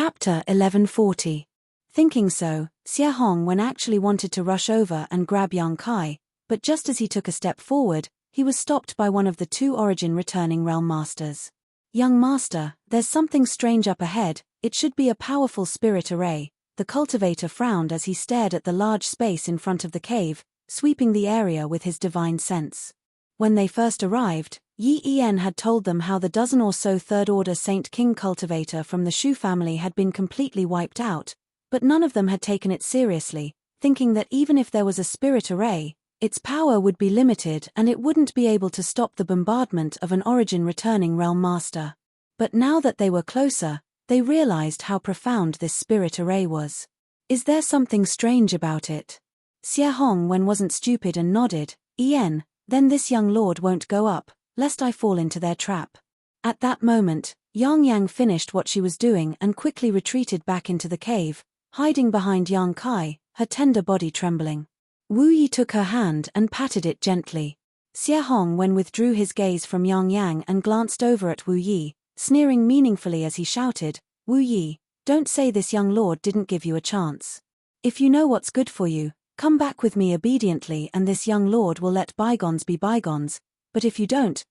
Chapter 1140. Thinking so, Xie Hongwen actually wanted to rush over and grab Yang Kai, but just as he took a step forward, he was stopped by one of the two origin returning realm masters. Young master, there's something strange up ahead, it should be a powerful spirit array. The cultivator frowned as he stared at the large space in front of the cave, sweeping the area with his divine sense. When they first arrived, Yi Yan had told them how the dozen or so third-order Saint King cultivator from the Shu family had been completely wiped out, but none of them had taken it seriously, thinking that even if there was a spirit array, its power would be limited and it wouldn't be able to stop the bombardment of an origin returning realm master. But now that they were closer, they realized how profound this spirit array was. Is there something strange about it? Xie Hongwen wasn't stupid and nodded. Yen, then this young lord won't go up, lest I fall into their trap. At that moment, Yang Yang finished what she was doing and quickly retreated back into the cave, hiding behind Yang Kai, her tender body trembling. Wu Yi took her hand and patted it gently. Xie Hongwen withdrew his gaze from Yang Yang and glanced over at Wu Yi, sneering meaningfully as he shouted, "Wu Yi, don't say this young lord didn't give you a chance. If you know what's good for you, come back with me obediently and this young lord will let bygones be bygones, but if you don't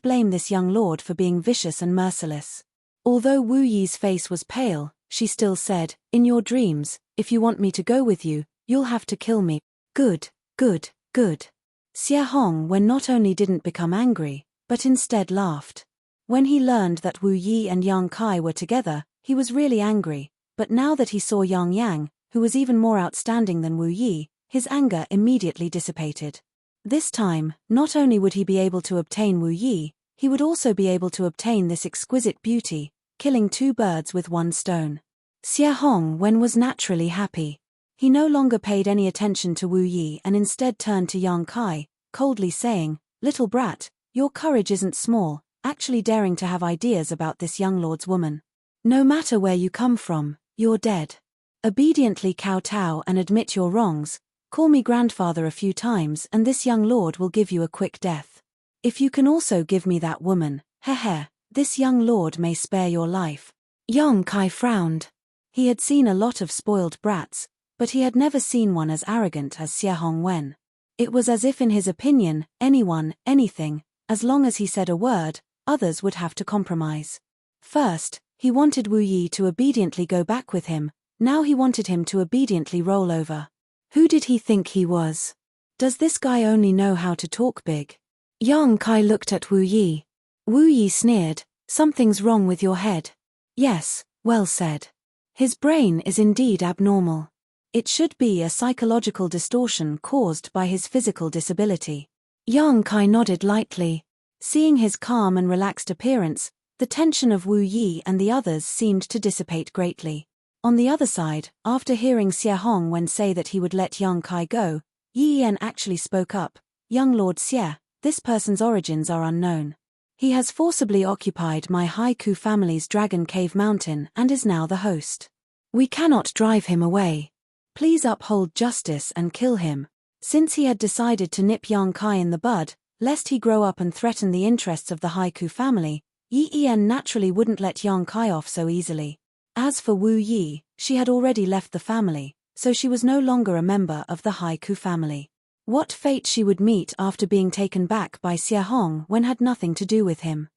blame this young lord for being vicious and merciless." Although Wu Yi's face was pale, she still said, "In your dreams, if you want me to go with you, you'll have to kill me." Good, good, good. Xie Hongwen not only didn't become angry, but instead laughed. When he learned that Wu Yi and Yang Kai were together, he was really angry, but now that he saw Yang Yang, who was even more outstanding than Wu Yi, his anger immediately dissipated. This time, not only would he be able to obtain Wu Yi, he would also be able to obtain this exquisite beauty, killing two birds with one stone. Xie Hongwen was naturally happy. He no longer paid any attention to Wu Yi and instead turned to Yang Kai, coldly saying, "Little brat, your courage isn't small, actually daring to have ideas about this young lord's woman. No matter where you come from, you're dead. Obediently kowtow and admit your wrongs, call me grandfather a few times and this young lord will give you a quick death. If you can also give me that woman, this young lord may spare your life." Yang Kai frowned. He had seen a lot of spoiled brats, but he had never seen one as arrogant as Xie Hongwen. It was as if in his opinion, anyone, anything, as long as he said a word, others would have to compromise. First, he wanted Wu Yi to obediently go back with him, now he wanted him to obediently roll over. Who did he think he was? Does this guy only know how to talk big? Yang Kai looked at Wu Yi. Wu Yi sneered, "Something's wrong with your head." Yes, well said. His brain is indeed abnormal. It should be a psychological distortion caused by his physical disability. Yang Kai nodded lightly. Seeing his calm and relaxed appearance, the tension of Wu Yi and the others seemed to dissipate greatly. On the other side, after hearing Xie Hongwen say that he would let Yang Kai go, Yi Yan actually spoke up, "Young Lord Xie, this person's origins are unknown. He has forcibly occupied my Haiku family's Dragon Cave Mountain and is now the host. We cannot drive him away. Please uphold justice and kill him." Since he had decided to nip Yang Kai in the bud, lest he grow up and threaten the interests of the Haiku family, Yi Yan naturally wouldn't let Yang Kai off so easily. As for Wu Yi, she had already left the family, so she was no longer a member of the Haiku family. What fate she would meet after being taken back by Xie Hongwen had nothing to do with him.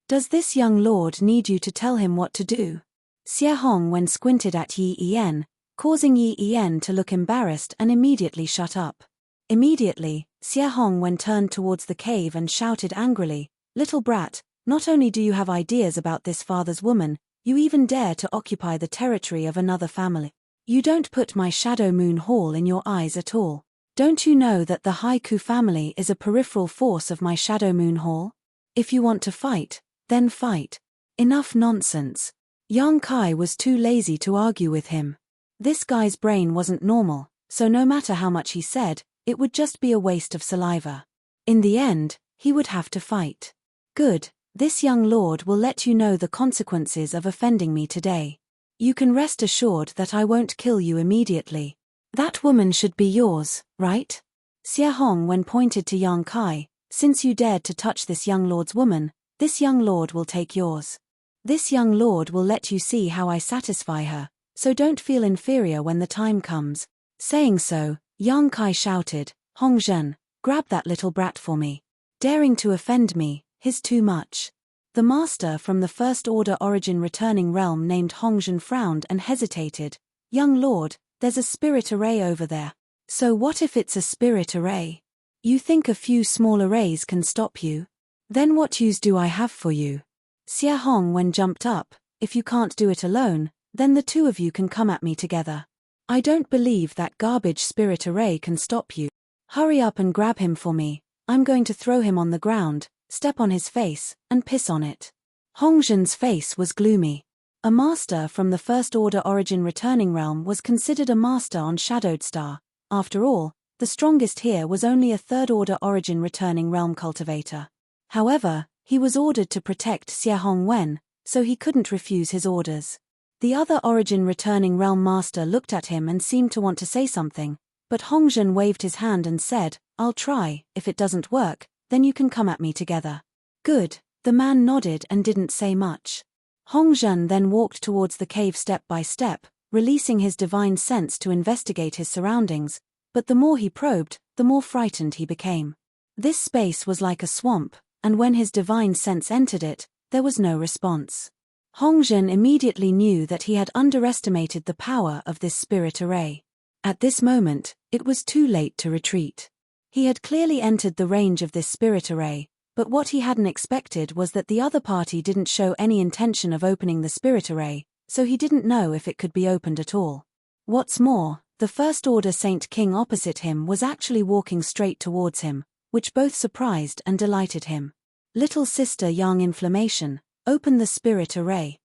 "Does this young lord need you to tell him what to do?" Xie Hongwen squinted at Yi Yan, causing Yi Yan to look embarrassed and immediately shut up. Immediately, Xie Hongwen turned towards the cave and shouted angrily, "Little brat, not only do you have ideas about this father's woman, you even dare to occupy the territory of another family. You don't put my Shadow Moon Hall in your eyes at all. Don't you know that the Haiku family is a peripheral force of my Shadow Moon Hall? If you want to fight, then fight. Enough nonsense." Yang Kai was too lazy to argue with him. This guy's brain wasn't normal, so no matter how much he said, it would just be a waste of saliva. In the end, he would have to fight. "Good, this young lord will let you know the consequences of offending me today. You can rest assured that I won't kill you immediately. That woman should be yours, right?" Xie Hongwen pointed to Yang Kai, "Since you dared to touch this young lord's woman, this young lord will take yours." This young lord will let you see how I satisfy her, so don't feel inferior when the time comes." Saying so, Yang Kai shouted, "Hong Zhen, grab that little brat for me. Daring to offend me, he's too much." The master from the First Order Origin Returning Realm named Hong Zhen frowned and hesitated. "Young lord, there's a spirit array over there." "So what if it's a spirit array? You think a few small arrays can stop you? Then what use do I have for you?" Xia Hongwen jumped up. "If you can't do it alone, then the two of you can come at me together. I don't believe that garbage spirit array can stop you. Hurry up and grab him for me. I'm going to throw him on the ground, step on his face, and piss on it." Hong Zhen's face was gloomy. A master from the First Order Origin Returning Realm was considered a master on Shadowed Star. After all, the strongest here was only a Third Order Origin Returning Realm cultivator. However, he was ordered to protect Xia Hongwen, so he couldn't refuse his orders. The other Origin Returning Realm master looked at him and seemed to want to say something, but Hong Zhen waved his hand and said, "I'll try. If it doesn't work, then you can come at me together." "Good." The man nodded and didn't say much. Hong Zhen then walked towards the cave step by step, releasing his divine sense to investigate his surroundings, but the more he probed, the more frightened he became. This space was like a swamp, and when his divine sense entered it, there was no response. Hong Zhen immediately knew that he had underestimated the power of this spirit array. At this moment, it was too late to retreat. He had clearly entered the range of this spirit array, but what he hadn't expected was that the other party didn't show any intention of opening the spirit array, so he didn't know if it could be opened at all. What's more, the First Order Saint King opposite him was actually walking straight towards him, which both surprised and delighted him. "Little sister Yang Inflammation, open the spirit array."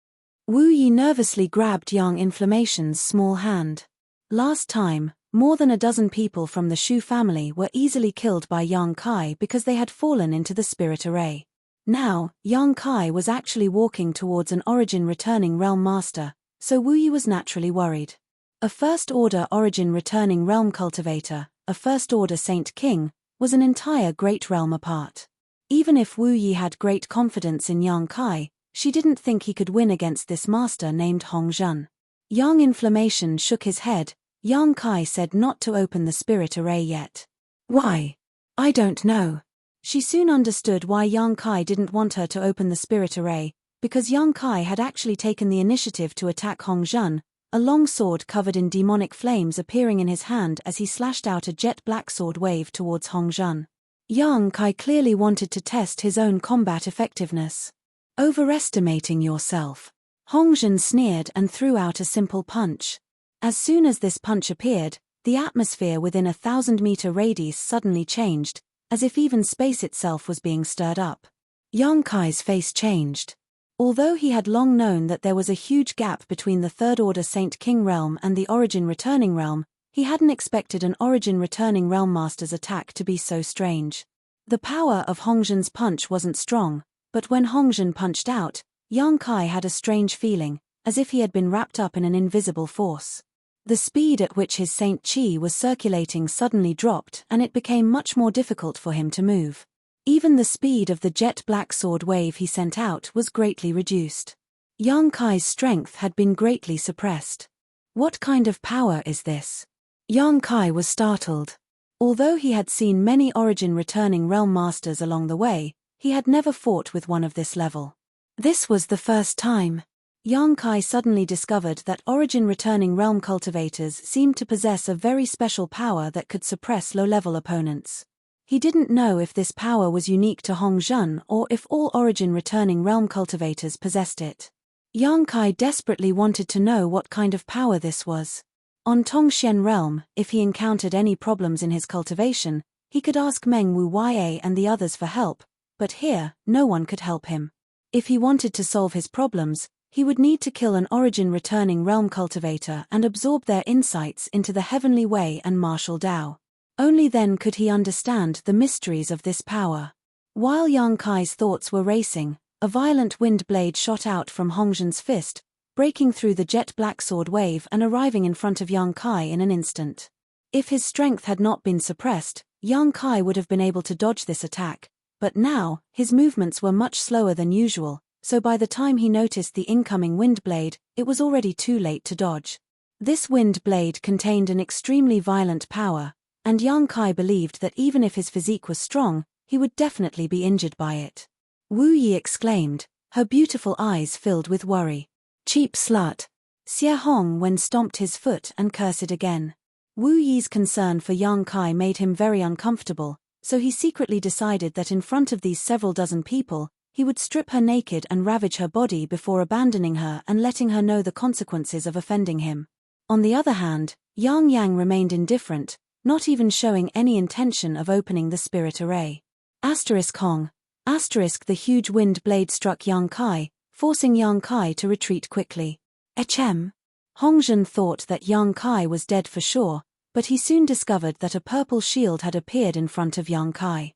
Wu Yi nervously grabbed Yang Inflammation's small hand. Last time, more than a dozen people from the Shu family were easily killed by Yang Kai because they had fallen into the spirit array. Now, Yang Kai was actually walking towards an Origin Returning Realm master, so Wu Yi was naturally worried. A First Order Origin Returning Realm cultivator, a First Order Saint King, was an entire great realm apart. Even if Wu Yi had great confidence in Yang Kai, she didn't think he could win against this master named Hong Zhen. Yang Inflammation shook his head. Yang Kai said not to open the spirit array yet. "Why? I don't know." She soon understood why Yang Kai didn't want her to open the spirit array, because Yang Kai had actually taken the initiative to attack Hong Zhen, a long sword covered in demonic flames appearing in his hand as he slashed out a jet black sword wave towards Hong Zhen. Yang Kai clearly wanted to test his own combat effectiveness. "Overestimating yourself." Hong Zhen sneered and threw out a simple punch. As soon as this punch appeared, the atmosphere within a 1,000-meter radius suddenly changed, as if even space itself was being stirred up. Yang Kai's face changed. Although he had long known that there was a huge gap between the Third Order Saint King realm and the Origin Returning Realm, he hadn't expected an Origin Returning Realm master's attack to be so strange. The power of Hong Zhen's punch wasn't strong, but when Hong Zhen punched out, Yang Kai had a strange feeling, as if he had been wrapped up in an invisible force. The speed at which his Saint Qi was circulating suddenly dropped and it became much more difficult for him to move. Even the speed of the jet black sword wave he sent out was greatly reduced. Yang Kai's strength had been greatly suppressed. What kind of power is this? Yang Kai was startled. Although he had seen many Origin Returning Realm masters along the way, he had never fought with one of this level. This was the first time. Yang Kai suddenly discovered that Origin Returning Realm cultivators seemed to possess a very special power that could suppress low-level opponents. He didn't know if this power was unique to Hong Zhen or if all Origin Returning Realm cultivators possessed it. Yang Kai desperately wanted to know what kind of power this was. On Tongxian Realm, if he encountered any problems in his cultivation, he could ask Meng Wu Ya and the others for help, but here, no one could help him. If he wanted to solve his problems, he would need to kill an Origin Returning Realm cultivator and absorb their insights into the Heavenly Way and Martial Dao. Only then could he understand the mysteries of this power. While Yang Kai's thoughts were racing, a violent wind blade shot out from Hong Zhen's fist, breaking through the jet black sword wave and arriving in front of Yang Kai in an instant. If his strength had not been suppressed, Yang Kai would have been able to dodge this attack, but now, his movements were much slower than usual, so by the time he noticed the incoming wind blade, it was already too late to dodge. This wind blade contained an extremely violent power, and Yang Kai believed that even if his physique was strong, he would definitely be injured by it. Wu Yi exclaimed, her beautiful eyes filled with worry. Cheap slut. Xie Hong Wen stomped his foot and cursed again. Wu Yi's concern for Yang Kai made him very uncomfortable, so he secretly decided that in front of these several dozen people, he would strip her naked and ravage her body before abandoning her and letting her know the consequences of offending him. On the other hand, Yang Yang remained indifferent, not even showing any intention of opening the spirit array. Hong. The huge wind blade struck Yang Kai, forcing Yang Kai to retreat quickly. Hongzhen thought that Yang Kai was dead for sure, but he soon discovered that a purple shield had appeared in front of Yang Kai.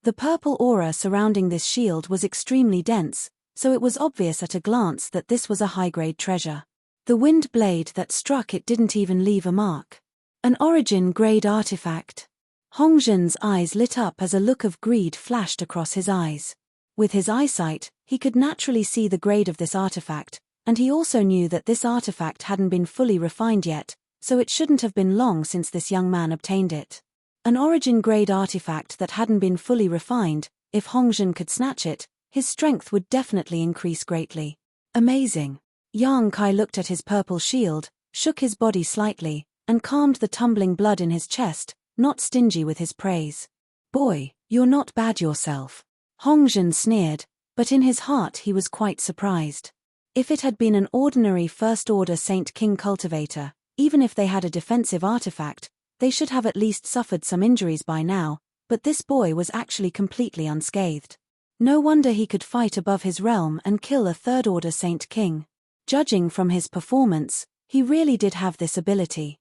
The purple aura surrounding this shield was extremely dense, so it was obvious at a glance that this was a high-grade treasure. The wind blade that struck it didn't even leave a mark. An origin-grade artifact. Hongzhen's eyes lit up as a look of greed flashed across his eyes. With his eyesight, he could naturally see the grade of this artifact, and he also knew that this artifact hadn't been fully refined yet, so it shouldn't have been long since this young man obtained it. An origin-grade artifact that hadn't been fully refined, if Hongzhen could snatch it, his strength would definitely increase greatly. Amazing. Yang Kai looked at his purple shield, shook his body slightly, and calmed the tumbling blood in his chest, not stingy with his praise. Boy, you're not bad yourself. Hongzhen sneered, but in his heart he was quite surprised. If it had been an ordinary first-order Saint King cultivator, even if they had a defensive artifact, they should have at least suffered some injuries by now, but this boy was actually completely unscathed. No wonder he could fight above his realm and kill a third-order Saint King. Judging from his performance, he really did have this ability.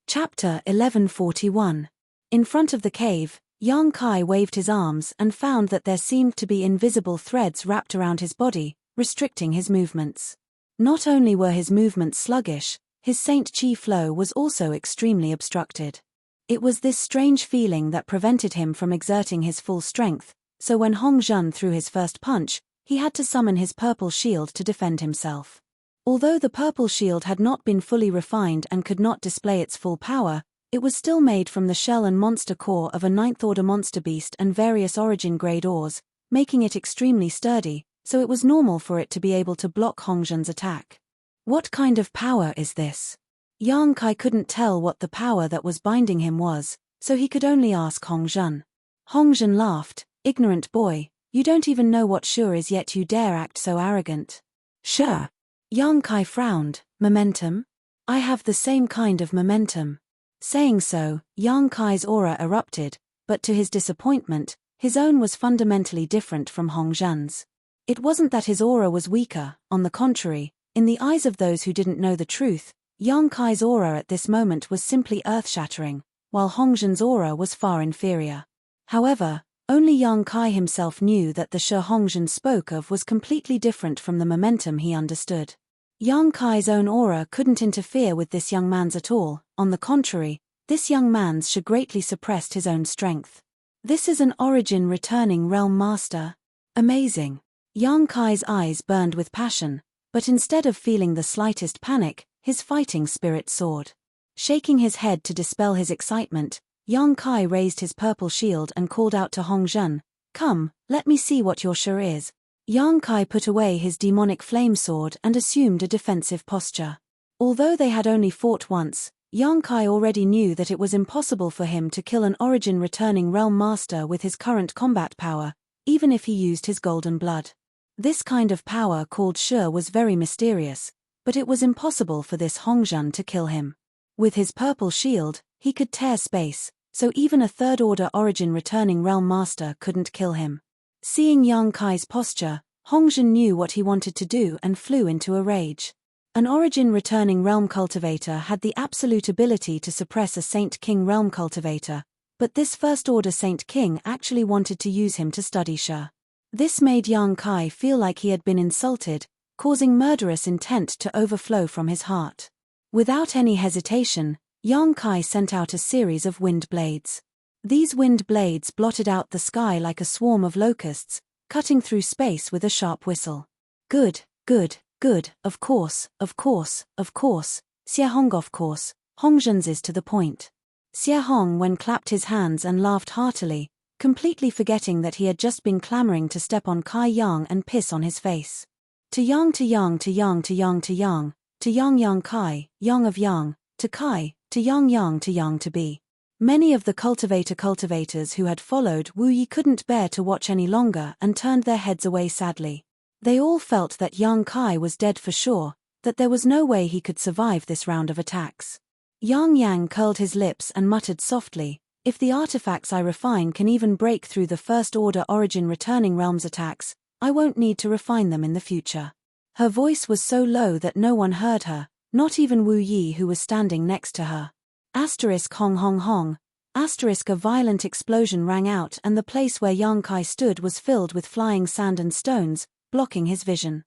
Chapter 1141. In front of the cave, Yang Kai waved his arms and found that there seemed to be invisible threads wrapped around his body, restricting his movements. Not only were his movements sluggish, his Saint Chi flow was also extremely obstructed. It was this strange feeling that prevented him from exerting his full strength, so when Hongzhen threw his first punch, he had to summon his purple shield to defend himself. Although the purple shield had not been fully refined and could not display its full power, it was still made from the shell and monster core of a ninth-order monster beast and various origin-grade ores, making it extremely sturdy, so it was normal for it to be able to block Hongzhen's attack. What kind of power is this? Yang Kai couldn't tell what the power that was binding him was, so he could only ask Hongzhen. Hongzhen laughed, ignorant boy, you don't even know what sure is yet you dare act so arrogant. Sure. Yang Kai frowned, momentum? I have the same kind of momentum. Saying so, Yang Kai's aura erupted, but to his disappointment, his own was fundamentally different from Hongzhen's. It wasn't that his aura was weaker, on the contrary, in the eyes of those who didn't know the truth, Yang Kai's aura at this moment was simply earth-shattering, while Hongzhen's aura was far inferior. However, only Yang Kai himself knew that the Shi Hongzhen spoke of was completely different from the momentum he understood. Yang Kai's own aura couldn't interfere with this young man's at all, on the contrary, this young man's Shi greatly suppressed his own strength. This is an origin-returning realm master. Amazing. Yang Kai's eyes burned with passion, but instead of feeling the slightest panic, his fighting spirit soared. Shaking his head to dispel his excitement, Yang Kai raised his purple shield and called out to Hongzhen, "Come, let me see what your Shi is." Yang Kai put away his demonic flame sword and assumed a defensive posture. Although they had only fought once, Yang Kai already knew that it was impossible for him to kill an origin-returning realm master with his current combat power, even if he used his golden blood. This kind of power called Shi was very mysterious, but it was impossible for this Hongzhen to kill him. With his purple shield, he could tear space, so even a third-order origin-returning realm master couldn't kill him. Seeing Yang Kai's posture, Hongzhen knew what he wanted to do and flew into a rage. An origin-returning realm cultivator had the absolute ability to suppress a Saint King realm cultivator, but this first-order Saint King actually wanted to use him to study Shi. This made Yang Kai feel like he had been insulted, causing murderous intent to overflow from his heart. Without any hesitation, Yang Kai sent out a series of wind blades. These wind blades blotted out the sky like a swarm of locusts, cutting through space with a sharp whistle. Good, good, good, of course, of course, of course, Xie Hong of course, Hongzhen's is to the point. Xie Hong Wen clapped his hands and laughed heartily, completely forgetting that he had just been clamoring to step on Kai Yang and piss on his face. To Yang, to Yang, to Yang, to Yang, to Yang, to Yang Yang Kai, Yang of Yang, to Kai, to Yang to Yang to be. Many of the cultivators who had followed Wu Yi couldn't bear to watch any longer and turned their heads away sadly. They all felt that Yang Kai was dead for sure, that there was no way he could survive this round of attacks. Yang curled his lips and muttered softly, "If the artifacts I refine can even break through the First Order Origin Returning Realms attacks, I won't need to refine them in the future." Her voice was so low that no one heard her, not even Wu Yi who was standing next to her. Hong hong hong. A violent explosion rang out and the place where Yang Kai stood was filled with flying sand and stones, blocking his vision.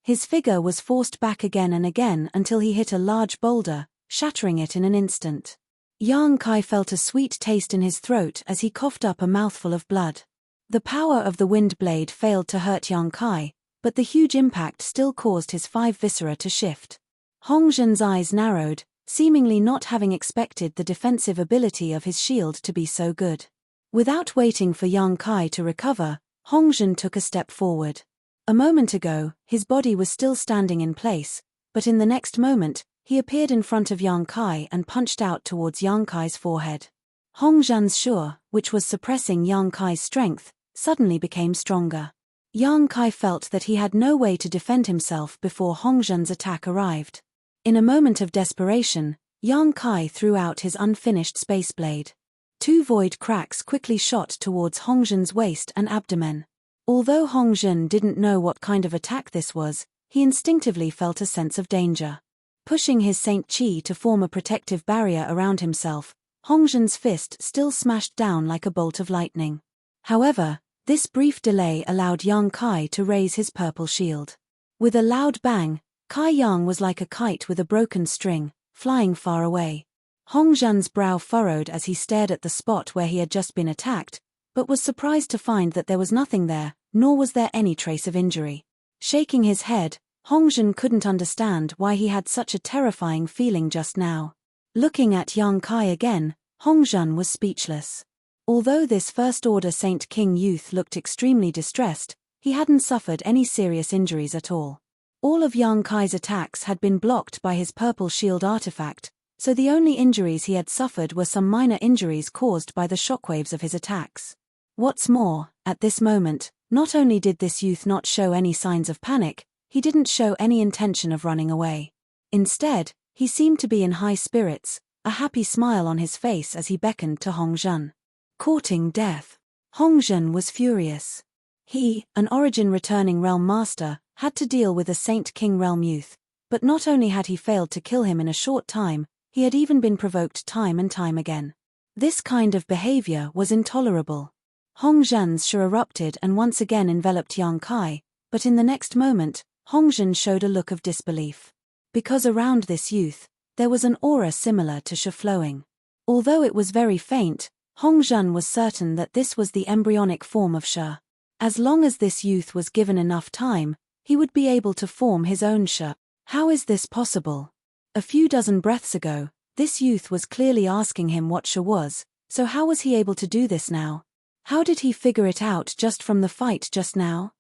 His figure was forced back again and again until he hit a large boulder, shattering it in an instant. Yang Kai felt a sweet taste in his throat as he coughed up a mouthful of blood. The power of the wind blade failed to hurt Yang Kai, but the huge impact still caused his 5 viscera to shift. Hongzhen's eyes narrowed, seemingly not having expected the defensive ability of his shield to be so good. Without waiting for Yang Kai to recover, Hongzhen took a step forward. A moment ago, his body was still standing in place, but in the next moment, he appeared in front of Yang Kai and punched out towards Yang Kai's forehead. Hongzhen's sure, which was suppressing Yang Kai's strength, suddenly became stronger. Yang Kai felt that he had no way to defend himself before Hongzhen's attack arrived. In a moment of desperation, Yang Kai threw out his unfinished space blade. 2 void cracks quickly shot towards Hongzhen's waist and abdomen. Although Hongzhen didn't know what kind of attack this was, he instinctively felt a sense of danger. Pushing his Saint Qi to form a protective barrier around himself, Hongzhen's fist still smashed down like a bolt of lightning. However, this brief delay allowed Yang Kai to raise his purple shield. With a loud bang, Kai Yang was like a kite with a broken string, flying far away. Hongzhen's brow furrowed as he stared at the spot where he had just been attacked, but was surprised to find that there was nothing there, nor was there any trace of injury. Shaking his head, Hongzhen couldn't understand why he had such a terrifying feeling just now. Looking at Yang Kai again, Hongzhen was speechless. Although this First-Order Saint King youth looked extremely distressed, he hadn't suffered any serious injuries at all. All of Yang Kai's attacks had been blocked by his purple shield artifact, so the only injuries he had suffered were some minor injuries caused by the shockwaves of his attacks. What's more, at this moment, not only did this youth not show any signs of panic, he didn't show any intention of running away. Instead, he seemed to be in high spirits, a happy smile on his face as he beckoned to Hongzhen. Courting death. Hongzhen was furious. He, an Origin Returning Realm Master, had to deal with a Saint King Realm youth, but not only had he failed to kill him in a short time, he had even been provoked time and time again. This kind of behavior was intolerable. Hongzhen's sure erupted and once again enveloped Yang Kai, but in the next moment, Hongzhen showed a look of disbelief. Because around this youth, there was an aura similar to Sha flowing. Although it was very faint, Hongzhen was certain that this was the embryonic form of Sha. As long as this youth was given enough time, he would be able to form his own Sha. How is this possible? A few dozen breaths ago, this youth was clearly asking him what Sha was, so how was he able to do this now? How did he figure it out just from the fight just now?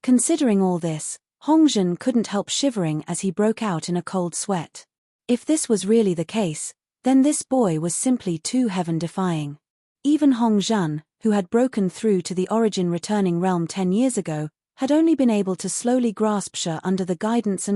Considering all this, Hongzhen couldn't help shivering as he broke out in a cold sweat. If this was really the case, then this boy was simply too heaven-defying. Even Hongzhen, who had broken through to the Origin Returning Realm 10 years ago, had only been able to slowly grasp Sha under the guidance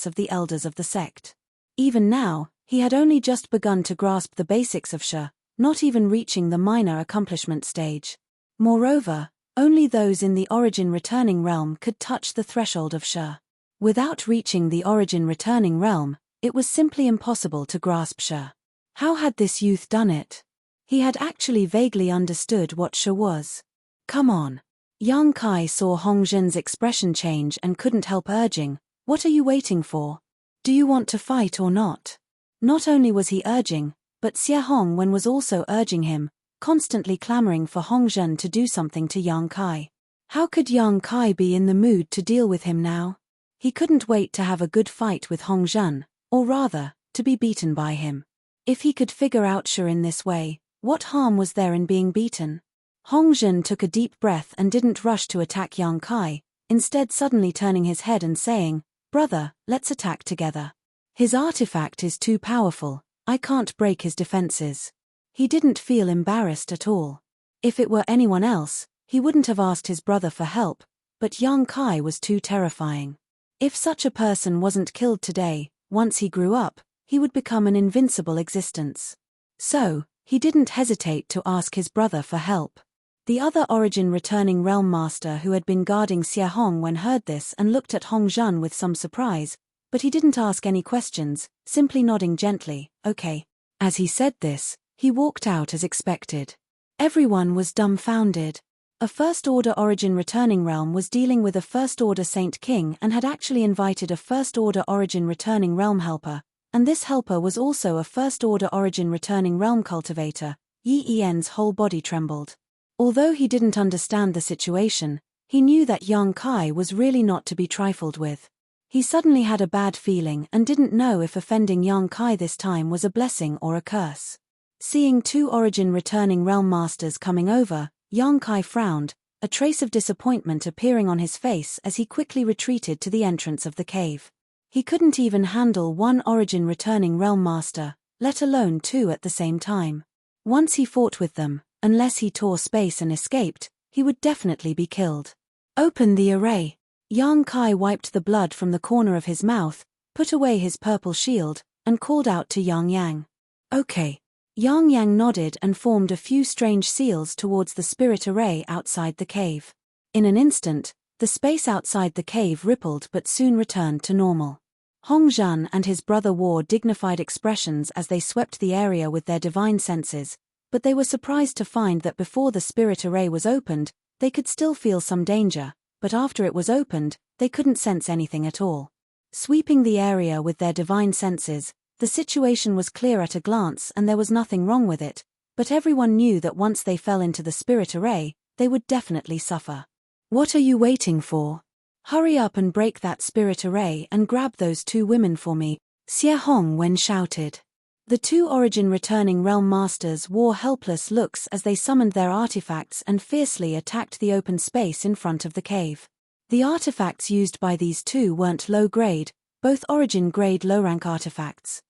of the elders of the sect. Even now, he had only just begun to grasp the basics of Sha, not even reaching the minor accomplishment stage. Moreover, only those in the Origin Returning Realm could touch the threshold of Sha. Without reaching the Origin Returning Realm, it was simply impossible to grasp Sha. How had this youth done it? He had actually vaguely understood what Sha was. Come on. Yang Kai saw Hongzhen's expression change and couldn't help urging, "What are you waiting for? Do you want to fight or not?" Not only was he urging, but Xie Hong Wen was also urging him, constantly clamoring for Hongzhen to do something to Yang Kai. How could Yang Kai be in the mood to deal with him now? He couldn't wait to have a good fight with Hong Zhen, or rather, to be beaten by him. If he could figure out Sure in this way, what harm was there in being beaten? Hong Zhen took a deep breath and didn't rush to attack Yang Kai, instead suddenly turning his head and saying, "Brother, let's attack together. His artifact is too powerful, I can't break his defenses." He didn't feel embarrassed at all. If it were anyone else, he wouldn't have asked his brother for help, but Yang Kai was too terrifying. If such a person wasn't killed today, once he grew up, he would become an invincible existence. So, he didn't hesitate to ask his brother for help. The other Origin returning realm master who had been guarding Xie Hong when heard this and looked at Hong Zhen with some surprise, but he didn't ask any questions, simply nodding gently, "Okay." As he said this, he walked out as expected. Everyone was dumbfounded. A First Order Origin returning realm was dealing with a First Order Saint King and had actually invited a First Order Origin returning realm helper, and this helper was also a First Order Origin returning realm cultivator. Yi En's whole body trembled. Although he didn't understand the situation, he knew that Yang Kai was really not to be trifled with. He suddenly had a bad feeling and didn't know if offending Yang Kai this time was a blessing or a curse. Seeing two Origin returning realm masters coming over, Yang Kai frowned, a trace of disappointment appearing on his face as he quickly retreated to the entrance of the cave. He couldn't even handle one Origin returning realm master, let alone two at the same time. Once he fought with them, unless he tore space and escaped, he would definitely be killed. "Open the array." Yang Kai wiped the blood from the corner of his mouth, put away his purple shield, and called out to Yang Yang. "Okay." Yang Yang nodded and formed a few strange seals towards the spirit array outside the cave. In an instant, the space outside the cave rippled but soon returned to normal. Hong Zhen and his brother wore dignified expressions as they swept the area with their divine senses, but they were surprised to find that before the spirit array was opened, they could still feel some danger, but after it was opened, they couldn't sense anything at all. Sweeping the area with their divine senses, the situation was clear at a glance and there was nothing wrong with it, but everyone knew that once they fell into the spirit array, they would definitely suffer. "What are you waiting for? Hurry up and break that spirit array and grab those two women for me," Xie Hong Wen shouted. The two Origin returning realm masters wore helpless looks as they summoned their artifacts and fiercely attacked the open space in front of the cave. The artifacts used by these two weren't low-grade, both Origin-grade low-rank artifacts.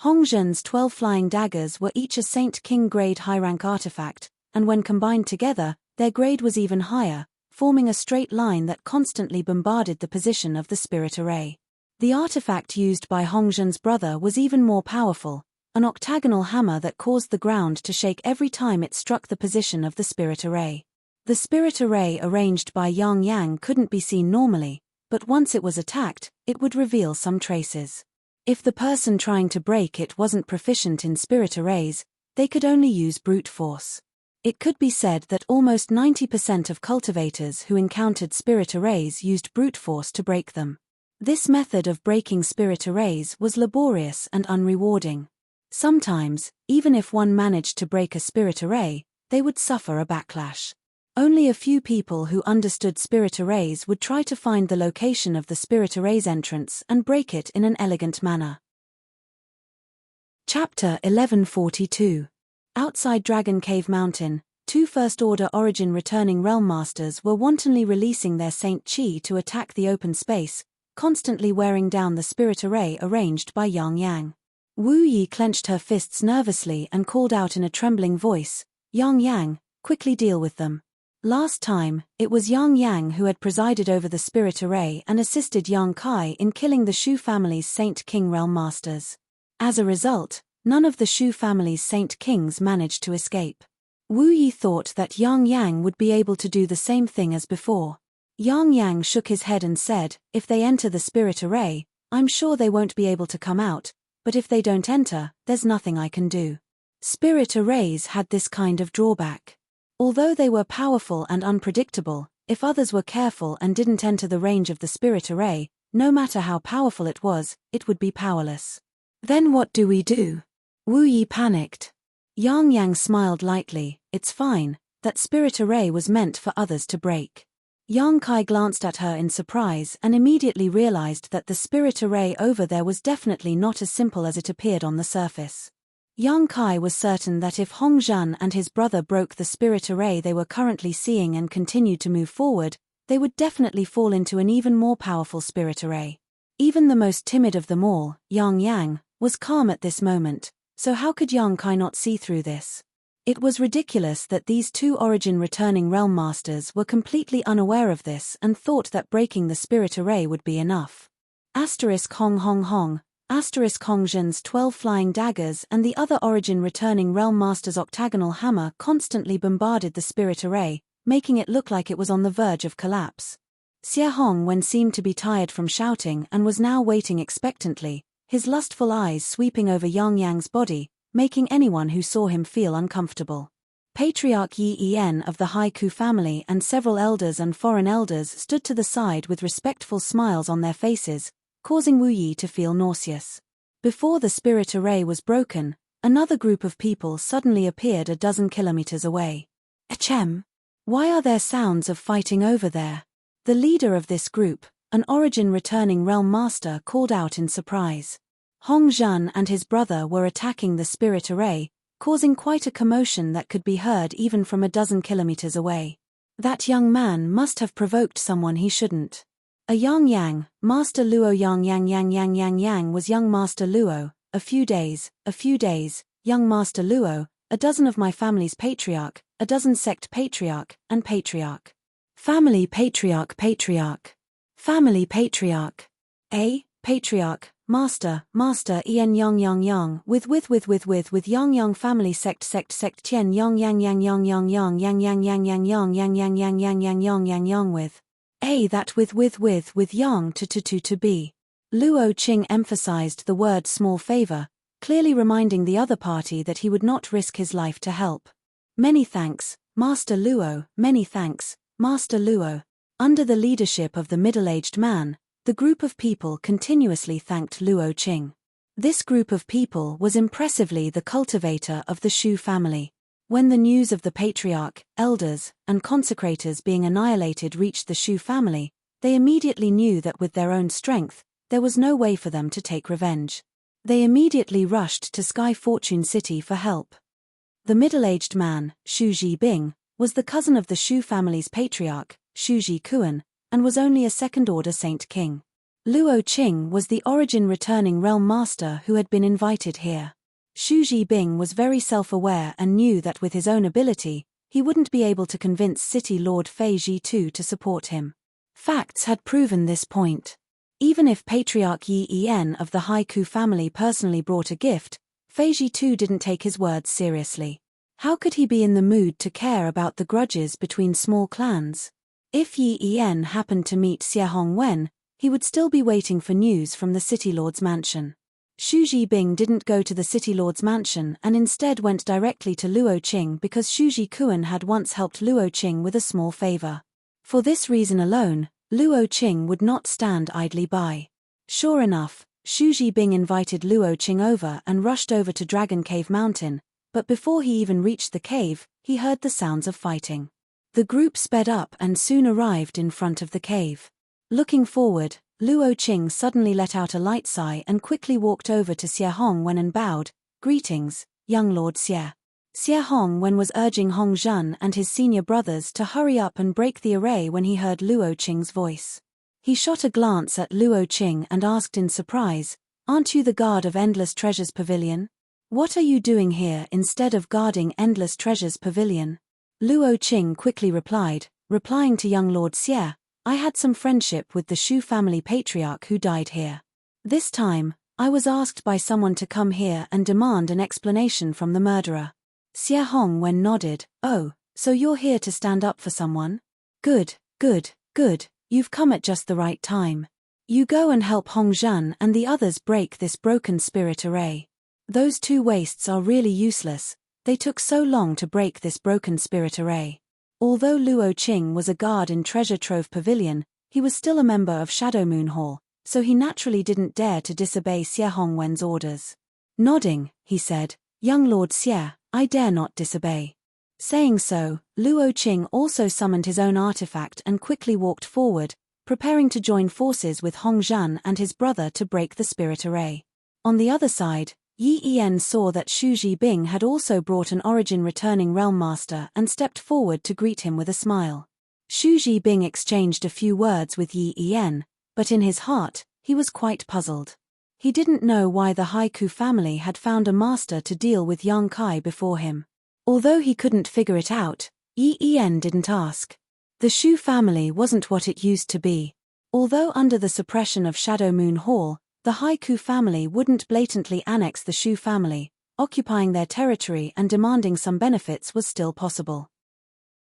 Hong Zhen's 12 flying daggers were each a Saint King-grade high-rank artifact, and when combined together, their grade was even higher, forming a straight line that constantly bombarded the position of the spirit array. The artifact used by Hong Zhen's brother was even more powerful, an octagonal hammer that caused the ground to shake every time it struck the position of the spirit array. The spirit array arranged by Yang Yang couldn't be seen normally, but once it was attacked, it would reveal some traces. If the person trying to break it wasn't proficient in spirit arrays, they could only use brute force. It could be said that almost 90% of cultivators who encountered spirit arrays used brute force to break them. This method of breaking spirit arrays was laborious and unrewarding. Sometimes, even if one managed to break a spirit array, they would suffer a backlash. Only a few people who understood spirit arrays would try to find the location of the spirit array's entrance and break it in an elegant manner. Chapter 1142. Outside Dragon Cave Mountain, two First Order Origin returning realm masters were wantonly releasing their Saint Chi to attack the open space, constantly wearing down the spirit array arranged by Yang Yang. Wu Yi clenched her fists nervously and called out in a trembling voice, "Yang Yang, quickly deal with them." Last time, it was Yang Yang who had presided over the spirit array and assisted Yang Kai in killing the Shu family's Saint King realm masters. As a result, none of the Shu family's Saint Kings managed to escape. Wu Yi thought that Yang Yang would be able to do the same thing as before. Yang Yang shook his head and said, "If they enter the spirit array, I'm sure they won't be able to come out, but if they don't enter, there's nothing I can do." Spirit arrays had this kind of drawback. Although they were powerful and unpredictable, if others were careful and didn't enter the range of the spirit array, no matter how powerful it was, it would be powerless. "Then what do we do?" Wu Yi panicked. Yang Yang smiled lightly, "It's fine, that spirit array was meant for others to break. Yang Kai glanced at her in surprise and immediately realized that the spirit array over there was definitely not as simple as it appeared on the surface. Yang Kai was certain that if Hong Zhan and his brother broke the spirit array they were currently seeing and continued to move forward, they would definitely fall into an even more powerful spirit array. Even the most timid of them all, Yang Yang, was calm at this moment, so how could Yang Kai not see through this? It was ridiculous that these two origin returning realm masters were completely unaware of this and thought that breaking the spirit array would be enough. Hong Hong Hong, Hong Zhan's 12 flying daggers and the other origin returning realm master's octagonal hammer constantly bombarded the spirit array, making it look like it was on the verge of collapse. Xie Hongwen seemed to be tired from shouting and was now waiting expectantly, his lustful eyes sweeping over Yang Yang's body, making anyone who saw him feel uncomfortable. Patriarch Yi En of the Haiku family and several elders and foreign elders stood to the side with respectful smiles on their faces, causing Wu Yi to feel nauseous. Before the spirit array was broken, another group of people suddenly appeared a dozen kilometers away. Achem! Why are there sounds of fighting over there? The leader of this group, an origin returning realm master, called out in surprise. Hong Zhan and his brother were attacking the spirit array, causing quite a commotion that could be heard even from a dozen kilometers away. That young man must have provoked someone he shouldn't. A Yang Yang, Master Luo Yang was young Master Luo, a few days, young Master Luo, a dozen of my family's patriarch, a dozen sect patriarch, and patriarch. Family patriarch. Family patriarch. Patriarch, Master, En Yang, with Yang family sect Tian Yang with. That with Yang to be. Luo Qing emphasized the word small favor, clearly reminding the other party that he would not risk his life to help. Many thanks, Master Luo, many thanks, Master Luo. Under the leadership of the middle-aged man, the group of people continuously thanked Luo Qing. This group of people was impressively the cultivator of the Shu family. When the news of the patriarch, elders, and consecrators being annihilated reached the Shu family, they immediately knew that with their own strength, there was no way for them to take revenge. They immediately rushed to Sky Fortune City for help. The middle-aged man, Shu Jibing, was the cousin of the Shu family's patriarch, Shu Jikuan, and was only a second-order Saint King. Luo Qing was the origin returning realm master who had been invited here. Shu Jibing was very self-aware and knew that with his own ability, he wouldn't be able to convince City Lord Fei Ji-tu to support him. Facts had proven this point. Even if Patriarch Yi En of the Haiku family personally brought a gift, Fei Ji-tu didn't take his words seriously. How could he be in the mood to care about the grudges between small clans? If Yi En happened to meet Xie Hongwen, he would still be waiting for news from the City Lord's mansion. Shu Jibing didn't go to the City Lord's mansion and instead went directly to Luo Qing because Shu Jikuan had once helped Luo Qing with a small favor. For this reason alone, Luo Qing would not stand idly by. Sure enough, Shu Jibing invited Luo Qing over and rushed over to Dragon Cave Mountain, but before he even reached the cave, he heard the sounds of fighting. The group sped up and soon arrived in front of the cave. Looking forward, Luo Qing suddenly let out a light sigh and quickly walked over to Xie Hongwen and bowed. Greetings, young Lord Xie. Xie Hongwen was urging Hong Zhan and his senior brothers to hurry up and break the array when he heard Luo Qing's voice. He shot a glance at Luo Qing and asked in surprise, "Aren't you the guard of Endless Treasures Pavilion? What are you doing here instead of guarding Endless Treasures Pavilion?" Luo Qing quickly replying to young Lord Xie, "I had some friendship with the Shu family patriarch who died here. This time, I was asked by someone to come here and demand an explanation from the murderer." Xie Hongwen nodded. "Oh, so you're here to stand up for someone? Good. You've come at just the right time. You go and help Hong Zhan and the others break this broken spirit array. Those two wastes are really useless, they took so long to break this broken spirit array." Although Luo Qing was a guard in Treasure Trove Pavilion, he was still a member of Shadow Moon Hall, so he naturally didn't dare to disobey Xie Hongwen's orders. Nodding, he said, "Young Lord Xie, I dare not disobey." Saying so, Luo Qing also summoned his own artifact and quickly walked forward, preparing to join forces with Hong Zhan and his brother to break the spirit array. On the other side, Yi Yan saw that Xu Zhibing had also brought an origin returning realm master and stepped forward to greet him with a smile. Xu Zhibing exchanged a few words with Yi Yan, but in his heart, he was quite puzzled. He didn't know why the Haiku family had found a master to deal with Yang Kai before him. Although he couldn't figure it out, Yi Yan didn't ask. The Shu family wasn't what it used to be. Although under the suppression of Shadow Moon Hall, the Haiku family wouldn't blatantly annex the Shu family, occupying their territory and demanding some benefits was still possible.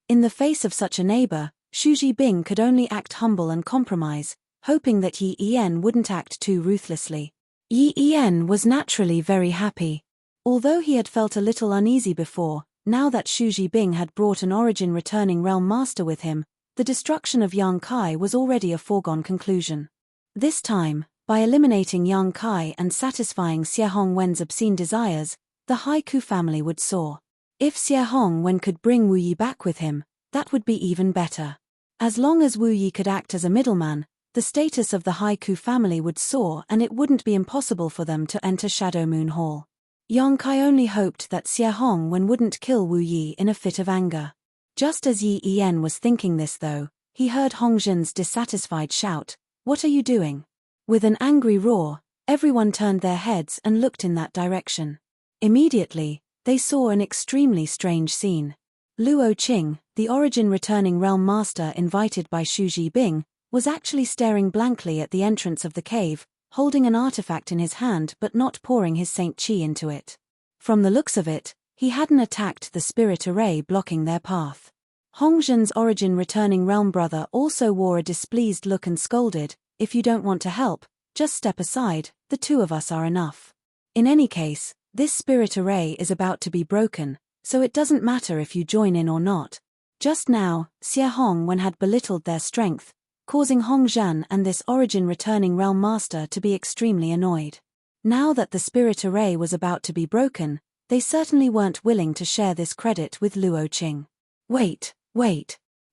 In the face of such a neighbor, Xu Zhibing could only act humble and compromise, hoping that Yi Yan wouldn't act too ruthlessly. Yi Yan was naturally very happy. Although he had felt a little uneasy before, now that Xu Zhibing had brought an origin returning realm master with him, the destruction of Yang Kai was already a foregone conclusion. This time, by eliminating Yang Kai and satisfying Xie Hongwen's obscene desires, the Haiku family would soar. If Xie Hongwen could bring Wu Yi back with him, that would be even better. As long as Wu Yi could act as a middleman, the status of the Haiku family would soar and it wouldn't be impossible for them to enter Shadow Moon Hall. Yang Kai only hoped that Xie Hongwen wouldn't kill Wu Yi in a fit of anger. Just as Yi Yan was thinking this though, he heard Hong Zhen's dissatisfied shout, "What are you doing?" With an angry roar, everyone turned their heads and looked in that direction. Immediately, they saw an extremely strange scene. Luo Qing, the origin returning realm master invited by Xu Zhibing, was actually staring blankly at the entrance of the cave, holding an artifact in his hand but not pouring his Saint Qi into it. From the looks of it, he hadn't attacked the spirit array blocking their path. Hong Zhen's origin returning realm brother also wore a displeased look and scolded, "If you don't want to help, just step aside, the two of us are enough. In any case, this spirit array is about to be broken, so it doesn't matter if you join in or not." Just now, Xie Hongwen had belittled their strength, causing Hong Zhan and this origin returning realm master to be extremely annoyed. Now that the spirit array was about to be broken, they certainly weren't willing to share this credit with Luo Qing. Wait.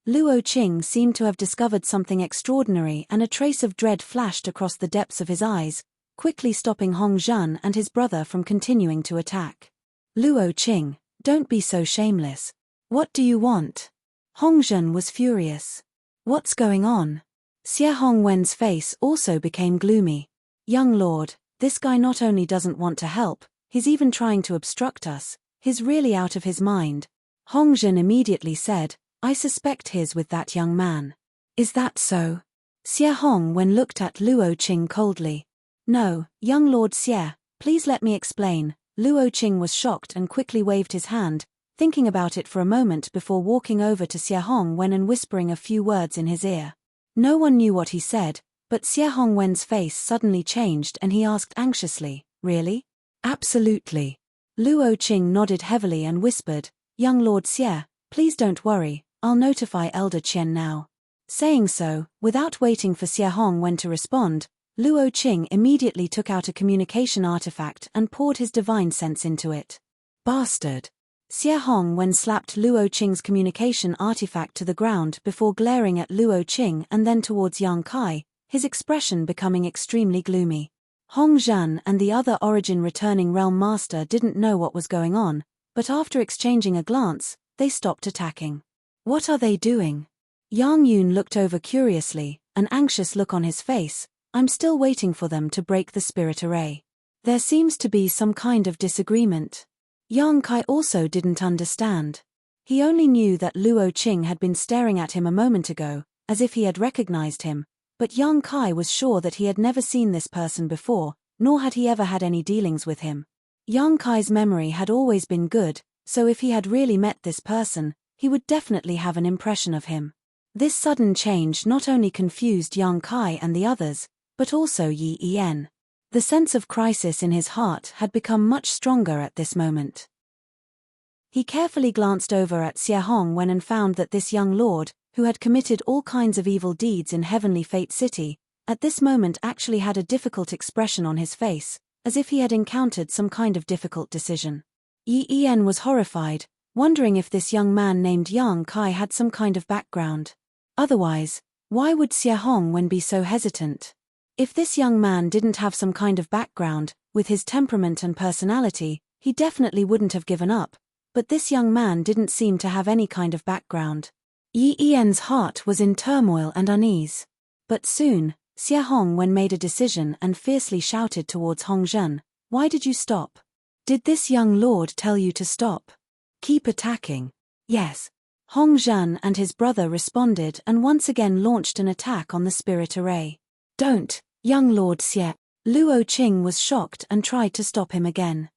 Luo Qing seemed to have discovered something extraordinary and a trace of dread flashed across the depths of his eyes, quickly stopping Hong Zhan and his brother from continuing to attack. "Luo Qing, don't be so shameless. What do you want?" Hong Zhan was furious. "What's going on?" Xie Hongwen's face also became gloomy. "Young lord, this guy not only doesn't want to help, he's even trying to obstruct us. He's really out of his mind." Hong Zhan immediately said, "I suspect he's with that young man." "Is that so?" Xie Hongwen looked at Luo Qing coldly. "No, young Lord Xie, please let me explain." Luo Qing was shocked and quickly waved his hand, thinking about it for a moment before walking over to Xie Hongwen and whispering a few words in his ear. No one knew what he said, but Xie Hongwen's face suddenly changed and he asked anxiously, "Really?" "Absolutely." Luo Qing nodded heavily and whispered, "Young Lord Xie, please don't worry, I'll notify Elder Qian now." Saying so, without waiting for Xie Hongwen to respond, Luo Qing immediately took out a communication artifact and poured his divine sense into it. "Bastard!" Xie Hongwen slapped Luo Qing's communication artifact to the ground before glaring at Luo Qing and then towards Yang Kai, his expression becoming extremely gloomy. Hong Zhan and the other origin returning realm master didn't know what was going on, but after exchanging a glance, they stopped attacking. "What are they doing?" Yang Yun looked over curiously, an anxious look on his face. "I'm still waiting for them to break the spirit array. There seems to be some kind of disagreement." Yang Kai also didn't understand. He only knew that Luo Qing had been staring at him a moment ago, as if he had recognized him, but Yang Kai was sure that he had never seen this person before, nor had he ever had any dealings with him. Yang Kai's memory had always been good, so if he had really met this person, he would definitely have an impression of him. This sudden change not only confused Yang Kai and the others, but also Yi Yan. The sense of crisis in his heart had become much stronger at this moment. He carefully glanced over at Xie Hongwen and found that this young lord, who had committed all kinds of evil deeds in Heavenly Fate City, at this moment actually had a difficult expression on his face, as if he had encountered some kind of difficult decision. Yi Yan was horrified, wondering if this young man named Yang Kai had some kind of background. Otherwise, why would Xie Hongwen be so hesitant? If this young man didn't have some kind of background, with his temperament and personality, he definitely wouldn't have given up, but this young man didn't seem to have any kind of background. Yi Yan's heart was in turmoil and unease. But soon, Xie Hongwen made a decision and fiercely shouted towards Hong Zhen, "Why did you stop? Did this young lord tell you to stop? Keep attacking." "Yes." Hong Zhen and his brother responded and once again launched an attack on the spirit array. "Don't, young Lord Xie." Luo Qing was shocked and tried to stop him again.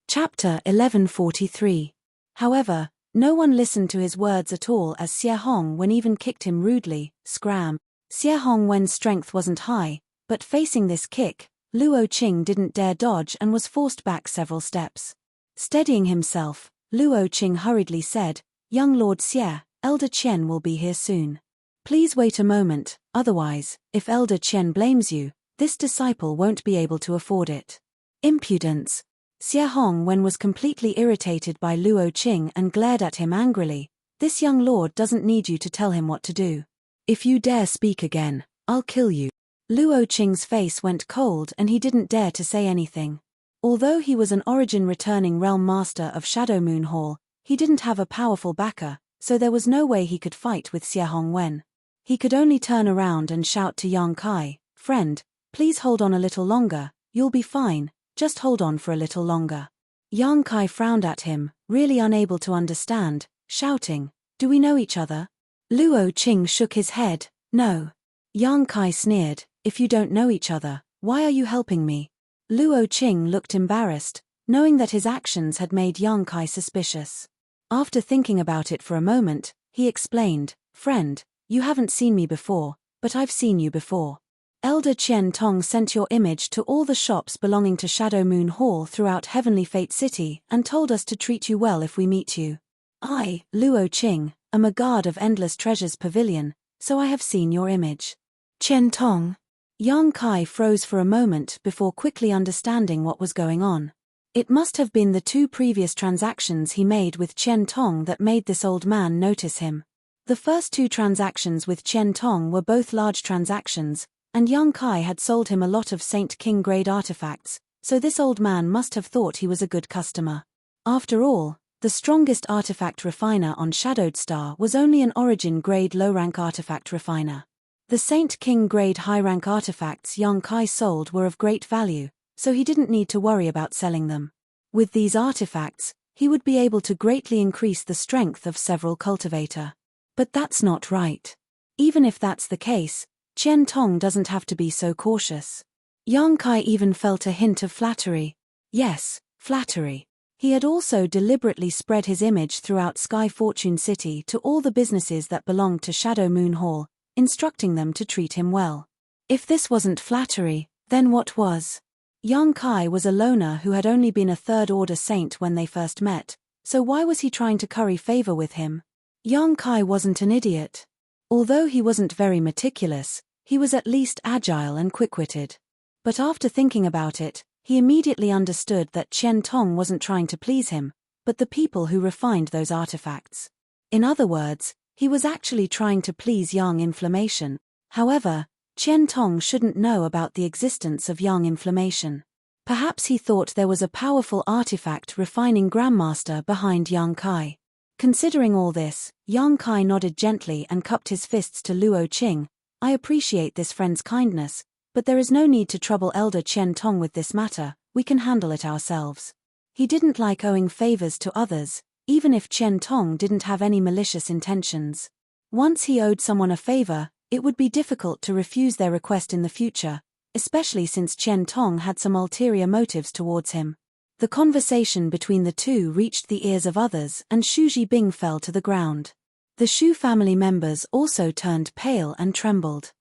Chapter 1143. However, no one listened to his words at all as Xie Hongwen even kicked him rudely. Scram. Xie Hongwen's strength wasn't high, but facing this kick, Luo Qing didn't dare dodge and was forced back several steps. Steadying himself, Luo Qing hurriedly said, "Young Lord Xie, Elder Qian will be here soon. Please wait a moment, otherwise, if Elder Qian blames you, this disciple won't be able to afford it." Impudence. Xie Hongwen was completely irritated by Luo Qing and glared at him angrily. "This young lord doesn't need you to tell him what to do. If you dare speak again, I'll kill you." Luo Qing's face went cold and he didn't dare to say anything. Although he was an origin returning realm master of Shadow Moon Hall, he didn't have a powerful backer, so there was no way he could fight with Xie Hongwen. He could only turn around and shout to Yang Kai, "Friend, please hold on a little longer, you'll be fine, just hold on for a little longer." Yang Kai frowned at him, really unable to understand, shouting, "Do we know each other?" Luo Qing shook his head, "No." Yang Kai sneered, "If you don't know each other, why are you helping me?" Luo Qing looked embarrassed, knowing that his actions had made Yang Kai suspicious. After thinking about it for a moment, he explained, "Friend, you haven't seen me before, but I've seen you before. Elder Qian Tong sent your image to all the shops belonging to Shadow Moon Hall throughout Heavenly Fate City and told us to treat you well if we meet you. I, Luo Qing, am a guard of Endless Treasures Pavilion, so I have seen your image." Qian Tong. Yang Kai froze for a moment before quickly understanding what was going on. It must have been the two previous transactions he made with Qian Tong that made this old man notice him. The first two transactions with Qian Tong were both large transactions, and Yang Kai had sold him a lot of Saint King grade artifacts, so this old man must have thought he was a good customer. After all, the strongest artifact refiner on Shadowed Star was only an origin grade low-rank artifact refiner. The Saint King grade high-rank artifacts Yang Kai sold were of great value, so he didn't need to worry about selling them. With these artifacts, he would be able to greatly increase the strength of several cultivator. But that's not right. Even if that's the case, Qian Tong doesn't have to be so cautious. Yang Kai even felt a hint of flattery. Yes, flattery. He had also deliberately spread his image throughout Sky Fortune City to all the businesses that belonged to Shadow Moon Hall, instructing them to treat him well. If this wasn't flattery, then what was? Yang Kai was a loner who had only been a third-order saint when they first met, so why was he trying to curry favor with him? Yang Kai wasn't an idiot. Although he wasn't very meticulous, he was at least agile and quick-witted. But after thinking about it, he immediately understood that Qian Tong wasn't trying to please him, but the people who refined those artifacts. In other words, he was actually trying to please Yang Inflammation. However, Qian Tong shouldn't know about the existence of Yang Inflammation. Perhaps he thought there was a powerful artifact refining Grandmaster behind Yang Kai. Considering all this, Yang Kai nodded gently and cupped his fists to Luo Qing. "I appreciate this friend's kindness, but there is no need to trouble Elder Qian Tong with this matter, we can handle it ourselves." He didn't like owing favors to others, even if Qian Tong didn't have any malicious intentions. Once he owed someone a favor, it would be difficult to refuse their request in the future, especially since Qian Tong had some ulterior motives towards him. The conversation between the two reached the ears of others and Xu Jibing fell to the ground. The Xu family members also turned pale and trembled.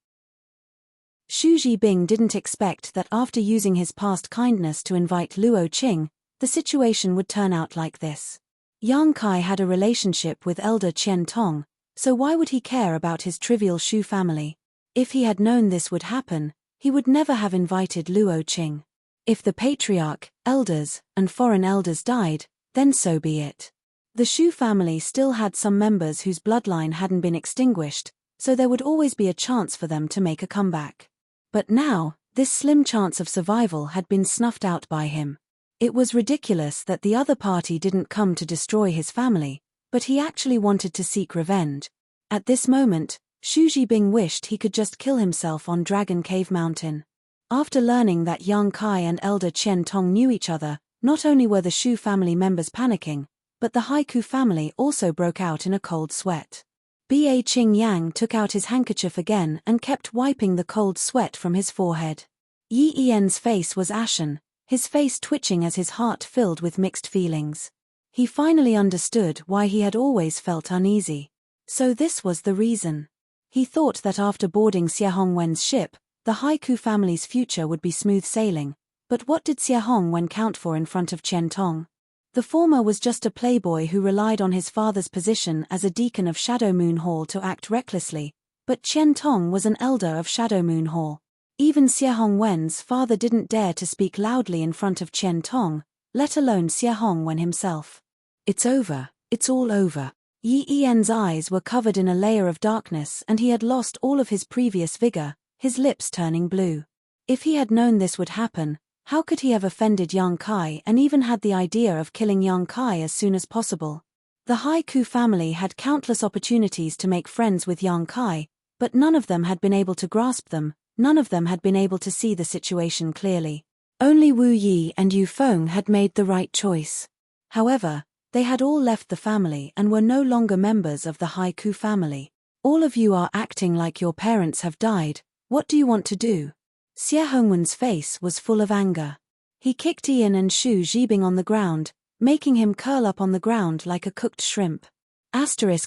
Xu Jibing didn't expect that after using his past kindness to invite Luo Qing, the situation would turn out like this. Yang Kai had a relationship with Elder Qian Tong, so why would he care about his trivial Xu family? If he had known this would happen, he would never have invited Luo Qing. If the patriarch, elders, and foreign elders died, then so be it. The Shu family still had some members whose bloodline hadn't been extinguished, so there would always be a chance for them to make a comeback. But now, this slim chance of survival had been snuffed out by him. It was ridiculous that the other party didn't come to destroy his family, but he actually wanted to seek revenge. At this moment, Xu Zhibing wished he could just kill himself on Dragon Cave Mountain. After learning that Yang Kai and elder Qian Tong knew each other, not only were the Shu family members panicking, but the Haiku family also broke out in a cold sweat. Ba Qing Yang took out his handkerchief again and kept wiping the cold sweat from his forehead. Yi Yan's face was ashen, his face twitching as his heart filled with mixed feelings. He finally understood why he had always felt uneasy. So this was the reason. He thought that after boarding Xie Hongwen's ship, the Haiku family's future would be smooth sailing, but what did Xie Hongwen count for in front of Qian Tong? The former was just a playboy who relied on his father's position as a deacon of Shadow Moon Hall to act recklessly, but Qian Tong was an elder of Shadow Moon Hall. Even Xie Hongwen's father didn't dare to speak loudly in front of Qian Tong, let alone Xie Hongwen himself. It's over, it's all over. Yi Yan's eyes were covered in a layer of darkness and he had lost all of his previous vigor, his lips turning blue. If he had known this would happen, how could he have offended Yang Kai and even had the idea of killing Yang Kai as soon as possible? The Haiku family had countless opportunities to make friends with Yang Kai, but none of them had been able to grasp them, none of them had been able to see the situation clearly. Only Wu Yi and Yu Feng had made the right choice. However, they had all left the family and were no longer members of the Haiku family. All of you are acting like your parents have died, what do you want to do? Xie Hongwen's face was full of anger. He kicked Ian and Xu Zhibing on the ground, making him curl up on the ground like a cooked shrimp.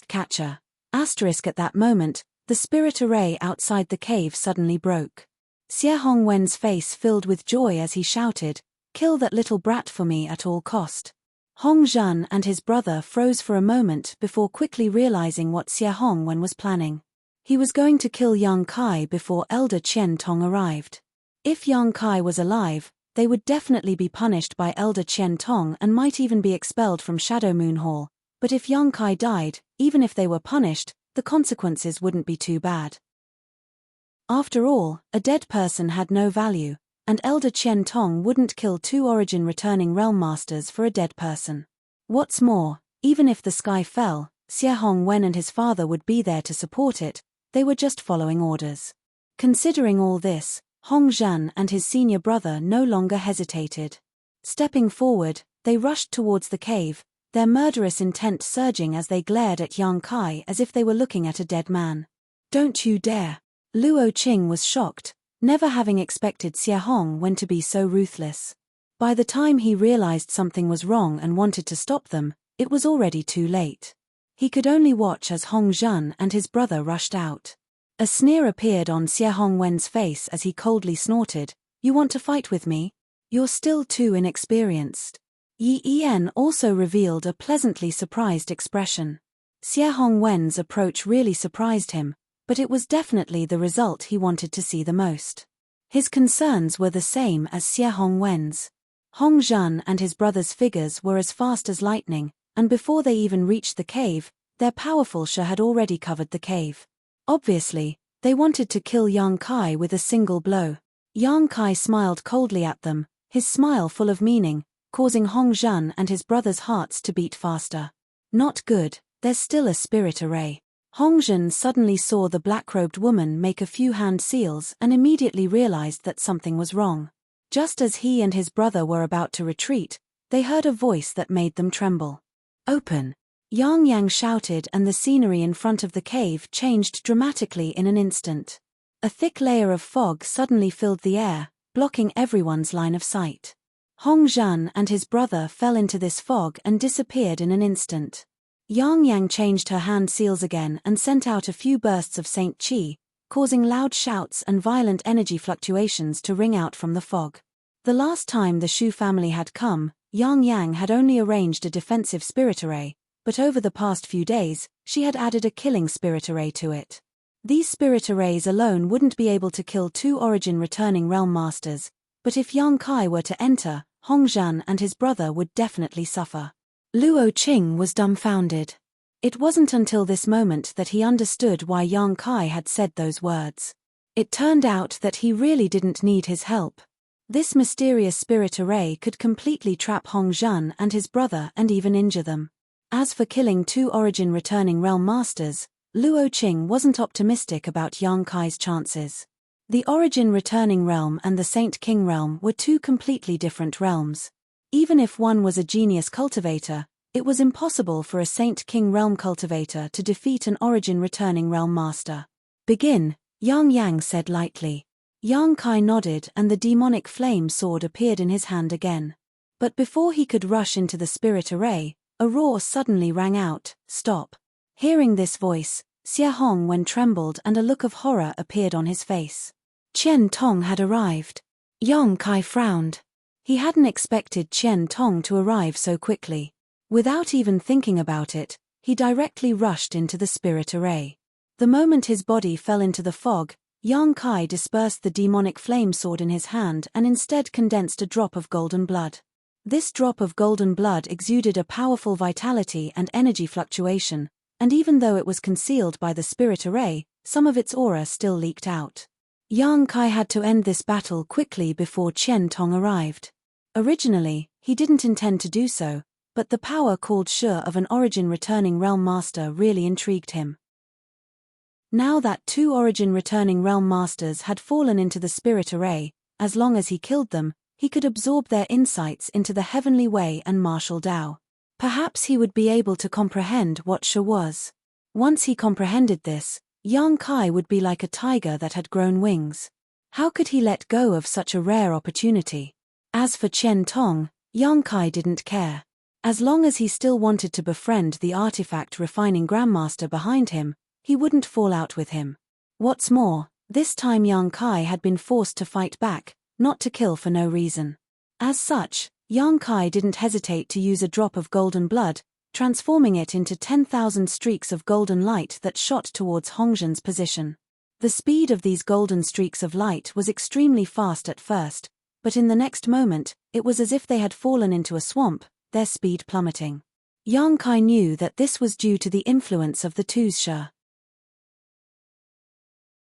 Catcher. At that moment, the spirit array outside the cave suddenly broke. Xie Hongwen's face filled with joy as he shouted, "Kill that little brat for me at all cost." Hong Zhan and his brother froze for a moment before quickly realizing what Xie Hongwen was planning. He was going to kill Yang Kai before elder Qian Tong arrived. If Yang Kai was alive, they would definitely be punished by elder Qian Tong and might even be expelled from Shadow Moon Hall, but if Yang Kai died, even if they were punished, the consequences wouldn't be too bad. After all, a dead person had no value, and elder Qian Tong wouldn't kill 2 origin returning realm masters for a dead person. What's more, even if the sky fell, Xie Hongwen and his father would be there to support it. They were just following orders. Considering all this, Hong Zhan and his senior brother no longer hesitated. Stepping forward, they rushed towards the cave, their murderous intent surging as they glared at Yang Kai as if they were looking at a dead man. "Don't you dare!" Luo Qing was shocked, never having expected Xie Hongwen to be so ruthless. By the time he realized something was wrong and wanted to stop them, it was already too late. He could only watch as Hong Zhan and his brother rushed out. A sneer appeared on Xie Hongwen's face as he coldly snorted, "You want to fight with me? You're still too inexperienced." Yi Yan also revealed a pleasantly surprised expression. Xie Hongwen's approach really surprised him, but it was definitely the result he wanted to see the most. His concerns were the same as Xie Hongwen's. Hong Zhan and his brother's figures were as fast as lightning, and before they even reached the cave, their powerful Sha had already covered the cave. Obviously, they wanted to kill Yang Kai with a single blow. Yang Kai smiled coldly at them, his smile full of meaning, causing Hong Zhan and his brother's hearts to beat faster. Not good, there's still a spirit array. Hong Zhan suddenly saw the black-robed woman make a few hand seals and immediately realized that something was wrong. Just as he and his brother were about to retreat, they heard a voice that made them tremble. "Open!" Yang shouted and the scenery in front of the cave changed dramatically in an instant. A thick layer of fog suddenly filled the air, blocking everyone's line of sight. Hong Zhan and his brother fell into this fog and disappeared in an instant. Yang changed her hand seals again and sent out a few bursts of Saint Qi, causing loud shouts and violent energy fluctuations to ring out from the fog. The last time the Shu family had come, Yang had only arranged a defensive spirit array, but over the past few days, she had added a killing spirit array to it. These spirit arrays alone wouldn't be able to kill 2 origin returning realm masters, but if Yang Kai were to enter, Hong Zhan and his brother would definitely suffer. Luo Qing was dumbfounded. It wasn't until this moment that he understood why Yang Kai had said those words. It turned out that he really didn't need his help. This mysterious spirit array could completely trap Hong Zhan and his brother and even injure them. As for killing 2 origin returning realm masters, Luo Qing wasn't optimistic about Yang Kai's chances. The origin returning realm and the Saint King realm were 2 completely different realms. Even if one was a genius cultivator, it was impossible for a Saint King realm cultivator to defeat an origin returning realm master. Begin, Yang Yang said lightly. Yang Kai nodded and the demonic flame sword appeared in his hand again. But before he could rush into the spirit array, a roar suddenly rang out, "Stop!" Hearing this voice, Xie Hongwen trembled and a look of horror appeared on his face. Qian Tong had arrived. Yang Kai frowned. He hadn't expected Qian Tong to arrive so quickly. Without even thinking about it, he directly rushed into the spirit array. The moment his body fell into the fog, Yang Kai dispersed the demonic flame sword in his hand and instead condensed a drop of golden blood. This drop of golden blood exuded a powerful vitality and energy fluctuation, and even though it was concealed by the spirit array, some of its aura still leaked out. Yang Kai had to end this battle quickly before Qian Tong arrived. Originally, he didn't intend to do so, but the power called Sure of an origin returning realm master really intrigued him. Now that 2 origin returning realm masters had fallen into the spirit array, as long as he killed them, he could absorb their insights into the heavenly way and martial Tao. Perhaps he would be able to comprehend what Sure was. Once he comprehended this, Yang Kai would be like a tiger that had grown wings. How could he let go of such a rare opportunity? As for Qian Tong, Yang Kai didn't care. As long as he still wanted to befriend the artifact refining grandmaster behind him, he wouldn't fall out with him. What's more, this time Yang Kai had been forced to fight back, not to kill for no reason. As such, Yang Kai didn't hesitate to use a drop of golden blood, transforming it into 10,000 streaks of golden light that shot towards Hong Zhan's position. The speed of these golden streaks of light was extremely fast at first, but in the next moment, it was as if they had fallen into a swamp, their speed plummeting. Yang Kai knew that this was due to the influence of the Tu's Sure.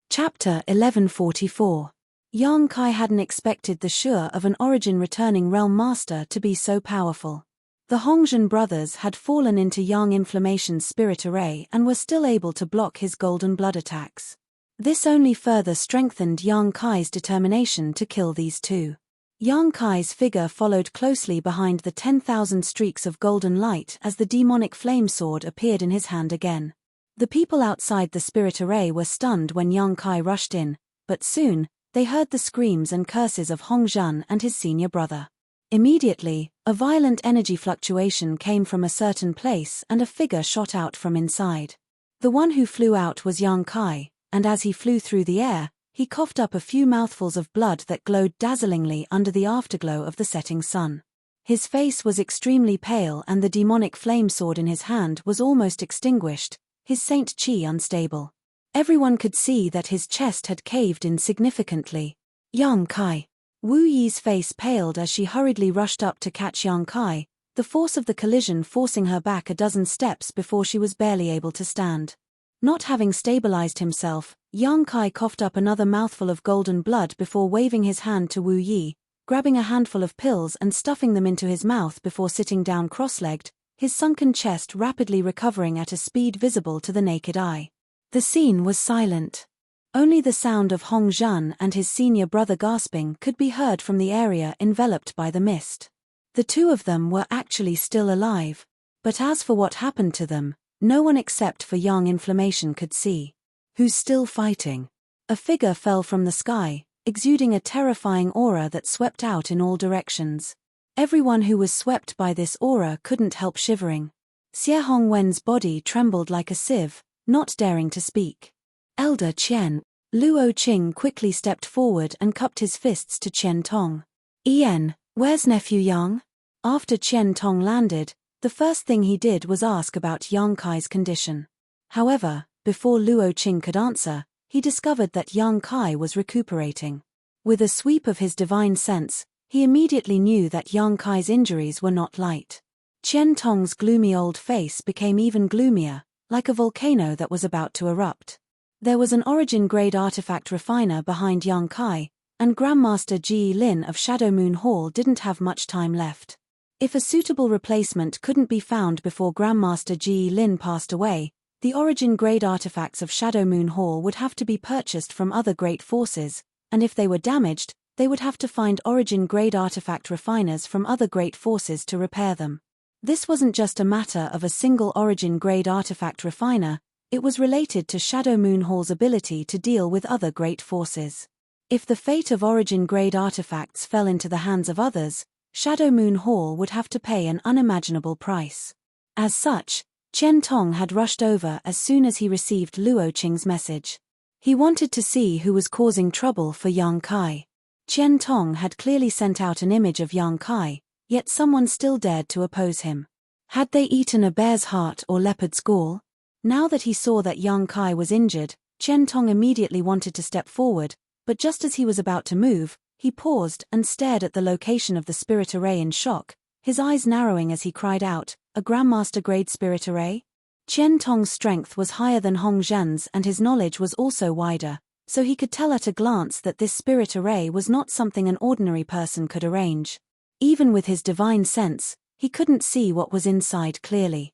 Chapter 1144. Yang Kai hadn't expected the Sure of an origin returning realm master to be so powerful. The Hongzhen brothers had fallen into Yang Inflammation's spirit array and were still able to block his golden blood attacks. This only further strengthened Yang Kai's determination to kill these 2. Yang Kai's figure followed closely behind the 10,000 streaks of golden light as the demonic flame sword appeared in his hand again. The people outside the spirit array were stunned when Yang Kai rushed in, but soon, they heard the screams and curses of Hong Zhan and his senior brother. Immediately, a violent energy fluctuation came from a certain place and a figure shot out from inside. The one who flew out was Yang Kai, and as he flew through the air, he coughed up a few mouthfuls of blood that glowed dazzlingly under the afterglow of the setting sun. His face was extremely pale and the demonic flame sword in his hand was almost extinguished, his Saint Qi unstable. Everyone could see that his chest had caved in significantly. Yang Kai. Wu Yi's face paled as she hurriedly rushed up to catch Yang Kai, the force of the collision forcing her back a dozen steps before she was barely able to stand. Not having stabilized himself, Yang Kai coughed up another mouthful of golden blood before waving his hand to Wu Yi, grabbing a handful of pills and stuffing them into his mouth before sitting down cross-legged, his sunken chest rapidly recovering at a speed visible to the naked eye. The scene was silent. Only the sound of Hong Zhan and his senior brother gasping could be heard from the area enveloped by the mist. The 2 of them were actually still alive, but as for what happened to them, no one except for Yang Inflammation could see. Who's still fighting? A figure fell from the sky, exuding a terrifying aura that swept out in all directions. Everyone who was swept by this aura couldn't help shivering. Xie Hongwen's body trembled like a sieve, not daring to speak. Elder Qian. Luo Qing quickly stepped forward and cupped his fists to Qian Tong. "Ian, where's nephew Yang?" After Qian Tong landed, the first thing he did was ask about Yang Kai's condition. However, before Luo Qing could answer, he discovered that Yang Kai was recuperating. With a sweep of his divine sense, he immediately knew that Yang Kai's injuries were not light. Chen Tong's gloomy old face became even gloomier, like a volcano that was about to erupt. There was an origin-grade artifact refiner behind Yang Kai, and Grandmaster Ji Lin of Shadow Moon Hall didn't have much time left. If a suitable replacement couldn't be found before Grandmaster Ji Lin passed away, the origin-grade artifacts of Shadow Moon Hall would have to be purchased from other great forces, and if they were damaged, they would have to find origin-grade artifact refiners from other great forces to repair them. This wasn't just a matter of a single origin-grade artifact refiner, it was related to Shadow Moon Hall's ability to deal with other great forces. If the fate of origin-grade artifacts fell into the hands of others, Shadow Moon Hall would have to pay an unimaginable price. As such, Chen Tong had rushed over as soon as he received Luo Qing's message. He wanted to see who was causing trouble for Yang Kai. Chen Tong had clearly sent out an image of Yang Kai, yet someone still dared to oppose him. Had they eaten a bear's heart or leopard's gall? Now that he saw that Yang Kai was injured, Chen Tong immediately wanted to step forward, but just as he was about to move, he paused and stared at the location of the spirit array in shock, his eyes narrowing as he cried out, "A Grandmaster-grade spirit array?" Chen Tong's strength was higher than Hong Zhen's and his knowledge was also wider, so he could tell at a glance that this spirit array was not something an ordinary person could arrange. Even with his divine sense, he couldn't see what was inside clearly.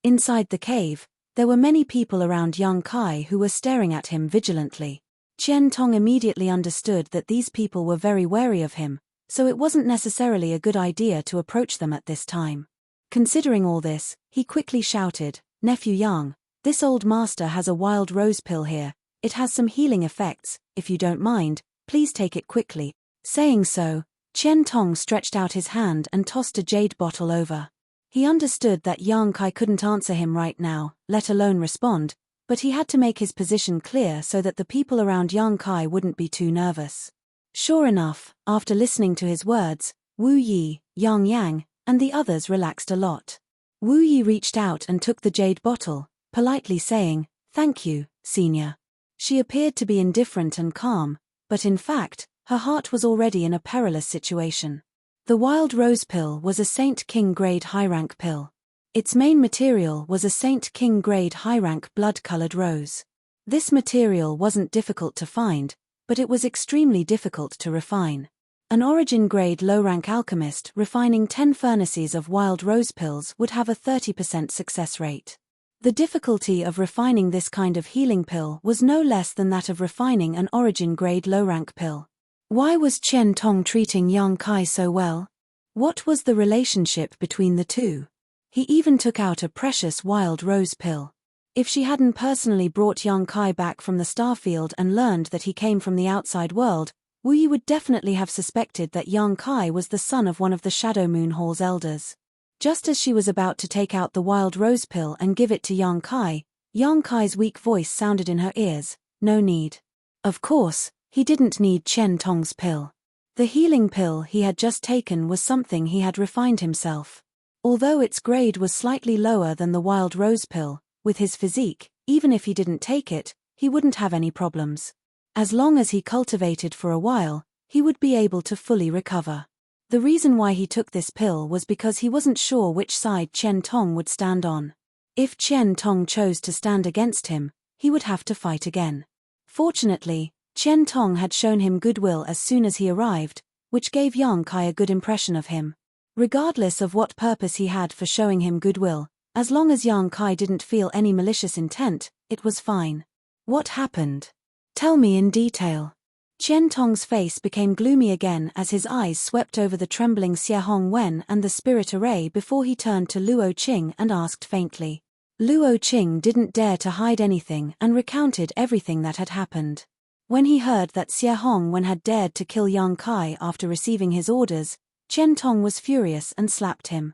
Inside the cave, there were many people around Yang Kai who were staring at him vigilantly. Chen Tong immediately understood that these people were very wary of him, so it wasn't necessarily a good idea to approach them at this time. Considering all this, he quickly shouted, "Nephew Yang, this old master has a wild rose pill here, it has some healing effects, if you don't mind, please take it quickly." Saying so, Chen Tong stretched out his hand and tossed a jade bottle over. He understood that Yang Kai couldn't answer him right now, let alone respond, but he had to make his position clear so that the people around Yang Kai wouldn't be too nervous. Sure enough, after listening to his words, Wu Yi, Yang Yang, and the others relaxed a lot. Wu Yi reached out and took the jade bottle, politely saying, "Thank you, senior." She appeared to be indifferent and calm, but in fact, her heart was already in a perilous situation. The wild rose pill was a Saint King grade high-rank pill. Its main material was a Saint King grade high-rank blood-colored rose. This material wasn't difficult to find, but it was extremely difficult to refine. An origin-grade low-rank alchemist refining 10 furnaces of wild rose pills would have a 30% success rate. The difficulty of refining this kind of healing pill was no less than that of refining an origin-grade low-rank pill. Why was Chen Tong treating Yang Kai so well? What was the relationship between the two? He even took out a precious wild rose pill. If she hadn't personally brought Yang Kai back from the starfield and learned that he came from the outside world, Wu Yi would definitely have suspected that Yang Kai was the son of one of the Shadow Moon Hall's elders. Just as she was about to take out the wild rose pill and give it to Yang Kai's weak voice sounded in her ears, "No need." Of course, he didn't need Chen Tong's pill. The healing pill he had just taken was something he had refined himself. Although its grade was slightly lower than the wild rose pill, with his physique, even if he didn't take it, he wouldn't have any problems. As long as he cultivated for a while, he would be able to fully recover. The reason why he took this pill was because he wasn't sure which side Chen Tong would stand on. If Chen Tong chose to stand against him, he would have to fight again. Fortunately, Chen Tong had shown him goodwill as soon as he arrived, which gave Yang Kai a good impression of him. Regardless of what purpose he had for showing him goodwill, as long as Yang Kai didn't feel any malicious intent, it was fine. What happened? Tell me in detail. Chen Tong's face became gloomy again as his eyes swept over the trembling Xie Hongwen and the spirit array before he turned to Luo Qing and asked faintly. Luo Qing didn't dare to hide anything and recounted everything that had happened. When he heard that Xie Hongwen had dared to kill Yang Kai after receiving his orders, Chen Tong was furious and slapped him.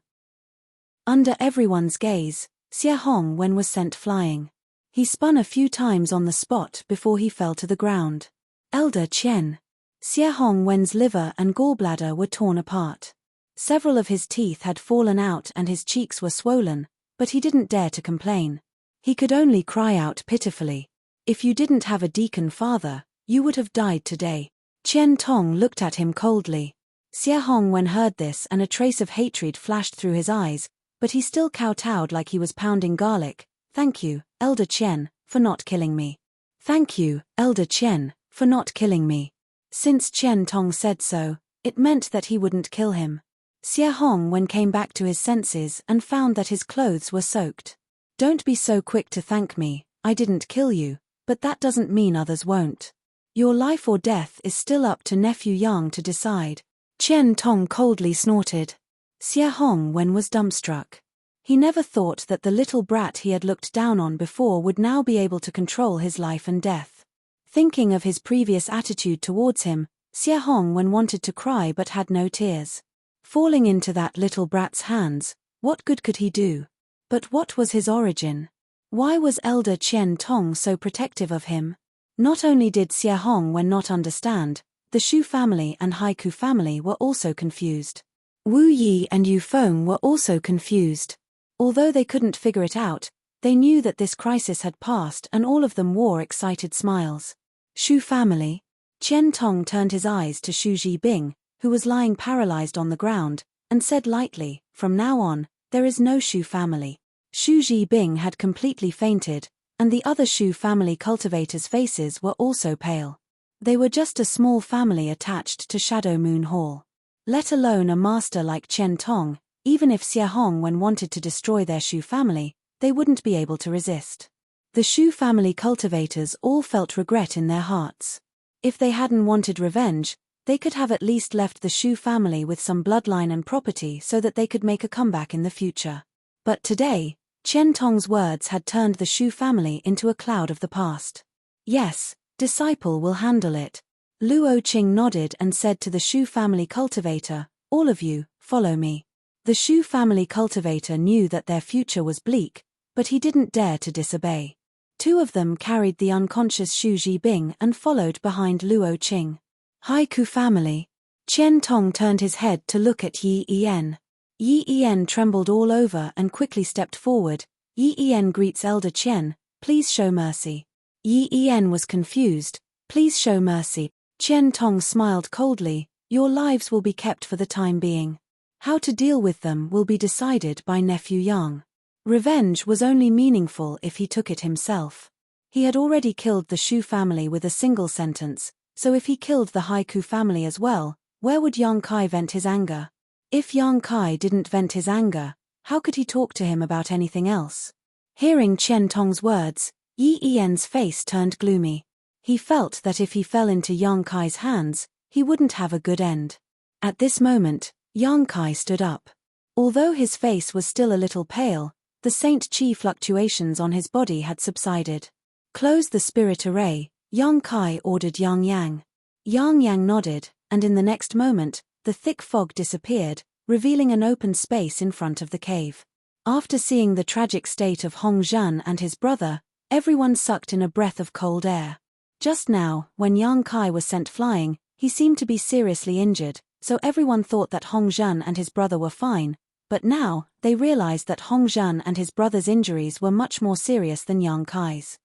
Under everyone's gaze, Xie Hongwen was sent flying. He spun a few times on the spot before he fell to the ground. Elder Chen. Xie Hongwen's liver and gallbladder were torn apart. Several of his teeth had fallen out and his cheeks were swollen, but he didn't dare to complain. He could only cry out pitifully. "If you didn't have a deacon father, you would have died today." Chen Tong looked at him coldly. Xie Hongwen heard this and a trace of hatred flashed through his eyes, but he still kowtowed like he was pounding garlic. Thank you, Elder Qian, for not killing me. Thank you, Elder Qian, for not killing me. Since Qian Tong said so, it meant that he wouldn't kill him. Xie Hongwen came back to his senses and found that his clothes were soaked. Don't be so quick to thank me, I didn't kill you, but that doesn't mean others won't. Your life or death is still up to Nephew Yang to decide. Qian Tong coldly snorted. Xie Hongwen was dumbstruck. He never thought that the little brat he had looked down on before would now be able to control his life and death. Thinking of his previous attitude towards him, Xie Hongwen wanted to cry but had no tears. Falling into that little brat's hands, what good could he do? But what was his origin? Why was Elder Qian Tong so protective of him? Not only did Xie Hongwen not understand, the Shu family and Haiku family were also confused. Wu Yi and Yu Feng were also confused. Although they couldn't figure it out, they knew that this crisis had passed and all of them wore excited smiles. Shu family? Qian Tong turned his eyes to Shu Jibing, who was lying paralyzed on the ground, and said lightly, from now on, there is no Shu family. Shu Jibing had completely fainted, and the other Shu family cultivators' faces were also pale. They were just a small family attached to Shadow Moon Hall. Let alone a master like Qian Tong, even if Xie Hongwen wanted to destroy their Shu family, they wouldn't be able to resist. The Shu family cultivators all felt regret in their hearts. If they hadn't wanted revenge, they could have at least left the Shu family with some bloodline and property so that they could make a comeback in the future. But today, Qian Tong's words had turned the Shu family into a cloud of the past. Yes, disciple will handle it. Luo Qing nodded and said to the Shu family cultivator, all of you, follow me. The Shu family cultivator knew that their future was bleak, but he didn't dare to disobey. Two of them carried the unconscious Shu Jibing and followed behind Luo Qing. Haiku family. Qian Tong turned his head to look at Yi Yan. Yi Yan trembled all over and quickly stepped forward. Yi Yan greets Elder Qian, please show mercy. Yi Yan was confused, please show mercy. Qian Tong smiled coldly, your lives will be kept for the time being. How to deal with them will be decided by Nephew Yang. Revenge was only meaningful if he took it himself. He had already killed the Shu family with a single sentence, so if he killed the Haiku family as well, where would Yang Kai vent his anger? If Yang Kai didn't vent his anger, how could he talk to him about anything else? Hearing Qian Tong's words, Yi Yan's face turned gloomy. He felt that if he fell into Yang Kai's hands, he wouldn't have a good end. At this moment, Yang Kai stood up. Although his face was still a little pale, the Saint Chi fluctuations on his body had subsided. Close the spirit array, Yang Kai ordered Yang Yang. Yang Yang nodded, and in the next moment, the thick fog disappeared, revealing an open space in front of the cave. After seeing the tragic state of Hong Zhan and his brother, everyone sucked in a breath of cold air. Just now, when Yang Kai was sent flying, he seemed to be seriously injured, so everyone thought that Hong Zhan and his brother were fine, but now, they realized that Hong Zhan and his brother's injuries were much more serious than Yang Kai's.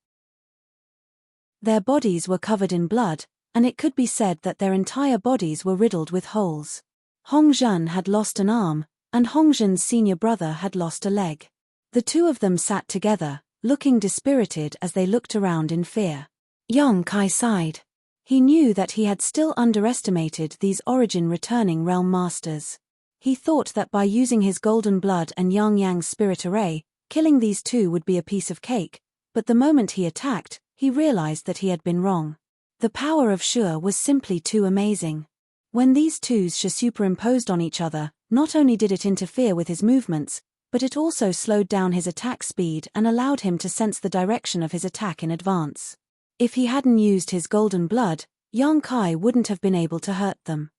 Their bodies were covered in blood, and it could be said that their entire bodies were riddled with holes. Hong Zhan had lost an arm, and Hong Zhan's senior brother had lost a leg. The two of them sat together, looking dispirited as they looked around in fear. Yang Kai sighed. He knew that he had still underestimated these origin-returning realm masters. He thought that by using his golden blood and Yang Yang's spirit array, killing these two would be a piece of cake, but the moment he attacked, he realized that he had been wrong. The power of Shu was simply too amazing. When these twos Shu superimposed on each other, not only did it interfere with his movements, but it also slowed down his attack speed and allowed him to sense the direction of his attack in advance. If he hadn't used his golden blood, Yang Kai wouldn't have been able to hurt them.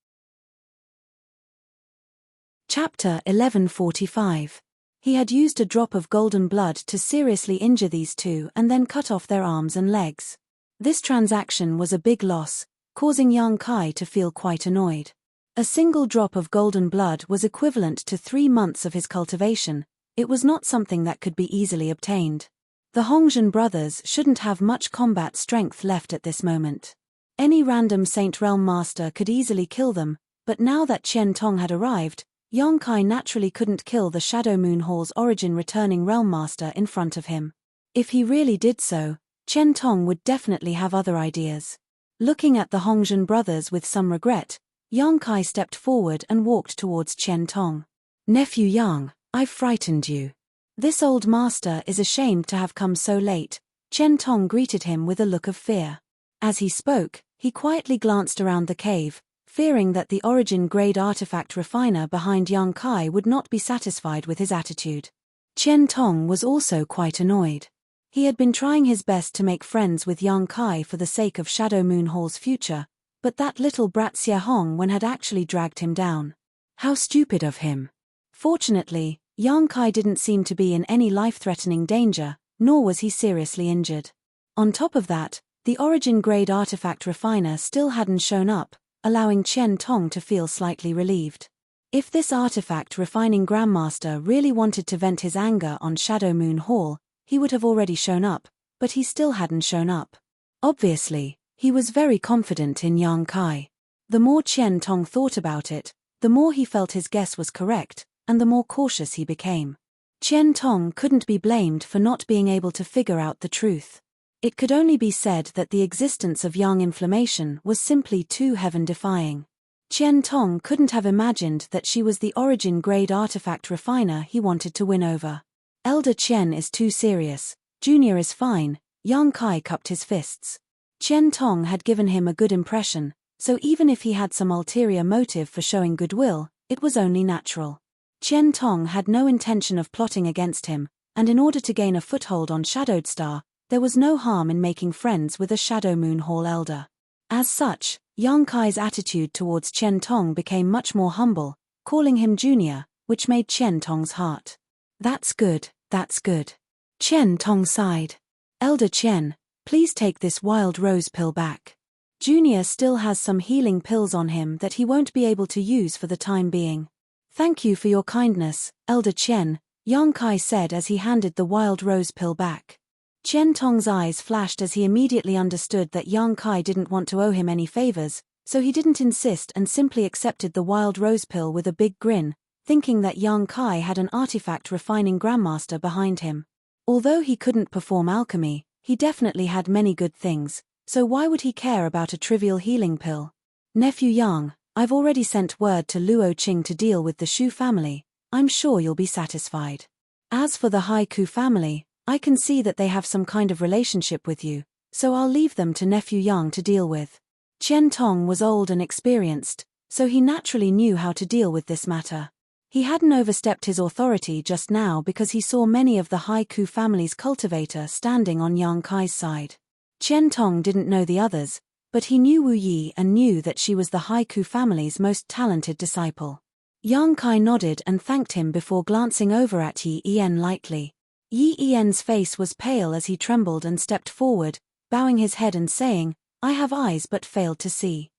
Chapter 1145. He had used a drop of golden blood to seriously injure these two and then cut off their arms and legs. This transaction was a big loss, causing Yang Kai to feel quite annoyed. A single drop of golden blood was equivalent to 3 months of his cultivation. It was not something that could be easily obtained. The Hongzhen brothers shouldn't have much combat strength left at this moment. Any random Saint Realm master could easily kill them, But now that Qian Tong had arrived, Yang Kai naturally couldn't kill the Shadow Moon Hall's origin returning Realm Master in front of him. If he really did so, Qian Tong would definitely have other ideas. Looking at the Hongzhen brothers with some regret, Yang Kai stepped forward and walked towards Qian Tong. "Nephew Yang, I've frightened you. This old master is ashamed to have come so late." Qian Tong greeted him with a look of fear. As he spoke, he quietly glanced around the cave, fearing that the origin-grade artifact refiner behind Yang Kai would not be satisfied with his attitude. Qian Tong was also quite annoyed. He had been trying his best to make friends with Yang Kai for the sake of Shadow Moon Hall's future, but that little brat Xie Hong had actually dragged him down. How stupid of him. Fortunately, Yang Kai didn't seem to be in any life-threatening danger, nor was he seriously injured. On top of that, the origin-grade artifact refiner still hadn't shown up, allowing Qian Tong to feel slightly relieved. If this artifact refining Grandmaster really wanted to vent his anger on Shadow Moon Hall, he would have already shown up, but he still hadn't shown up. Obviously, he was very confident in Yang Kai. The more Qian Tong thought about it, the more he felt his guess was correct, and the more cautious he became. Qian Tong couldn't be blamed for not being able to figure out the truth. It could only be said that the existence of Yang inflammation was simply too heaven-defying. Qian Tong couldn't have imagined that she was the origin-grade artifact refiner he wanted to win over. Elder Qian is too serious, Junior is fine. Yang Kai cupped his fists. Qian Tong had given him a good impression, so even if he had some ulterior motive for showing goodwill, it was only natural. Qian Tong had no intention of plotting against him, and in order to gain a foothold on Shadowed Star, there was no harm in making friends with a Shadow Moon Hall elder. As such, Yang Kai's attitude towards Qian Tong became much more humble, calling him Junior, which made Qian Tong's heart. That's good, that's good. Qian Tong sighed. Elder Qian, please take this wild rose pill back. Junior still has some healing pills on him that he won't be able to use for the time being. Thank you for your kindness, Elder Qian, Yang Kai said as he handed the wild rose pill back. Qian Tong's eyes flashed as he immediately understood that Yang Kai didn't want to owe him any favors, so he didn't insist and simply accepted the wild rose pill with a big grin, thinking that Yang Kai had an artifact refining Grandmaster behind him. Although he couldn't perform alchemy, he definitely had many good things, so why would he care about a trivial healing pill? Nephew Yang, I've already sent word to Luo Qing to deal with the Shu family. I'm sure you'll be satisfied. As for the Haiku family, I can see that they have some kind of relationship with you, so I'll leave them to Nephew Yang to deal with. Qian Tong was old and experienced, so he naturally knew how to deal with this matter. He hadn't overstepped his authority just now because he saw many of the Haiku family's cultivator standing on Yang Kai's side. Qian Tong didn't know the others, but he knew Wu Yi and knew that she was the Haiku family's most talented disciple. Yang Kai nodded and thanked him before glancing over at Yi Yen lightly. Yi Yen's face was pale as he trembled and stepped forward, bowing his head and saying, I have eyes but failed to see.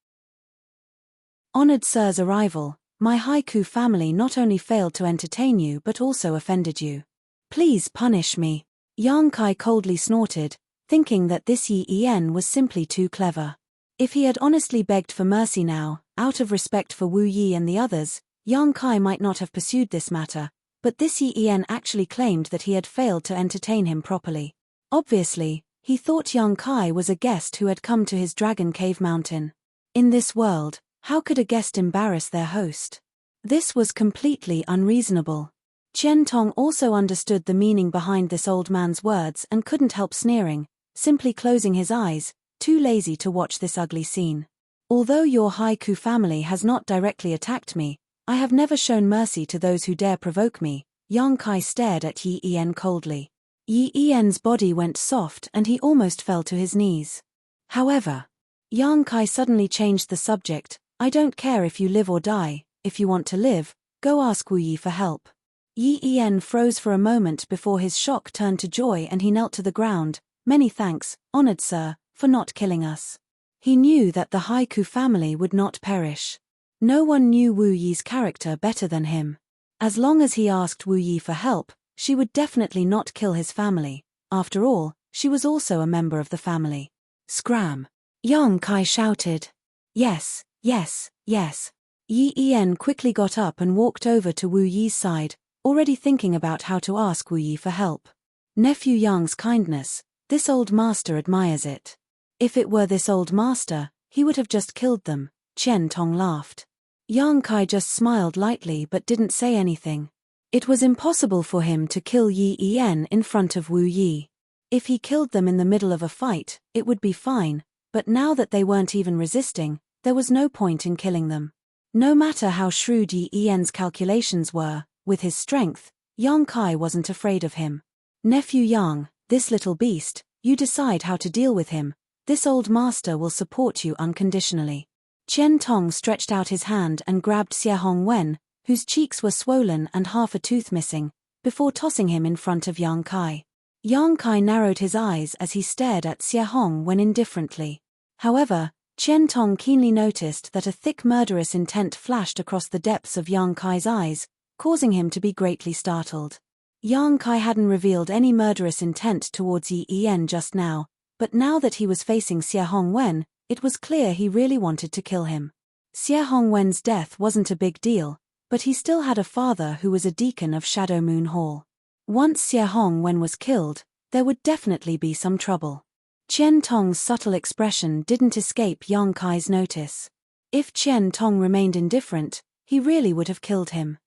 Honored Sir's arrival, my Haiku family not only failed to entertain you but also offended you. Please punish me. Yang Kai coldly snorted, thinking that this Yi Yen was simply too clever. If he had honestly begged for mercy now, out of respect for Wu Yi and the others, Yang Kai might not have pursued this matter, but this Yi Yen actually claimed that he had failed to entertain him properly. Obviously, he thought Yang Kai was a guest who had come to his Dragon Cave Mountain. In this world, how could a guest embarrass their host? This was completely unreasonable. Qian Tong also understood the meaning behind this old man's words and couldn't help sneering, simply closing his eyes, too lazy to watch this ugly scene. Although your Haiku family has not directly attacked me, I have never shown mercy to those who dare provoke me. Yang Kai stared at Yi Yen coldly. Yi Yen's body went soft and he almost fell to his knees. However, Yang Kai suddenly changed the subject. I don't care if you live or die, if you want to live, go ask Wu Yi for help. Yi Yen froze for a moment before his shock turned to joy and he knelt to the ground. Many thanks, honored sir, for not killing us. He knew that the Haiku family would not perish. No one knew Wu Yi's character better than him. As long as he asked Wu Yi for help, she would definitely not kill his family. After all, she was also a member of the family. Scram! Yang Kai shouted. Yes, yes, yes. Yi Yan quickly got up and walked over to Wu Yi's side, already thinking about how to ask Wu Yi for help. Nephew Yang's kindness, this old master admires it. If it were this old master, he would have just killed them, Chen Tong laughed. Yang Kai just smiled lightly but didn't say anything. It was impossible for him to kill Yi Yan in front of Wu Yi. If he killed them in the middle of a fight, it would be fine, but now that they weren't even resisting, there was no point in killing them. No matter how shrewd Yi Yan's calculations were, with his strength, Yang Kai wasn't afraid of him. Nephew Yang, this little beast, you decide how to deal with him. This old master will support you unconditionally. Chen Tong stretched out his hand and grabbed Xie Hongwen, whose cheeks were swollen and half a tooth missing, before tossing him in front of Yang Kai. Yang Kai narrowed his eyes as he stared at Xie Hongwen indifferently. However, Chen Tong keenly noticed that a thick murderous intent flashed across the depths of Yang Kai's eyes, causing him to be greatly startled. Yang Kai hadn't revealed any murderous intent towards Yi Yan just now, but now that he was facing Xie Hongwen, it was clear he really wanted to kill him. Xie Hongwen's death wasn't a big deal, but he still had a father who was a deacon of Shadow Moon Hall. Once Xie Hongwen was killed, there would definitely be some trouble. Chen Tong's subtle expression didn't escape Yang Kai's notice. If Chen Tong remained indifferent, he really would have killed him.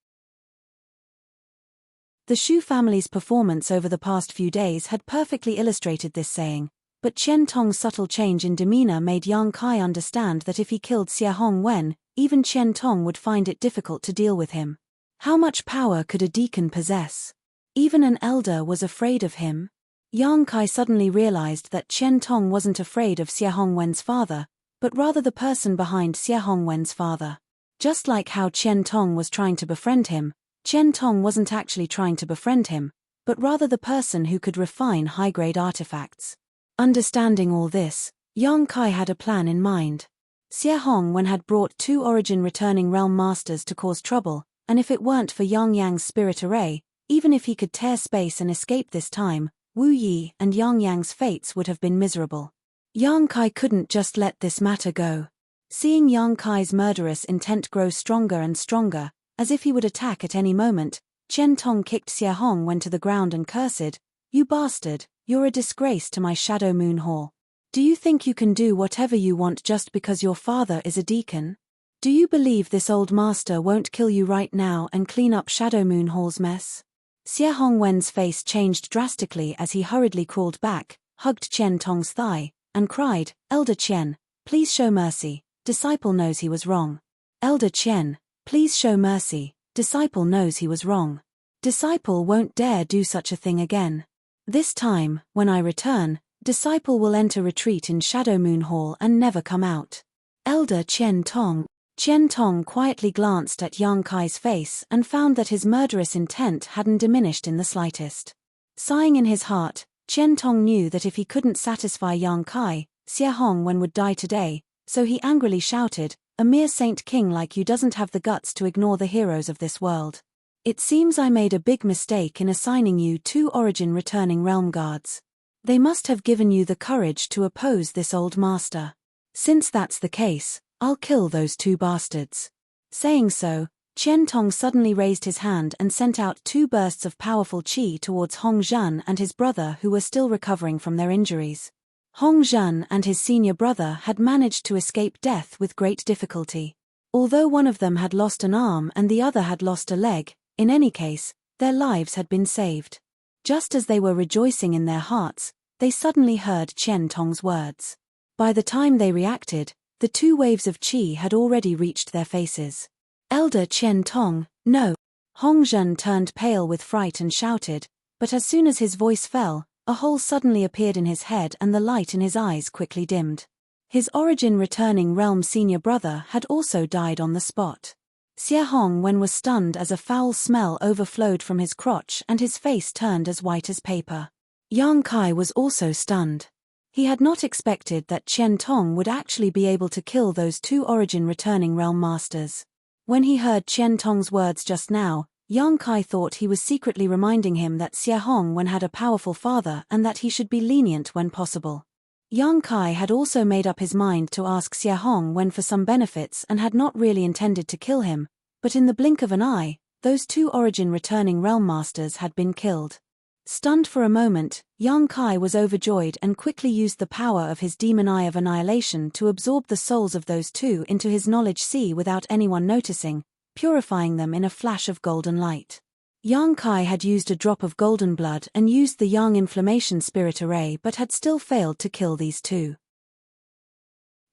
The Shu family's performance over the past few days had perfectly illustrated this saying, but Chen Tong's subtle change in demeanor made Yang Kai understand that if he killed Xie Hongwen, even Chen Tong would find it difficult to deal with him. How much power could a deacon possess? Even an elder was afraid of him? Yang Kai suddenly realized that Chen Tong wasn't afraid of Xie Hongwen's father, but rather the person behind Xie Hongwen's father. Just like how Chen Tong was trying to befriend him, Chen Tong wasn't actually trying to befriend him, but rather the person who could refine high-grade artifacts. Understanding all this, Yang Kai had a plan in mind. Xie Hongwen had brought 2 origin-returning realm masters to cause trouble, and if it weren't for Yang Yang's spirit array, even if he could tear space and escape this time, Wu Yi and Yang Yang's fates would have been miserable. Yang Kai couldn't just let this matter go. Seeing Yang Kai's murderous intent grow stronger and stronger, as if he would attack at any moment, Chen Tong kicked Xie Hongwen to the ground and cursed, "You bastard, you're a disgrace to my Shadow Moon Hall. Do you think you can do whatever you want just because your father is a deacon? Do you believe this old master won't kill you right now and clean up Shadow Moon Hall's mess?" Xie Hongwen's face changed drastically as he hurriedly crawled back, hugged Chen Tong's thigh, and cried, "Elder Chen, please show mercy, disciple knows he was wrong. Elder Chen, please show mercy, disciple knows he was wrong. Disciple won't dare do such a thing again. This time, when I return, disciple will enter retreat in Shadow Moon Hall and never come out. Elder Chen Tong." Chen Tong quietly glanced at Yang Kai's face and found that his murderous intent hadn't diminished in the slightest. Sighing in his heart, Chen Tong knew that if he couldn't satisfy Yang Kai, Xie Hongwen would die today, so he angrily shouted, "A mere saint king like you doesn't have the guts to ignore the heroes of this world. It seems I made a big mistake in assigning you 2 origin-returning realm guards. They must have given you the courage to oppose this old master. Since that's the case, I'll kill those 2 bastards." Saying so, Chen Tong suddenly raised his hand and sent out 2 bursts of powerful qi towards Hong Zhan and his brother who were still recovering from their injuries. Hong Zhan and his senior brother had managed to escape death with great difficulty. Although one of them had lost an arm and the other had lost a leg, in any case, their lives had been saved. Just as they were rejoicing in their hearts, they suddenly heard Chen Tong's words. By the time they reacted, the 2 waves of qi had already reached their faces. "Elder Chen Tong, no!" Hong Zhen turned pale with fright and shouted, but as soon as his voice fell, a hole suddenly appeared in his head and the light in his eyes quickly dimmed. His origin-returning realm senior brother had also died on the spot. Xie Hongwen was stunned as a foul smell overflowed from his crotch and his face turned as white as paper. Yang Kai was also stunned. He had not expected that Chen Tong would actually be able to kill those 2 origin-returning realm masters. When he heard Chen Tong's words just now, Yang Kai thought he was secretly reminding him that Xie Hongwen had a powerful father and that he should be lenient when possible. Yang Kai had also made up his mind to ask Xie Hong Wen for some benefits and had not really intended to kill him, but in the blink of an eye, those two origin returning realm masters had been killed. Stunned for a moment, Yang Kai was overjoyed and quickly used the power of his demon eye of annihilation to absorb the souls of those two into his knowledge sea without anyone noticing, purifying them in a flash of golden light. Yang Kai had used a drop of golden blood and used the Yang Inflammation Spirit Array but had still failed to kill these two.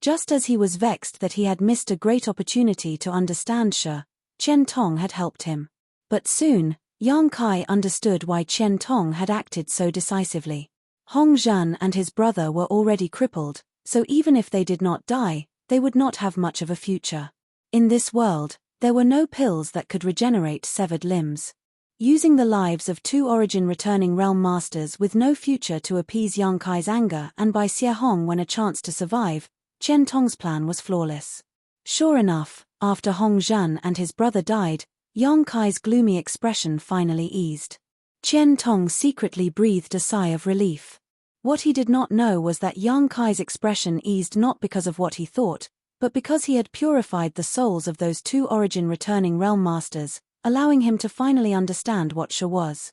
Just as he was vexed that he had missed a great opportunity to understand Shi, Chen Tong had helped him. But soon, Yang Kai understood why Chen Tong had acted so decisively. Hong Zhan and his brother were already crippled, so even if they did not die, they would not have much of a future. In this world, there were no pills that could regenerate severed limbs. Using the lives of two origin returning realm masters with no future to appease Yang Kai's anger and buy Xie Hong Wen a chance to survive, Chen Tong's plan was flawless. Sure enough, after Hong Zhan and his brother died, Yang Kai's gloomy expression finally eased. Chen Tong secretly breathed a sigh of relief. What he did not know was that Yang Kai's expression eased not because of what he thought, but because he had purified the souls of those two origin returning realm masters, allowing him to finally understand what Shi was.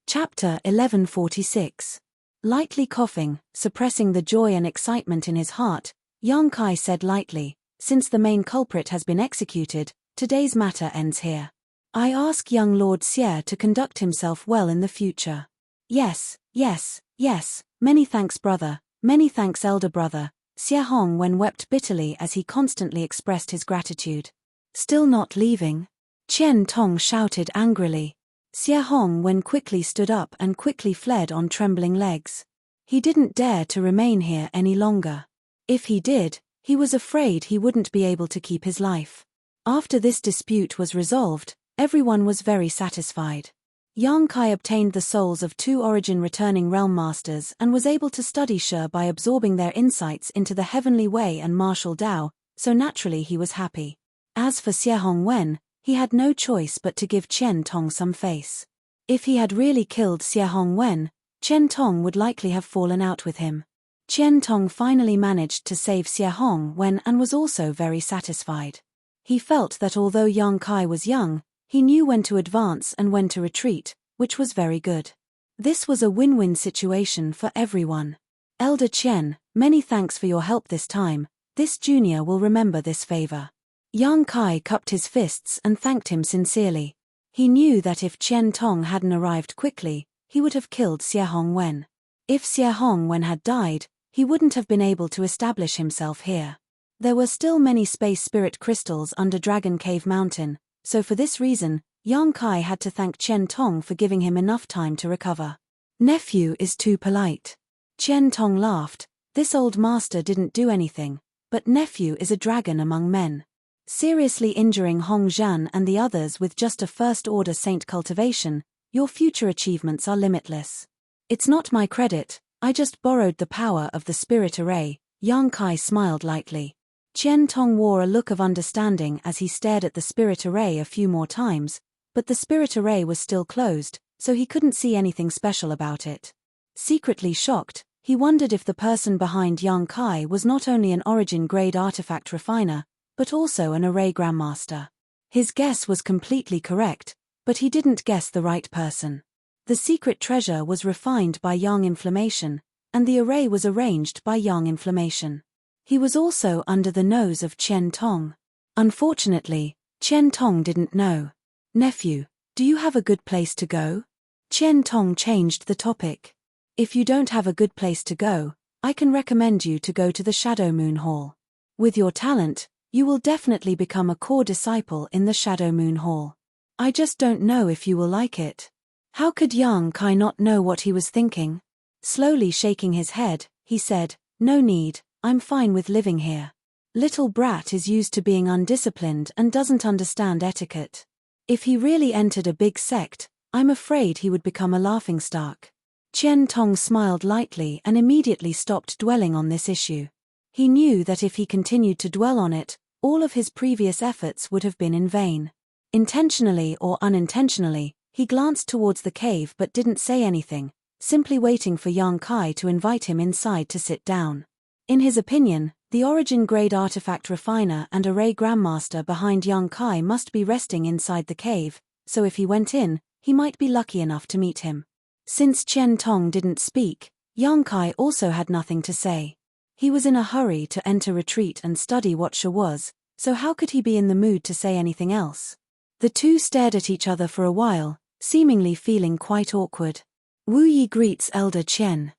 Chapter 1146. Lightly coughing, suppressing the joy and excitement in his heart, Yang Kai said lightly, "Since the main culprit has been executed, today's matter ends here. I ask young Lord Xie to conduct himself well in the future." "Yes, yes, yes, many thanks brother, many thanks elder brother," Xie Hong Wen wept bitterly as he constantly expressed his gratitude. "Still not leaving?" Chen Tong shouted angrily. Xie Hong Wen quickly stood up and quickly fled on trembling legs. He didn't dare to remain here any longer. If he did, he was afraid he wouldn't be able to keep his life. After this dispute was resolved, everyone was very satisfied. Yang Kai obtained the souls of two origin returning realm masters and was able to study Shi by absorbing their insights into the heavenly way and martial Tao, so naturally he was happy. As for Xie Hong Wen, he had no choice but to give Chen Tong some face. If he had really killed Xie Hong Wen, Chen Tong would likely have fallen out with him. Chen Tong finally managed to save Xie Hong Wen and was also very satisfied. He felt that although Yang Kai was young, he knew when to advance and when to retreat, which was very good. This was a win-win situation for everyone. "Elder Chen, many thanks for your help this time. This junior will remember this favor." Yang Kai cupped his fists and thanked him sincerely. He knew that if Chen Tong hadn't arrived quickly, he would have killed Xie Hong Wen. If Xie Hong Wen had died, he wouldn't have been able to establish himself here. There were still many space spirit crystals under Dragon Cave Mountain, so for this reason, Yang Kai had to thank Chen Tong for giving him enough time to recover. "Nephew is too polite." Chen Tong laughed. This old master didn't do anything, but nephew is a dragon among men. Seriously injuring Hong Zhan and the others with just a first-order saint cultivation, your future achievements are limitless. "It's not my credit, I just borrowed the power of the spirit array," Yang Kai smiled lightly. Chen Tong wore a look of understanding as he stared at the spirit array a few more times, but the spirit array was still closed, so he couldn't see anything special about it. Secretly shocked, he wondered if the person behind Yang Kai was not only an origin-grade artifact refiner, but also an array grandmaster. His guess was completely correct, but he didn't guess the right person. The secret treasure was refined by Yang Inflammation, and the array was arranged by Yang Inflammation. He was also under the nose of Chen Tong. Unfortunately, Chen Tong didn't know. "Nephew, do you have a good place to go?" Chen Tong changed the topic. "If you don't have a good place to go, I can recommend you to go to the Shadow Moon Hall. With your talent, you will definitely become a core disciple in the Shadow Moon Hall. I just don't know if you will like it." How could Yang Kai not know what he was thinking? Slowly shaking his head, he said, "No need, I'm fine with living here. Little brat is used to being undisciplined and doesn't understand etiquette. If he really entered a big sect, I'm afraid he would become a laughingstock." Chen Tong smiled lightly and immediately stopped dwelling on this issue. He knew that if he continued to dwell on it, all of his previous efforts would have been in vain. Intentionally or unintentionally, he glanced towards the cave but didn't say anything, simply waiting for Yang Kai to invite him inside to sit down. In his opinion, the origin-grade artifact refiner and array grandmaster behind Yang Kai must be resting inside the cave, so if he went in, he might be lucky enough to meet him. Since Chen Tong didn't speak, Yang Kai also had nothing to say. He was in a hurry to enter retreat and study what Sha was, so how could he be in the mood to say anything else? The two stared at each other for a while, seemingly feeling quite awkward. Wu Yi greets Elder Chen.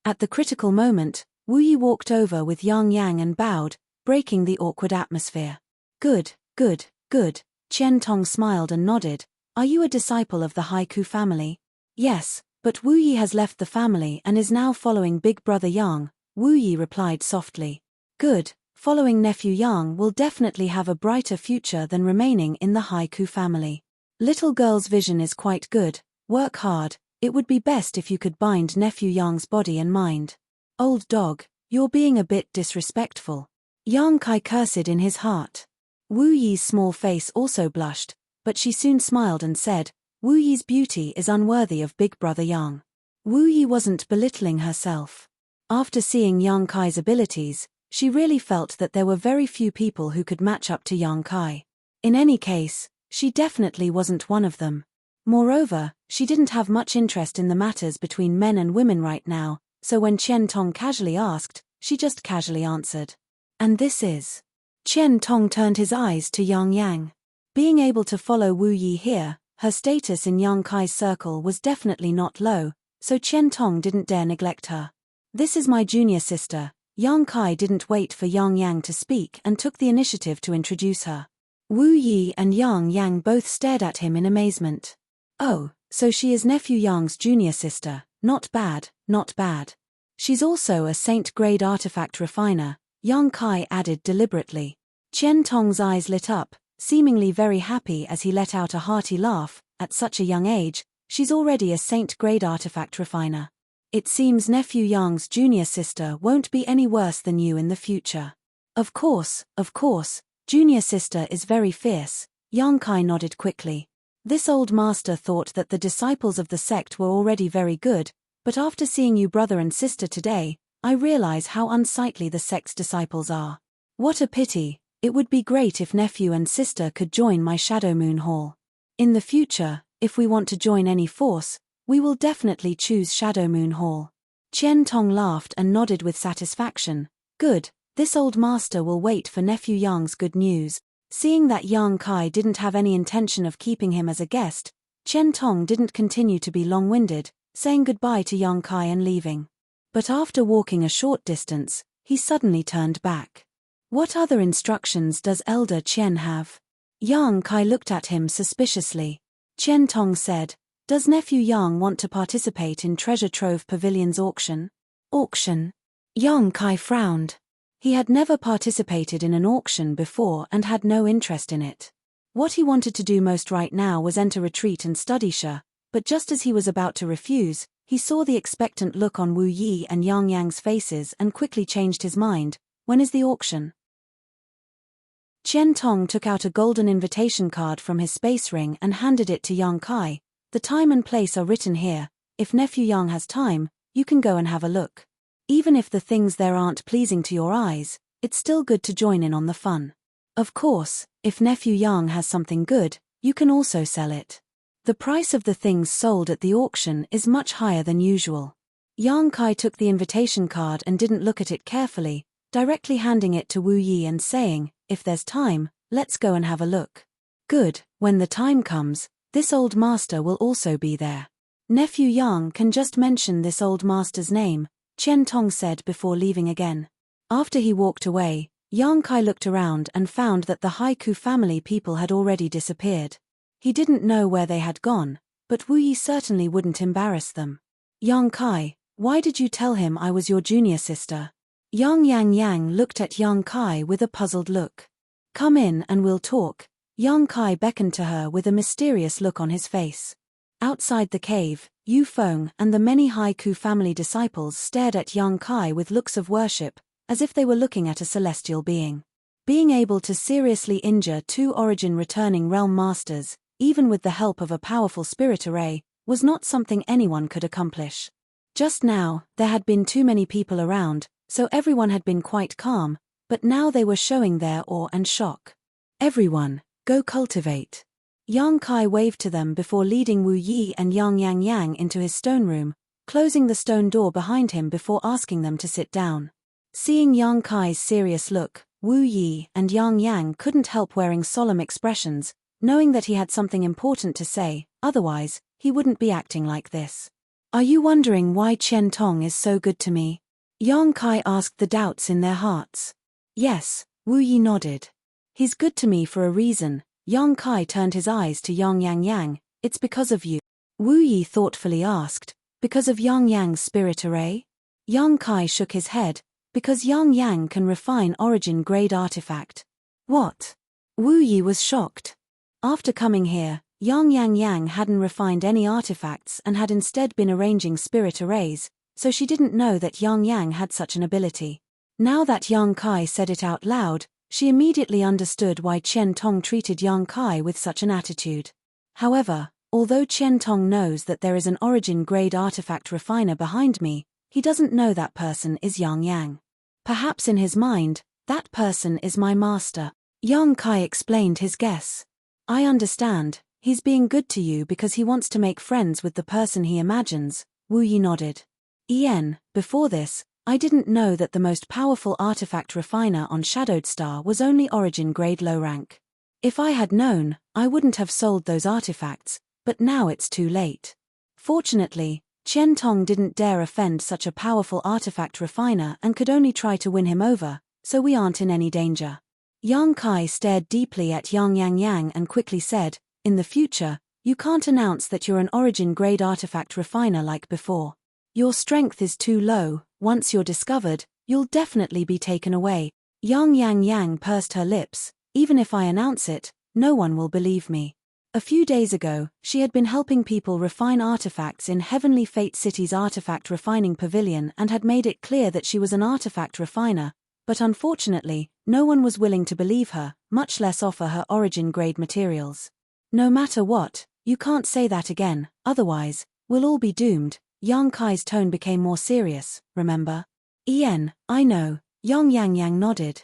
At the critical moment, Wu Yi walked over with Yang Yang and bowed, breaking the awkward atmosphere. Good, good, good. Chen Tong smiled and nodded. Are you a disciple of the Haiku family? Yes, but Wu Yi has left the family and is now following Big Brother Yang, Wu Yi replied softly. Good, following nephew Yang will definitely have a brighter future than remaining in the Haiku family. Little girl's vision is quite good, work hard, it would be best if you could bind nephew Yang's body and mind. Old dog, you're being a bit disrespectful. Yang Kai cursed in his heart. Wu Yi's small face also blushed, but she soon smiled and said, Wu Yi's beauty is unworthy of Big Brother Yang. Wu Yi wasn't belittling herself. After seeing Yang Kai's abilities, she really felt that there were very few people who could match up to Yang Kai. In any case, she definitely wasn't one of them. Moreover, she didn't have much interest in the matters between men and women right now, so when Chen Tong casually asked, she just casually answered. And this is. Chen Tong turned his eyes to Yang Yang. Being able to follow Wu Yi here, her status in Yang Kai's circle was definitely not low, so Chen Tong didn't dare neglect her. This is my junior sister. Yang Kai didn't wait for Yang Yang to speak and took the initiative to introduce her. Wu Yi and Yang Yang both stared at him in amazement. Oh, so she is nephew Yang's junior sister, not bad, not bad. She's also a saint-grade artifact refiner, Yang Kai added deliberately. Chen Tong's eyes lit up, seemingly very happy as he let out a hearty laugh. At such a young age, she's already a saint-grade artifact refiner. It seems nephew Yang's junior sister won't be any worse than you in the future. Of course, junior sister is very fierce, Yang Kai nodded quickly. This old master thought that the disciples of the sect were already very good, but after seeing you brother and sister today, I realize how unsightly the sect's disciples are. What a pity, it would be great if nephew and sister could join my Shadow Moon Hall. In the future, if we want to join any force, we will definitely choose Shadow Moon Hall. Chen Tong laughed and nodded with satisfaction. Good, this old master will wait for nephew Yang's good news. Seeing that Yang Kai didn't have any intention of keeping him as a guest, Chen Tong didn't continue to be long-winded, saying goodbye to Yang Kai and leaving. But after walking a short distance, he suddenly turned back. What other instructions does Elder Chen have? Yang Kai looked at him suspiciously. Chen Tong said, does nephew Yang want to participate in Treasure Trove Pavilion's auction? Auction? Yang Kai frowned. He had never participated in an auction before and had no interest in it. What he wanted to do most right now was enter retreat and study Sha, but just as he was about to refuse, he saw the expectant look on Wu Yi and Yang Yang's faces and quickly changed his mind. When is the auction? Chen Tong took out a golden invitation card from his space ring and handed it to Yang Kai. The time and place are written here. If nephew Yang has time, you can go and have a look. Even if the things there aren't pleasing to your eyes, it's still good to join in on the fun. Of course, if nephew Yang has something good, you can also sell it. The price of the things sold at the auction is much higher than usual. Yang Kai took the invitation card and didn't look at it carefully, directly handing it to Wu Yi and saying, if there's time, let's go and have a look. Good, when the time comes, this old master will also be there. Nephew Yang can just mention this old master's name, Chen Tong said before leaving again. After he walked away, Yang Kai looked around and found that the Haiku family people had already disappeared. He didn't know where they had gone, but Wu Yi certainly wouldn't embarrass them. Yang Kai, why did you tell him I was your junior sister? Yang looked at Yang Kai with a puzzled look. Come in and we'll talk. Yang Kai beckoned to her with a mysterious look on his face. Outside the cave, Yu Feng and the many Haiku family disciples stared at Yang Kai with looks of worship, as if they were looking at a celestial being. Being able to seriously injure two origin-returning realm masters, even with the help of a powerful spirit array, was not something anyone could accomplish. Just now, there had been too many people around, so everyone had been quite calm, but now they were showing their awe and shock. Everyone, go cultivate. Yang Kai waved to them before leading Wu Yi and Yang Yang Yang into his stone room, closing the stone door behind him before asking them to sit down. Seeing Yang Kai's serious look, Wu Yi and Yang Yang couldn't help wearing solemn expressions, knowing that he had something important to say, otherwise, he wouldn't be acting like this. Are you wondering why Qian Tong is so good to me? Yang Kai asked the doubts in their hearts. Yes, Wu Yi nodded. He's good to me for a reason. Yang Kai turned his eyes to Yang Yang Yang. It's because of you. Wu Yi thoughtfully asked, because of Yang Yang's spirit array? Yang Kai shook his head, because Yang Yang can refine origin-grade artifact. What? Wu Yi was shocked. After coming here, Yang Yang Yang hadn't refined any artifacts and had instead been arranging spirit arrays, so she didn't know that Yang Yang had such an ability. Now that Yang Kai said it out loud, she immediately understood why Qian Tong treated Yang Kai with such an attitude. However, although Qian Tong knows that there is an origin-grade artifact refiner behind me, he doesn't know that person is Yang Yang. Perhaps in his mind, that person is my master. Yang Kai explained his guess. I understand. He's being good to you because he wants to make friends with the person he imagines, Wu Yi nodded. Before this, I didn't know that the most powerful artifact refiner on Shadowed Star was only origin-grade low rank. If I had known, I wouldn't have sold those artifacts, but now it's too late. Fortunately, Qian Tong didn't dare offend such a powerful artifact refiner and could only try to win him over, so we aren't in any danger. Yang Kai stared deeply at Yang Yang Yang and quickly said, in the future, you can't announce that you're an origin-grade artifact refiner like before. Your strength is too low. Once you're discovered, you'll definitely be taken away. Yang Yang Yang pursed her lips. Even if I announce it, no one will believe me. A few days ago, she had been helping people refine artifacts in Heavenly Fate City's artifact refining pavilion and had made it clear that she was an artifact refiner, but unfortunately, no one was willing to believe her, much less offer her origin-grade materials. No matter what, you can't say that again, otherwise, we'll all be doomed. Yang Kai's tone became more serious, remember? I know, Yang Yang Yang nodded.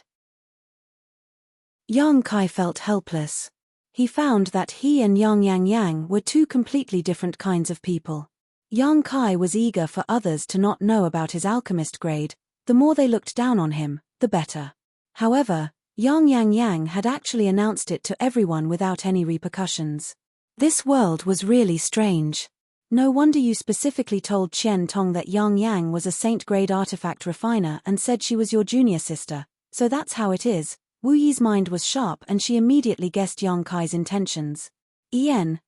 Yang Kai felt helpless. He found that he and Yang Yang Yang were two completely different kinds of people. Yang Kai was eager for others to not know about his alchemist grade. The more they looked down on him, the better. However, Yang Yang Yang had actually announced it to everyone without any repercussions. This world was really strange. No wonder you specifically told Qian Tong that Yang Yang was a saint-grade artifact refiner and said she was your junior sister, so that's how it is. Wu Yi's mind was sharp and she immediately guessed Yang Kai's intentions. Qian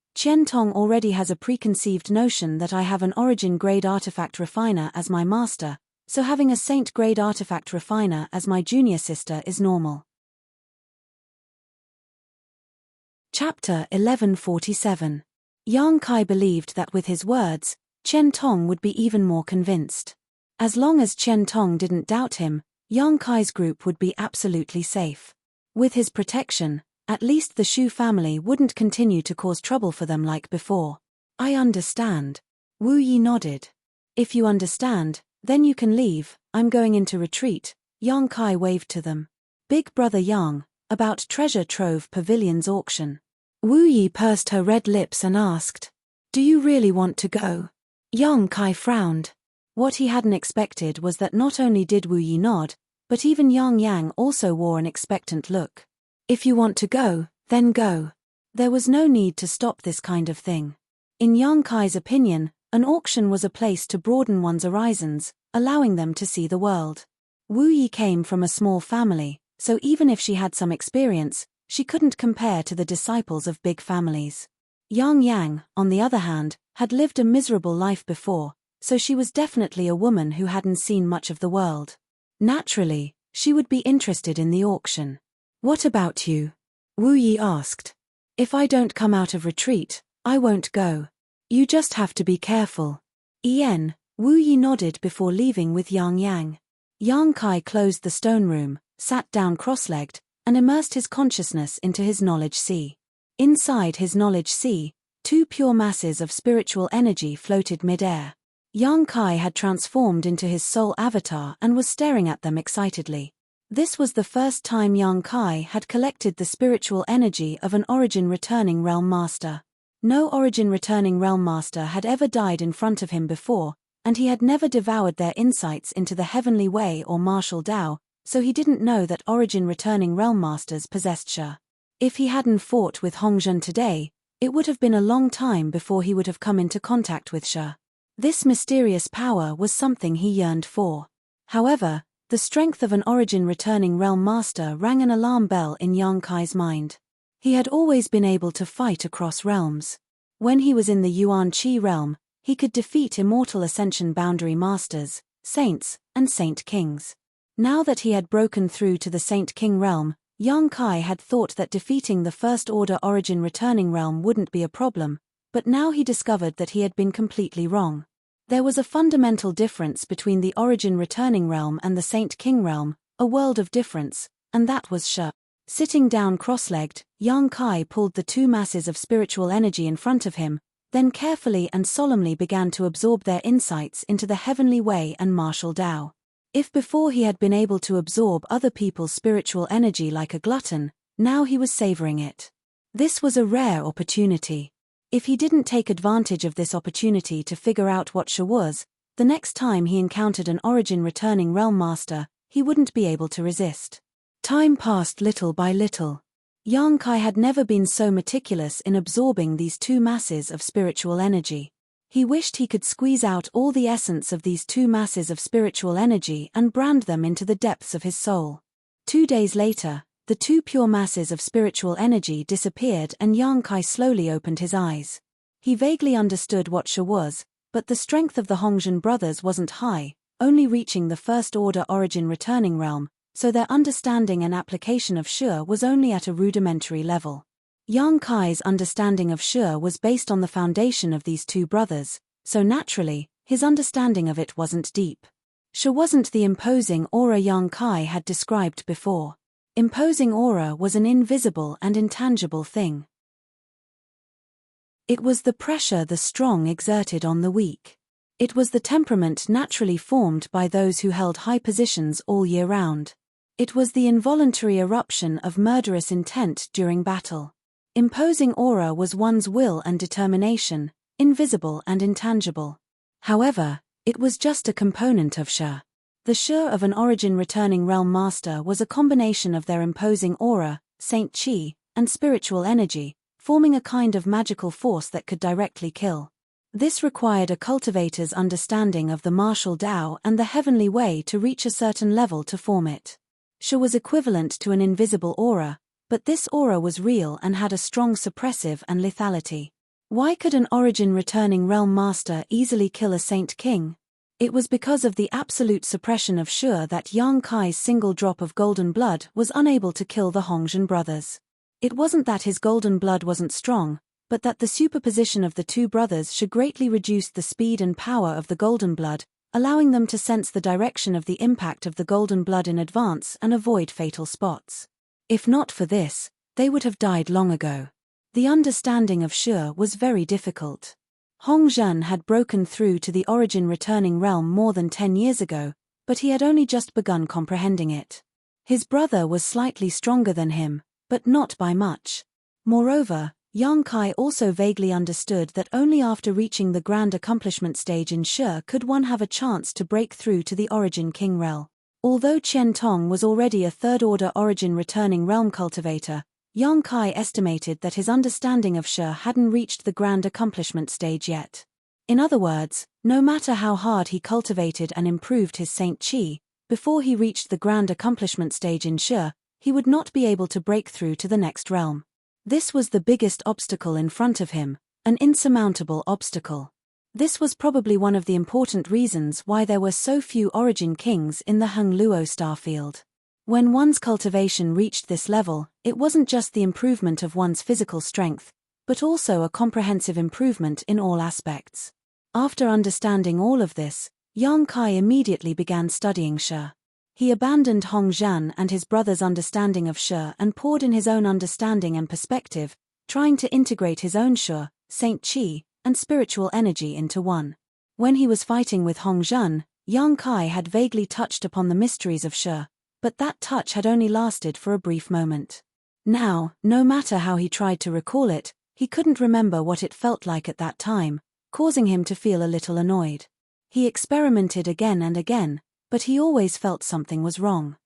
Tong already has a preconceived notion that I have an origin-grade artifact refiner as my master, so having a saint-grade artifact refiner as my junior sister is normal. Chapter 1147. Yang Kai believed that with his words, Qian Tong would be even more convinced. As long as Qian Tong didn't doubt him, Yang Kai's group would be absolutely safe. With his protection, at least the Shu family wouldn't continue to cause trouble for them like before. I understand. Wu Yi nodded. If you understand, then you can leave. I'm going into retreat. Yang Kai waved to them. Big Brother Yang, about treasure trove pavilion's auction. Wu Yi pursed her red lips and asked, do you really want to go? Yang Kai frowned. What he hadn't expected was that not only did Wu Yi nod, but even Yang Yang also wore an expectant look. If you want to go, then go. There was no need to stop this kind of thing. In Yang Kai's opinion, an auction was a place to broaden one's horizons, allowing them to see the world. Wu Yi came from a small family, so even if she had some experience, she couldn't compare to the disciples of big families. Yang Yang, on the other hand, had lived a miserable life before, so she was definitely a woman who hadn't seen much of the world. Naturally, she would be interested in the auction. What about you? Wu Yi asked. If I don't come out of retreat, I won't go. You just have to be careful. Wu Yi nodded before leaving with Yang Yang. Yang Kai closed the stone room, sat down cross-legged, and immersed his consciousness into his knowledge sea. Inside his knowledge sea, Two pure masses of spiritual energy floated mid-air. Yang Kai had transformed into his soul avatar and was staring at them excitedly. This was the first time Yang Kai had collected the spiritual energy of an origin-returning realm master. No origin-returning realm master had ever died in front of him before, and he had never devoured their insights into the heavenly way or martial Tao, so he didn't know that origin-returning realm masters possessed Shi. If he hadn't fought with Hongzhen today, it would have been a long time before he would have come into contact with Shi. This mysterious power was something he yearned for. However, the strength of an origin-returning realm master rang an alarm bell in Yang Kai's mind. He had always been able to fight across realms. When he was in the Yuan Qi realm, he could defeat immortal ascension boundary masters, saints, and saint kings. Now that he had broken through to the Saint King realm, Yang Kai had thought that defeating the First Order origin-returning realm wouldn't be a problem, but now he discovered that he had been completely wrong. There was a fundamental difference between the origin-returning realm and the Saint King realm, a world of difference, and that was Shi. Sitting down cross-legged, Yang Kai pulled the two masses of spiritual energy in front of him, then carefully and solemnly began to absorb their insights into the heavenly way and martial Tao. If before he had been able to absorb other people's spiritual energy like a glutton, now he was savoring it. This was a rare opportunity. If he didn't take advantage of this opportunity to figure out what Shi was, the next time he encountered an origin-returning realm master, he wouldn't be able to resist. Time passed little by little. Yang Kai had never been so meticulous in absorbing these two masses of spiritual energy. He wished he could squeeze out all the essence of these two masses of spiritual energy and brand them into the depths of his soul. 2 days later, the two pure masses of spiritual energy disappeared and Yang Kai slowly opened his eyes. He vaguely understood what Shi was, but the strength of the Hongzhen brothers wasn't high, only reaching the First Order origin-returning realm, so their understanding and application of Shi was only at a rudimentary level. Yang Kai's understanding of Shi was based on the foundation of these two brothers, so naturally, his understanding of it wasn't deep. Shi wasn't the imposing aura Yang Kai had described before. Imposing aura was an invisible and intangible thing. It was the pressure the strong exerted on the weak. It was the temperament naturally formed by those who held high positions all year round. It was the involuntary eruption of murderous intent during battle. Imposing aura was one's will and determination, invisible and intangible. However, it was just a component of Shi. The Shi of an origin-returning realm master was a combination of their imposing aura, Saint Qi, and spiritual energy, forming a kind of magical force that could directly kill. This required a cultivator's understanding of the martial Tao and the heavenly way to reach a certain level to form it. Shi was equivalent to an invisible aura, but this aura was real and had a strong suppressive and lethality. Why could an origin-returning realm master easily kill a Saint King? It was because of the absolute suppression of Shi that Yang Kai's single drop of golden blood was unable to kill the Hongzhen brothers. It wasn't that his golden blood wasn't strong, but that the superposition of the two brothers should greatly reduce the speed and power of the golden blood, allowing them to sense the direction of the impact of the golden blood in advance and avoid fatal spots. If not for this, they would have died long ago. The understanding of Shi was very difficult. Hongzhen had broken through to the origin-returning realm more than 10 years ago, but he had only just begun comprehending it. His brother was slightly stronger than him, but not by much. Moreover, Yang Kai also vaguely understood that only after reaching the grand accomplishment stage in Shi could one have a chance to break through to the Origin King realm. Although Qian Tong was already a third-order origin-returning realm cultivator, Yang Kai estimated that his understanding of Shi hadn't reached the grand accomplishment stage yet. In other words, no matter how hard he cultivated and improved his Saint Qi, before he reached the grand accomplishment stage in Shi, he would not be able to break through to the next realm. This was the biggest obstacle in front of him, an insurmountable obstacle. This was probably one of the important reasons why there were so few Origin Kings in the Heng Luo starfield. When one's cultivation reached this level, it wasn't just the improvement of one's physical strength, but also a comprehensive improvement in all aspects. After understanding all of this, Yang Kai immediately began studying Shi. He abandoned Hongzhen and his brother's understanding of Shi and poured in his own understanding and perspective, trying to integrate his own Shi, Saint Qi, and spiritual energy into one. When he was fighting with Hong Zhen, Yang Kai had vaguely touched upon the mysteries of Shi, but that touch had only lasted for a brief moment. Now, no matter how he tried to recall it, he couldn't remember what it felt like at that time, causing him to feel a little annoyed. He experimented again and again, but he always felt something was wrong.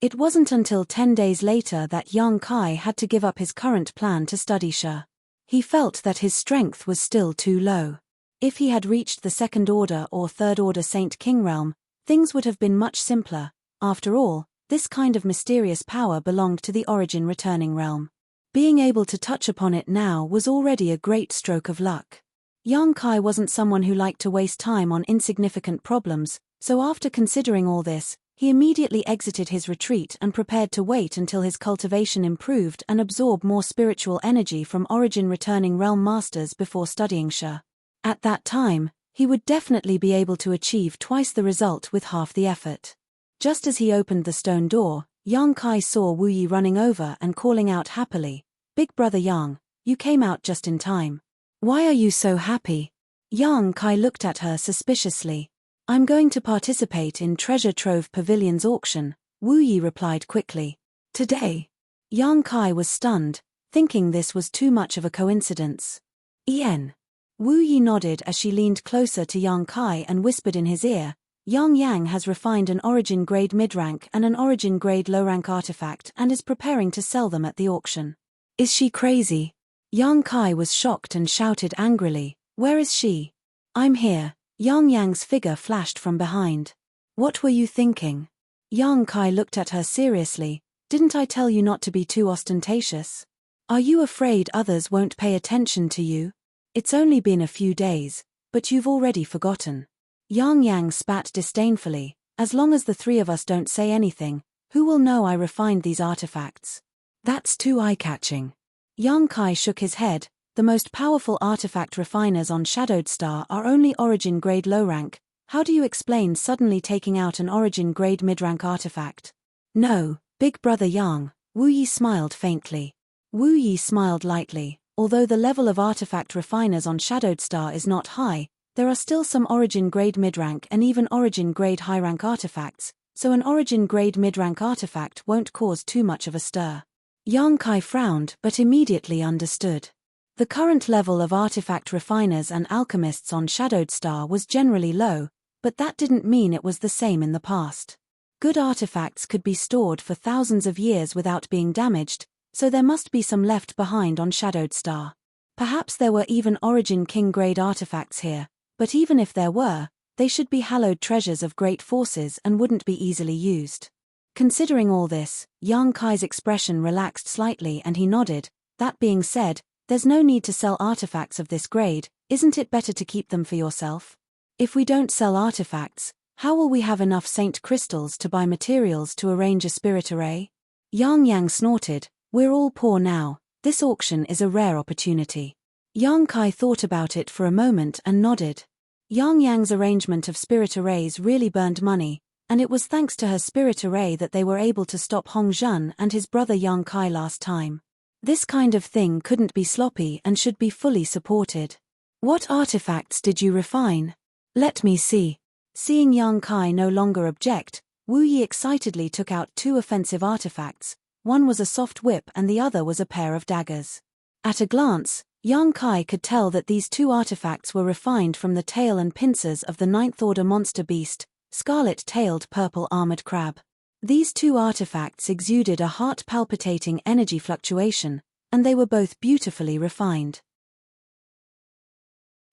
It wasn't until 10 days later that Yang Kai had to give up his current plan to study Shi. He felt that his strength was still too low. If he had reached the second order or third order Saint King realm, things would have been much simpler. After all, this kind of mysterious power belonged to the origin returning realm. Being able to touch upon it now was already a great stroke of luck. Yang Kai wasn't someone who liked to waste time on insignificant problems, so after considering all this, he immediately exited his retreat and prepared to wait until his cultivation improved and absorb more spiritual energy from origin returning realm masters before studying Shi. At that time, he would definitely be able to achieve twice the result with half the effort. Just as he opened the stone door, Yang Kai saw Wu Yi running over and calling out happily, "Big brother Yang, you came out just in time. Why are you so happy?" Yang Kai looked at her suspiciously. "I'm going to participate in Treasure Trove Pavilion's auction," Wu Yi replied quickly. "Today?" Yang Kai was stunned, thinking this was too much of a coincidence. "En." Wu Yi nodded as she leaned closer to Yang Kai and whispered in his ear, "Yang Yang has refined an origin grade mid-rank and an origin grade low-rank artifact and is preparing to sell them at the auction." "Is she crazy?" Yang Kai was shocked and shouted angrily, "Where is she?" "I'm here." Yang Yang's figure flashed from behind. "What were you thinking?" Yang Kai looked at her seriously. "Didn't I tell you not to be too ostentatious? Are you afraid others won't pay attention to you? It's only been a few days, but you've already forgotten." Yang Yang spat disdainfully, "As long as the three of us don't say anything, who will know I refined these artifacts?" "That's too eye-catching." Yang Kai shook his head. "The most powerful artifact refiners on Shadowed Star are only origin grade low rank. How do you explain suddenly taking out an origin grade mid-rank artifact?" "No, big brother Yang," Wu Yi smiled faintly. Wu Yi smiled lightly. Although the level of artifact refiners on Shadowed Star is not high, there are still some origin grade mid-rank and even origin grade high-rank artifacts, so an origin grade mid-rank artifact won't cause too much of a stir. Yang Kai frowned but immediately understood. The current level of artifact refiners and alchemists on Shadowed Star was generally low, but that didn't mean it was the same in the past. Good artifacts could be stored for thousands of years without being damaged, so there must be some left behind on Shadowed Star. Perhaps there were even Origin King grade artifacts here, but even if there were, they should be hallowed treasures of great forces and wouldn't be easily used. Considering all this, Yang Kai's expression relaxed slightly and he nodded. "That being said, there's no need to sell artifacts of this grade, isn't it better to keep them for yourself? If we don't sell artifacts, how will we have enough Saint Crystals to buy materials to arrange a spirit array?" Yang Yang snorted, "We're all poor now, this auction is a rare opportunity." Yang Kai thought about it for a moment and nodded. Yang Yang's arrangement of spirit arrays really burned money, and it was thanks to her spirit array that they were able to stop Hong Zhen and his brother Yang Kai last time. This kind of thing couldn't be sloppy and should be fully supported. "What artifacts did you refine? Let me see." Seeing Yang Kai no longer object, Wu Yi excitedly took out two offensive artifacts. One was a soft whip and the other was a pair of daggers. At a glance, Yang Kai could tell that these two artifacts were refined from the tail and pincers of the ninth order monster beast, scarlet-tailed purple-armored crab. These two artifacts exuded a heart-palpitating energy fluctuation, and they were both beautifully refined.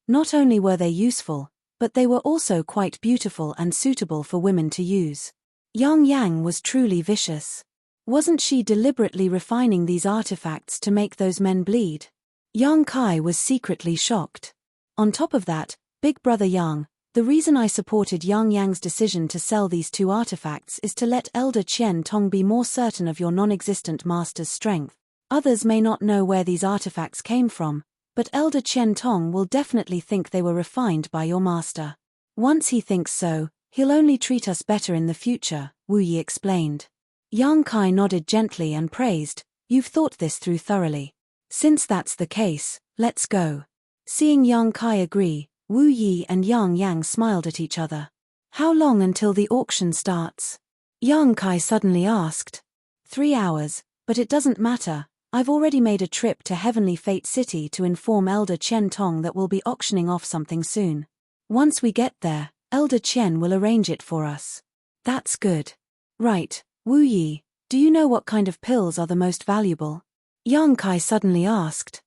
Not only were they useful, but they were also quite beautiful and suitable for women to use. Yang Yang was truly vicious. Wasn't she deliberately refining these artifacts to make those men bleed? Yang Kai was secretly shocked. On top of that, Big Brother Yang, the reason I supported Yang Yang's decision to sell these two artifacts is to let Elder Qian Tong be more certain of your non-existent master's strength. Others may not know where these artifacts came from, but Elder Qian Tong will definitely think they were refined by your master. Once he thinks so, he'll only treat us better in the future, Wu Yi explained. Yang Kai nodded gently and praised, "You've thought this through thoroughly. Since that's the case, let's go. Seeing Yang Kai agree, Wu Yi and Yang Yang smiled at each other. How long until the auction starts? Yang Kai suddenly asked. 3 hours, but it doesn't matter. I've already made a trip to Heavenly Fate City to inform Elder Chen Tong that we'll be auctioning off something soon. Once we get there, Elder Chen will arrange it for us. That's good. Right, Wu Yi, do you know what kind of pills are the most valuable? Yang Kai suddenly asked.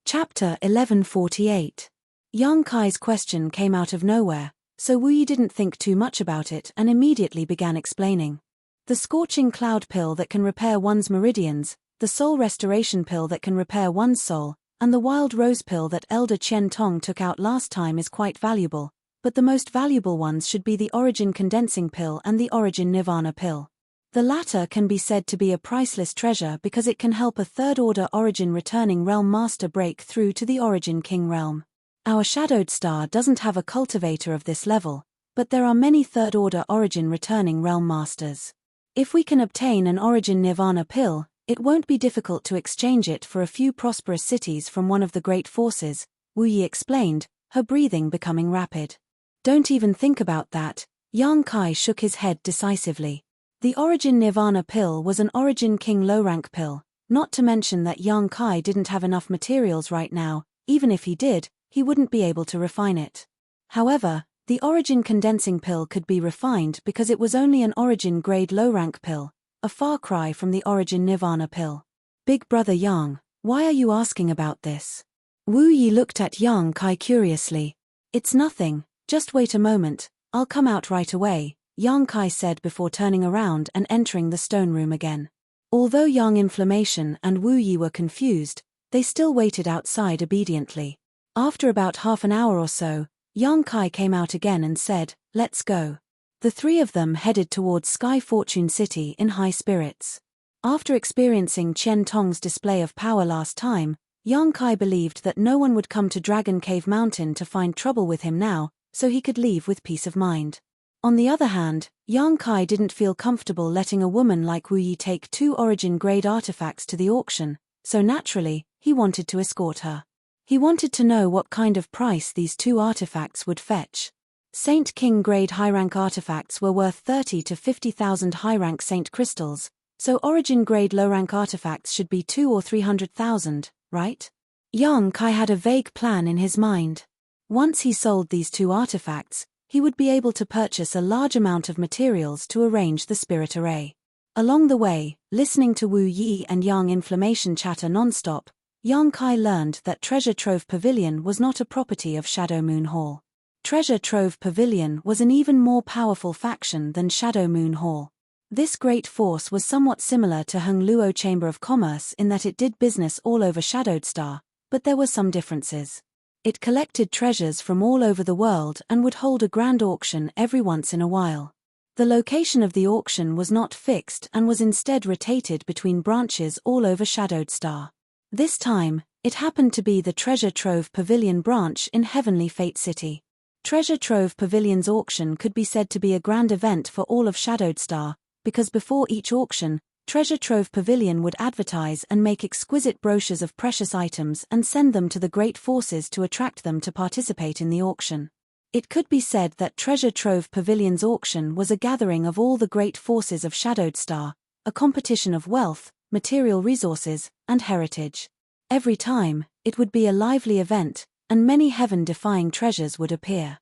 Chapter 1148. Yang Kai's question came out of nowhere, so Wu Yi didn't think too much about it and immediately began explaining. The Scorching Cloud pill that can repair one's meridians, the Soul Restoration pill that can repair one's soul, and the Wild Rose pill that Elder Chen Tong took out last time is quite valuable, but the most valuable ones should be the Origin Condensing pill and the Origin Nirvana pill. The latter can be said to be a priceless treasure because it can help a third-order Origin returning realm master break through to the Origin King realm. Our Shadowed Star doesn't have a cultivator of this level, but there are many third-order Origin returning realm masters. If we can obtain an Origin Nirvana pill, it won't be difficult to exchange it for a few prosperous cities from one of the great forces, Wu Yi explained, her breathing becoming rapid. Don't even think about that, Yang Kai shook his head decisively. The Origin Nirvana pill was an Origin King low-rank pill, not to mention that Yang Kai didn't have enough materials right now. Even if he did, he wouldn't be able to refine it. However, the Origin Condensing pill could be refined because it was only an Origin grade low-rank pill, a far cry from the Origin Nirvana pill. Big brother Yang, why are you asking about this? Wu Yi looked at Yang Kai curiously. It's nothing, just wait a moment, I'll come out right away, Yang Kai said before turning around and entering the stone room again. Although Yang Inflammation and Wu Yi were confused, they still waited outside obediently. After about half an hour or so, Yang Kai came out again and said, "Let's go." The three of them headed towards Sky Fortune City in high spirits. After experiencing Chen Tong's display of power last time, Yang Kai believed that no one would come to Dragon Cave Mountain to find trouble with him now, so he could leave with peace of mind. On the other hand, Yang Kai didn't feel comfortable letting a woman like Wu Yi take 2 Origin-grade artifacts to the auction, so naturally, he wanted to escort her. He wanted to know what kind of price these 2 artifacts would fetch. Saint King-grade high-rank artifacts were worth 30 to 50,000 high-rank Saint crystals, so Origin-grade low-rank artifacts should be 2 or 300,000, right? Yang Kai had a vague plan in his mind. Once he sold these 2 artifacts, he would be able to purchase a large amount of materials to arrange the spirit array. Along the way, listening to Wu Yi and Yang Inflammation chatter non-stop, Yang Kai learned that Treasure Trove Pavilion was not a property of Shadow Moon Hall. Treasure Trove Pavilion was an even more powerful faction than Shadow Moon Hall. This great force was somewhat similar to Heng Luo Chamber of Commerce in that it did business all over Shadowed Star, but there were some differences. It collected treasures from all over the world and would hold a grand auction every once in a while. The location of the auction was not fixed and was instead rotated between branches all over Shadowed Star. This time, it happened to be the Treasure Trove Pavilion branch in Heavenly Fate City. Treasure Trove Pavilion's auction could be said to be a grand event for all of Shadowed Star, because before each auction, Treasure Trove Pavilion would advertise and make exquisite brochures of precious items and send them to the great forces to attract them to participate in the auction. It could be said that Treasure Trove Pavilion's auction was a gathering of all the great forces of Shadowed Star, a competition of wealth, material resources, and heritage. Every time, it would be a lively event, and many heaven-defying treasures would appear.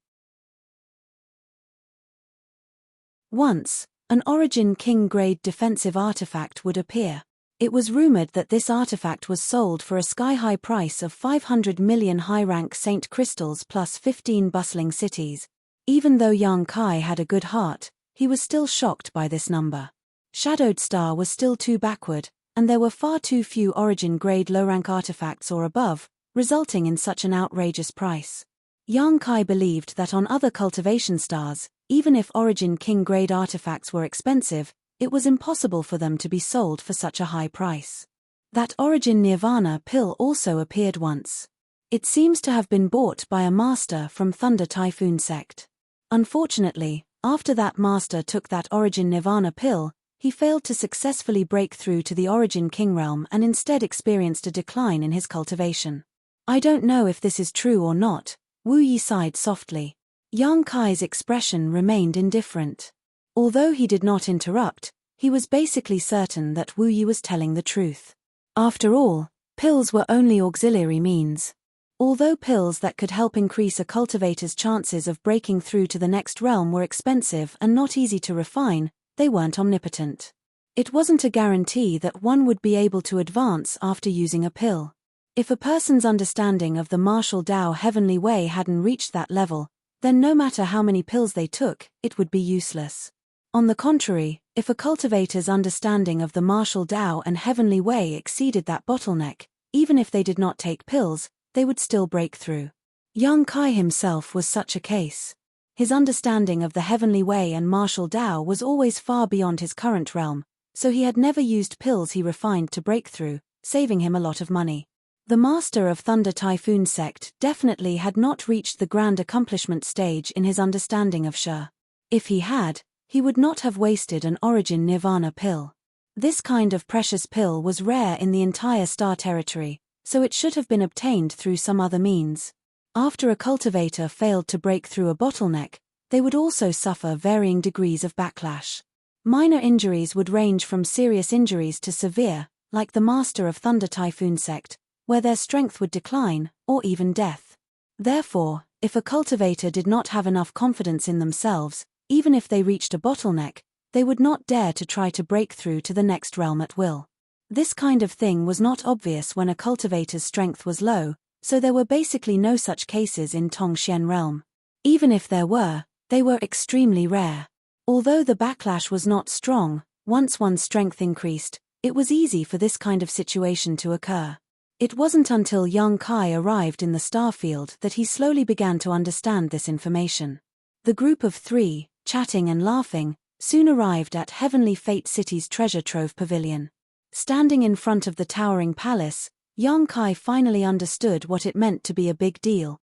Once, an Origin King-grade defensive artifact would appear. It was rumored that this artifact was sold for a sky-high price of 500 million high-rank Saint crystals plus 15 bustling cities. Even though Yang Kai had a good heart, he was still shocked by this number. Shadowed Star was still too backward, and there were far too few Origin-grade low-rank artifacts or above, resulting in such an outrageous price. Yang Kai believed that on other cultivation stars, even if Origin King-grade artifacts were expensive, it was impossible for them to be sold for such a high price. That Origin Nirvana pill also appeared once. It seems to have been bought by a master from Thunder Typhoon sect. Unfortunately, after that master took that Origin Nirvana pill, he failed to successfully break through to the Origin King realm and instead experienced a decline in his cultivation. I don't know if this is true or not, Wu Yi sighed softly. Yang Kai's expression remained indifferent. Although he did not interrupt, he was basically certain that Wu Yi was telling the truth. After all, pills were only auxiliary means. Although pills that could help increase a cultivator's chances of breaking through to the next realm were expensive and not easy to refine, they weren't omnipotent. It wasn't a guarantee that one would be able to advance after using a pill. If a person's understanding of the martial Tao heavenly way hadn't reached that level, then no matter how many pills they took, it would be useless. On the contrary, if a cultivator's understanding of the martial Tao and heavenly way exceeded that bottleneck, even if they did not take pills, they would still break through. Yang Kai himself was such a case. His understanding of the heavenly way and martial Tao was always far beyond his current realm, so he had never used pills he refined to break through, saving him a lot of money. The master of Thunder Typhoon sect definitely had not reached the grand accomplishment stage in his understanding of Sha. If he had, he would not have wasted an Origin Nirvana pill. This kind of precious pill was rare in the entire star territory, so it should have been obtained through some other means. After a cultivator failed to break through a bottleneck, they would also suffer varying degrees of backlash. Minor injuries would range from serious injuries to severe, like the master of Thunder Typhoon sect, where their strength would decline, or even death. Therefore, if a cultivator did not have enough confidence in themselves, even if they reached a bottleneck, they would not dare to try to break through to the next realm at will. This kind of thing was not obvious when a cultivator's strength was low, so there were basically no such cases in Tongxian realm. Even if there were, they were extremely rare. Although the backlash was not strong, once one's strength increased, it was easy for this kind of situation to occur. It wasn't until Yang Kai arrived in the starfield that he slowly began to understand this information. The group of three, chatting and laughing, soon arrived at Heavenly Fate City's treasure trove pavilion. Standing in front of the towering palace, Yang Kai finally understood what it meant to be a big deal.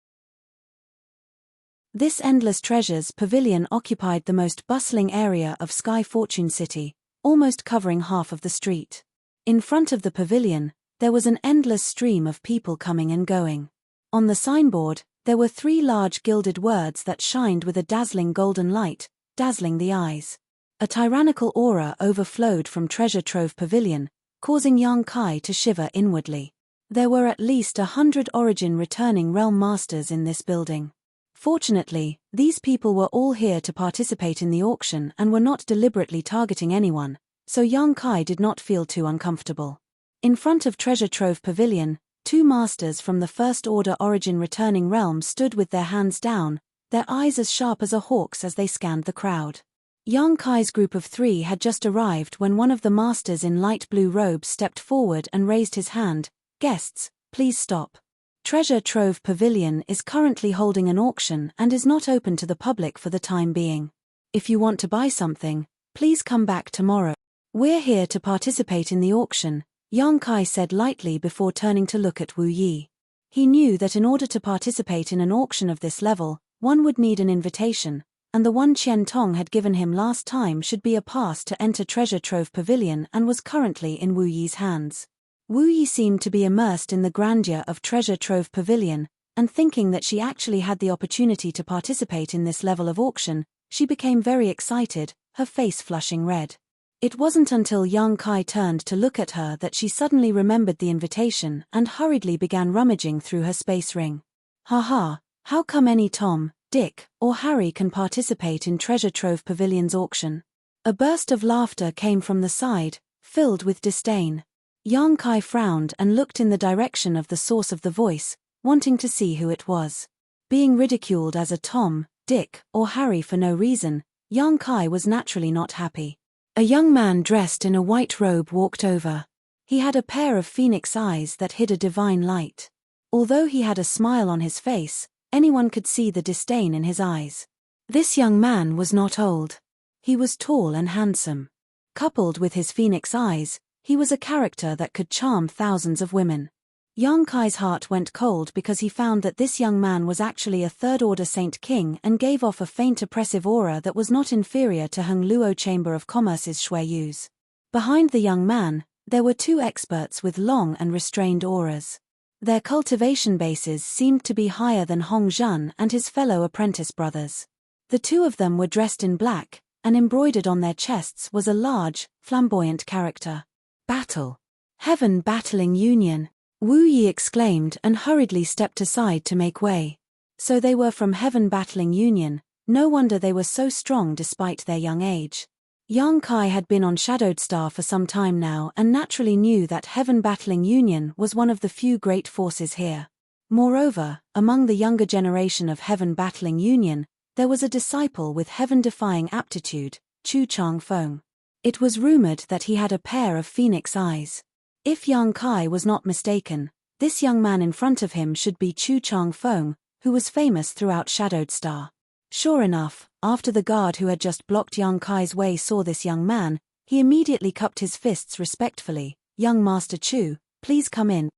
This endless treasures pavilion occupied the most bustling area of Sky Fortune City, almost covering half of the street. In front of the pavilion, there was an endless stream of people coming and going. On the signboard, there were 3 large gilded words that shined with a dazzling golden light, dazzling the eyes. A tyrannical aura overflowed from Treasure Trove Pavilion, causing Yang Kai to shiver inwardly. There were at least 100 Origin returning realm masters in this building. Fortunately, these people were all here to participate in the auction and were not deliberately targeting anyone, so Yang Kai did not feel too uncomfortable. In front of Treasure Trove Pavilion, 2 masters from the First Order Origin returning realm stood with their hands down, their eyes as sharp as a hawk's as they scanned the crowd. Yang Kai's group of 3 had just arrived when one of the masters in light blue robes stepped forward and raised his hand. "Guests, please stop. Treasure Trove Pavilion is currently holding an auction and is not open to the public for the time being. If you want to buy something, please come back tomorrow. We're here to participate in the auction," Yang Kai said lightly before turning to look at Wu Yi. He knew that in order to participate in an auction of this level, one would need an invitation, and the one Qian Tong had given him last time should be a pass to enter Treasure Trove Pavilion and was currently in Wu Yi's hands. Wu Yi seemed to be immersed in the grandeur of Treasure Trove Pavilion, and thinking that she actually had the opportunity to participate in this level of auction, she became very excited, her face flushing red. It wasn't until Yang Kai turned to look at her that she suddenly remembered the invitation and hurriedly began rummaging through her space ring. "Haha, how come any Tom, Dick, or Harry can participate in Treasure Trove Pavilion's auction?" A burst of laughter came from the side, filled with disdain. Yang Kai frowned and looked in the direction of the source of the voice, wanting to see who it was. Being ridiculed as a Tom, Dick, or Harry for no reason, Yang Kai was naturally not happy. A young man dressed in a white robe walked over. He had a pair of phoenix eyes that hid a divine light. Although he had a smile on his face, anyone could see the disdain in his eyes. This young man was not old. He was tall and handsome. Coupled with his phoenix eyes, he was a character that could charm thousands of women. Yang Kai's heart went cold because he found that this young man was actually a third-order Saint King and gave off a faint oppressive aura that was not inferior to Heng Luo Chamber of Commerce's Shui Yu's. Behind the young man, there were two experts with long and restrained auras. Their cultivation bases seemed to be higher than Hong Zhen and his fellow apprentice brothers. The two of them were dressed in black, and embroidered on their chests was a large, flamboyant character. Battle. Heaven Battling Union. Wu Yi exclaimed and hurriedly stepped aside to make way. So they were from Heaven Battling Union, no wonder they were so strong despite their young age. Yang Kai had been on Shadowed Star for some time now and naturally knew that Heaven Battling Union was one of the few great forces here. Moreover, among the younger generation of Heaven Battling Union, there was a disciple with heaven-defying aptitude, Chu Changfeng. It was rumored that he had a pair of phoenix eyes. If Yang Kai was not mistaken, this young man in front of him should be Chu Changfeng, who was famous throughout Shadowed Star. Sure enough, after the guard who had just blocked Yang Kai's way saw this young man, he immediately cupped his fists respectfully. "Young Master Chu, please come in."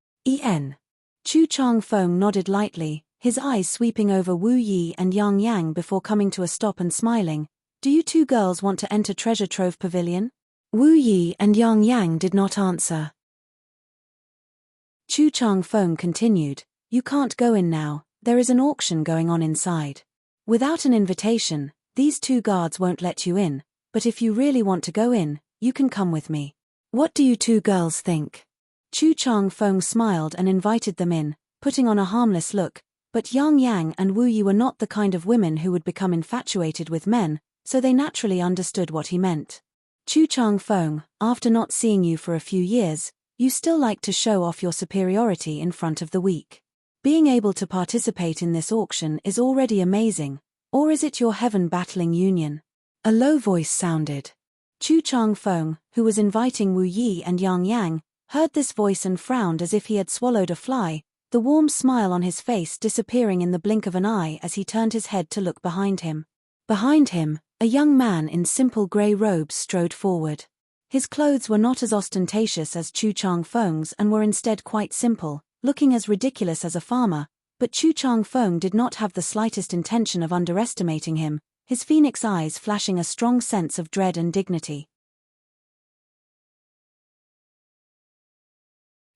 Chu Changfeng nodded lightly, his eyes sweeping over Wu Yi and Yang Yang before coming to a stop and smiling. "Do you two girls want to enter Treasure Trove Pavilion?" Wu Yi and Yang Yang did not answer. Chu Changfeng continued, "You can't go in now, there is an auction going on inside. Without an invitation, these two guards won't let you in, but if you really want to go in, you can come with me. What do you two girls think?" Chu Changfeng smiled and invited them in, putting on a harmless look, but Yang Yang and Wu Yi were not the kind of women who would become infatuated with men, so they naturally understood what he meant. "Chu Changfeng, after not seeing you for a few years, you still like to show off your superiority in front of the weak. Being able to participate in this auction is already amazing, or is it your Heaven Battling Union?" A low voice sounded. Chu Changfeng, who was inviting Wu Yi and Yang Yang, heard this voice and frowned as if he had swallowed a fly, the warm smile on his face disappearing in the blink of an eye as he turned his head to look behind him. Behind him, a young man in simple grey robes strode forward. His clothes were not as ostentatious as Chu Changfeng's and were instead quite simple, looking as ridiculous as a farmer, but Chu Changfeng did not have the slightest intention of underestimating him, his phoenix eyes flashing a strong sense of dread and dignity.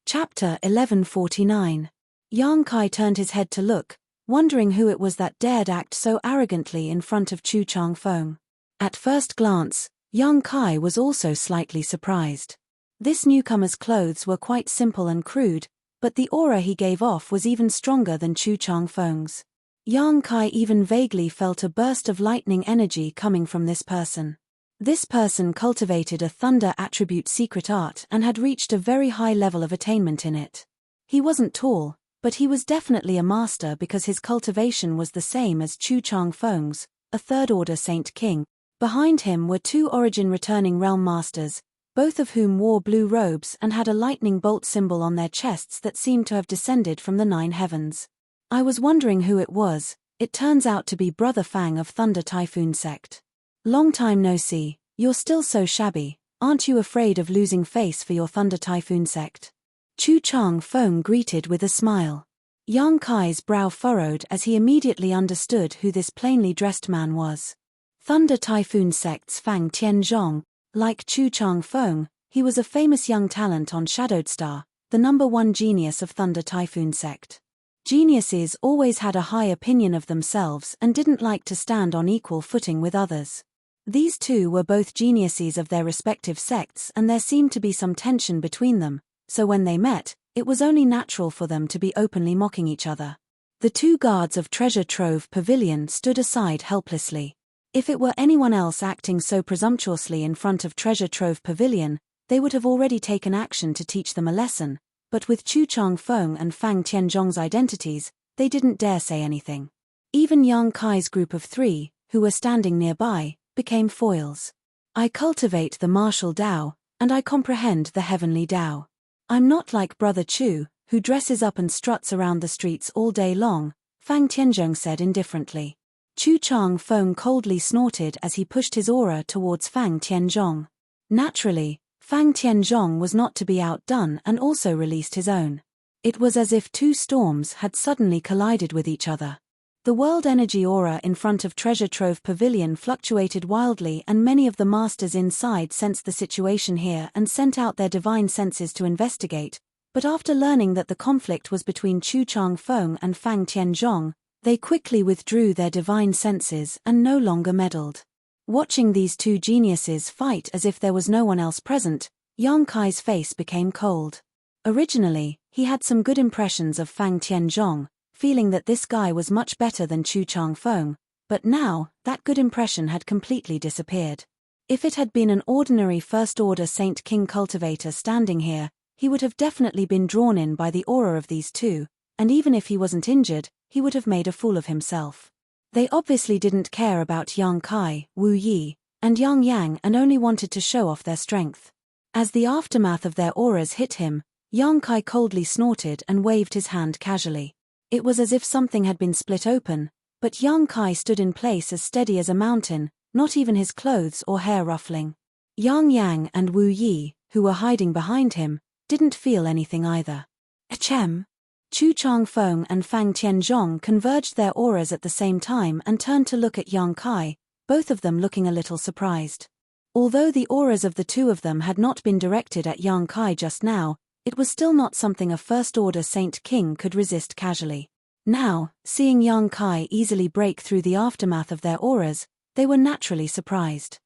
Chapter 1149. Yang Kai turned his head to look, wondering who it was that dared act so arrogantly in front of Chu Changfeng. At first glance, Yang Kai was also slightly surprised. This newcomer's clothes were quite simple and crude, but the aura he gave off was even stronger than Chu Changfeng's. Yang Kai even vaguely felt a burst of lightning energy coming from this person. This person cultivated a thunder attribute secret art and had reached a very high level of attainment in it. He wasn't tall, but he was definitely a master because his cultivation was the same as Chu Changfeng's, a third-order Saint King. Behind him were two Origin returning realm masters, both of whom wore blue robes and had a lightning bolt symbol on their chests that seemed to have descended from the 9 heavens. I was wondering who it was. It turns out to be Brother Fang of Thunder Typhoon Sect. Long time no see, you're still so shabby, aren't you afraid of losing face for your Thunder Typhoon Sect? Chu Changfeng greeted with a smile. Yang Kai's brow furrowed as he immediately understood who this plainly dressed man was. Thunder Typhoon Sect's Fang Tianzhong. Like Chu Changfeng, he was a famous young talent on Shadowed Star, the #1 genius of Thunder Typhoon Sect. Geniuses always had a high opinion of themselves and didn't like to stand on equal footing with others. These two were both geniuses of their respective sects and there seemed to be some tension between them, so when they met, it was only natural for them to be openly mocking each other. The two guards of Treasure Trove Pavilion stood aside helplessly. If it were anyone else acting so presumptuously in front of Treasure Trove Pavilion, they would have already taken action to teach them a lesson, but with Chu Changfeng and Fang Tianzhong's identities, they didn't dare say anything. Even Yang Kai's group of 3, who were standing nearby, became foils. "I cultivate the martial Tao, and I comprehend the heavenly Tao. I'm not like Brother Chu, who dresses up and struts around the streets all day long," Fang Tianzhong said indifferently. Chu Changfeng coldly snorted as he pushed his aura towards Fang Tianzhong. Naturally, Fang Tianzhong was not to be outdone and also released his own. It was as if two storms had suddenly collided with each other. The world energy aura in front of Treasure Trove Pavilion fluctuated wildly, and many of the masters inside sensed the situation here and sent out their divine senses to investigate, but after learning that the conflict was between Chu Changfeng and Fang Tianzhong, they quickly withdrew their divine senses and no longer meddled. Watching these two geniuses fight as if there was no one else present, Yang Kai's face became cold. Originally, he had some good impressions of Fang Tianzhong, feeling that this guy was much better than Chu Changfeng, but now, that good impression had completely disappeared. If it had been an ordinary first-order Saint King cultivator standing here, he would have definitely been drawn in by the aura of these two, and even if he wasn't injured, he would have made a fool of himself. They obviously didn't care about Yang Kai, Wu Yi, and Yang Yang and only wanted to show off their strength. As the aftermath of their auras hit him, Yang Kai coldly snorted and waved his hand casually. It was as if something had been split open, but Yang Kai stood in place as steady as a mountain, not even his clothes or hair ruffling. Yang Yang and Wu Yi, who were hiding behind him, didn't feel anything either. Achem! Chu Changfeng and Fang Tianzhong converged their auras at the same time and turned to look at Yang Kai, both of them looking a little surprised. Although the auras of the two of them had not been directed at Yang Kai just now, it was still not something a first-order Saint King could resist casually. Now, seeing Yang Kai easily break through the aftermath of their auras, they were naturally surprised.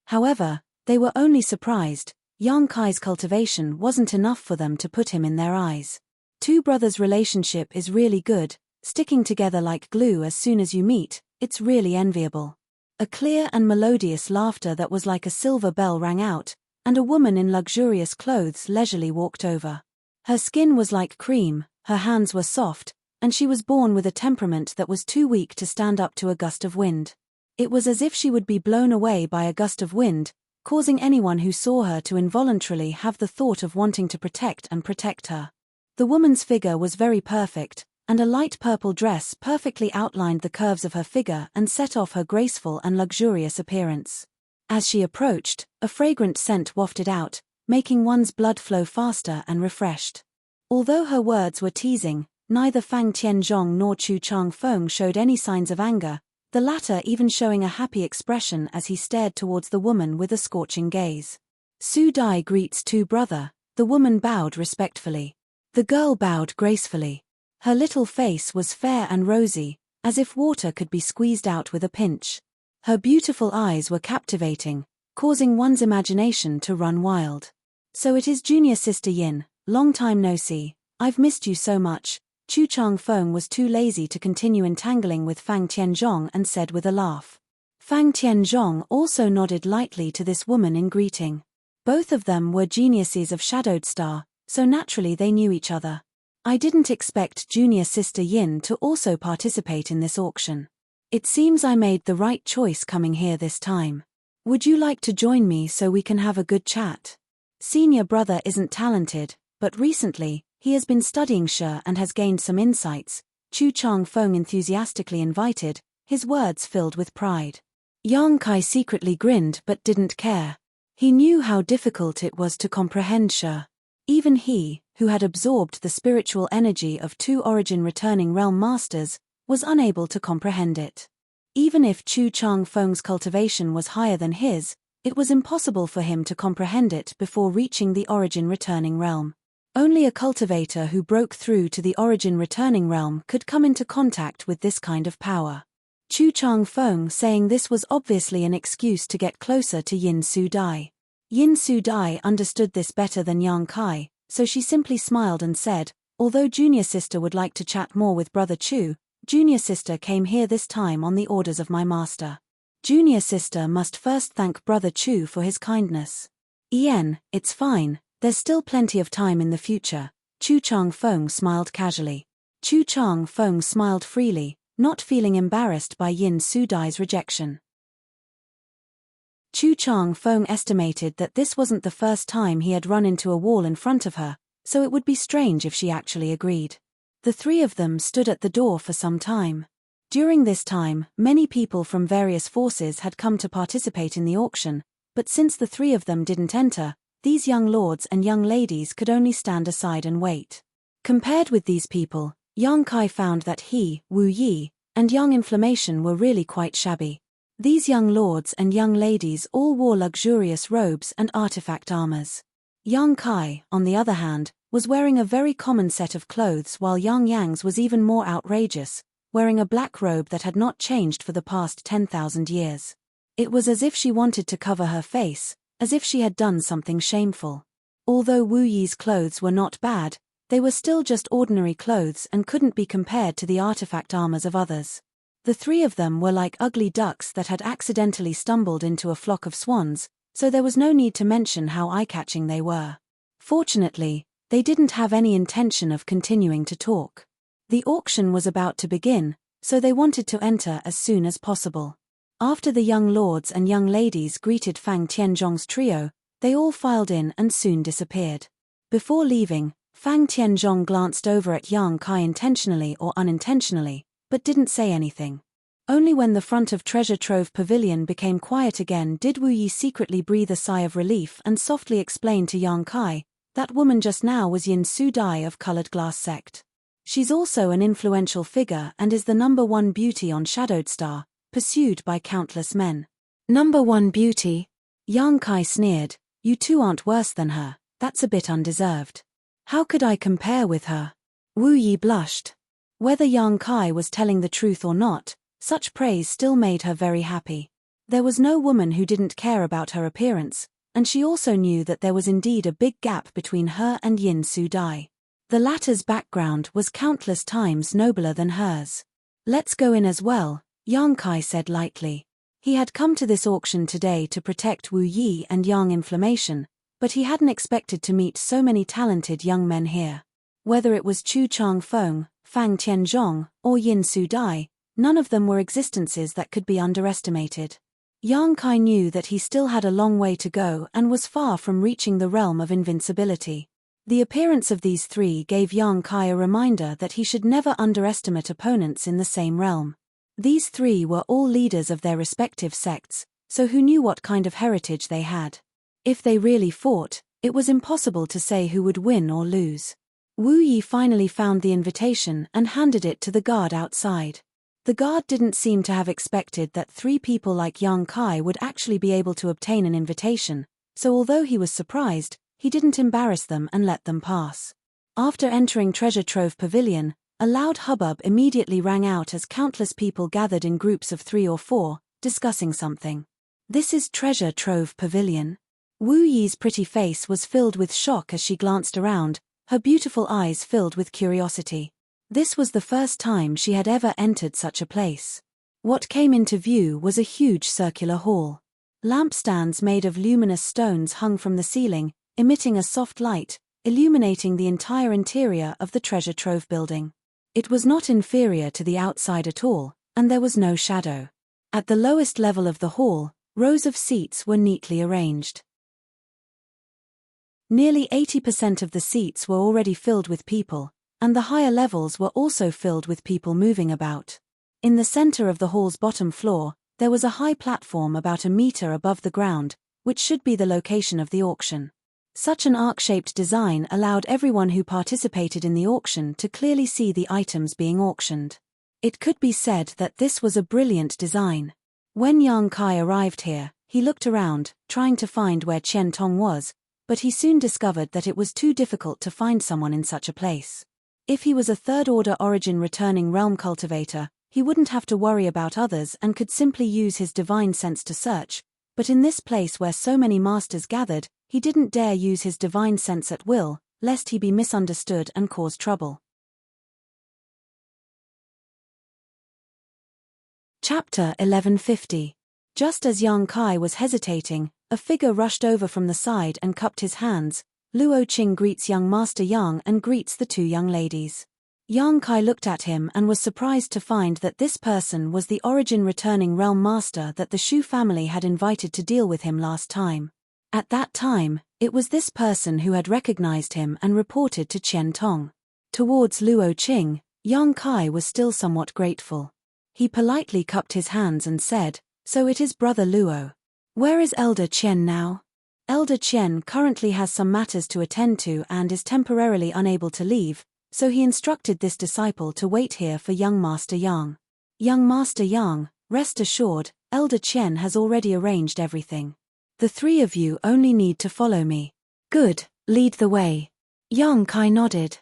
However, they were only surprised. Yang Kai's cultivation wasn't enough for them to put him in their eyes. Two brothers' relationship is really good, sticking together like glue as soon as you meet, it's really enviable. A clear and melodious laughter that was like a silver bell rang out, and a woman in luxurious clothes leisurely walked over. Her skin was like cream, her hands were soft, and she was born with a temperament that was too weak to stand up to a gust of wind. It was as if she would be blown away by a gust of wind, causing anyone who saw her to involuntarily have the thought of wanting to protect her. The woman's figure was very perfect, and a light purple dress perfectly outlined the curves of her figure and set off her graceful and luxurious appearance. As she approached, a fragrant scent wafted out, making one's blood flow faster and refreshed. Although her words were teasing, neither Fang Tianzhong nor Chu Changfeng showed any signs of anger, the latter even showing a happy expression as he stared towards the woman with a scorching gaze. Su Dai greets two brother, the woman bowed respectfully. The girl bowed gracefully. Her little face was fair and rosy, as if water could be squeezed out with a pinch. Her beautiful eyes were captivating, causing one's imagination to run wild. So it is junior sister Yin, long time no see, I've missed you so much. Chu Changfeng was too lazy to continue entangling with Fang Tianzhong and said with a laugh. Fang Tianzhong also nodded lightly to this woman in greeting. Both of them were geniuses of Shadowed Star, so naturally they knew each other. I didn't expect junior sister Yin to also participate in this auction. It seems I made the right choice coming here this time. Would you like to join me so we can have a good chat? Senior brother isn't talented, but recently, he has been studying Shi and has gained some insights. Chu Changfeng enthusiastically invited, his words filled with pride. Yang Kai secretly grinned but didn't care. He knew how difficult it was to comprehend Shi. Even he, who had absorbed the spiritual energy of two origin returning realm masters, was unable to comprehend it. Even if Chu Changfeng's cultivation was higher than his, it was impossible for him to comprehend it before reaching the origin returning realm. Only a cultivator who broke through to the origin returning realm could come into contact with this kind of power. Chu Changfeng saying this was obviously an excuse to get closer to Yin Su Dai. Yin Su Dai understood this better than Yang Kai, so she simply smiled and said, although junior sister would like to chat more with brother Chu, junior sister came here this time on the orders of my master. Junior sister must first thank brother Chu for his kindness. Ian, it's fine, there's still plenty of time in the future. Chu Changfeng smiled casually. Chu Changfeng smiled freely, not feeling embarrassed by Yin Su Dai's rejection. Chu Changfeng estimated that this wasn't the first time he had run into a wall in front of her, so it would be strange if she actually agreed. The three of them stood at the door for some time. During this time, many people from various forces had come to participate in the auction, but since the three of them didn't enter, these young lords and young ladies could only stand aside and wait. Compared with these people, Yang Kai found that he, Wu Yi, and young Inflammation were really quite shabby. These young lords and young ladies all wore luxurious robes and artifact armors. Yang Kai, on the other hand, was wearing a very common set of clothes, while Yang Yang's was even more outrageous, wearing a black robe that had not changed for the past 10,000 years. It was as if she wanted to cover her face, as if she had done something shameful. Although Wu Yi's clothes were not bad, they were still just ordinary clothes and couldn't be compared to the artifact armors of others. The three of them were like ugly ducks that had accidentally stumbled into a flock of swans, so there was no need to mention how eye-catching they were. Fortunately, they didn't have any intention of continuing to talk. The auction was about to begin, so they wanted to enter as soon as possible. After the young lords and young ladies greeted Fang Tianzhong's trio, they all filed in and soon disappeared. Before leaving, Fang Tianzhong glanced over at Yang Kai intentionally or unintentionally, but didn't say anything. Only when the front of Treasure Trove Pavilion became quiet again did Wu Yi secretly breathe a sigh of relief and softly explain to Yang Kai, that woman just now was Yin Su Dai of Colored Glass Sect. She's also an influential figure and is the #1 beauty on Shadowed Star, pursued by countless men. #1 beauty? Yang Kai sneered, you two aren't worse than her, that's a bit undeserved. How could I compare with her? Wu Yi blushed. Whether Yang Kai was telling the truth or not, such praise still made her very happy. There was no woman who didn't care about her appearance, and she also knew that there was indeed a big gap between her and Yin Su Dai. The latter's background was countless times nobler than hers. Let's go in as well, Yang Kai said lightly. He had come to this auction today to protect Wu Yi and Yang Inflammation, but he hadn't expected to meet so many talented young men here. Whether it was Chu Changfeng, Fang Tianzhong, or Yin Su Dai, none of them were existences that could be underestimated. Yang Kai knew that he still had a long way to go and was far from reaching the realm of invincibility. The appearance of these three gave Yang Kai a reminder that he should never underestimate opponents in the same realm. These three were all leaders of their respective sects, so who knew what kind of heritage they had? If they really fought, it was impossible to say who would win or lose. Wu Yi finally found the invitation and handed it to the guard outside. The guard didn't seem to have expected that three people like Yang Kai would actually be able to obtain an invitation, so although he was surprised, he didn't embarrass them and let them pass. After entering Treasure Trove Pavilion, a loud hubbub immediately rang out as countless people gathered in groups of 3 or 4, discussing something. This is Treasure Trove Pavilion. Wu Yi's pretty face was filled with shock as she glanced around, her beautiful eyes filled with curiosity. This was the first time she had ever entered such a place. What came into view was a huge circular hall. Lampstands made of luminous stones hung from the ceiling, emitting a soft light, illuminating the entire interior of the Treasure Trove building. It was not inferior to the outside at all, and there was no shadow. At the lowest level of the hall, rows of seats were neatly arranged. Nearly 80% of the seats were already filled with people, and the higher levels were also filled with people moving about. In the center of the hall's bottom floor, there was a high platform about a meter above the ground, which should be the location of the auction. Such an arc-shaped design allowed everyone who participated in the auction to clearly see the items being auctioned. It could be said that this was a brilliant design. When Yang Kai arrived here, he looked around, trying to find where Qian Tong was, but he soon discovered that it was too difficult to find someone in such a place. If he was a third-order origin returning realm cultivator, he wouldn't have to worry about others and could simply use his divine sense to search, but in this place where so many masters gathered, he didn't dare use his divine sense at will, lest he be misunderstood and cause trouble. Chapter 1150. Just as Yang Kai was hesitating, a figure rushed over from the side and cupped his hands. Luo Qing greets young Master Yang and greets the two young ladies. Yang Kai looked at him and was surprised to find that this person was the origin returning realm master that the Shu family had invited to deal with him last time. At that time, it was this person who had recognized him and reported to Qian Tong. Towards Luo Qing, Yang Kai was still somewhat grateful. He politely cupped his hands and said, "So it is Brother Luo. Where is Elder Qian now?" Elder Chen currently has some matters to attend to and is temporarily unable to leave, so he instructed this disciple to wait here for young Master Yang. Young Master Yang, rest assured, Elder Chen has already arranged everything. The three of you only need to follow me. Good, lead the way. Yang Kai nodded.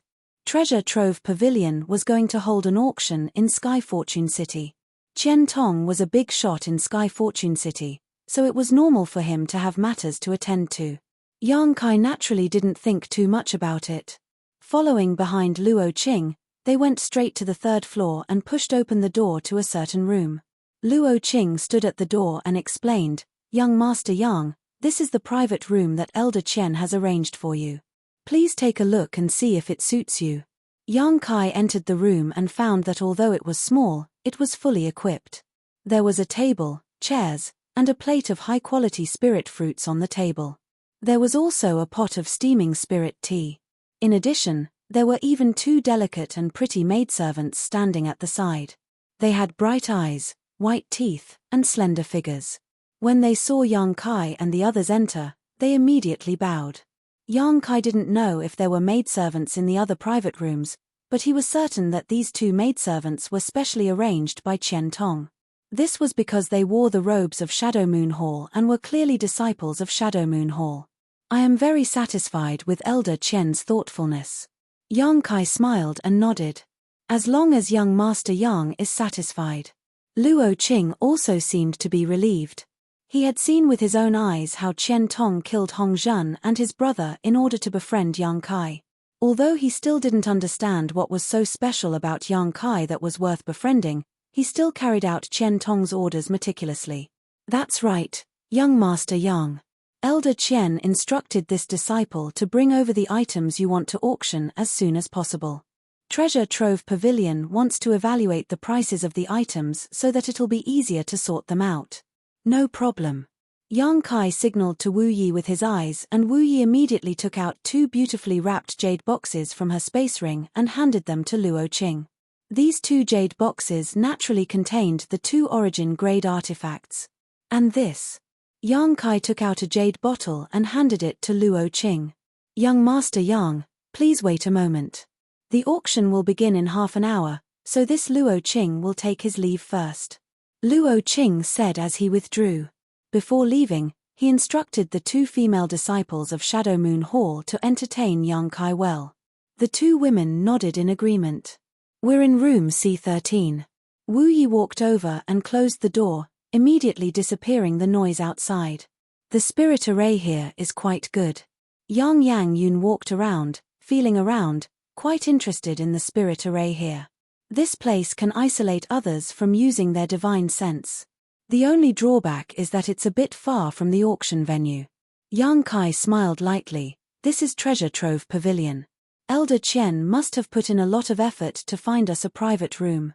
Treasure Trove Pavilion was going to hold an auction in Sky Fortune City. Chen Tong was a big shot in Sky Fortune City, so it was normal for him to have matters to attend to. Yang Kai naturally didn't think too much about it. Following behind Luo Qing, they went straight to the third floor and pushed open the door to a certain room. Luo Qing stood at the door and explained, "Young Master Yang, this is the private room that Elder Chen has arranged for you. Please take a look and see if it suits you." Yang Kai entered the room and found that although it was small, it was fully equipped. There was a table, chairs, and a plate of high-quality spirit fruits on the table. There was also a pot of steaming spirit tea. In addition, there were even two delicate and pretty maidservants standing at the side. They had bright eyes, white teeth, and slender figures. When they saw Yang Kai and the others enter, they immediately bowed. Yang Kai didn't know if there were maidservants in the other private rooms, but he was certain that these two maidservants were specially arranged by Chen Tong. This was because they wore the robes of Shadow Moon Hall and were clearly disciples of Shadow Moon Hall. "I am very satisfied with Elder Chen's thoughtfulness." Yang Kai smiled and nodded. "As long as young Master Yang is satisfied." Luo Qing also seemed to be relieved. He had seen with his own eyes how Chen Tong killed Hong Zhen and his brother in order to befriend Yang Kai. Although he still didn't understand what was so special about Yang Kai that was worth befriending, he still carried out Chen Tong's orders meticulously. "That's right, young Master Yang. Elder Chen instructed this disciple to bring over the items you want to auction as soon as possible. Treasure Trove Pavilion wants to evaluate the prices of the items so that it'll be easier to sort them out." "No problem." Yang Kai signaled to Wu Yi with his eyes, and Wu Yi immediately took out two beautifully wrapped jade boxes from her space ring and handed them to Luo Qing. These two jade boxes naturally contained the two origin-grade artifacts. "And this?" Yang Kai took out a jade bottle and handed it to Luo Qing. "Young Master Yang, please wait a moment. The auction will begin in half an hour, so this Luo Qing will take his leave first." Luo Qing said as he withdrew. Before leaving, he instructed the two female disciples of Shadow Moon Hall to entertain Yang Kai well. The two women nodded in agreement. "We're in room C13. Wu Yi walked over and closed the door, immediately disappearing the noise outside. "The spirit array here is quite good." Yang Yun walked around, feeling around, quite interested in the spirit array here. This place can isolate others from using their divine sense. The only drawback is that it's a bit far from the auction venue. Yang Kai smiled lightly. "This is Treasure Trove Pavilion. Elder Chen must have put in a lot of effort to find us a private room.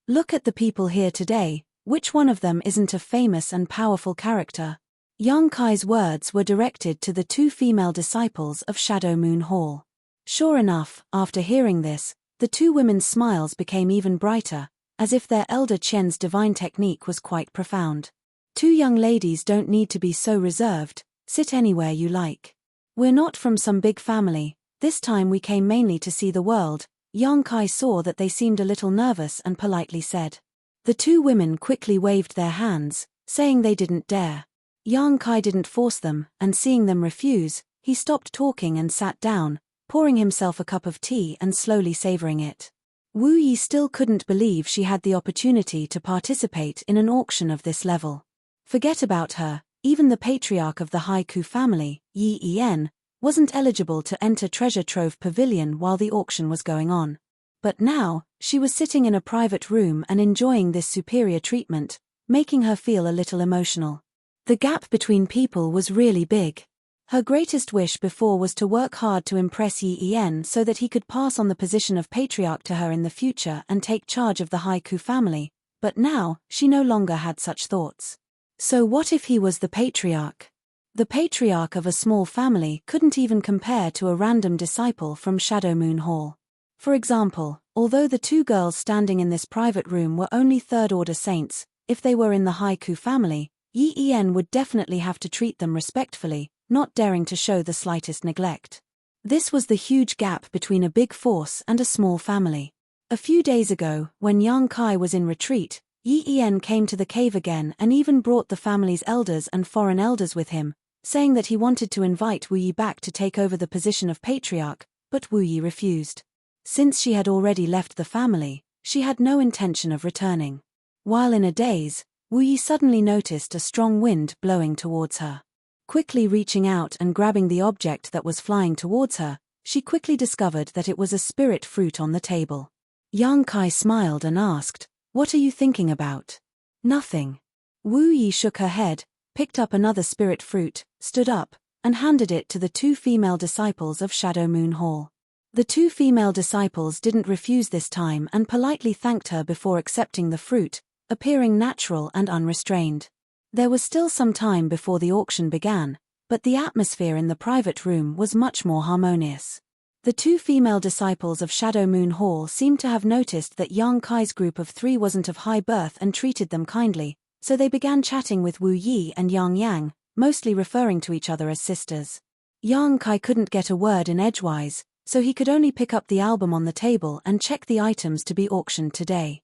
Look at the people here today, which one of them isn't a famous and powerful character?" Yang Kai's words were directed to the two female disciples of Shadow Moon Hall. Sure enough, after hearing this, the two women's smiles became even brighter, as if their Elder Chen's divine technique was quite profound. "Two young ladies don't need to be so reserved, sit anywhere you like. We're not from some big family, this time we came mainly to see the world." Yang Kai saw that they seemed a little nervous and politely said. The two women quickly waved their hands, saying they didn't dare. Yang Kai didn't force them, and seeing them refuse, he stopped talking and sat down, pouring himself a cup of tea and slowly savoring it. Wu Yi still couldn't believe she had the opportunity to participate in an auction of this level. Forget about her, even the patriarch of the Haiku family, Yi Yen, wasn't eligible to enter Treasure Trove Pavilion while the auction was going on. But now, she was sitting in a private room and enjoying this superior treatment, making her feel a little emotional. The gap between people was really big. Her greatest wish before was to work hard to impress Yi Yen so that he could pass on the position of patriarch to her in the future and take charge of the Haiku family, but now, she no longer had such thoughts. So what if he was the patriarch? The patriarch of a small family couldn't even compare to a random disciple from Shadow Moon Hall. For example, although the two girls standing in this private room were only third-order saints, if they were in the Haiku family, Yi Yen would definitely have to treat them respectfully, not daring to show the slightest neglect. This was the huge gap between a big force and a small family. A few days ago, when Yang Kai was in retreat, Yi Yen came to the cave again and even brought the family's elders and foreign elders with him, saying that he wanted to invite Wu Yi back to take over the position of patriarch, but Wu Yi refused. Since she had already left the family, she had no intention of returning. While in a daze, Wu Yi suddenly noticed a strong wind blowing towards her. Quickly reaching out and grabbing the object that was flying towards her, she quickly discovered that it was a spirit fruit on the table. Yang Kai smiled and asked, "What are you thinking about?" "Nothing." Wu Yi shook her head, picked up another spirit fruit, stood up, and handed it to the two female disciples of Shadow Moon Hall. The two female disciples didn't refuse this time and politely thanked her before accepting the fruit, appearing natural and unrestrained. There was still some time before the auction began, but the atmosphere in the private room was much more harmonious. The two female disciples of Shadow Moon Hall seemed to have noticed that Yang Kai's group of 3 wasn't of high birth and treated them kindly, so they began chatting with Wu Yi and Yang Yang, mostly referring to each other as sisters. Yang Kai couldn't get a word in edgewise, so he could only pick up the album on the table and check the items to be auctioned today.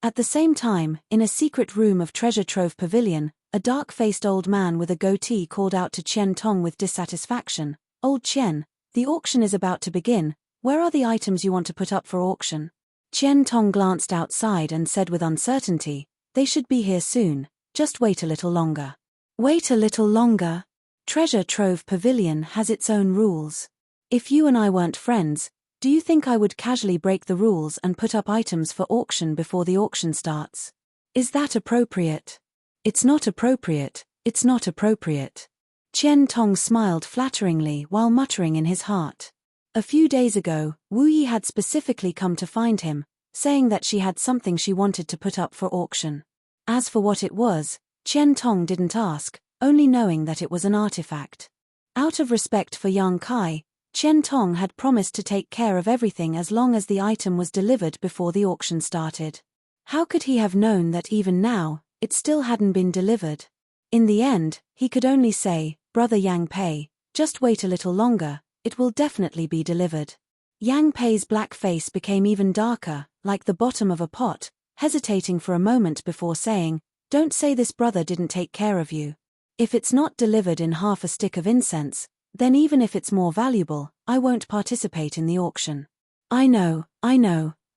At the same time, in a secret room of Treasure Trove Pavilion, a dark-faced old man with a goatee called out to Qian Tong with dissatisfaction, "Old Qian, the auction is about to begin. Where are the items you want to put up for auction?" Qian Tong glanced outside and said with uncertainty, "They should be here soon, just wait a little longer." "Wait a little longer?" Treasure Trove Pavilion has its own rules. If you and I weren't friends, do you think I would casually break the rules and put up items for auction before the auction starts? Is that appropriate? It's not appropriate, it's not appropriate. Qian Tong smiled flatteringly while muttering in his heart. A few days ago, Wu Yi had specifically come to find him, saying that she had something she wanted to put up for auction. As for what it was, Qian Tong didn't ask, only knowing that it was an artifact. Out of respect for Yang Kai, Qian Tong had promised to take care of everything as long as the item was delivered before the auction started. How could he have known that even now, it still hadn't been delivered? In the end, he could only say, "Brother Yang Pei, just wait a little longer, it will definitely be delivered." Yang Pei's black face became even darker, like the bottom of a pot, hesitating for a moment before saying, "Don't say this brother didn't take care of you. If it's not delivered in half a stick of incense, then even if it's more valuable, I won't participate in the auction." I know,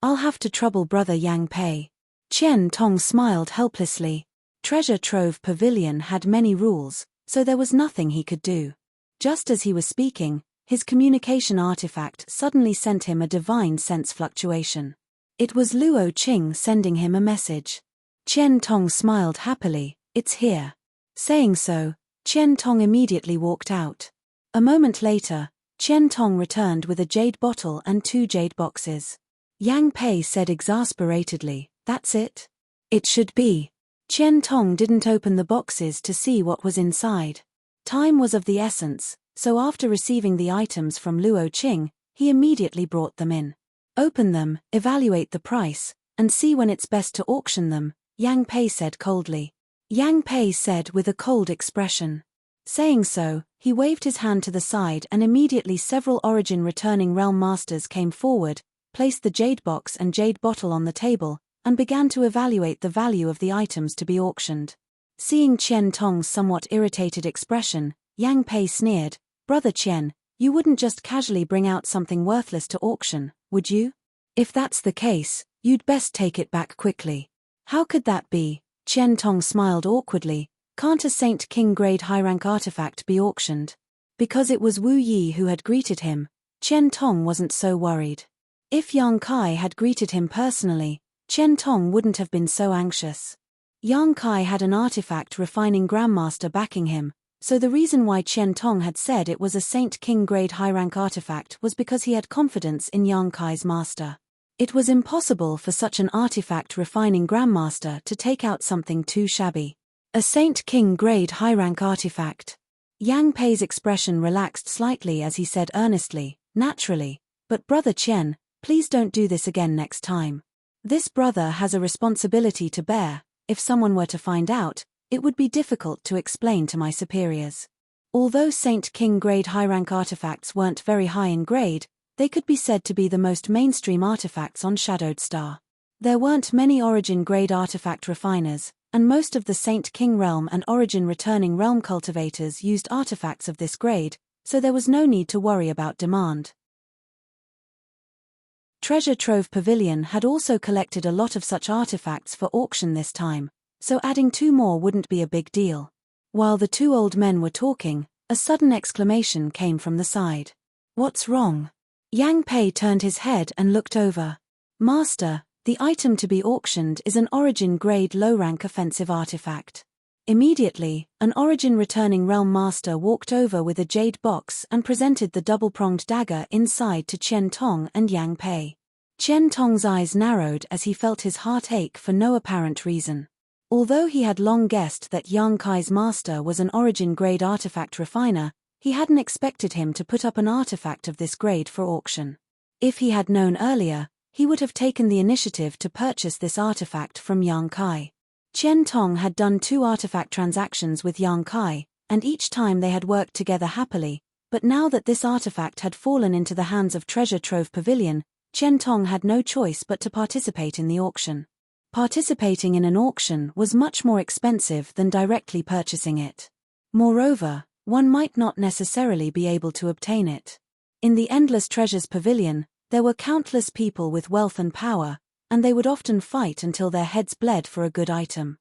I'll have to trouble brother Yang Pei." Qian Tong smiled helplessly. Treasure Trove Pavilion had many rules, so there was nothing he could do. Just as he was speaking, his communication artifact suddenly sent him a divine sense fluctuation. It was Luo Qing sending him a message. Qian Tong smiled happily, "It's here." Saying so, Qian Tong immediately walked out. A moment later, Qian Tong returned with a jade bottle and 2 jade boxes. Yang Pei said exasperatedly, "That's it? It should be." Qian Tong didn't open the boxes to see what was inside. Time was of the essence, so after receiving the items from Luo Qing, he immediately brought them in. "Open them, evaluate the price, and see when it's best to auction them," Yang Pei said coldly. Yang Pei said with a cold expression. Saying so, he waved his hand to the side and immediately several origin returning realm masters came forward, placed the jade box and jade bottle on the table, and began to evaluate the value of the items to be auctioned. Seeing Qian Tong's somewhat irritated expression, Yang Pei sneered, "Brother Qian, you wouldn't just casually bring out something worthless to auction, would you? If that's the case, you'd best take it back quickly." "How could that be?" Qian Tong smiled awkwardly. "Can't a Saint King grade high-rank artifact be auctioned?" Because it was Wu Yi who had greeted him, Qian Tong wasn't so worried. If Yang Kai had greeted him personally, Qian Tong wouldn't have been so anxious. Yang Kai had an artifact refining Grandmaster backing him, so the reason why Qian Tong had said it was a Saint King grade high-rank artifact was because he had confidence in Yang Kai's master. It was impossible for such an artifact refining Grandmaster to take out something too shabby. A Saint King grade high-rank artifact. Yang Pei's expression relaxed slightly as he said earnestly, "Naturally, but Brother Qian, please don't do this again next time. This brother has a responsibility to bear, If someone were to find out, it would be difficult to explain to my superiors. Although Saint King grade high-rank artifacts weren't very high in grade, they could be said to be the most mainstream artifacts on Shadowed Star. There weren't many Origin grade artifact refiners, and most of the Saint King realm and Origin returning realm cultivators used artifacts of this grade, so there was no need to worry about demand. Treasure Trove Pavilion had also collected a lot of such artifacts for auction this time, so adding 2 more wouldn't be a big deal. While the 2 old men were talking, a sudden exclamation came from the side. "What's wrong?" Yang Pei turned his head and looked over. "Master, the item to be auctioned is an Origin grade low-rank offensive artifact." Immediately, an Origin returning realm master walked over with a jade box and presented the double-pronged dagger inside to Qian Tong and Yang Pei. Qian Tong's eyes narrowed as he felt his heart ache for no apparent reason. Although he had long guessed that Yang Kai's master was an Origin grade artifact refiner, he hadn't expected him to put up an artifact of this grade for auction. If he had known earlier, he would have taken the initiative to purchase this artifact from Yang Kai. Qian Tong had done 2 artifact transactions with Yang Kai, and each time they had worked together happily, but now that this artifact had fallen into the hands of Treasure Trove Pavilion, Qian Tong had no choice but to participate in the auction. Participating in an auction was much more expensive than directly purchasing it. Moreover, one might not necessarily be able to obtain it. In the Endless Treasures Pavilion, there were countless people with wealth and power, and they would often fight until their heads bled for a good item.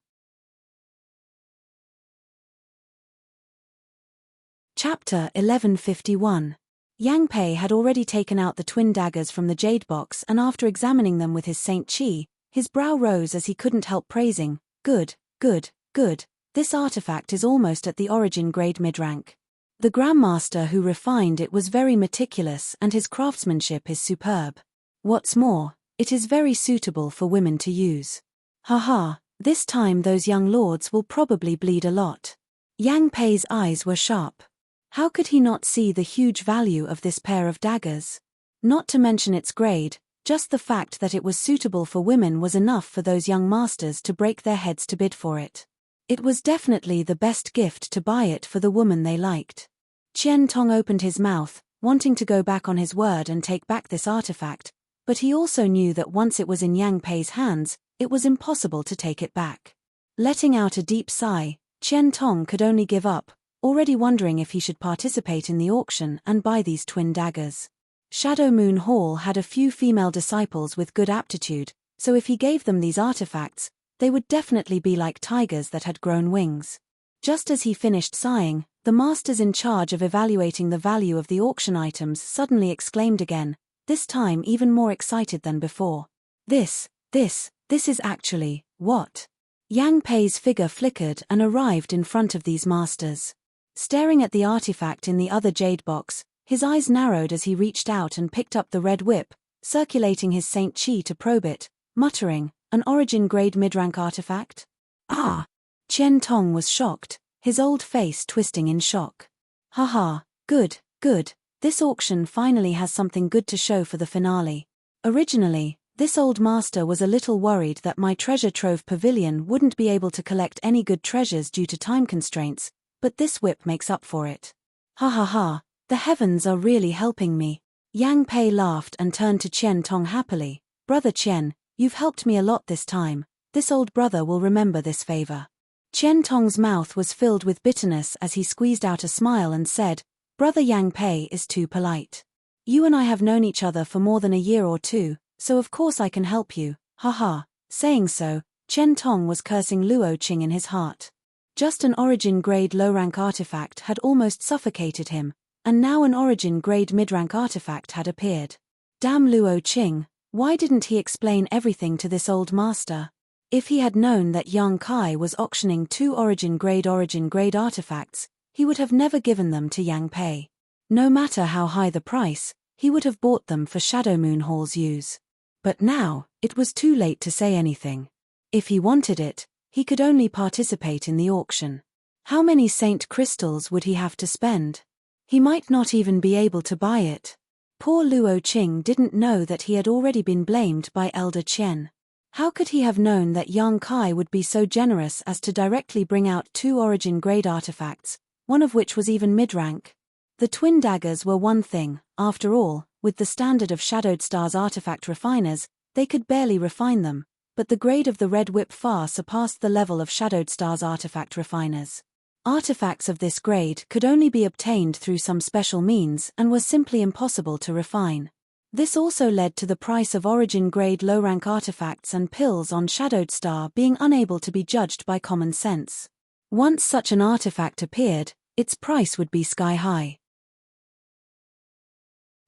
Chapter 1151. Yang Pei had already taken out the twin daggers from the jade box, and after examining them with his Saint Chi, his brow rose as he couldn't help praising, "Good, good, good. This artifact is almost at the Origin grade mid-rank. The Grandmaster who refined it was very meticulous and his craftsmanship is superb. What's more, it is very suitable for women to use. Haha, this time those young lords will probably bleed a lot." Yang Pei's eyes were sharp. How could he not see the huge value of this pair of daggers? Not to mention its grade, just the fact that it was suitable for women was enough for those young masters to break their heads to bid for it. It was definitely the best gift to buy it for the woman they liked. Qian Tong opened his mouth, wanting to go back on his word and take back this artifact, but he also knew that once it was in Yang Pei's hands, it was impossible to take it back. Letting out a deep sigh, Qian Tong could only give up, already wondering if he should participate in the auction and buy these twin daggers. Shadow Moon Hall had a few female disciples with good aptitude, so if he gave them these artifacts, they would definitely be like tigers that had grown wings. Just as he finished sighing, the masters in charge of evaluating the value of the auction items suddenly exclaimed again, this time even more excited than before. This is actually, what? Yang Pei's figure flickered and arrived in front of these masters. Staring at the artifact in the other jade box, his eyes narrowed as he reached out and picked up the red whip, circulating his Saint Chi to probe it, muttering, "An Origin grade mid-rank artifact? Ah!" Qian Tong was shocked, his old face twisting in shock. Haha, good, good. This auction finally has something good to show for the finale. Originally, this old master was a little worried that my Treasure Trove Pavilion wouldn't be able to collect any good treasures due to time constraints, but this whip makes up for it. Ha ha ha, the heavens are really helping me. Yang Pei laughed and turned to Qian Tong happily. "Brother Qian, you've helped me a lot this time. This old brother will remember this favor." Qian Tong's mouth was filled with bitterness as he squeezed out a smile and said, "Brother Yang Pei is too polite. You and I have known each other for more than a year or two, so of course I can help you, haha." Saying so, Qian Tong was cursing Luo Qing in his heart. Just an Origin grade low-rank artifact had almost suffocated him, and now an Origin grade mid-rank artifact had appeared. Damn Luo Qing, why didn't he explain everything to this old master? If he had known that Yang Kai was auctioning 2 Origin grade artifacts, he would have never given them to Yang Pei. No matter how high the price, he would have bought them for Shadow Moon Hall's use. But now, it was too late to say anything. If he wanted it, he could only participate in the auction. How many Saint Crystals would he have to spend? He might not even be able to buy it. Poor Luo Qing didn't know that he had already been blamed by Elder Qian. How could he have known that Yang Kai would be so generous as to directly bring out 2 origin-grade artifacts, one of which was even mid-rank? The twin daggers were one thing, after all, with the standard of Shadowed Star's artifact refiners, they could barely refine them, but the grade of the red whip far surpassed the level of Shadowed Star's artifact refiners. Artifacts of this grade could only be obtained through some special means and were simply impossible to refine. This also led to the price of origin-grade low-rank artifacts and pills on Shadowed Star being unable to be judged by common sense. Once such an artifact appeared, its price would be sky-high.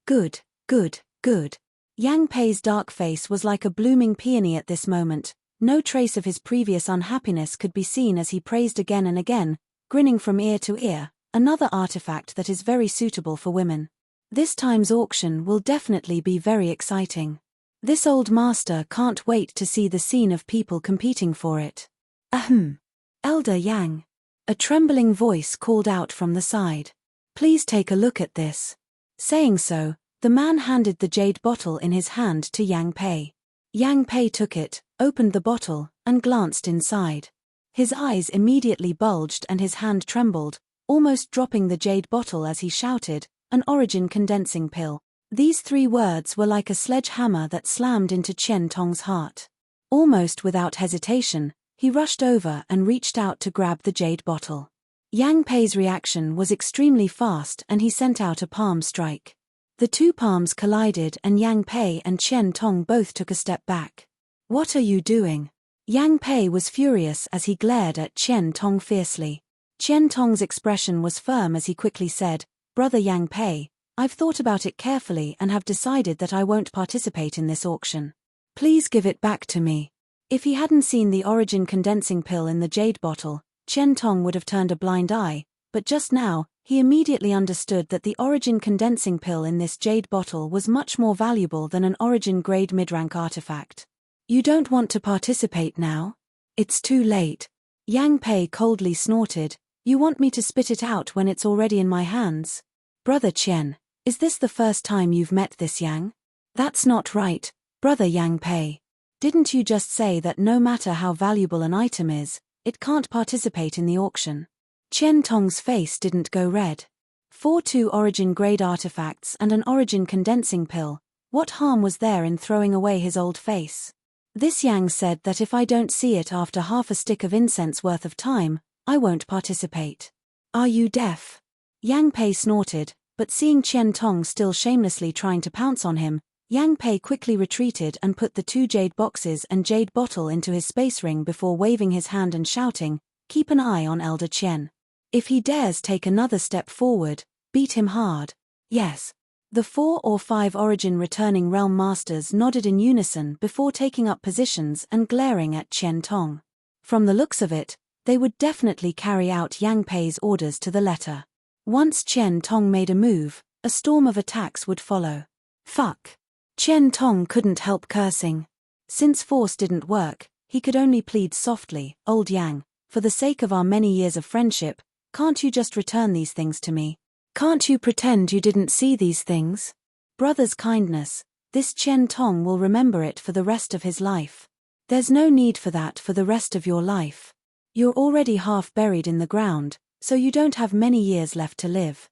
Good, good, good. Yang Pei's dark face was like a blooming peony at this moment. No trace of his previous unhappiness could be seen as he praised again and again, grinning from ear to ear, another artifact that is very suitable for women. This time's auction will definitely be very exciting. This old master can't wait to see the scene of people competing for it. Ahem. Elder Yang. A trembling voice called out from the side. Please take a look at this. Saying so, the man handed the jade bottle in his hand to Yang Pei. Yang Pei took it, opened the bottle, and glanced inside. His eyes immediately bulged and his hand trembled, almost dropping the jade bottle as he shouted, "An origin condensing pill." These 3 words were like a sledgehammer that slammed into Chen Tong's heart. Almost without hesitation, he rushed over and reached out to grab the jade bottle. Yang Pei's reaction was extremely fast and he sent out a palm strike. The 2 palms collided and Yang Pei and Chen Tong both took a step back. What are you doing? Yang Pei was furious as he glared at Chen Tong fiercely. Chen Tong's expression was firm as he quickly said, "Brother Yang Pei, I've thought about it carefully and have decided that I won't participate in this auction. Please give it back to me." If he hadn't seen the origin condensing pill in the jade bottle, Chen Tong would have turned a blind eye, but just now, he immediately understood that the origin condensing pill in this jade bottle was much more valuable than an origin-grade mid-rank artifact. You don't want to participate now? It's too late. Yang Pei coldly snorted, "You want me to spit it out when it's already in my hands? Brother Chen, is this the first time you've met this Yang? That's not right, Brother Yang Pei. Didn't you just say that no matter how valuable an item is, it can't participate in the auction?" Chen Tong's face didn't go red. 2 origin-grade artifacts and an origin condensing pill, what harm was there in throwing away his old face? This Yang said that if I don't see it after half a stick of incense worth of time, I won't participate. Are you deaf? Yang Pei snorted, but seeing Chen Tong still shamelessly trying to pounce on him, Yang Pei quickly retreated and put the 2 jade boxes and jade bottle into his space ring before waving his hand and shouting, "Keep an eye on Elder Chen. If he dares take another step forward, beat him hard." Yes. The 4 or 5 origin returning realm masters nodded in unison before taking up positions and glaring at Chen Tong. From the looks of it, they would definitely carry out Yang Pei's orders to the letter. Once Chen Tong made a move, a storm of attacks would follow. Fuck. Chen Tong couldn't help cursing. Since force didn't work, he could only plead softly, "Old Yang, for the sake of our many years of friendship, can't you just return these things to me? Can't you pretend you didn't see these things? Brother's kindness, this Chen Tong will remember it for the rest of his life. There's no need for that for the rest of your life. You're already half buried in the ground, so you don't have many years left to live."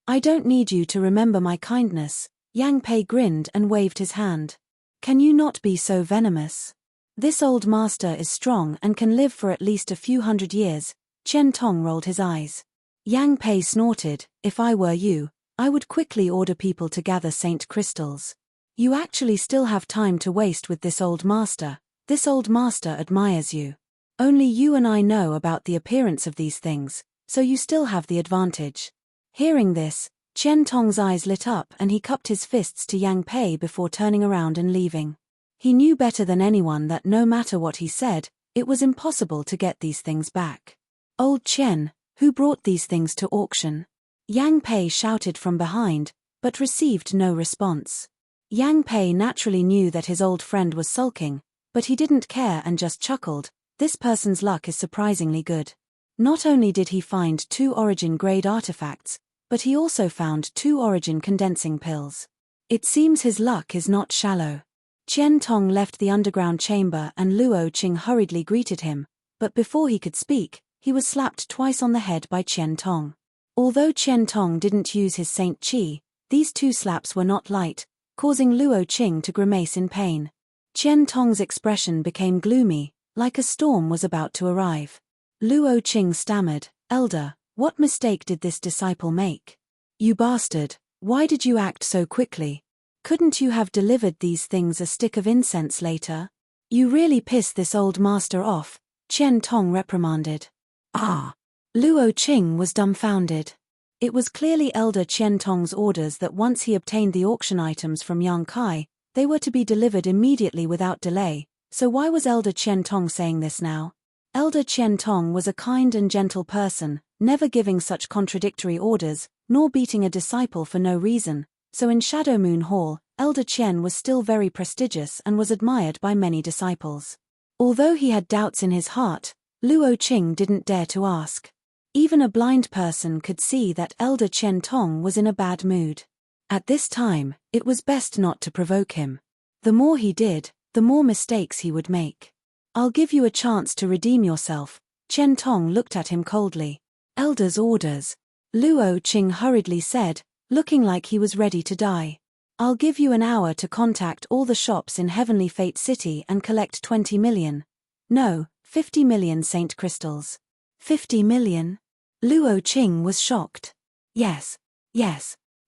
"I don't need you to remember my kindness," Yang Pei grinned and waved his hand. "Can you not be so venomous? This old master is strong and can live for at least a few hundred years." Chen Tong rolled his eyes. Yang Pei snorted, "If I were you, I would quickly order people to gather saint crystals. You actually still have time to waste with this old master. This old master admires you. Only you and I know about the appearance of these things, so you still have the advantage." Hearing this, Chen Tong's eyes lit up and he cupped his fists to Yang Pei before turning around and leaving. He knew better than anyone that no matter what he said, it was impossible to get these things back. "Old Chen, who brought these things to auction?" Yang Pei shouted from behind, but received no response. Yang Pei naturally knew that his old friend was sulking, but he didn't care and just chuckled. This person's luck is surprisingly good. Not only did he find 2 origin-grade artifacts, but he also found 2 origin condensing pills. It seems his luck is not shallow. Qian Tong left the underground chamber and Luo Qing hurriedly greeted him, but before he could speak, he was slapped twice on the head by Qian Tong. Although Qian Tong didn't use his Saint Qi, these two slaps were not light, causing Luo Qing to grimace in pain. Qian Tong's expression became gloomy, like a storm was about to arrive. Luo Qing stammered, "Elder, what mistake did this disciple make? You bastard, why did you act so quickly? Couldn't you have delivered these things a stick of incense later? You really pissed this old master off," Qian Tong reprimanded. "Ah!" Luo Qing was dumbfounded. It was clearly Elder Qian Tong's orders that once he obtained the auction items from Yang Kai, they were to be delivered immediately without delay, so why was Elder Qian Tong saying this now? Elder Qian Tong was a kind and gentle person, never giving such contradictory orders, nor beating a disciple for no reason, so in Shadow Moon Hall, Elder Qian was still very prestigious and was admired by many disciples. Although he had doubts in his heart, Luo Qing didn't dare to ask. Even a blind person could see that Elder Qian Tong was in a bad mood. At this time, it was best not to provoke him. The more he did, the more mistakes he would make. "I'll give you a chance to redeem yourself," Qian Tong looked at him coldly. "Elder's orders," Luo Qing hurriedly said, looking like he was ready to die. "I'll give you an hour to contact all the shops in Heavenly Fate City and collect 20 million. No, 50 million Saint Crystals." 50 million? Luo Qing was shocked. Yes.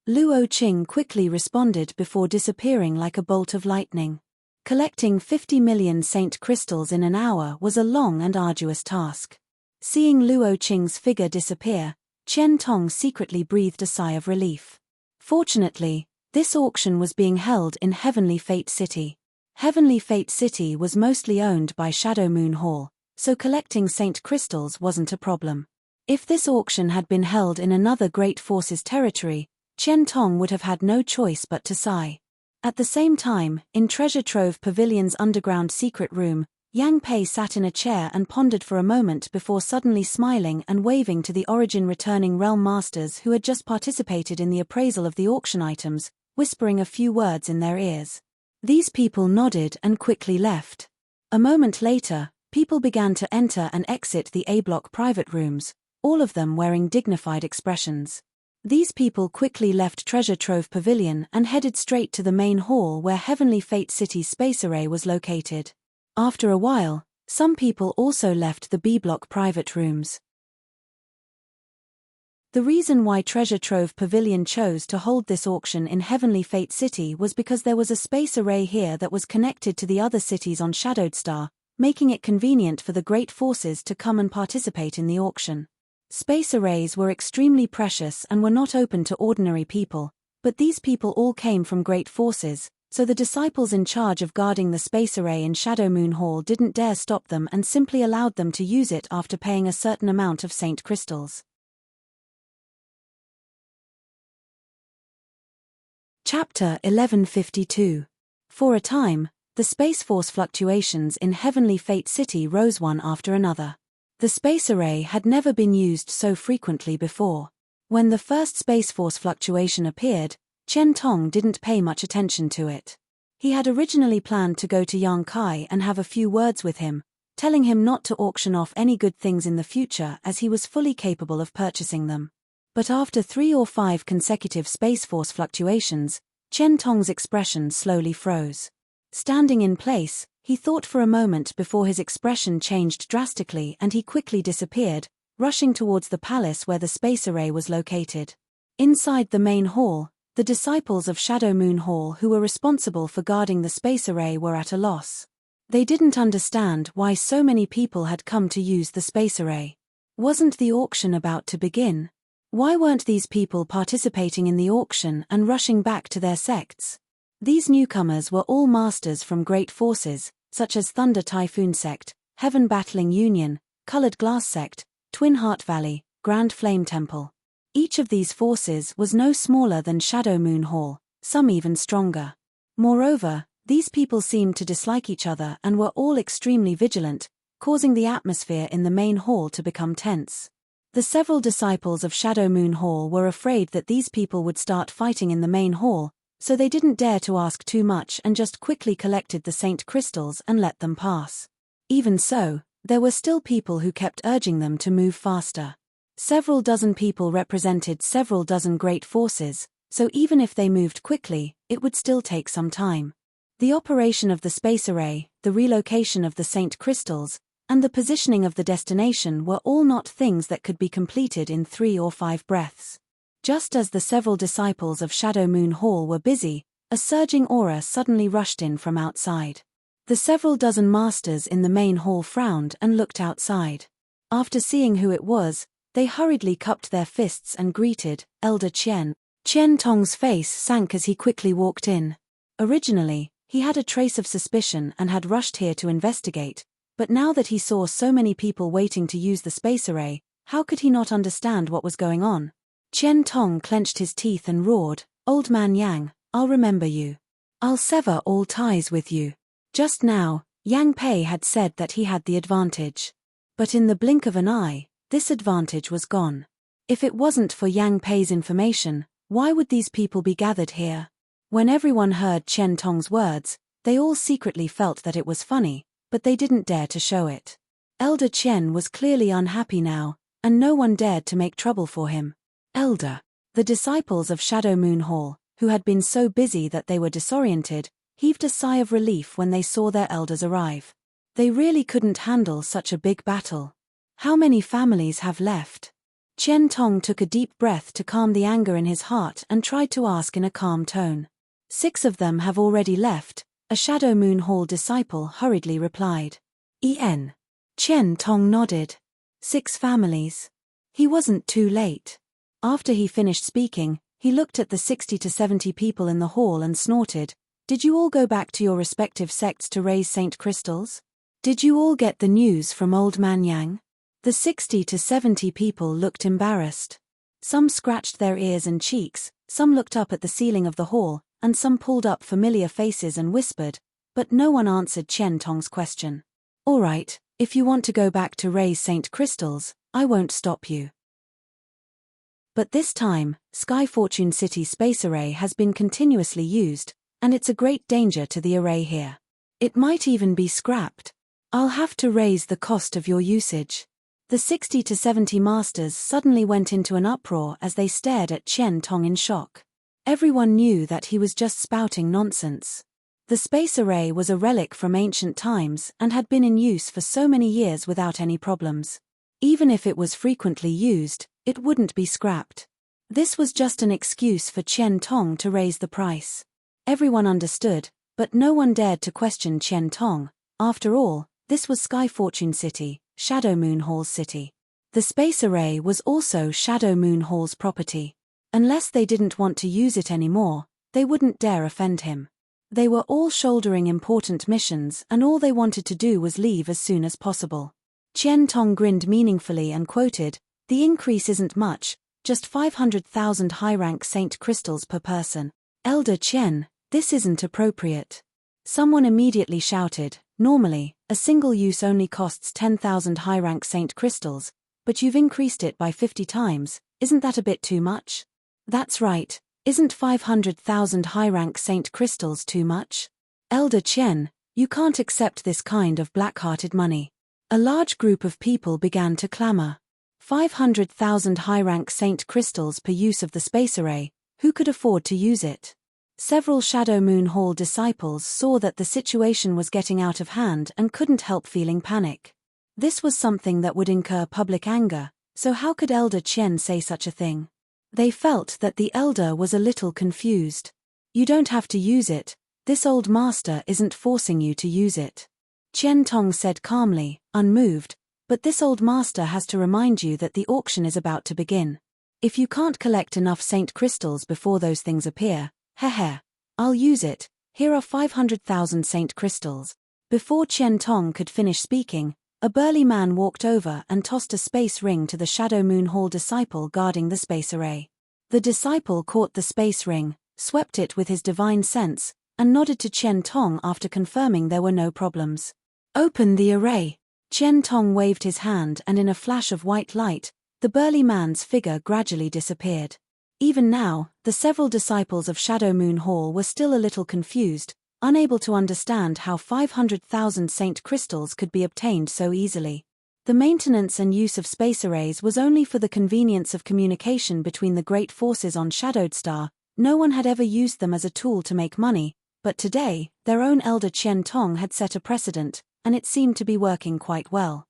Luo Qing quickly responded before disappearing like a bolt of lightning. Collecting 50 million Saint Crystals in an hour was a long and arduous task. Seeing Luo Qing's figure disappear, Qian Tong secretly breathed a sigh of relief. Fortunately, this auction was being held in Heavenly Fate City. Heavenly Fate City was mostly owned by Shadow Moon Hall, so collecting Saint Crystals wasn't a problem. If this auction had been held in another Great Forces territory, Qian Tong would have had no choice but to sigh. At the same time, in Treasure Trove Pavilion's underground secret room, Yang Pei sat in a chair and pondered for a moment before suddenly smiling and waving to the Origin returning realm masters who had just participated in the appraisal of the auction items, whispering a few words in their ears. These people nodded and quickly left. A moment later, people began to enter and exit the A-block private rooms, all of them wearing dignified expressions. These people quickly left Treasure Trove Pavilion and headed straight to the main hall where Heavenly Fate City's space array was located. After a while, some people also left the B-block private rooms. The reason why Treasure Trove Pavilion chose to hold this auction in Heavenly Fate City was because there was a space array here that was connected to the other cities on Shadowed Star, making it convenient for the Great Forces to come and participate in the auction. Space arrays were extremely precious and were not open to ordinary people, but these people all came from Great Forces, so the disciples in charge of guarding the space array in Shadow Moon Hall didn't dare stop them and simply allowed them to use it after paying a certain amount of Saint Crystals. Chapter 1152. For a time, the Space Force fluctuations in Heavenly Fate City rose one after another. The space array had never been used so frequently before. When the first Space Force fluctuation appeared, Qian Tong didn't pay much attention to it. He had originally planned to go to Yang Kai and have a few words with him, telling him not to auction off any good things in the future as he was fully capable of purchasing them. But after 3 or 5 consecutive Space Force fluctuations, Qian Tong's expression slowly froze. Standing in place, he thought for a moment before his expression changed drastically and he quickly disappeared, rushing towards the palace where the space array was located. Inside the main hall, the disciples of Shadow Moon Hall who were responsible for guarding the space array were at a loss. They didn't understand why so many people had come to use the space array. Wasn't the auction about to begin? Why weren't these people participating in the auction and rushing back to their sects? These newcomers were all masters from Great Forces, such as Thunder Typhoon Sect, Heaven Battling Union, Colored Glass Sect, Twin Heart Valley, Grand Flame Temple. Each of these forces was no smaller than Shadow Moon Hall, some even stronger. Moreover, these people seemed to dislike each other and were all extremely vigilant, causing the atmosphere in the main hall to become tense. The several disciples of Shadow Moon Hall were afraid that these people would start fighting in the main hall, so they didn't dare to ask too much and just quickly collected the Saint crystals and let them pass. Even so, there were still people who kept urging them to move faster. Several dozen people represented several dozen great forces, so even if they moved quickly, it would still take some time. The operation of the space array, the relocation of the Saint crystals, and the positioning of the destination were all not things that could be completed in 3 or 5 breaths. Just as the several disciples of Shadow Moon Hall were busy, a surging aura suddenly rushed in from outside. The several dozen masters in the main hall frowned and looked outside. After seeing who it was, they hurriedly cupped their fists and greeted Elder Qian. Qian Tong's face sank as he quickly walked in. Originally, he had a trace of suspicion and had rushed here to investigate, but now that he saw so many people waiting to use the space array, how could he not understand what was going on? Qian Tong clenched his teeth and roared, "Old Man Yang, I'll remember you. I'll sever all ties with you." Just now, Yang Pei had said that he had the advantage. But in the blink of an eye, this advantage was gone. If it wasn't for Yang Pei's information, why would these people be gathered here? When everyone heard Qian Tong's words, they all secretly felt that it was funny, but they didn't dare to show it. Elder Qian was clearly unhappy now, and no one dared to make trouble for him. Elder. The disciples of Shadow Moon Hall, who had been so busy that they were disoriented, heaved a sigh of relief when they saw their elders arrive. They really couldn't handle such a big battle. How many families have left? Qian Tong took a deep breath to calm the anger in his heart and tried to ask in a calm tone. 6 of them have already left, a Shadow Moon Hall disciple hurriedly replied. Qian Tong nodded. 6 families. He wasn't too late. After he finished speaking, he looked at the 60 to 70 people in the hall and snorted, "Did you all go back to your respective sects to raise Saint crystals? Did you all get the news from Old Man Yang?" The 60 to 70 people looked embarrassed. Some scratched their ears and cheeks, some looked up at the ceiling of the hall, and some pulled up familiar faces and whispered, but no one answered Qian Tong's question. "All right, if you want to go back to raise Saint crystals, I won't stop you." But this time, Sky Fortune City Space Array has been continuously used, and it's a great danger to the array here. It might even be scrapped. I'll have to raise the cost of your usage. The 60 to 70 masters suddenly went into an uproar as they stared at Qian Tong in shock. Everyone knew that he was just spouting nonsense. The space array was a relic from ancient times and had been in use for so many years without any problems. Even if it was frequently used, it wouldn't be scrapped. This was just an excuse for Qian Tong to raise the price. Everyone understood, but no one dared to question Qian Tong. After all, this was Sky Fortune City, Shadow Moon Hall's city. The space array was also Shadow Moon Hall's property. Unless they didn't want to use it anymore, they wouldn't dare offend him. They were all shouldering important missions and all they wanted to do was leave as soon as possible. Qian Tong grinned meaningfully and quoted, "The increase isn't much, just 500,000 high-rank Saint crystals per person. Elder Qian, this isn't appropriate." Someone immediately shouted, "Normally, a single use only costs 10,000 high-rank Saint crystals, but you've increased it by 50 times, isn't that a bit too much?" "That's right, isn't 500,000 high-rank Saint crystals too much? Elder Qian, you can't accept this kind of black-hearted money." A large group of people began to clamor. 500,000 high-rank Saint crystals per use of the space array, who could afford to use it? Several Shadow Moon Hall disciples saw that the situation was getting out of hand and couldn't help feeling panic. This was something that would incur public anger, so how could Elder Qian say such a thing? They felt that the elder was a little confused. "You don't have to use it, this old master isn't forcing you to use it." Qian Tong said calmly, unmoved, "But this old master has to remind you that the auction is about to begin. If you can't collect enough Saint crystals before those things appear, I'll use it, here are 500,000 Saint crystals." Before Qian Tong could finish speaking, a burly man walked over and tossed a space ring to the Shadow Moon Hall disciple guarding the space array. The disciple caught the space ring, swept it with his divine sense, and nodded to Qian Tong after confirming there were no problems. "Open the array." Qian Tong waved his hand and in a flash of white light, the burly man's figure gradually disappeared. Even now, the several disciples of Shadow Moon Hall were still a little confused, unable to understand how 500,000 Saint crystals could be obtained so easily. The maintenance and use of space arrays was only for the convenience of communication between the great forces on Shadowed Star. No one had ever used them as a tool to make money, but today, their own elder Qian Tong had set a precedent, and it seemed to be working quite well.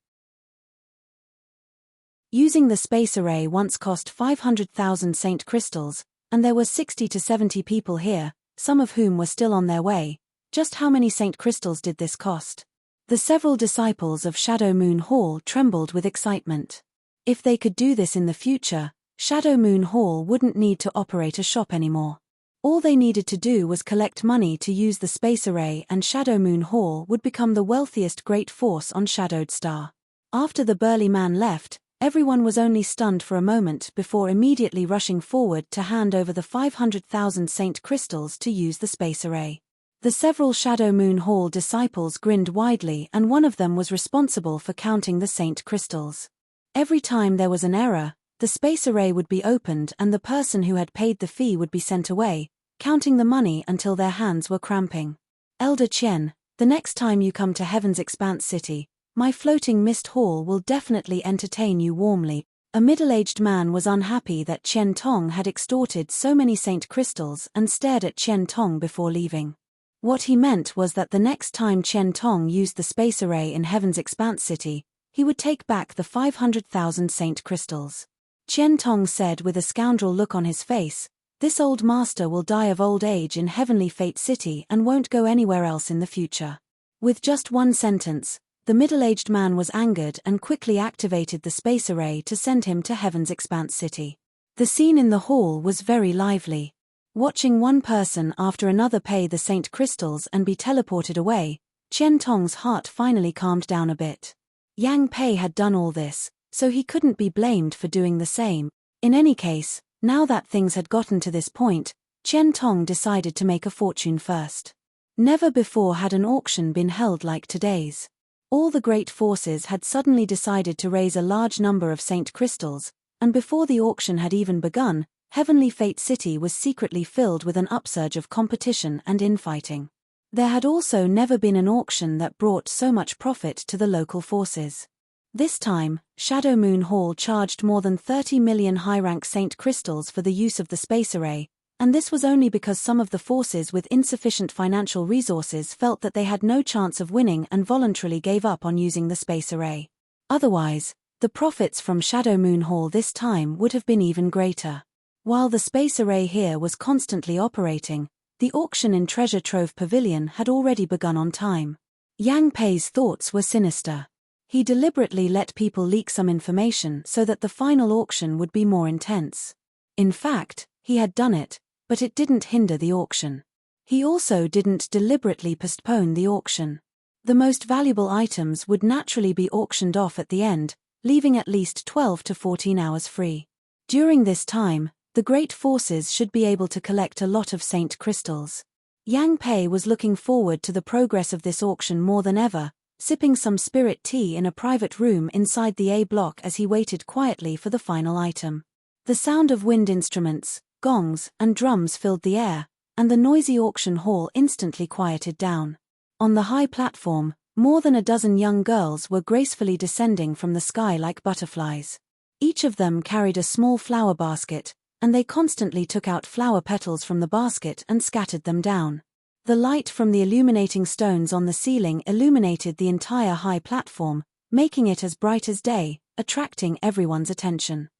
Using the space array once cost 500,000 Saint crystals, and there were 60 to 70 people here, some of whom were still on their way. Just how many Saint crystals did this cost? The several disciples of Shadow Moon Hall trembled with excitement. If they could do this in the future, Shadow Moon Hall wouldn't need to operate a shop anymore. All they needed to do was collect money to use the space array, and Shadow Moon Hall would become the wealthiest great force on Shadowed Star. After the burly man left, everyone was only stunned for a moment before immediately rushing forward to hand over the 500,000 Saint crystals to use the space array. The several Shadow Moon Hall disciples grinned widely, and one of them was responsible for counting the Saint crystals. Every time there was an error, the space array would be opened and the person who had paid the fee would be sent away, counting the money until their hands were cramping. Elder Qian, the next time you come to Heaven's Expanse City, my floating mist hall will definitely entertain you warmly. A middle-aged man was unhappy that Qian Tong had extorted so many Saint crystals and stared at Qian Tong before leaving. What he meant was that the next time Qian Tong used the space array in Heaven's Expanse City, he would take back the 500,000 Saint crystals. Qian Tong said with a scoundrel look on his face, "This old master will die of old age in Heavenly Fate City and won't go anywhere else in the future." With just one sentence, the middle-aged man was angered and quickly activated the space array to send him to Heaven's Expanse City. The scene in the hall was very lively. Watching one person after another pay the Saint crystals and be teleported away, Qian Tong's heart finally calmed down a bit. Yang Pei had done all this, so he couldn't be blamed for doing the same. In any case, now that things had gotten to this point, Qian Tong decided to make a fortune first. Never before had an auction been held like today's. All the great forces had suddenly decided to raise a large number of Saint crystals, and before the auction had even begun, Heavenly Fate City was secretly filled with an upsurge of competition and infighting. There had also never been an auction that brought so much profit to the local forces. This time, Shadow Moon Hall charged more than 30 million high-rank Saint crystals for the use of the space array, and this was only because some of the forces with insufficient financial resources felt that they had no chance of winning and voluntarily gave up on using the space array. Otherwise, the profits from Shadow Moon Hall this time would have been even greater. While the space array here was constantly operating, the auction in Treasure Trove Pavilion had already begun on time. Yang Pei's thoughts were sinister. He deliberately let people leak some information so that the final auction would be more intense. In fact, he had done it, but it didn't hinder the auction. He also didn't deliberately postpone the auction. The most valuable items would naturally be auctioned off at the end, leaving at least 12 to 14 hours free. During this time, the great forces should be able to collect a lot of Saint crystals. Yang Pei was looking forward to the progress of this auction more than ever, sipping some spirit tea in a private room inside the A block as he waited quietly for the final item. The sound of wind instruments, gongs, and drums filled the air, and the noisy auction hall instantly quieted down. On the high platform, more than a dozen young girls were gracefully descending from the sky like butterflies. Each of them carried a small flower basket, and they constantly took out flower petals from the basket and scattered them down. The light from the illuminating stones on the ceiling illuminated the entire high platform, making it as bright as day, attracting everyone's attention.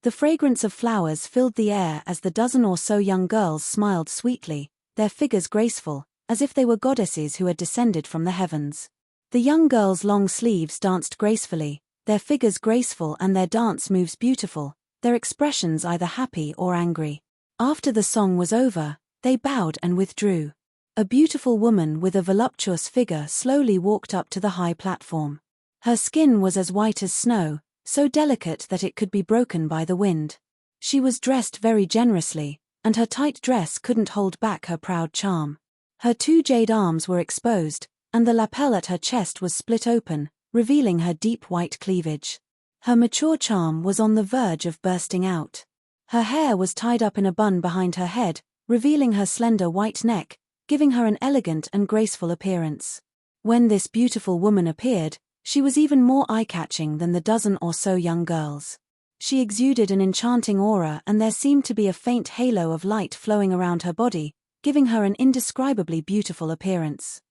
The fragrance of flowers filled the air as the dozen or so young girls smiled sweetly, their figures graceful, as if they were goddesses who had descended from the heavens. The young girls' long sleeves danced gracefully, their figures graceful and their dance moves beautiful, their expressions either happy or angry. After the song was over, they bowed and withdrew. A beautiful woman with a voluptuous figure slowly walked up to the high platform. Her skin was as white as snow, so delicate that it could be broken by the wind. She was dressed very generously, and her tight dress couldn't hold back her proud charm. Her two jade arms were exposed, and the lapel at her chest was split open, revealing her deep white cleavage. Her mature charm was on the verge of bursting out. Her hair was tied up in a bun behind her head, revealing her slender white neck, giving her an elegant and graceful appearance. When this beautiful woman appeared, she was even more eye-catching than the dozen or so young girls. She exuded an enchanting aura, and there seemed to be a faint halo of light flowing around her body, giving her an indescribably beautiful appearance.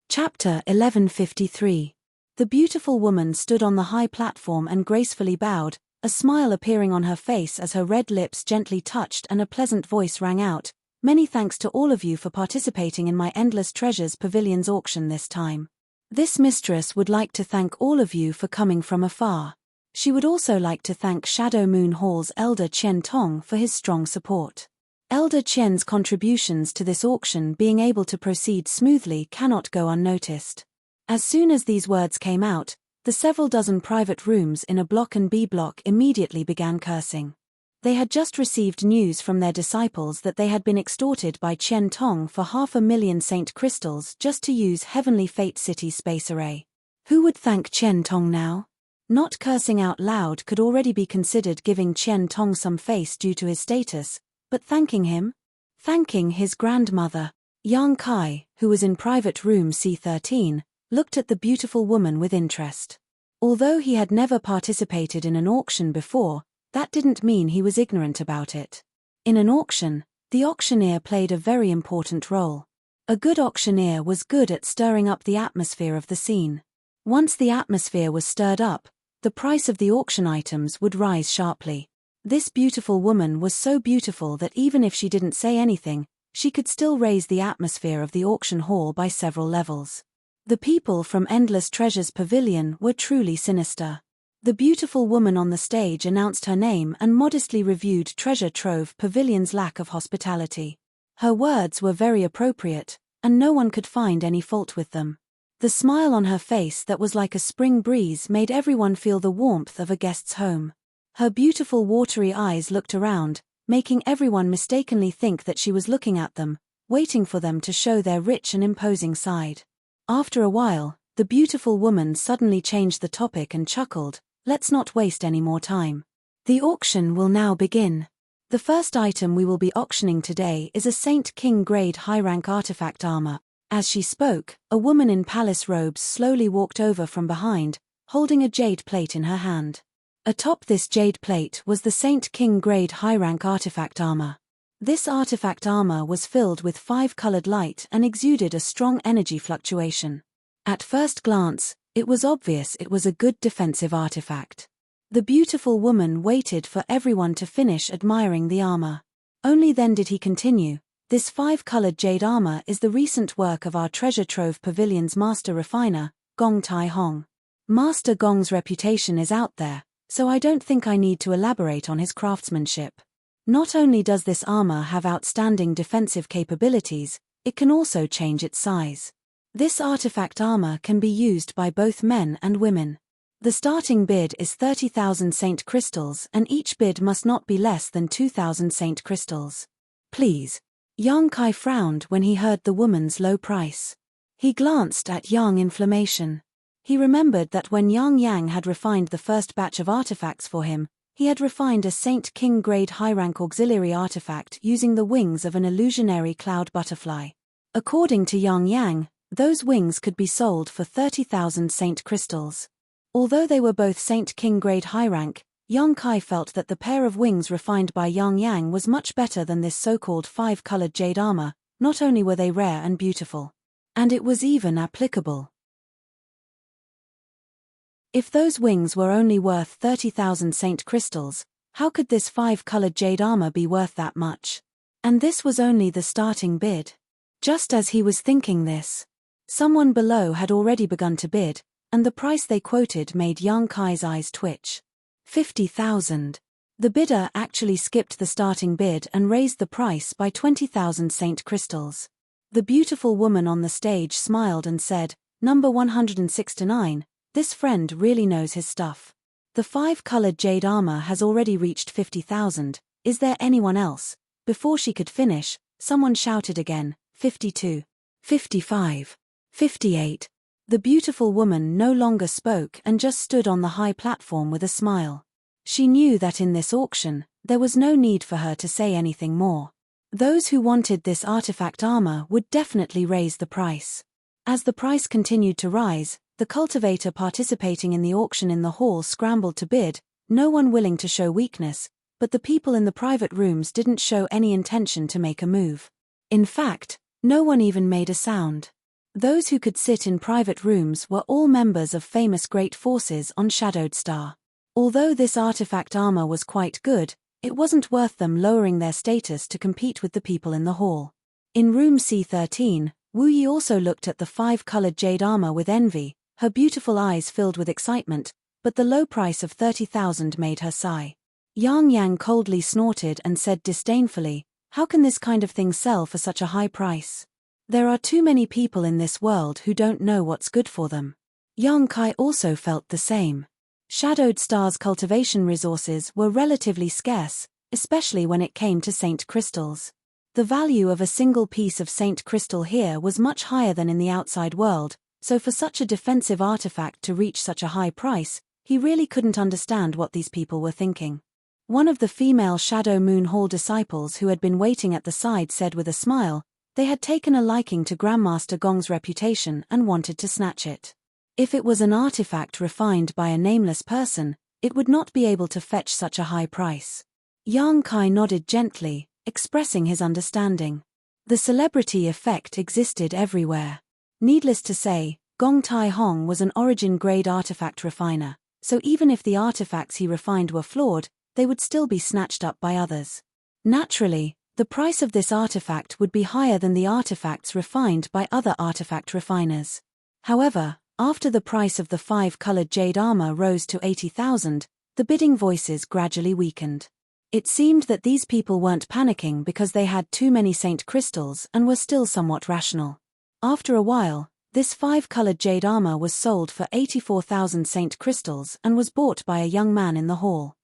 Chapter 1153. The beautiful woman stood on the high platform and gracefully bowed, a smile appearing on her face as her red lips gently touched and a pleasant voice rang out, "Many thanks to all of you for participating in my Endless Treasures Pavilion's auction this time. This mistress would like to thank all of you for coming from afar. She would also like to thank Shadow Moon Hall's Elder Chen Tong for his strong support. Elder Chen's contributions to this auction being able to proceed smoothly cannot go unnoticed." As soon as these words came out, the several dozen private rooms in a block and B block immediately began cursing. They had just received news from their disciples that they had been extorted by Chen Tong for 500,000 Saint Crystals just to use Heavenly Fate City's space array. Who would thank Chen Tong now? Not cursing out loud could already be considered giving Chen Tong some face due to his status, but thanking him? Thanking his grandmother. Yang Kai, who was in private room C13, looked at the beautiful woman with interest. Although he had never participated in an auction before, that didn't mean he was ignorant about it. In an auction, the auctioneer played a very important role. A good auctioneer was good at stirring up the atmosphere of the scene. Once the atmosphere was stirred up, the price of the auction items would rise sharply. This beautiful woman was so beautiful that even if she didn't say anything, she could still raise the atmosphere of the auction hall by several levels. The people from Endless Treasures Pavilion were truly sinister. The beautiful woman on the stage announced her name and modestly reviewed Treasure Trove Pavilion's lack of hospitality. Her words were very appropriate, and no one could find any fault with them. The smile on her face that was like a spring breeze made everyone feel the warmth of a guest's home. Her beautiful watery eyes looked around, making everyone mistakenly think that she was looking at them, waiting for them to show their rich and imposing side. After a while, the beautiful woman suddenly changed the topic and chuckled, "Let's not waste any more time. The auction will now begin. The first item we will be auctioning today is a Saint King grade high-rank artifact armor." As she spoke, a woman in palace robes slowly walked over from behind, holding a jade plate in her hand. Atop this jade plate was the Saint King grade high-rank artifact armor. This artifact armor was filled with 5-colored light and exuded a strong energy fluctuation. At first glance, it was obvious it was a good defensive artifact. The beautiful woman waited for everyone to finish admiring the armor. Only then did he continue, "This 5-colored jade armor is the recent work of our Treasure Trove Pavilion's master refiner, Gong Tai Hong. Master Gong's reputation is out there, so I don't think I need to elaborate on his craftsmanship. Not only does this armor have outstanding defensive capabilities, it can also change its size. This artifact armor can be used by both men and women. The starting bid is 30,000 Saint Crystals and each bid must not be less than 2,000 Saint Crystals. Please." Yang Kai frowned when he heard the woman's low price. He glanced at Yang Inflammation. He remembered that when Yang Yang had refined the first batch of artifacts for him, he had refined a Saint King grade high-rank auxiliary artifact using the wings of an illusionary cloud butterfly. According to Yang Yang, those wings could be sold for 30,000 Saint Crystals. Although they were both Saint King grade high rank, Yang Kai felt that the pair of wings refined by Yang Yang was much better than this so-called 5-colored jade armor. Not only were they rare and beautiful, and it was even applicable. If those wings were only worth 30,000 Saint Crystals, how could this 5-colored jade armor be worth that much? And this was only the starting bid. Just as he was thinking this, someone below had already begun to bid, and the price they quoted made Yang Kai's eyes twitch. 50,000. The bidder actually skipped the starting bid and raised the price by 20,000 Saint Crystals. The beautiful woman on the stage smiled and said, "Number 169, this friend really knows his stuff. The 5-colored jade armor has already reached 50,000, is there anyone else?" Before she could finish, someone shouted again, 52. 55. 58. The beautiful woman no longer spoke and just stood on the high platform with a smile. She knew that in this auction, there was no need for her to say anything more. Those who wanted this artifact armor would definitely raise the price. As the price continued to rise, the cultivator participating in the auction in the hall scrambled to bid, no one willing to show weakness, but the people in the private rooms didn't show any intention to make a move. In fact, no one even made a sound. Those who could sit in private rooms were all members of famous great forces on Shadowed Star. Although this artifact armor was quite good, it wasn't worth them lowering their status to compete with the people in the hall. In room C13, Wu Yi also looked at the 5-colored jade armor with envy, her beautiful eyes filled with excitement, but the low price of 30,000 made her sigh. Yang Yang coldly snorted and said disdainfully, "How can this kind of thing sell for such a high price? There are too many people in this world who don't know what's good for them." Yang Kai also felt the same. Shadowed Star's cultivation resources were relatively scarce, especially when it came to Saint Crystals. The value of a single piece of Saint Crystal here was much higher than in the outside world, so for such a defensive artifact to reach such a high price, he really couldn't understand what these people were thinking. One of the female Shadow Moon Hall disciples who had been waiting at the side said with a smile, they had taken a liking to Grandmaster Gong's reputation and wanted to snatch it. If it was an artifact refined by a nameless person, it would not be able to fetch such a high price. Yang Kai nodded gently, expressing his understanding. The celebrity effect existed everywhere. Needless to say, Gong Tai Hong was an origin-grade artifact refiner, so even if the artifacts he refined were flawed, they would still be snatched up by others. Naturally, the price of this artifact would be higher than the artifacts refined by other artifact refiners. However, after the price of the 5-colored jade armor rose to 80,000, the bidding voices gradually weakened. It seemed that these people weren't panicking because they had too many Saint Crystals and were still somewhat rational. After a while, this 5-colored jade armor was sold for 84,000 Saint Crystals and was bought by a young man in the hall.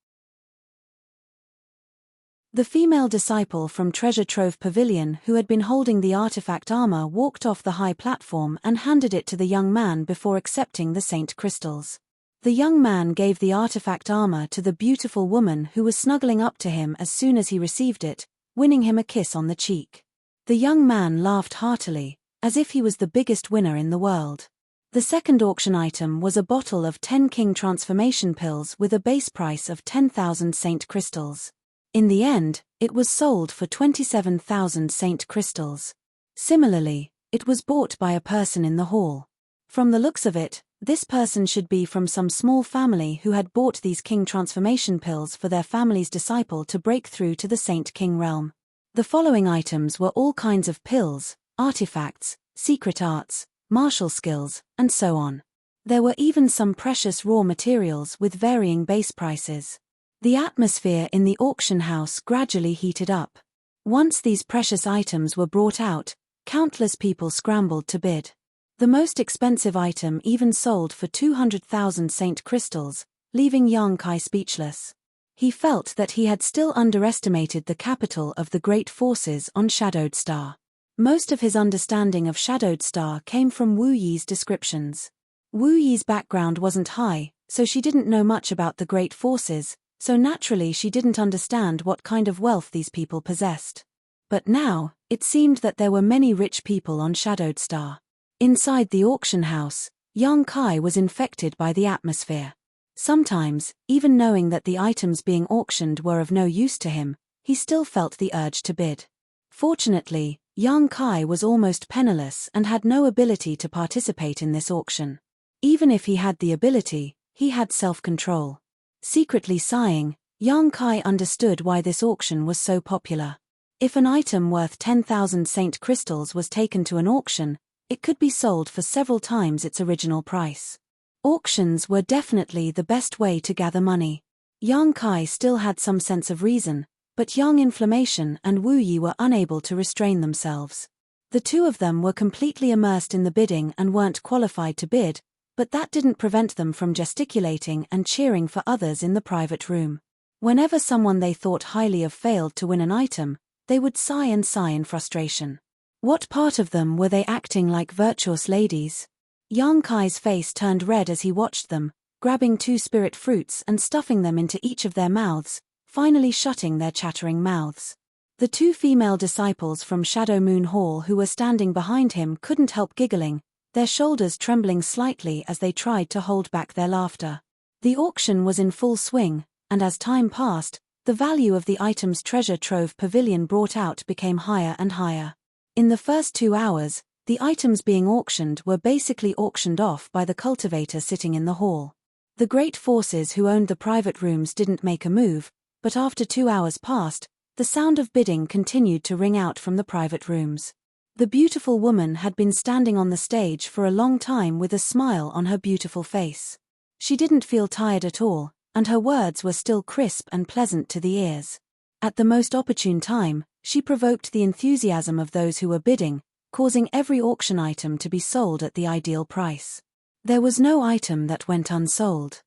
The female disciple from Treasure Trove Pavilion who had been holding the artifact armor walked off the high platform and handed it to the young man before accepting the Saint Crystals. The young man gave the artifact armor to the beautiful woman who was snuggling up to him as soon as he received it, winning him a kiss on the cheek. The young man laughed heartily, as if he was the biggest winner in the world. The second auction item was a bottle of 10 King transformation pills with a base price of 10,000 Saint Crystals. In the end, it was sold for 27,000 Saint Crystals. Similarly, it was bought by a person in the hall. From the looks of it, this person should be from some small family who had bought these King transformation pills for their family's disciple to break through to the Saint King realm. The following items were all kinds of pills, artifacts, secret arts, martial skills, and so on. There were even some precious raw materials with varying base prices. The atmosphere in the auction house gradually heated up. Once these precious items were brought out, countless people scrambled to bid. The most expensive item even sold for 200,000 Saint Crystals, leaving Yang Kai speechless. He felt that he had still underestimated the capital of the great forces on Shadowed Star. Most of his understanding of Shadowed Star came from Wu Yi's descriptions. Wu Yi's background wasn't high, so she didn't know much about the great forces, so naturally she didn't understand what kind of wealth these people possessed. But now, it seemed that there were many rich people on Shadowed Star. Inside the auction house, Yang Kai was infected by the atmosphere. Sometimes, even knowing that the items being auctioned were of no use to him, he still felt the urge to bid. Fortunately, Yang Kai was almost penniless and had no ability to participate in this auction. Even if he had the ability, he had self-control. Secretly sighing, Yang Kai understood why this auction was so popular. If an item worth 10,000 Saint Crystals was taken to an auction, it could be sold for several times its original price. Auctions were definitely the best way to gather money. Yang Kai still had some sense of reason, but Yang Inflammation and Wu Yi were unable to restrain themselves. The two of them were completely immersed in the bidding and weren't qualified to bid, but that didn't prevent them from gesticulating and cheering for others in the private room. Whenever someone they thought highly of failed to win an item, they would sigh in frustration. What part of them were they acting like virtuous ladies? Yang Kai's face turned red as he watched them, grabbing 2 spirit fruits and stuffing them into each of their mouths, finally shutting their chattering mouths. The 2 female disciples from Shadow Moon Hall who were standing behind him couldn't help giggling, their shoulders trembling slightly as they tried to hold back their laughter. The auction was in full swing, and as time passed, the value of the items treasure trove pavilion brought out became higher and higher. In the first 2 hours, the items being auctioned were basically auctioned off by the cultivator sitting in the hall. The great forces who owned the private rooms didn't make a move, but after 2 hours passed, the sound of bidding continued to ring out from the private rooms. The beautiful woman had been standing on the stage for a long time with a smile on her beautiful face. She didn't feel tired at all, and her words were still crisp and pleasant to the ears. At the most opportune time, she provoked the enthusiasm of those who were bidding, causing every auction item to be sold at the ideal price. There was no item that went unsold.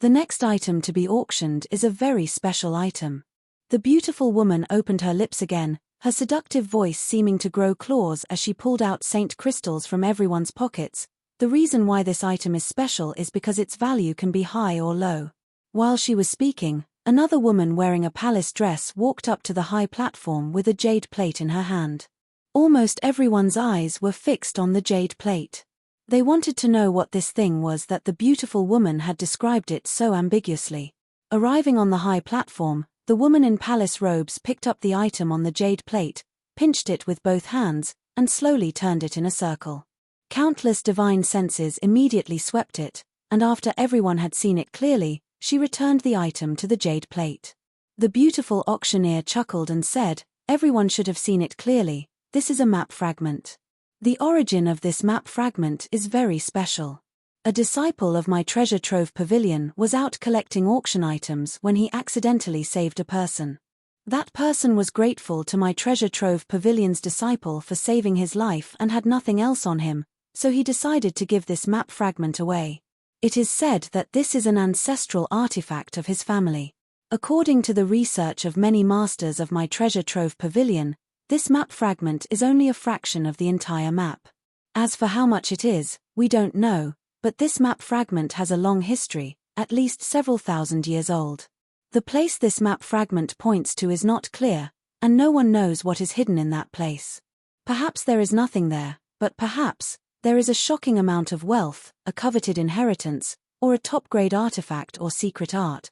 The next item to be auctioned is a very special item. The beautiful woman opened her lips again, her seductive voice seeming to grow claws as she pulled out saint crystals from everyone's pockets. The reason why this item is special is because its value can be high or low. While she was speaking, another woman wearing a palace dress walked up to the high platform with a jade plate in her hand. Almost everyone's eyes were fixed on the jade plate. They wanted to know what this thing was that the beautiful woman had described it so ambiguously. Arriving on the high platform, the woman in palace robes picked up the item on the jade plate, pinched it with both hands, and slowly turned it in a circle. Countless divine senses immediately swept it, and after everyone had seen it clearly, she returned the item to the jade plate. The beautiful auctioneer chuckled and said, "Everyone should have seen it clearly, this is a map fragment. The origin of this map fragment is very special. A disciple of my treasure trove pavilion was out collecting auction items when he accidentally saved a person. That person was grateful to my treasure trove pavilion's disciple for saving his life and had nothing else on him, so he decided to give this map fragment away. It is said that this is an ancestral artifact of his family. According to the research of many masters of my treasure trove pavilion, this map fragment is only a fraction of the entire map. As for how much it is, we don't know, but this map fragment has a long history, at least several thousand years old. The place this map fragment points to is not clear, and no one knows what is hidden in that place. Perhaps there is nothing there, but perhaps there is a shocking amount of wealth, a coveted inheritance, or a top-grade artifact or secret art.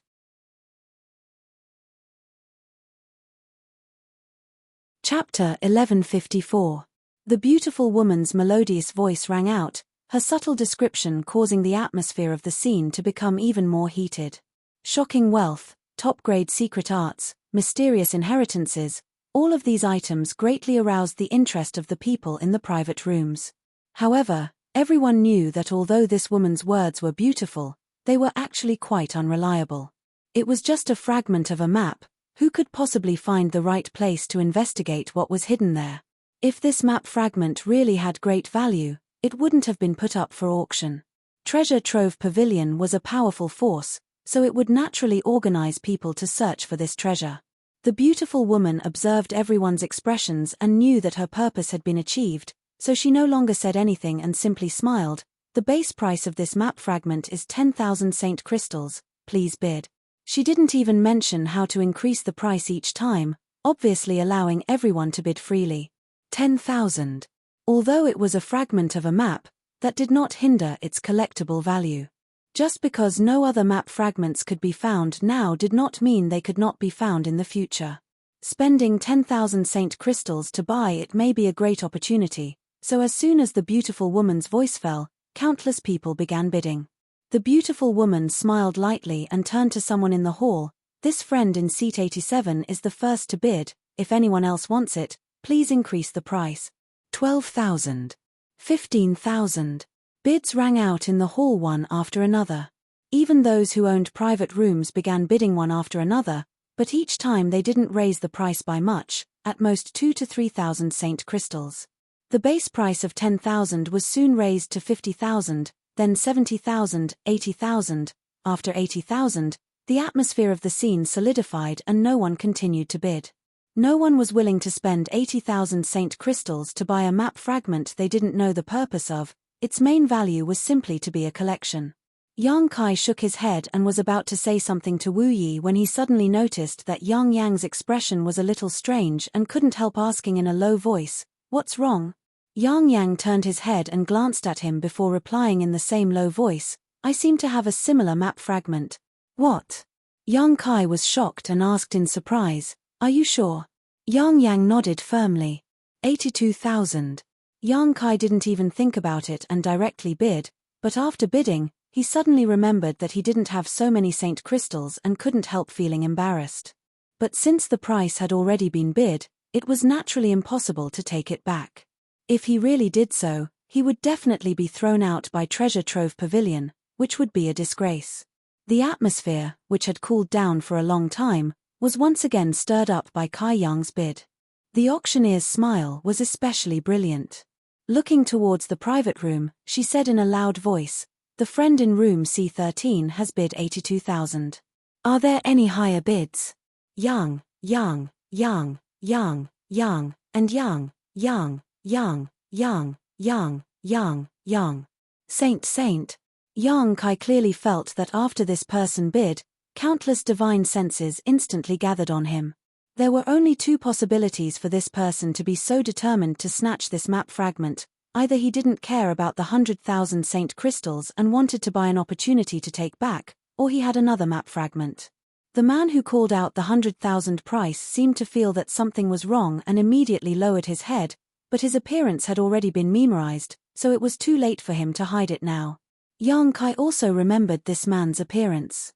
Chapter 1154. The beautiful woman's melodious voice rang out, her subtle description causing the atmosphere of the scene to become even more heated. Shocking wealth, top-grade secret arts, mysterious inheritances, all of these items greatly aroused the interest of the people in the private rooms. However, everyone knew that although this woman's words were beautiful, they were actually quite unreliable. It was just a fragment of a map. Who could possibly find the right place to investigate what was hidden there? If this map fragment really had great value, it wouldn't have been put up for auction. Treasure Trove Pavilion was a powerful force, so it would naturally organize people to search for this treasure. The beautiful woman observed everyone's expressions and knew that her purpose had been achieved, so she no longer said anything and simply smiled. The base price of this map fragment is 10,000 saint crystals, please bid. She didn't even mention how to increase the price each time, obviously allowing everyone to bid freely. 10,000. Although it was a fragment of a map, that did not hinder its collectible value. Just because no other map fragments could be found now did not mean they could not be found in the future. Spending 10,000 saint crystals to buy it may be a great opportunity, so as soon as the beautiful woman's voice fell, countless people began bidding. The beautiful woman smiled lightly and turned to someone in the hall. "This friend in seat 87 is the first to bid. If anyone else wants it, please increase the price." 12,000. 15,000. Bids rang out in the hall one after another. Even those who owned private rooms began bidding one after another, but each time they didn't raise the price by much, at most 2,000 to 3,000 saint crystals. The base price of 10,000 was soon raised to 50,000. Then 70,000, 80,000. After 80,000, the atmosphere of the scene solidified and no one continued to bid. No one was willing to spend 80,000 Saint crystals to buy a map fragment they didn't know the purpose of. Its main value was simply to be a collection. Yang Kai shook his head and was about to say something to Wu Yi when he suddenly noticed that Yang Yang's expression was a little strange and couldn't help asking in a low voice, "What's wrong?" Yang Yang turned his head and glanced at him before replying in the same low voice, "I seem to have a similar map fragment." "What?" Yang Kai was shocked and asked in surprise, "Are you sure?" Yang Yang nodded firmly. 82,000. Yang Kai didn't even think about it and directly bid, but after bidding, he suddenly remembered that he didn't have so many Saint crystals and couldn't help feeling embarrassed. But since the price had already been bid, it was naturally impossible to take it back. If he really did so, he would definitely be thrown out by Treasure Trove Pavilion, which would be a disgrace. The atmosphere, which had cooled down for a long time, was once again stirred up by Kai Yang's bid. The auctioneer's smile was especially brilliant. Looking towards the private room, she said in a loud voice, "The friend in room C13 has bid 82,000. Are there any higher bids?" Yang, Yang, Yang, Yang, Yang, and Yang, Yang, Yang, Yang, Yang, Yang, Yang. Saint. Yang Kai clearly felt that after this person bid, countless divine senses instantly gathered on him. There were only two possibilities for this person to be so determined to snatch this map fragment. Either he didn't care about the 100,000 Saint crystals and wanted to buy an opportunity to take back, or he had another map fragment. The man who called out the 100,000 price seemed to feel that something was wrong and immediately lowered his head, but his appearance had already been memorized, so it was too late for him to hide it now. Yang Kai also remembered this man's appearance.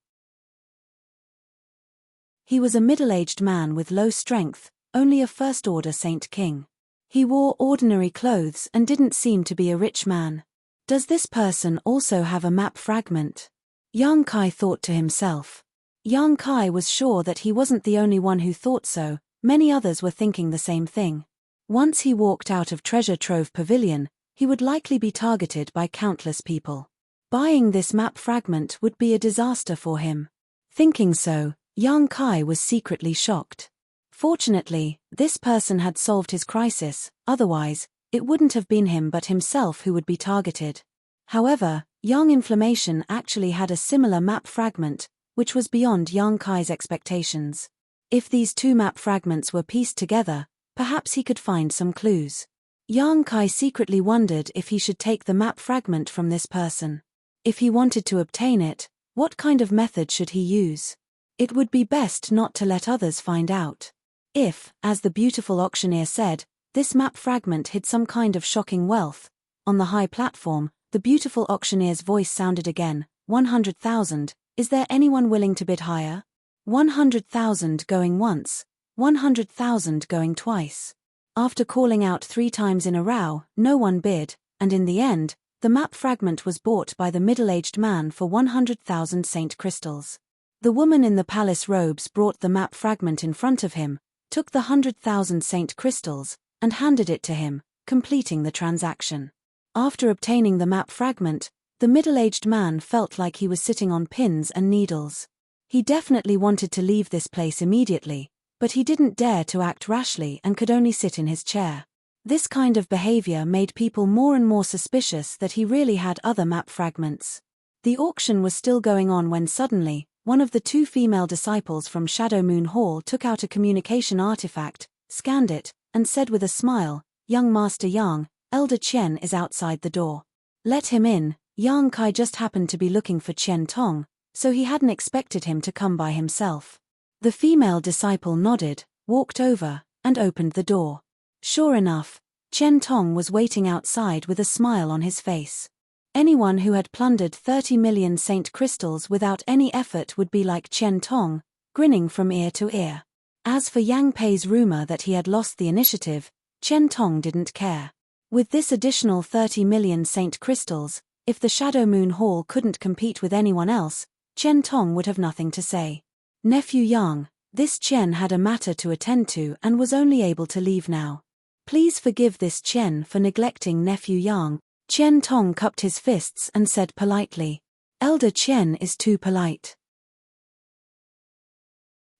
He was a middle-aged man with low strength, only a first-order Saint King. He wore ordinary clothes and didn't seem to be a rich man. Does this person also have a map fragment? Yang Kai thought to himself. Yang Kai was sure that he wasn't the only one who thought so, many others were thinking the same thing. Once he walked out of Treasure Trove Pavilion, he would likely be targeted by countless people. Buying this map fragment would be a disaster for him. Thinking so, Yang Kai was secretly shocked. Fortunately, this person had solved his crisis, otherwise, it wouldn't have been him but himself who would be targeted. However, Yang Inflammation actually had a similar map fragment, which was beyond Yang Kai's expectations. If these two map fragments were pieced together, perhaps he could find some clues. Yang Kai secretly wondered if he should take the map fragment from this person. If he wanted to obtain it, what kind of method should he use? It would be best not to let others find out. If, as the beautiful auctioneer said, this map fragment hid some kind of shocking wealth, on the high platform, the beautiful auctioneer's voice sounded again, 100,000, is there anyone willing to bid higher? 100,000 going once, 100,000 going twice. After calling out 3 times in a row, no one bid, and in the end, the map fragment was bought by the middle-aged man for 100,000 Saint crystals. The woman in the palace robes brought the map fragment in front of him, took the 100,000 Saint crystals, and handed it to him, completing the transaction. After obtaining the map fragment, the middle-aged man felt like he was sitting on pins and needles. He definitely wanted to leave this place immediately, but he didn't dare to act rashly and could only sit in his chair. This kind of behavior made people more and more suspicious that he really had other map fragments. The auction was still going on when suddenly, one of the 2 female disciples from Shadow Moon Hall took out a communication artifact, scanned it, and said with a smile, "Young Master Yang, Elder Qian is outside the door. Let him in." Yang Kai just happened to be looking for Qian Tong, so he hadn't expected him to come by himself. The female disciple nodded, walked over, and opened the door. Sure enough, Qian Tong was waiting outside with a smile on his face. Anyone who had plundered 30 million Saint crystals without any effort would be like Qian Tong, grinning from ear to ear. As for Yang Pei's rumor that he had lost the initiative, Qian Tong didn't care. With this additional 30 million Saint crystals, if the Shadow Moon Hall couldn't compete with anyone else, Qian Tong would have nothing to say. Nephew Yang, this Qian had a matter to attend to and was only able to leave now. Please forgive this Qian for neglecting Nephew Yang. Qian Tong cupped his fists and said politely, "Elder Qian is too polite."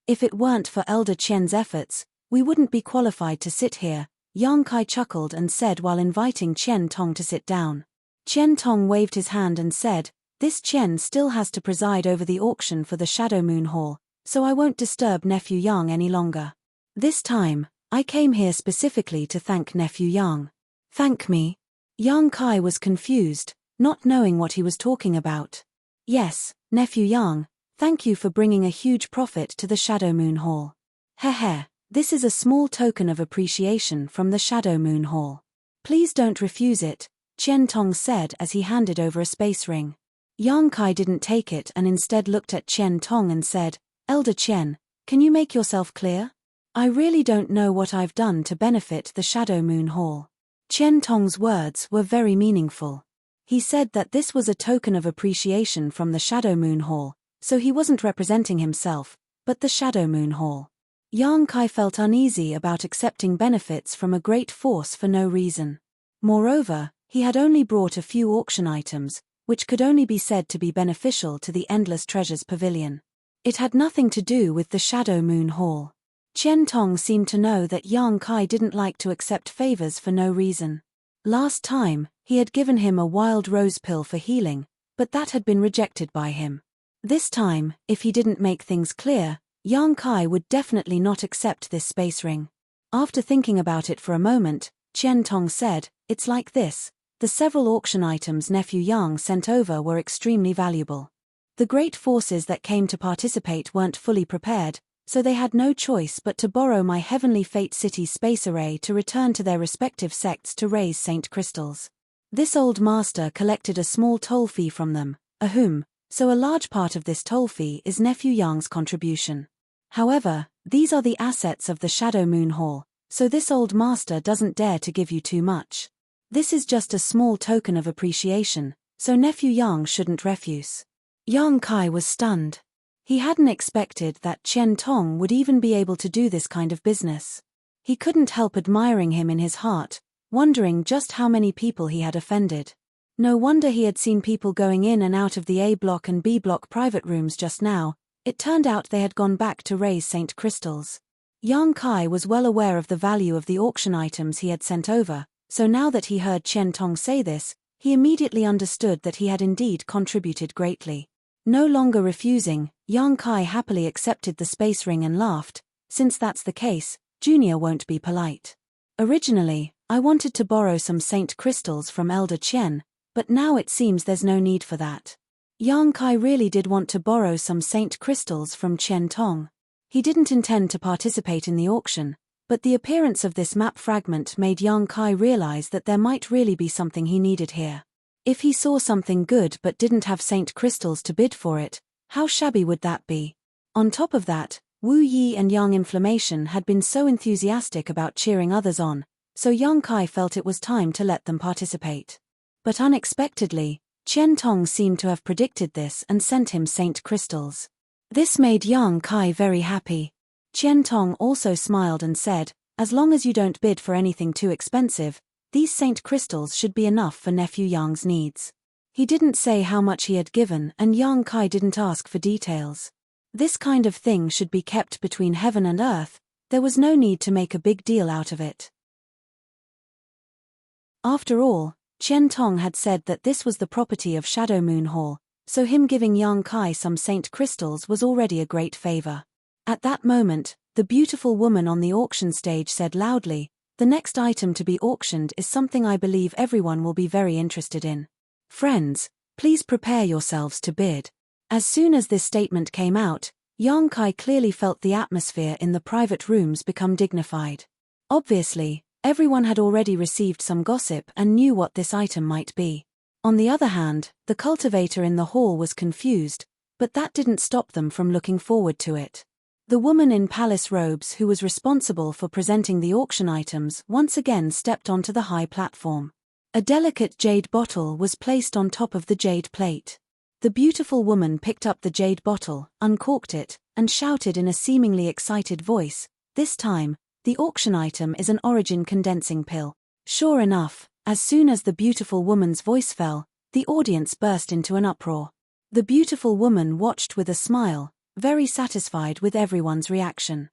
If it weren't for Elder Qian's efforts, We wouldn't be qualified to sit here, Yang Kai chuckled and said while inviting Qian Tong to sit down. Qian Tong waved his hand and said, "This Qian still has to preside over the auction for the Shadow Moon Hall, so I won't disturb Nephew Yang any longer. This time, I came here specifically to thank Nephew Yang." "Thank me?" Yang Kai was confused, not knowing what he was talking about. "Yes, Nephew Yang, thank you for bringing a huge profit to the Shadow Moon Hall. Heh, this is a small token of appreciation from the Shadow Moon Hall. Please don't refuse it," Qian Tong said as he handed over a space ring. Yang Kai didn't take it and instead looked at Qian Tong and said, "Elder Qian, can you make yourself clear? I really don't know what I've done to benefit the Shadow Moon Hall." Qian Tong's words were very meaningful. He said that this was a token of appreciation from the Shadow Moon Hall, so he wasn't representing himself, but the Shadow Moon Hall. Yang Kai felt uneasy about accepting benefits from a great force for no reason. Moreover, he had only brought a few auction items, which could only be said to be beneficial to the Endless Treasures Pavilion. It had nothing to do with the Shadow Moon Hall. Qian Tong seemed to know that Yang Kai didn't like to accept favors for no reason. Last time, he had given him a wild rose pill for healing, but that had been rejected by him. This time, if he didn't make things clear, Yang Kai would definitely not accept this space ring. After thinking about it for a moment, Qian Tong said, "It's like this. The several auction items Nephew Yang sent over were extremely valuable. The great forces that came to participate weren't fully prepared, so they had no choice but to borrow my Heavenly Fate City space array to return to their respective sects to raise Saint Crystals. This old master collected a small toll fee from them, so a large part of this toll fee is Nephew Yang's contribution. However, these are the assets of the Shadow Moon Hall, so this old master doesn't dare to give you too much. This is just a small token of appreciation, so Nephew Yang shouldn't refuse." Yang Kai was stunned. He hadn't expected that Qian Tong would even be able to do this kind of business. He couldn't help admiring him in his heart, wondering just how many people he had offended. No wonder he had seen people going in and out of the A block and B block private rooms just now. It turned out they had gone back to raise Saint Crystals. Yang Kai was well aware of the value of the auction items he had sent over, so now that he heard Qian Tong say this, he immediately understood that he had indeed contributed greatly. No longer refusing, Yang Kai happily accepted the space ring and laughed, "Since that's the case, Junior won't be polite. Originally, I wanted to borrow some Saint Crystals from Elder Qian, but now it seems there's no need for that." Yang Kai really did want to borrow some Saint Crystals from Qian Tong. He didn't intend to participate in the auction, but the appearance of this map fragment made Yang Kai realize that there might really be something he needed here. If he saw something good but didn't have Saint Crystals to bid for it, how shabby would that be? On top of that, Wu Yi and Yang Inflammation had been so enthusiastic about cheering others on, so Yang Kai felt it was time to let them participate. But unexpectedly, Qian Tong seemed to have predicted this and sent him Saint Crystals. This made Yang Kai very happy. Qian Tong also smiled and said, "As long as you don't bid for anything too expensive, these Saint Crystals should be enough for Nephew Yang's needs." He didn't say how much he had given and Yang Kai didn't ask for details. This kind of thing should be kept between heaven and earth. There was no need to make a big deal out of it. After all, Qian Tong had said that this was the property of Shadow Moon Hall, so him giving Yang Kai some Saint Crystals was already a great favor. At that moment, the beautiful woman on the auction stage said loudly, "The next item to be auctioned is something I believe everyone will be very interested in. Friends, please prepare yourselves to bid." As soon as this statement came out, Yang Kai clearly felt the atmosphere in the private rooms become dignified. Obviously, everyone had already received some gossip and knew what this item might be. On the other hand, the cultivator in the hall was confused, but that didn't stop them from looking forward to it. The woman in palace robes who was responsible for presenting the auction items once again stepped onto the high platform. A delicate jade bottle was placed on top of the jade plate. The beautiful woman picked up the jade bottle, uncorked it, and shouted in a seemingly excited voice, "This time, the auction item is an origin condensing pill." Sure enough, as soon as the beautiful woman's voice fell, the audience burst into an uproar. The beautiful woman watched with a smile, very satisfied with everyone's reaction.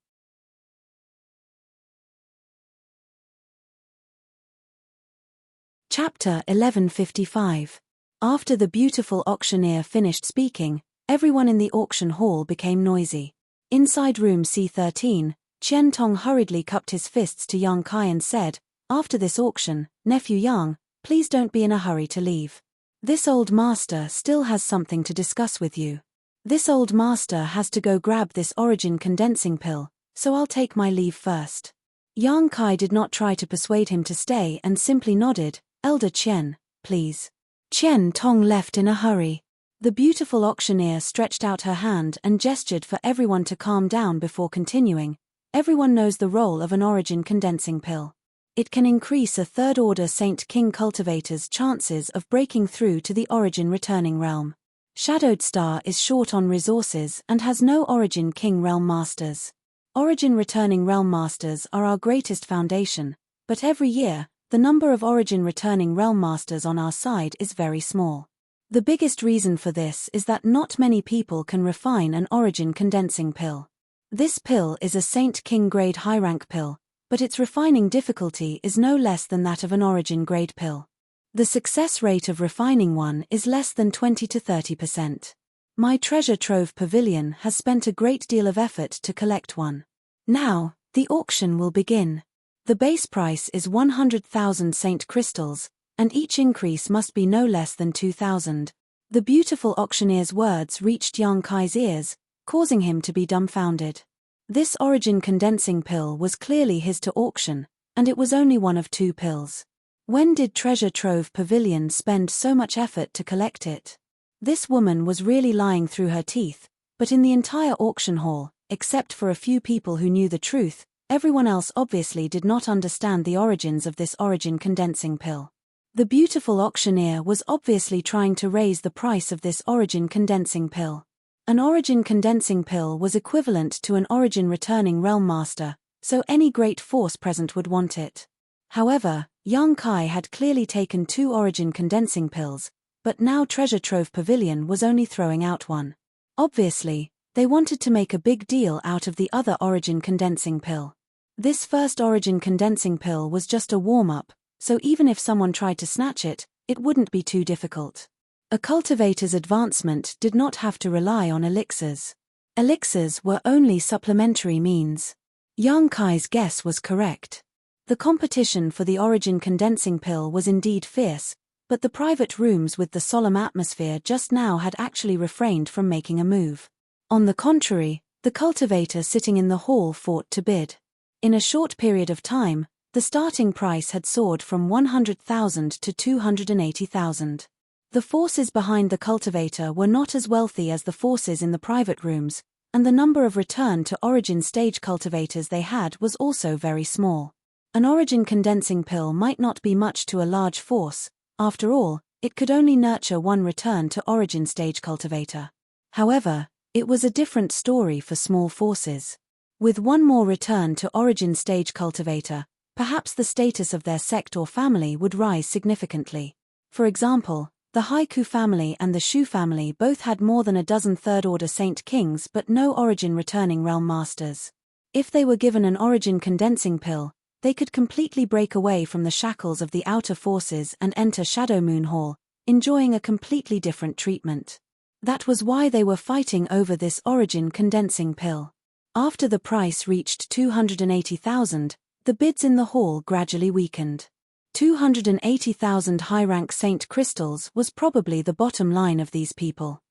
Chapter 1155. After the beautiful auctioneer finished speaking, everyone in the auction hall became noisy. Inside room C13, Qian Tong hurriedly cupped his fists to Yang Kai and said, "After this auction, nephew Yang, please don't be in a hurry to leave. This old master still has something to discuss with you. This old master has to go grab this origin condensing pill, so I'll take my leave first." Yang Kai did not try to persuade him to stay and simply nodded, "Elder Qian, please." Qian Tong left in a hurry. The beautiful auctioneer stretched out her hand and gestured for everyone to calm down before continuing. "Everyone knows the role of an origin condensing pill. It can increase a third-order Saint King cultivator's chances of breaking through to the origin returning realm. Shadowed Star is short on resources and has no origin King realm masters. Origin returning realm masters are our greatest foundation, but every year, the number of origin returning realm masters on our side is very small. The biggest reason for this is that not many people can refine an origin condensing pill. This pill is a Saint King grade high rank pill, but its refining difficulty is no less than that of an origin grade pill. The success rate of refining one is less than 20 to 30%. My treasure trove pavilion has spent a great deal of effort to collect one. Now, the auction will begin. The base price is 100,000 Saint crystals, and each increase must be no less than 2,000. The beautiful auctioneer's words reached Yang Kai's ears, causing him to be dumbfounded. This origin condensing pill was clearly his to auction, and it was only one of 2 pills. When did Treasure Trove Pavilion spend so much effort to collect it? This woman was really lying through her teeth, but in the entire auction hall, except for a few people who knew the truth, everyone else obviously did not understand the origins of this origin condensing pill. The beautiful auctioneer was obviously trying to raise the price of this origin condensing pill. An origin condensing pill was equivalent to an origin returning realm master, so any great force present would want it. However, Yang Kai had clearly taken 2 origin condensing pills, but now Treasure Trove Pavilion was only throwing out one. Obviously, they wanted to make a big deal out of the other origin condensing pill. This first origin condensing pill was just a warm-up, so even if someone tried to snatch it, it wouldn't be too difficult. A cultivator's advancement did not have to rely on elixirs. Elixirs were only supplementary means. Yang Kai's guess was correct. The competition for the origin condensing pill was indeed fierce, but the private rooms with the solemn atmosphere just now had actually refrained from making a move. On the contrary, the cultivator sitting in the hall fought to bid. In a short period of time, the starting price had soared from 100,000 to 280,000. The forces behind the cultivator were not as wealthy as the forces in the private rooms, and the number of return to origin stage cultivators they had was also very small. An origin condensing pill might not be much to a large force. After all, it could only nurture one return to origin stage cultivator. However, it was a different story for small forces. With one more return to origin stage cultivator, perhaps the status of their sect or family would rise significantly. For example, the Haiku family and the Shu family both had more than a dozen third-order Saint Kings but no origin returning realm masters. If they were given an origin condensing pill, they could completely break away from the shackles of the outer forces and enter Shadow Moon Hall, enjoying a completely different treatment. That was why they were fighting over this origin condensing pill. After the price reached 280,000, the bids in the hall gradually weakened. 280,000 high-rank Saint crystals was probably the bottom line of these people.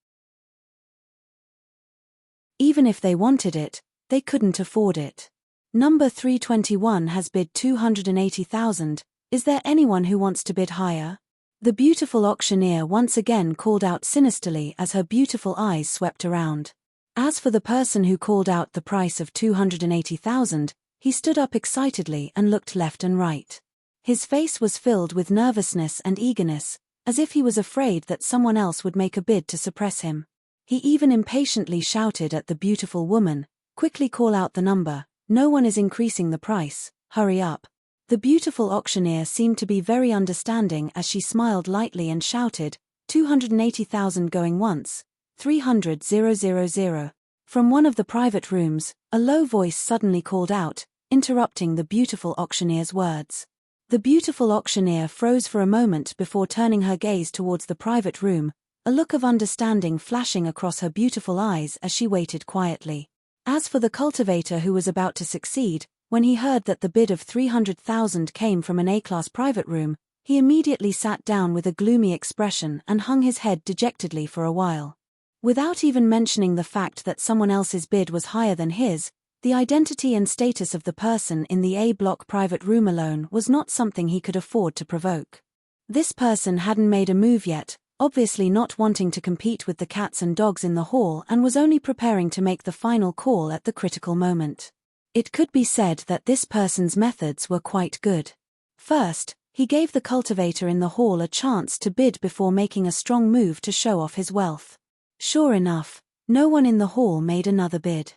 Even if they wanted it, they couldn't afford it. Number 321 has bid 280,000, is there anyone who wants to bid higher? The beautiful auctioneer once again called out sinisterly as her beautiful eyes swept around. As for the person who called out the price of 280,000, he stood up excitedly and looked left and right. His face was filled with nervousness and eagerness, as if he was afraid that someone else would make a bid to suppress him. He even impatiently shouted at the beautiful woman, "Quickly call out the number, no one is increasing the price, hurry up." The beautiful auctioneer seemed to be very understanding as she smiled lightly and shouted, 280,000 going once, 300,000. From one of the private rooms, a low voice suddenly called out, interrupting the beautiful auctioneer's words. The beautiful auctioneer froze for a moment before turning her gaze towards the private room, a look of understanding flashing across her beautiful eyes as she waited quietly. As for the cultivator who was about to succeed, when he heard that the bid of 300,000 came from an A-class private room, he immediately sat down with a gloomy expression and hung his head dejectedly for a while. Without even mentioning the fact that someone else's bid was higher than his, the identity and status of the person in the A-block private room alone was not something he could afford to provoke. This person hadn't made a move yet, obviously not wanting to compete with the cats and dogs in the hall, and was only preparing to make the final call at the critical moment. It could be said that this person's methods were quite good. First, he gave the cultivator in the hall a chance to bid before making a strong move to show off his wealth. Sure enough, no one in the hall made another bid.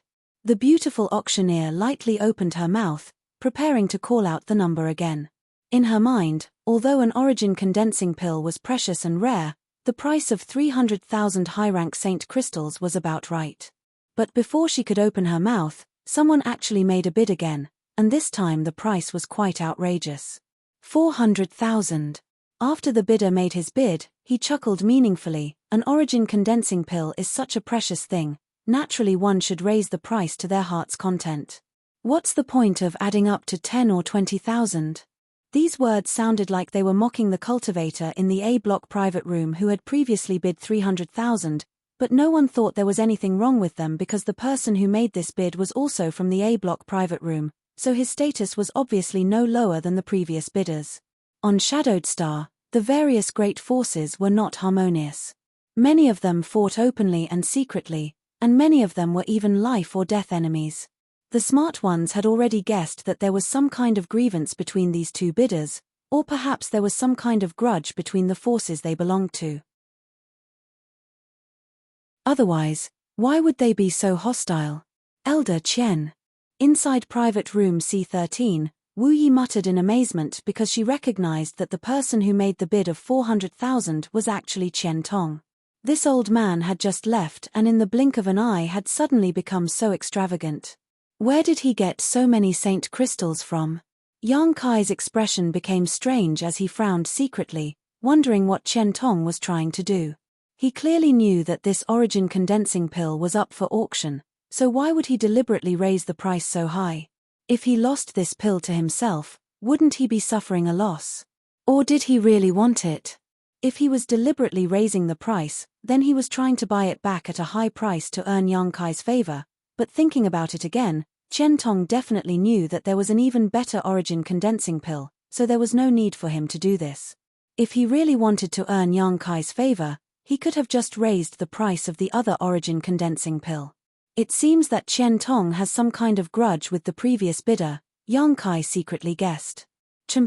The beautiful auctioneer lightly opened her mouth, preparing to call out the number again. In her mind, although an origin condensing pill was precious and rare, the price of 300,000 high-rank Saint crystals was about right. But before she could open her mouth, someone actually made a bid again, and this time the price was quite outrageous. 400,000. After the bidder made his bid, he chuckled meaningfully. An origin condensing pill is such a precious thing, naturally one should raise the price to their heart's content. What's the point of adding up to 10 or 20,000? These words sounded like they were mocking the cultivator in the A-block private room who had previously bid 300,000, but no one thought there was anything wrong with them because the person who made this bid was also from the A-block private room, so his status was obviously no lower than the previous bidders. On Shadowed Star, the various great forces were not harmonious. Many of them fought openly and secretly, and many of them were even life or death enemies. The smart ones had already guessed that there was some kind of grievance between these two bidders, or perhaps there was some kind of grudge between the forces they belonged to. Otherwise, why would they be so hostile? Elder Qian. Inside private room C13, Wu Yi muttered in amazement because she recognized that the person who made the bid of 400,000 was actually Qian Tong. This old man had just left and in the blink of an eye had suddenly become so extravagant. Where did he get so many Saint crystals from? Yang Kai's expression became strange as he frowned secretly, wondering what Qian Tong was trying to do. He clearly knew that this origin condensing pill was up for auction, so why would he deliberately raise the price so high? If he lost this pill to himself, wouldn't he be suffering a loss? Or did he really want it? If he was deliberately raising the price, then he was trying to buy it back at a high price to earn Yang Kai's favor, but thinking about it again, Qian Tong definitely knew that there was an even better origin condensing pill, so there was no need for him to do this. If he really wanted to earn Yang Kai's favor, he could have just raised the price of the other origin condensing pill. It seems that Qian Tong has some kind of grudge with the previous bidder, Yang Kai secretly guessed. Ch.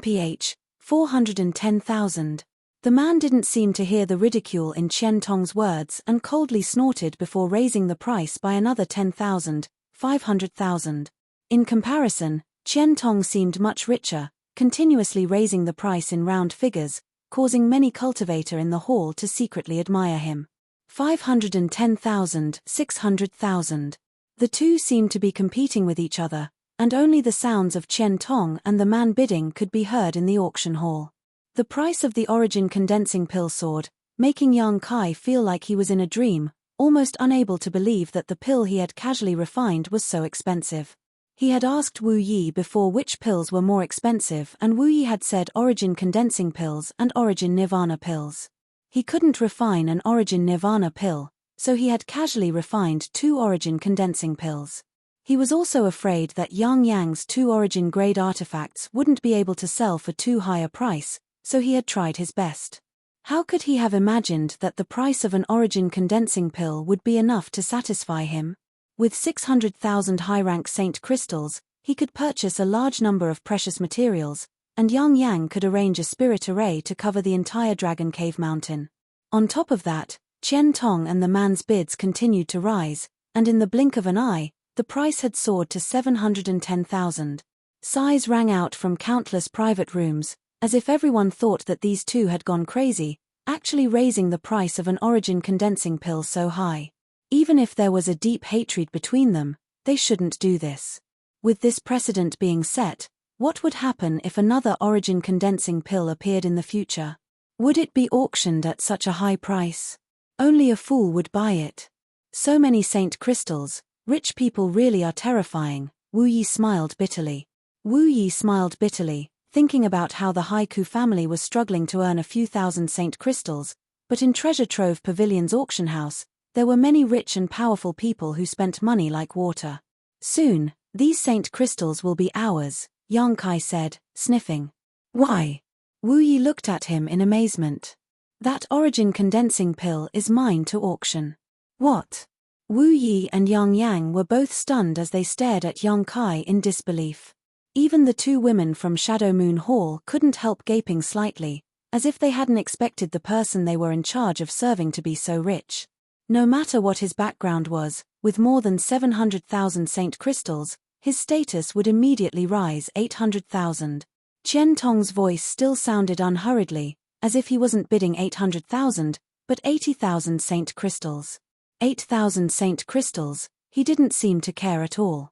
410,000. The man didn't seem to hear the ridicule in Qian Tong's words and coldly snorted before raising the price by another 10,000, 500,000. In comparison, Qian Tong seemed much richer, continuously raising the price in round figures, causing many cultivator in the hall to secretly admire him. 510,000, 600,000. The two seemed to be competing with each other, and only the sounds of Qian Tong and the man bidding could be heard in the auction hall. The price of the origin condensing pill soared, making Yang Kai feel like he was in a dream, almost unable to believe that the pill he had casually refined was so expensive. He had asked Wu Yi before which pills were more expensive, and Wu Yi had said origin condensing pills and origin nirvana pills. He couldn't refine an origin nirvana pill, so he had casually refined 2 origin condensing pills. He was also afraid that Yang's 2 origin grade artifacts wouldn't be able to sell for too high a price, so he had tried his best. How could he have imagined that the price of an origin condensing pill would be enough to satisfy him? With 600,000 high-rank Saint crystals, he could purchase a large number of precious materials, and Yang could arrange a spirit array to cover the entire Dragon Cave Mountain. On top of that, Qian Tong and the man's bids continued to rise, and in the blink of an eye, the price had soared to 710,000. Sighs rang out from countless private rooms, as if everyone thought that these two had gone crazy, actually raising the price of an origin condensing pill so high. Even if there was a deep hatred between them, they shouldn't do this. With this precedent being set, What would happen if another origin condensing pill appeared in the future? Would it be auctioned at such a high price? Only a fool would buy it. So many saint crystals, rich people really are terrifying, Wu Yi smiled bitterly. Wu Yi smiled bitterly, thinking about how the Haiku family was struggling to earn a few thousand saint crystals, but in Treasure Trove Pavilion's auction house, there were many rich and powerful people who spent money like water. Soon, these saint crystals will be ours, Yang Kai said, sniffing. Why? Wu Yi looked at him in amazement. That origin condensing pill is mine to auction. What? Wu Yi and Yang Yang were both stunned as they stared at Yang Kai in disbelief. Even the two women from Shadow Moon Hall couldn't help gaping slightly, as if they hadn't expected the person they were in charge of serving to be so rich. No matter what his background was, with more than 700,000 saint crystals, his status would immediately rise 800,000. Qian Tong's voice still sounded unhurriedly, as if he wasn't bidding 800,000, but 80,000 saint crystals. 8,000 saint crystals, he didn't seem to care at all.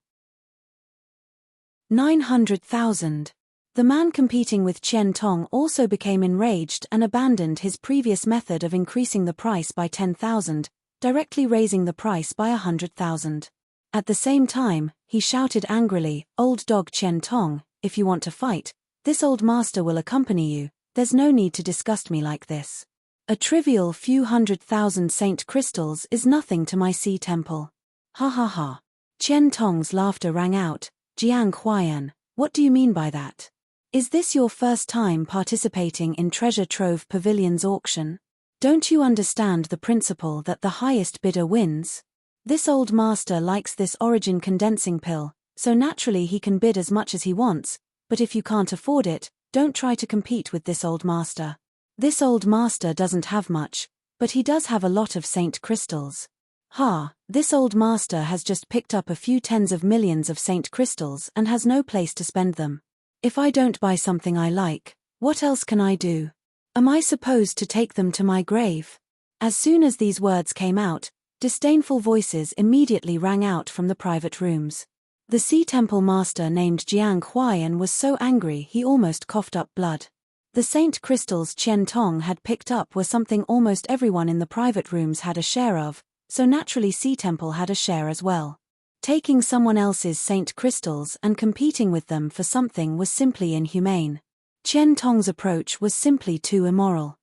900,000. The man competing with Qian Tong also became enraged and abandoned his previous method of increasing the price by 10,000, directly raising the price by 100,000. At the same time, he shouted angrily, "Old dog Qian Tong, if you want to fight, this old master will accompany you, there's no need to disgust me like this. A trivial few 100,000 saint crystals is nothing to my sea temple." Ha ha ha. Qian Tong's laughter rang out. "Jiang Huayan, what do you mean by that? Is this your first time participating in Treasure Trove Pavilion's auction? Don't you understand the principle that the highest bidder wins? This old master likes this origin condensing pill, so naturally he can bid as much as he wants, but if you can't afford it, don't try to compete with this old master. This old master doesn't have much, but he does have a lot of saint crystals. This old master has just picked up a few tens of millions of saint crystals and has no place to spend them. If I don't buy something I like, what else can I do? Am I supposed to take them to my grave?" As soon as these words came out, disdainful voices immediately rang out from the private rooms. The Sea Temple master named Jiang Huayan was so angry he almost coughed up blood. The saint crystals Qian Tong had picked up were something almost everyone in the private rooms had a share of, so naturally Sea Temple had a share as well. Taking someone else's saint crystals and competing with them for something was simply inhumane. Qian Tong's approach was simply too immoral.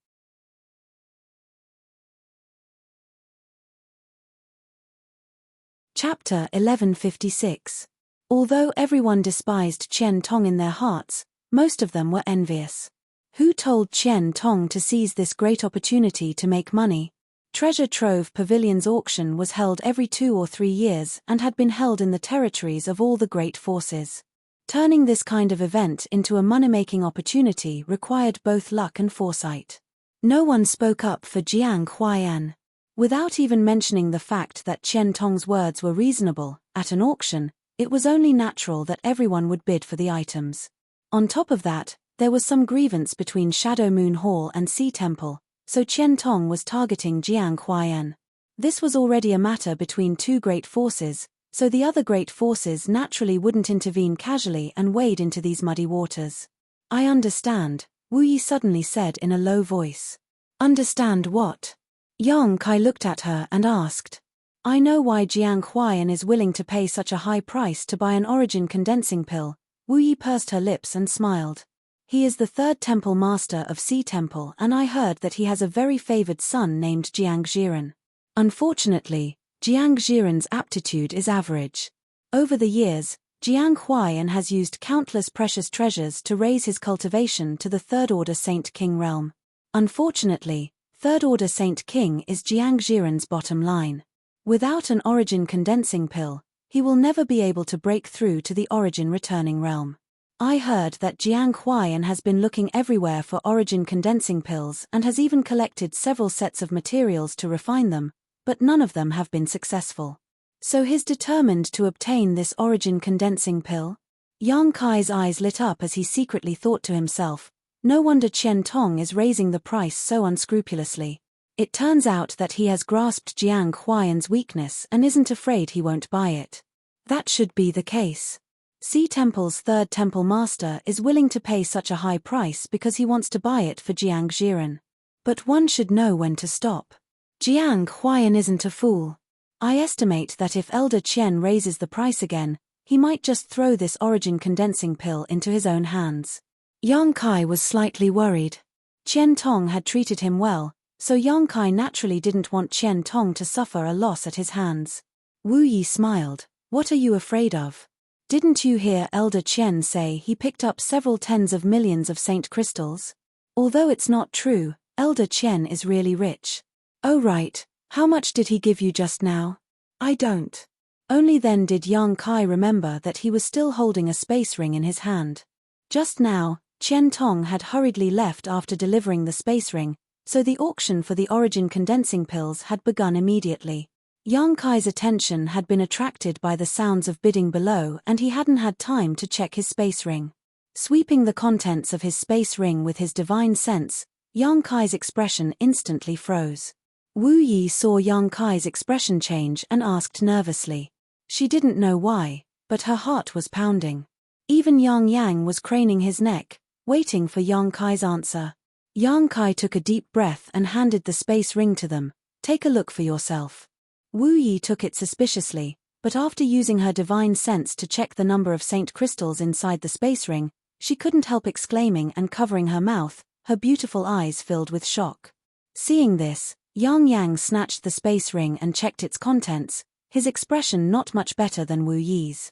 Chapter 1156. Although everyone despised Qian Tong in their hearts, most of them were envious. Who told Qian Tong to seize this great opportunity to make money? Treasure Trove Pavilion's auction was held every 2 or 3 years and had been held in the territories of all the great forces. Turning this kind of event into a money-making opportunity required both luck and foresight. No one spoke up for Jiang Huayan. Without even mentioning the fact that Qian Tong's words were reasonable, at an auction, it was only natural that everyone would bid for the items. On top of that, there was some grievance between Shadow Moon Hall and Sea Temple, so Qian Tong was targeting Jiang Huayan. This was already a matter between two great forces, so the other great forces naturally wouldn't intervene casually and wade into these muddy waters. "I understand," Wu Yi suddenly said in a low voice. "Understand what?" Yang Kai looked at her and asked. "I know why Jiang Huayan is willing to pay such a high price to buy an origin condensing pill." Wu Yi pursed her lips and smiled. "He is the third temple master of Sea Temple and I heard that he has a very favored son named Jiang Jiren. Unfortunately, Jiang Jiren's aptitude is average. Over the years, Jiang Huayan has used countless precious treasures to raise his cultivation to the Third Order Saint King realm. Unfortunately, Third Order Saint King is Jiang Jiren's bottom line. Without an origin condensing pill, he will never be able to break through to the origin returning realm. I heard that Jiang Huayan has been looking everywhere for origin condensing pills and has even collected several sets of materials to refine them, but none of them have been successful. So he's determined to obtain this origin condensing pill?" Yang Kai's eyes lit up as he secretly thought to himself, no wonder Qian Tong is raising the price so unscrupulously. It turns out that he has grasped Jiang Huayan's weakness and isn't afraid he won't buy it. That should be the case. Sea Temple's third temple master is willing to pay such a high price because he wants to buy it for Jiang Jiren. But one should know when to stop. Jiang Huayan isn't a fool. I estimate that if Elder Qian raises the price again, he might just throw this origin condensing pill into his own hands. Yang Kai was slightly worried. Qian Tong had treated him well, so Yang Kai naturally didn't want Qian Tong to suffer a loss at his hands. Wu Yi smiled. What are you afraid of? Didn't you hear Elder Qian say he picked up several tens of millions of saint crystals? Although it's not true, Elder Qian is really rich. Oh right, how much did he give you just now? I don't. Only then did Yang Kai remember that he was still holding a space ring in his hand. Just now, Qian Tong had hurriedly left after delivering the space ring, so the auction for the origin condensing pills had begun immediately. Yang Kai's attention had been attracted by the sounds of bidding below and he hadn't had time to check his space ring. Sweeping the contents of his space ring with his divine sense, Yang Kai's expression instantly froze. Wu Yi saw Yang Kai's expression change and asked nervously. She didn't know why, but her heart was pounding. Even Yang Yang was craning his neck, waiting for Yang Kai's answer. Yang Kai took a deep breath and handed the space ring to them. Take a look for yourself. Wu Yi took it suspiciously, but after using her divine sense to check the number of saint crystals inside the space ring, she couldn't help exclaiming and covering her mouth, her beautiful eyes filled with shock. Seeing this, Yang Yang snatched the space ring and checked its contents, his expression not much better than Wu Yi's.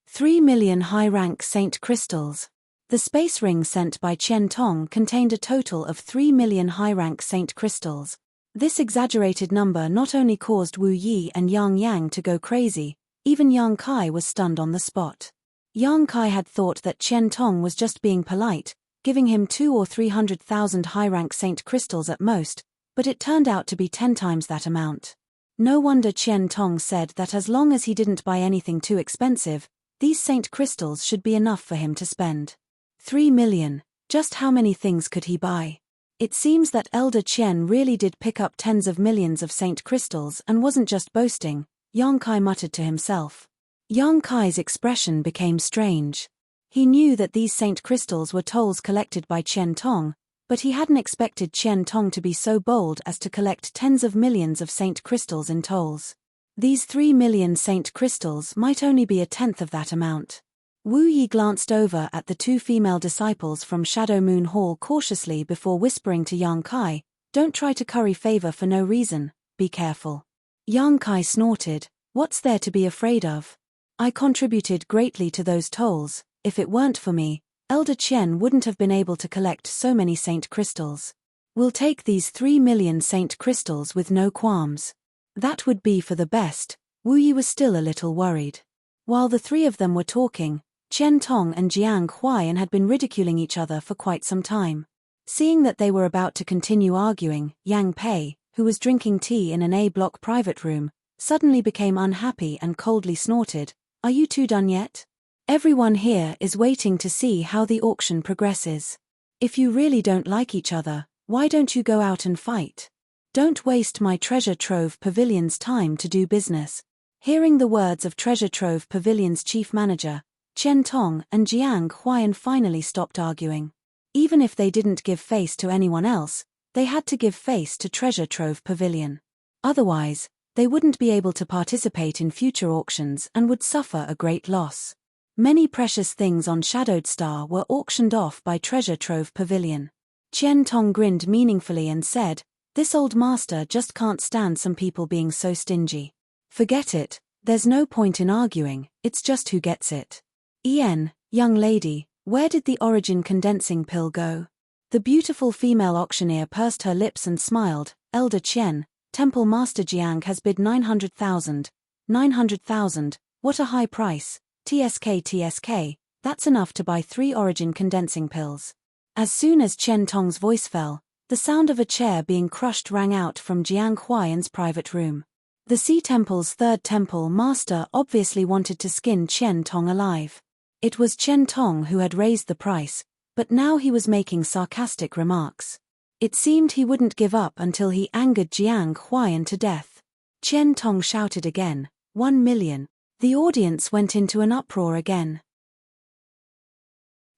3 million high-rank saint crystals. The space ring sent by Qian Tong contained a total of 3 million high-rank saint crystals. This exaggerated number not only caused Wu Yi and Yang Yang to go crazy, even Yang Kai was stunned on the spot. Yang Kai had thought that Qian Tong was just being polite, giving him 200,000 or 300,000 high-rank saint crystals at most, but it turned out to be 10 times that amount. No wonder Qian Tong said that as long as he didn't buy anything too expensive, these saint crystals should be enough for him to spend. 3 million, just how many things could he buy? It seems that Elder Qian really did pick up tens of millions of saint crystals and wasn't just boasting, Yang Kai muttered to himself. Yang Kai's expression became strange. He knew that these saint crystals were tolls collected by Qian Tong, but he hadn't expected Qian Tong to be so bold as to collect tens of millions of saint crystals in tolls. These 3 million saint crystals might only be a tenth of that amount. Wu Yi glanced over at the 2 female disciples from Shadow Moon Hall cautiously before whispering to Yang Kai, "Don't try to curry favor for no reason, be careful." Yang Kai snorted, "What's there to be afraid of? I contributed greatly to those tolls. If it weren't for me, Elder Qian wouldn't have been able to collect so many saint crystals. We'll take these 3 million saint crystals with no qualms." That would be for the best. Wu Yi was still a little worried. While the 3 of them were talking, Qian Tong and Jiang Huayan had been ridiculing each other for quite some time. Seeing that they were about to continue arguing, Yang Pei, who was drinking tea in an A-block private room, suddenly became unhappy and coldly snorted, "Are you two done yet? Everyone here is waiting to see how the auction progresses. If you really don't like each other, why don't you go out and fight? Don't waste my Treasure Trove Pavilion's time to do business." Hearing the words of Treasure Trove Pavilion's chief manager, Qian Tong and Jiang Huayan finally stopped arguing. Even if they didn't give face to anyone else, they had to give face to Treasure Trove Pavilion. Otherwise, they wouldn't be able to participate in future auctions and would suffer a great loss. Many precious things on Shadowed Star were auctioned off by Treasure Trove Pavilion. Qian Tong grinned meaningfully and said, "This old master just can't stand some people being so stingy. Forget it, there's no point in arguing, it's just who gets it. Ian, young lady, where did the origin condensing pill go?" The beautiful female auctioneer pursed her lips and smiled. "Elder Qian, Temple Master Jiang has bid 900,000. 900,000, what a high price. TSK, that's enough to buy 3 origin condensing pills." As soon as Qian Tong's voice fell, the sound of a chair being crushed rang out from Jiang Huayan's private room. The Sea Temple's 3rd temple master obviously wanted to skin Qian Tong alive. It was Qian Tong who had raised the price, but now he was making sarcastic remarks. It seemed he wouldn't give up until he angered Jiang Huayan to death. Qian Tong shouted again, 1 million. The audience went into an uproar again.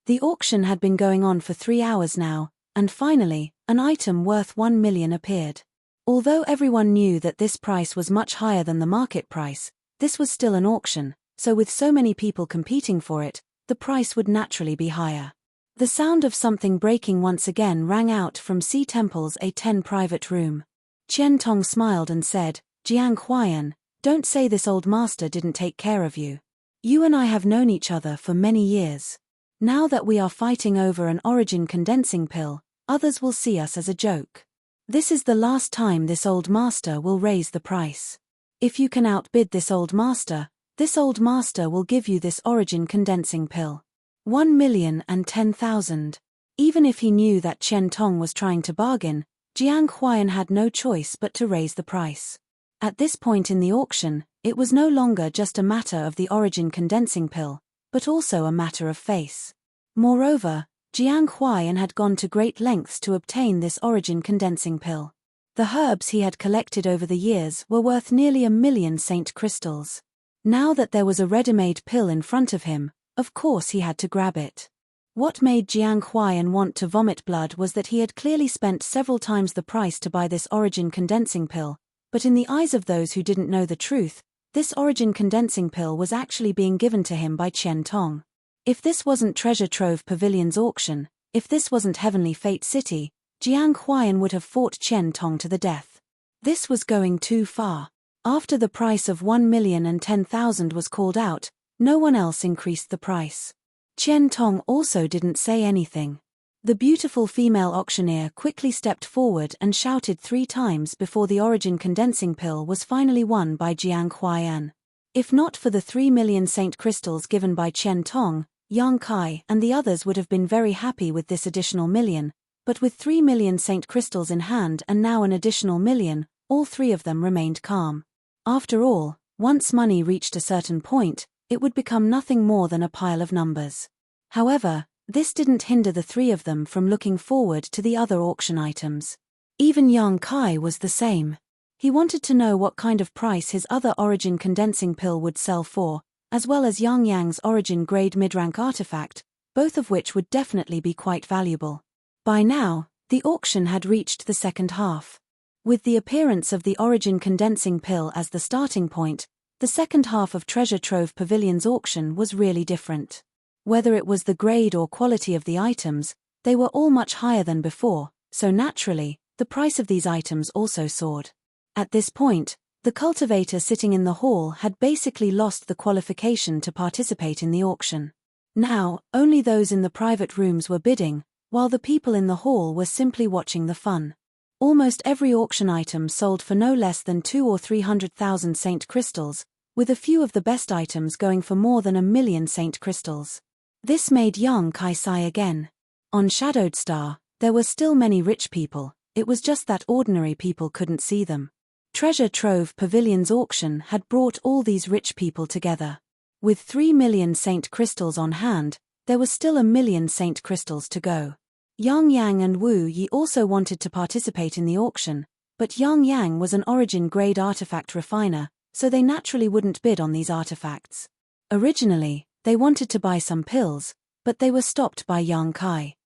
The auction had been going on for 3 hours now, and finally, an item worth 1 million appeared. Although everyone knew that this price was much higher than the market price, this was still an auction, so with so many people competing for it, the price would naturally be higher. The sound of something breaking once again rang out from Sea Temple's A10 private room. Qian Tong smiled and said, "Jiang Huayan, don't say this old master didn't take care of you. You and I have known each other for many years. Now that we are fighting over an origin condensing pill, others will see us as a joke. This is the last time this old master will raise the price. If you can outbid this old master will give you this origin condensing pill. 1,010,000. Even if he knew that Qian Tong was trying to bargain, Jiang Huayan had no choice but to raise the price. At this point in the auction, it was no longer just a matter of the origin condensing pill, but also a matter of face. Moreover, Jiang Huayan had gone to great lengths to obtain this origin condensing pill. The herbs he had collected over the years were worth nearly 1 million saint crystals. Now that there was a ready-made pill in front of him, of course he had to grab it. What made Jiang Huayan want to vomit blood was that he had clearly spent several times the price to buy this origin condensing pill, but in the eyes of those who didn't know the truth, this origin condensing pill was actually being given to him by Qian Tong. If this wasn't Treasure Trove Pavilion's auction, if this wasn't Heavenly Fate City, Jiang Huayan would have fought Qian Tong to the death. This was going too far. After the price of 1,010,000 was called out, no one else increased the price. Qian Tong also didn't say anything. The beautiful female auctioneer quickly stepped forward and shouted 3 times before the origin condensing pill was finally won by Jiang Huayan. If not for the 3 million saint crystals given by Qian Tong, Yang Kai and the others would have been very happy with this additional million, but with 3 million saint crystals in hand and now an additional million, all 3 of them remained calm. After all, once money reached a certain point, it would become nothing more than a pile of numbers. However, this didn't hinder the 3 of them from looking forward to the other auction items. Even Yang Kai was the same. He wanted to know what kind of price his other origin condensing pill would sell for, as well as Yang Yang's origin grade mid-rank artifact, both of which would definitely be quite valuable. By now, the auction had reached the second half. With the appearance of the origin condensing pill as the starting point, the second half of Treasure Trove Pavilion's auction was really different. Whether it was the grade or quality of the items, they were all much higher than before, so naturally, the price of these items also soared. At this point, the cultivator sitting in the hall had basically lost the qualification to participate in the auction. Now, only those in the private rooms were bidding, while the people in the hall were simply watching the fun. Almost every auction item sold for no less than 200,000 or 300,000 saint crystals, with a few of the best items going for more than 1 million saint crystals. This made Yang Kai sigh again. On Shadowed Star, there were still many rich people, it was just that ordinary people couldn't see them. Treasure Trove Pavilion's auction had brought all these rich people together. With 3 million saint crystals on hand, there was still 1 million saint crystals to go. Yang Yang and Wu Yi also wanted to participate in the auction, but Yang Yang was an origin grade artifact refiner, so they naturally wouldn't bid on these artifacts. Originally, they wanted to buy some pills, but they were stopped by Yang Kai.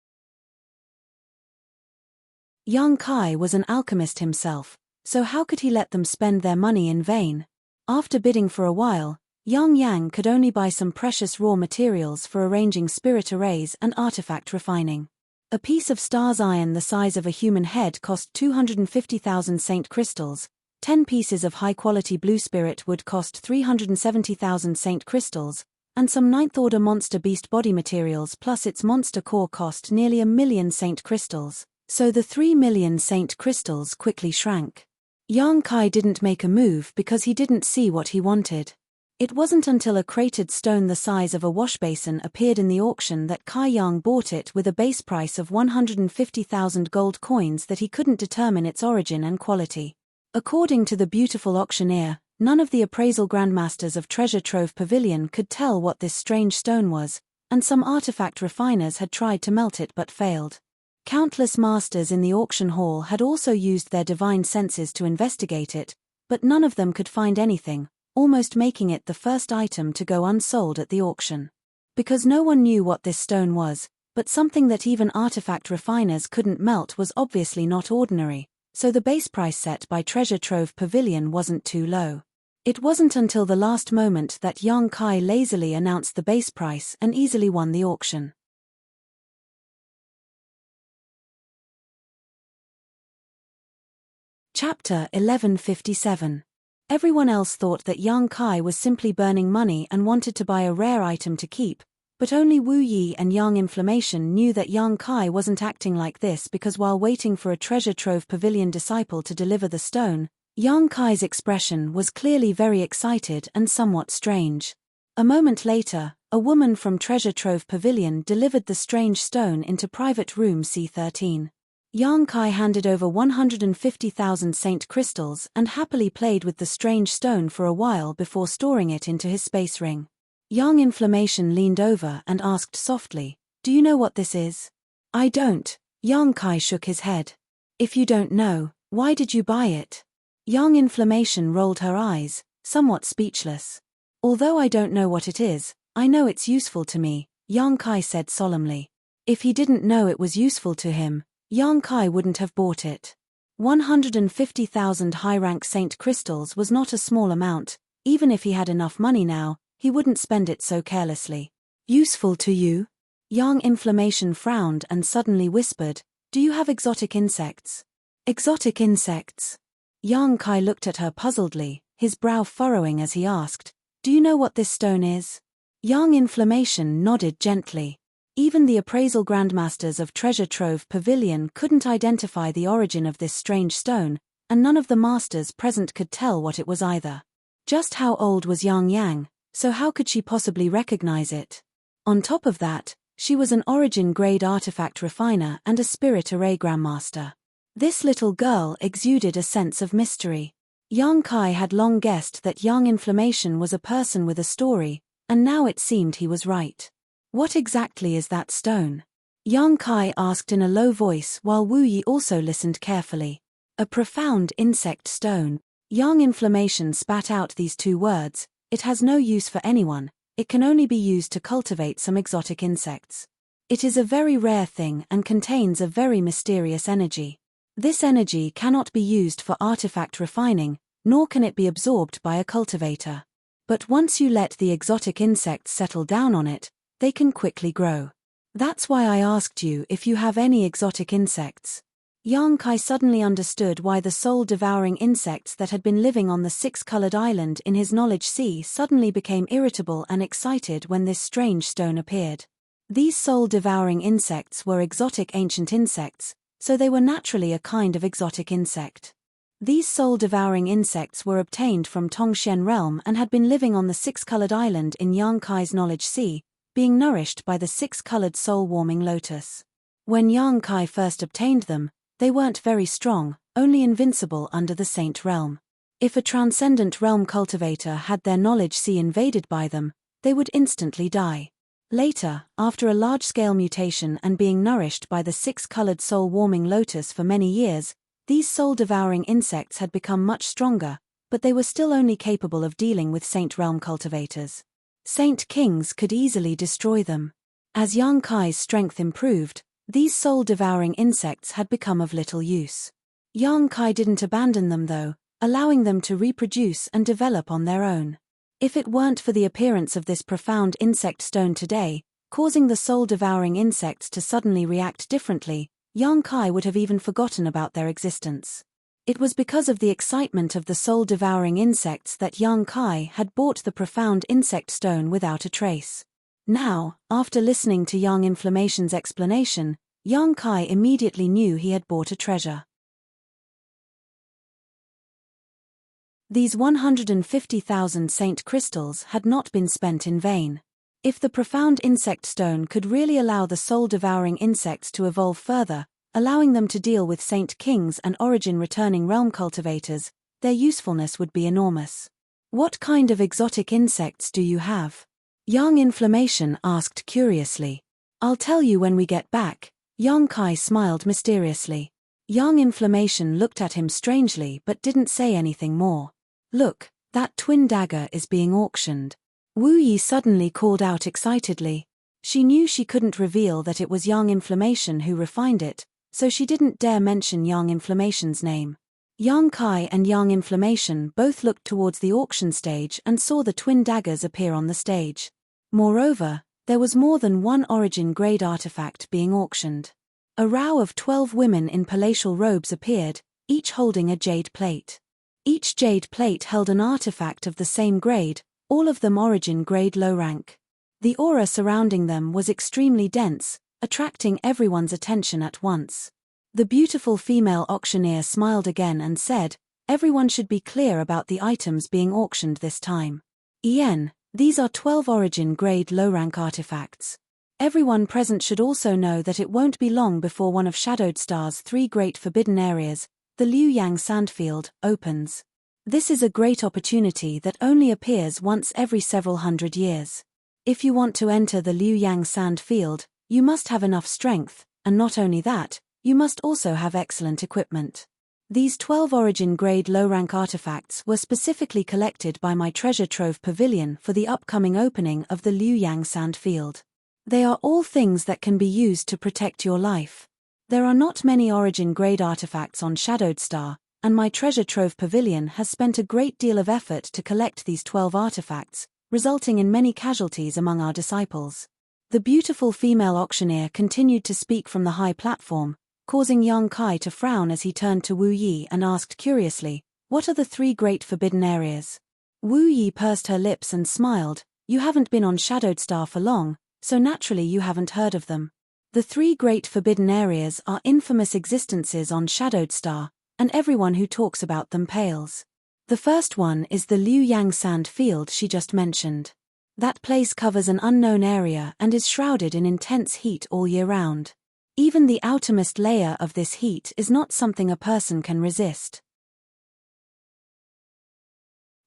Yang Kai was an alchemist himself, so how could he let them spend their money in vain? After bidding for a while, Yang Yang could only buy some precious raw materials for arranging spirit arrays and artifact refining. A piece of stars iron the size of a human head cost 250,000 saint crystals, 10 pieces of high-quality blue spirit would cost 370,000 saint crystals, and some 9th order monster beast body materials plus its monster core cost nearly 1 million saint crystals, so the 3 million saint crystals quickly shrank. Yang Kai didn't make a move because he didn't see what he wanted. It wasn't until a cratered stone the size of a washbasin appeared in the auction that Kai Yang bought it with a base price of 150,000 gold coins that he couldn't determine its origin and quality. According to the beautiful auctioneer, none of the appraisal grandmasters of Treasure Trove Pavilion could tell what this strange stone was, and some artifact refiners had tried to melt it but failed. Countless masters in the auction hall had also used their divine senses to investigate it, but none of them could find anything. almost making it the first item to go unsold at the auction. Because no one knew what this stone was, but something that even artifact refiners couldn't melt was obviously not ordinary, so the base price set by Treasure Trove Pavilion wasn't too low. It wasn't until the last moment that Yang Kai lazily announced the base price and easily won the auction. Chapter 1157. Everyone else thought that Yang Kai was simply burning money and wanted to buy a rare item to keep, but only Wu Yi and Yang Inflammation knew that Yang Kai wasn't acting like this because while waiting for a Treasure Trove Pavilion disciple to deliver the stone, Yang Kai's expression was clearly very excited and somewhat strange. A moment later, a woman from Treasure Trove Pavilion delivered the strange stone into private room C13. Yang Kai handed over 150,000 saint crystals and happily played with the strange stone for a while before storing it into his space ring. Yang Inflammation leaned over and asked softly, "Do you know what this is?" "I don't." Yang Kai shook his head. "If you don't know, why did you buy it?" Yang Inflammation rolled her eyes, somewhat speechless. "Although I don't know what it is, I know it's useful to me," Yang Kai said solemnly. If he didn't know it was useful to him, Yang Kai wouldn't have bought it. 150,000 high-rank saint crystals was not a small amount. Even if he had enough money now, he wouldn't spend it so carelessly. "Useful to you?" Yang Inflammation frowned and suddenly whispered, "Do you have exotic insects?" "Exotic insects?" Yang Kai looked at her puzzledly, his brow furrowing as he asked, "Do you know what this stone is?" Yang Inflammation nodded gently. Even the appraisal grandmasters of Treasure Trove Pavilion couldn't identify the origin of this strange stone, and none of the masters present could tell what it was either. Just how old was Yang, so how could she possibly recognize it? On top of that, she was an origin-grade artifact refiner and a spirit array grandmaster. This little girl exuded a sense of mystery. Yang Kai had long guessed that Yang Inflammation was a person with a story, and now it seemed he was right. "What exactly is that stone?" Yang Kai asked in a low voice while Wu Yi also listened carefully. "A profound insect stone." Yang Inflammation spat out these two words. "It has no use for anyone, it can only be used to cultivate some exotic insects. It is a very rare thing and contains a very mysterious energy. This energy cannot be used for artifact refining, nor can it be absorbed by a cultivator. But once you let the exotic insects settle down on it, they can quickly grow. That's why I asked you if you have any exotic insects." Yang Kai suddenly understood why the soul-devouring insects that had been living on the six-colored island in his knowledge sea suddenly became irritable and excited when this strange stone appeared. These soul-devouring insects were exotic ancient insects, so they were naturally a kind of exotic insect. These soul-devouring insects were obtained from Tongshen realm and had been living on the six-colored island in Yang Kai's knowledge sea, being nourished by the six-colored soul-warming lotus. When Yang Kai first obtained them, they weren't very strong, only invincible under the saint realm. If a transcendent realm cultivator had their knowledge sea invaded by them, they would instantly die. Later, after a large-scale mutation and being nourished by the six-colored soul-warming lotus for many years, these soul-devouring insects had become much stronger, but they were still only capable of dealing with saint realm cultivators. Saint kings could easily destroy them. As Yang Kai's strength improved, these soul-devouring insects had become of little use. Yang Kai didn't abandon them though, allowing them to reproduce and develop on their own. If it weren't for the appearance of this profound insect stone today, causing the soul-devouring insects to suddenly react differently, Yang Kai would have even forgotten about their existence. It was because of the excitement of the soul-devouring insects that Yang Kai had bought the profound insect stone without a trace. Now, after listening to Yang Inflammation's explanation, Yang Kai immediately knew he had bought a treasure. These 150,000 saint crystals had not been spent in vain. If the profound insect stone could really allow the soul-devouring insects to evolve further, allowing them to deal with saint kings and origin-returning realm cultivators, their usefulness would be enormous. "What kind of exotic insects do you have?" Yang Inflammation asked curiously. "I'll tell you when we get back," Yang Kai smiled mysteriously. Yang Inflammation looked at him strangely but didn't say anything more. "Look, That twin dagger is being auctioned. Wu Yi suddenly called out excitedly. She knew she couldn't reveal that it was Yang Inflammation who refined it, so she didn't dare mention Yang Inflammation's name. Yang Kai and Yang Inflammation both looked towards the auction stage and saw the twin daggers appear on the stage. Moreover, there was more than one origin-grade artifact being auctioned. A row of 12 women in palatial robes appeared, each holding a jade plate. Each jade plate held an artifact of the same grade, all of them origin-grade low rank. The aura surrounding them was extremely dense, attracting everyone's attention at once. The beautiful female auctioneer smiled again and said, "Everyone should be clear about the items being auctioned this time. These are 12 origin-grade low-rank artifacts. Everyone present should also know that it won't be long before one of Shadowed Star's 3 great forbidden areas, the Liu Yang Sandfield, opens. This is a great opportunity that only appears once every several hundred years. If you want to enter the Liu Yang Sandfield, you must have enough strength, and not only that, you must also have excellent equipment. These 12 origin-grade low-rank artifacts were specifically collected by my treasure trove pavilion for the upcoming opening of the Liu Yang Sandfield. They are all things that can be used to protect your life. There are not many origin-grade artifacts on Shadowed Star, and my treasure trove pavilion has spent a great deal of effort to collect these 12 artifacts, resulting in many casualties among our disciples." The beautiful female auctioneer continued to speak from the high platform, causing Yang Kai to frown as he turned to Wu Yi and asked curiously, "What are the 3 great forbidden areas?" Wu Yi pursed her lips and smiled. "You haven't been on Shadowed Star for long, so naturally you haven't heard of them. The 3 great forbidden areas are infamous existences on Shadowed Star, and everyone who talks about them pales. The first one is the Liu Yang Sand Field she just mentioned. That place covers an unknown area and is shrouded in intense heat all year round. Even the outermost layer of this heat is not something a person can resist.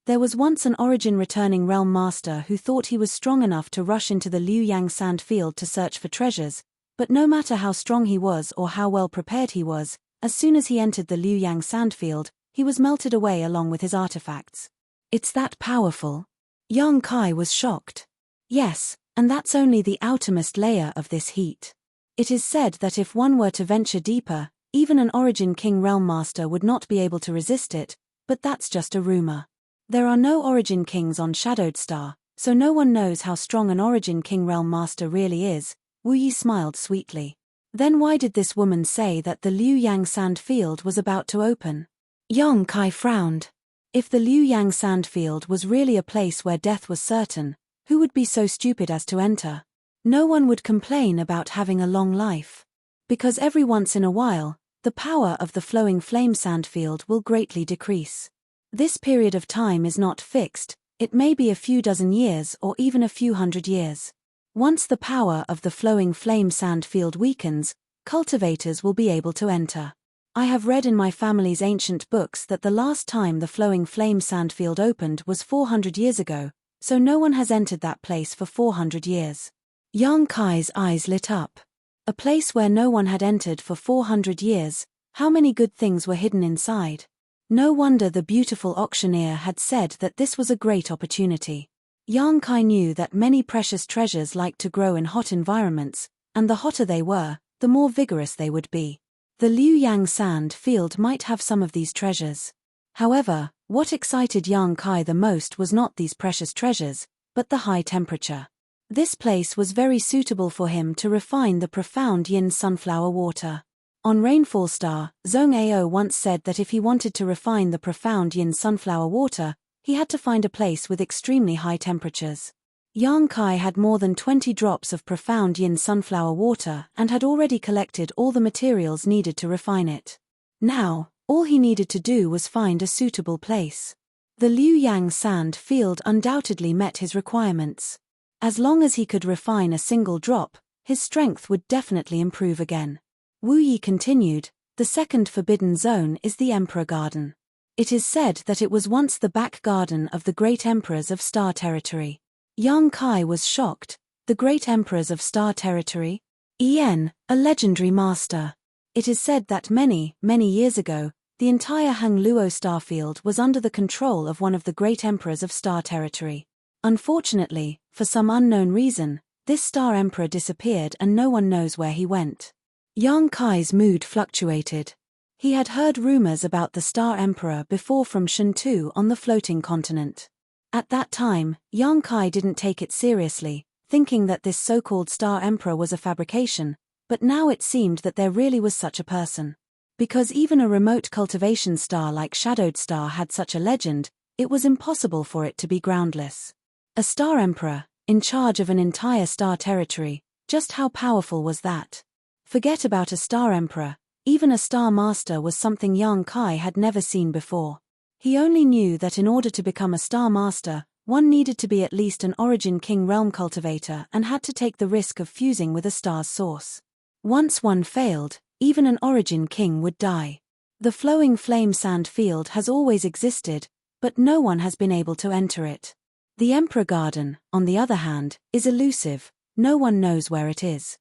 There was once an origin-returning realm master who thought he was strong enough to rush into the Liu Yang Sand Field to search for treasures, but no matter how strong he was or how well prepared he was, as soon as he entered the Liu Yang Sandfield, he was melted away along with his artifacts. It's that powerful? Yang Kai was shocked. Yes, and that's only the outermost layer of this heat. It is said that if one were to venture deeper, even an Origin King Realm Master would not be able to resist it, but that's just a rumor. There are no Origin Kings on Shadowed Star, so no one knows how strong an Origin King Realm Master really is. Wu Yi smiled sweetly. Then why did this woman say that the Liu Yang Sandfield was about to open? Yang Kai frowned. If the Liu Yang Sandfield was really a place where death was certain, who would be so stupid as to enter? No one would complain about having a long life. Because every once in a while, the power of the flowing flame sandfield will greatly decrease. This period of time is not fixed, it may be a few dozen years or even a few hundred years. Once the power of the flowing flame sandfield weakens, cultivators will be able to enter. I have read in my family's ancient books that the last time the flowing flame sandfield opened was 400 years ago, so no one has entered that place for 400 years. Yang Kai's eyes lit up. A place where no one had entered for 400 years, how many good things were hidden inside? No wonder the beautiful auctioneer had said that this was a great opportunity. Yang Kai knew that many precious treasures like to grow in hot environments, and the hotter they were, the more vigorous they would be. The Liu Yang Sand Field might have some of these treasures. However, what excited Yang Kai the most was not these precious treasures, but the high temperature. This place was very suitable for him to refine the profound yin sunflower water. On Rainfall Star, Zhong Ao once said that if he wanted to refine the profound yin sunflower water, he had to find a place with extremely high temperatures. Yang Kai had more than 20 drops of profound yin sunflower water and had already collected all the materials needed to refine it. Now, all he needed to do was find a suitable place. The Liu Yang Sand Field undoubtedly met his requirements. As long as he could refine a single drop, his strength would definitely improve again. Wu Yi continued, the second forbidden zone is the Emperor Garden. It is said that it was once the back garden of the great emperors of Star Territory. Yang Kai was shocked. The great emperors of Star Territory? A legendary master. It is said that many, many years ago, the entire Hang Luo starfield was under the control of one of the great emperors of star territory. Unfortunately, for some unknown reason, this star emperor disappeared and no one knows where he went. Yang Kai's mood fluctuated. He had heard rumors about the star emperor before from Shantu on the floating continent. At that time, Yang Kai didn't take it seriously, thinking that this so-called star emperor was a fabrication, but now it seemed that there really was such a person. Because even a remote cultivation star like Shadowed Star had such a legend, it was impossible for it to be groundless. A star emperor, in charge of an entire star territory, just how powerful was that? Forget about a star emperor, even a star master was something Yang Kai had never seen before. He only knew that in order to become a star master, one needed to be at least an Origin King realm cultivator and had to take the risk of fusing with a star's source. Once one failed, even an Origin King would die. The flowing flame sand field has always existed, but no one has been able to enter it. The Emperor Garden, on the other hand, is elusive, no one knows where it is.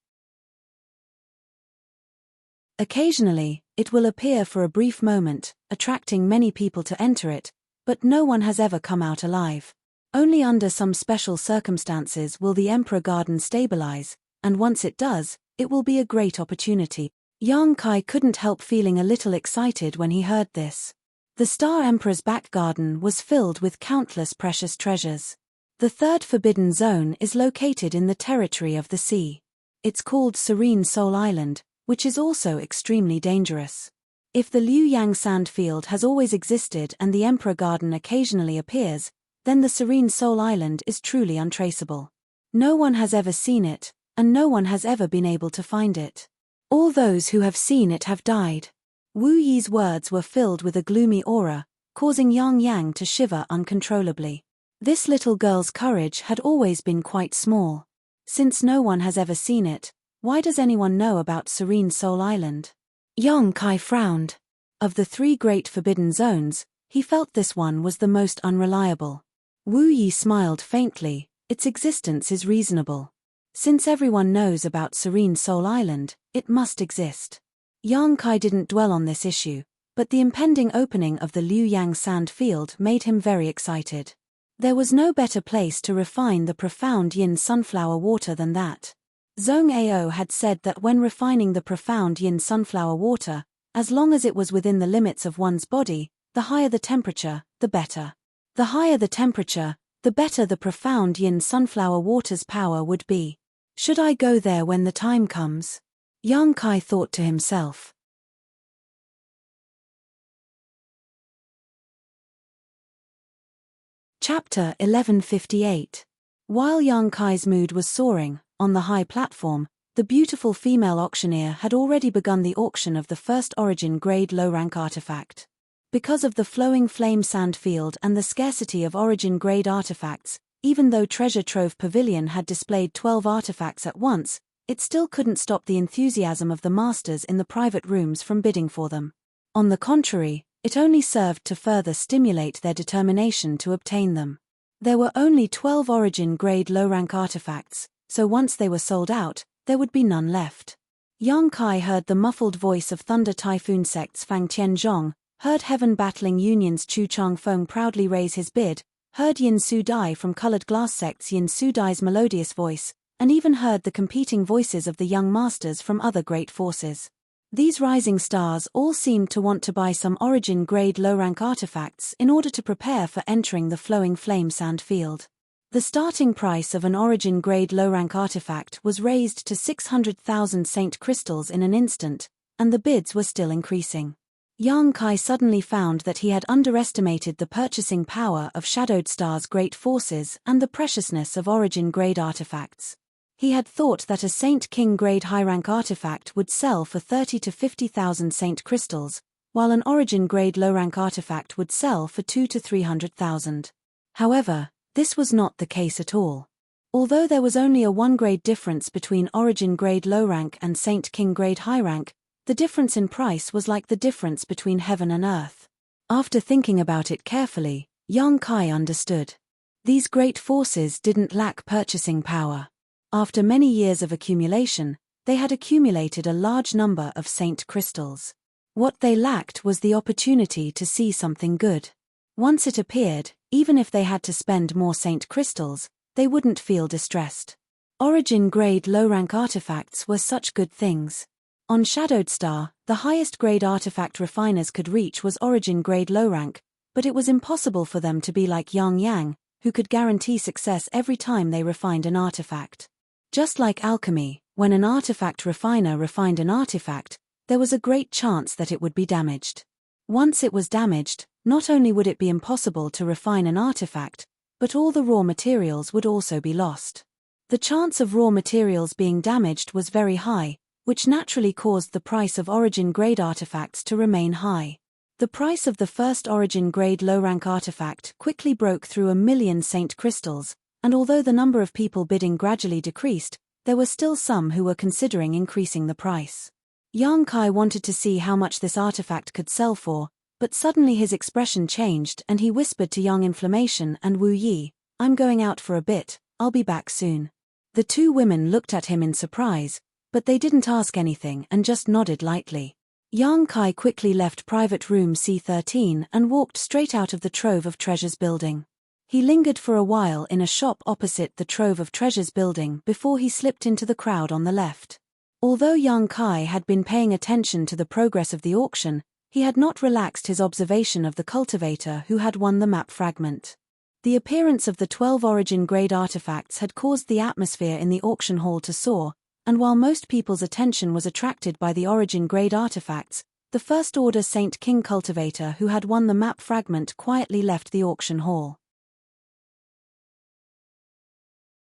Occasionally, it will appear for a brief moment, attracting many people to enter it, but no one has ever come out alive. Only under some special circumstances will the Emperor Garden stabilize, and once it does, it will be a great opportunity. Yang Kai couldn't help feeling a little excited when he heard this. The Star Emperor's back garden was filled with countless precious treasures. The third forbidden zone is located in the territory of the sea. It's called Serene Soul Island, which is also extremely dangerous. If the Liu Yang sand field has always existed and the Emperor Garden occasionally appears, then the Serene Soul Island is truly untraceable. No one has ever seen it, and no one has ever been able to find it. All those who have seen it have died. Wu Yi's words were filled with a gloomy aura, causing Yang to shiver uncontrollably. This little girl's courage had always been quite small. Since no one has ever seen it, why does anyone know about Serene Soul Island? Yang Kai frowned. Of the three great forbidden zones, he felt this one was the most unreliable. Wu Yi smiled faintly, its existence is reasonable. Since everyone knows about Serene Soul Island, it must exist. Yang Kai didn't dwell on this issue, but the impending opening of the Liu Yang sand field made him very excited. There was no better place to refine the profound yin sunflower water than that. Zhong Ao had said that when refining the profound yin sunflower water, as long as it was within the limits of one's body, the higher the temperature, the better. The higher the temperature, the better the profound yin sunflower water's power would be. Should I go there when the time comes? Yang Kai thought to himself. Chapter 1158. While Yang Kai's mood was soaring, on the high platform, the beautiful female auctioneer had already begun the auction of the first Origin grade low-rank artifact. Because of the flowing flame sand field and the scarcity of Origin grade artifacts, even though Treasure Trove Pavilion had displayed 12 artifacts at once, it still couldn't stop the enthusiasm of the masters in the private rooms from bidding for them. On the contrary, it only served to further stimulate their determination to obtain them. There were only 12 Origin grade low-rank artifacts, so once they were sold out, there would be none left. Yang Kai heard the muffled voice of Thunder Typhoon Sect's Fang Tianzhong, heard Heaven Battling Union's Chu Chang Feng proudly raise his bid, heard Yin Su Dai from Colored Glass Sect's Yin Su Dai's melodious voice, and even heard the competing voices of the young masters from other great forces. These rising stars all seemed to want to buy some Origin grade low-rank artifacts in order to prepare for entering the flowing flame sand field. The starting price of an Origin grade low-rank artifact was raised to 600,000 Saint crystals in an instant, and the bids were still increasing. Yang Kai suddenly found that he had underestimated the purchasing power of Shadowed Star's great forces and the preciousness of Origin grade artifacts. He had thought that a Saint King grade high-rank artifact would sell for 30 to 50,000 Saint crystals, while an Origin grade low-rank artifact would sell for 2 to 300,000. However, this was not the case at all. Although there was only a 1-grade difference between Origin grade low-rank and Saint King grade high-rank, the difference in price was like the difference between heaven and earth. After thinking about it carefully, Yang Kai understood. These great forces didn't lack purchasing power. After many years of accumulation, they had accumulated a large number of Saint crystals. What they lacked was the opportunity to see something good. Once it appeared, even if they had to spend more saint crystals, they wouldn't feel distressed. Origin-grade low-rank artifacts were such good things. On Shadowed Star, the highest grade artifact refiners could reach was origin-grade low-rank, but it was impossible for them to be like Yang, who could guarantee success every time they refined an artifact. Just like alchemy, when an artifact refiner refined an artifact, there was a great chance that it would be damaged. Once it was damaged, not only would it be impossible to refine an artifact, but all the raw materials would also be lost. The chance of raw materials being damaged was very high, which naturally caused the price of origin-grade artifacts to remain high. The price of the first origin-grade low-rank artifact quickly broke through 1,000,000 saint crystals, and although the number of people bidding gradually decreased, there were still some who were considering increasing the price. Yang Kai wanted to see how much this artifact could sell for, but suddenly his expression changed and he whispered to Yang Inflammation and Wu Yi, "I'm going out for a bit, I'll be back soon." The two women looked at him in surprise, but they didn't ask anything and just nodded lightly. Yang Kai quickly left private room C13 and walked straight out of the Trove of Treasures building. He lingered for a while in a shop opposite the Trove of Treasures building before he slipped into the crowd on the left. Although Yang Kai had been paying attention to the progress of the auction, he had not relaxed his observation of the cultivator who had won the map fragment. The appearance of the 12 origin-grade artifacts had caused the atmosphere in the auction hall to soar, and while most people's attention was attracted by the origin-grade artifacts, the First Order Saint King cultivator who had won the map fragment quietly left the auction hall.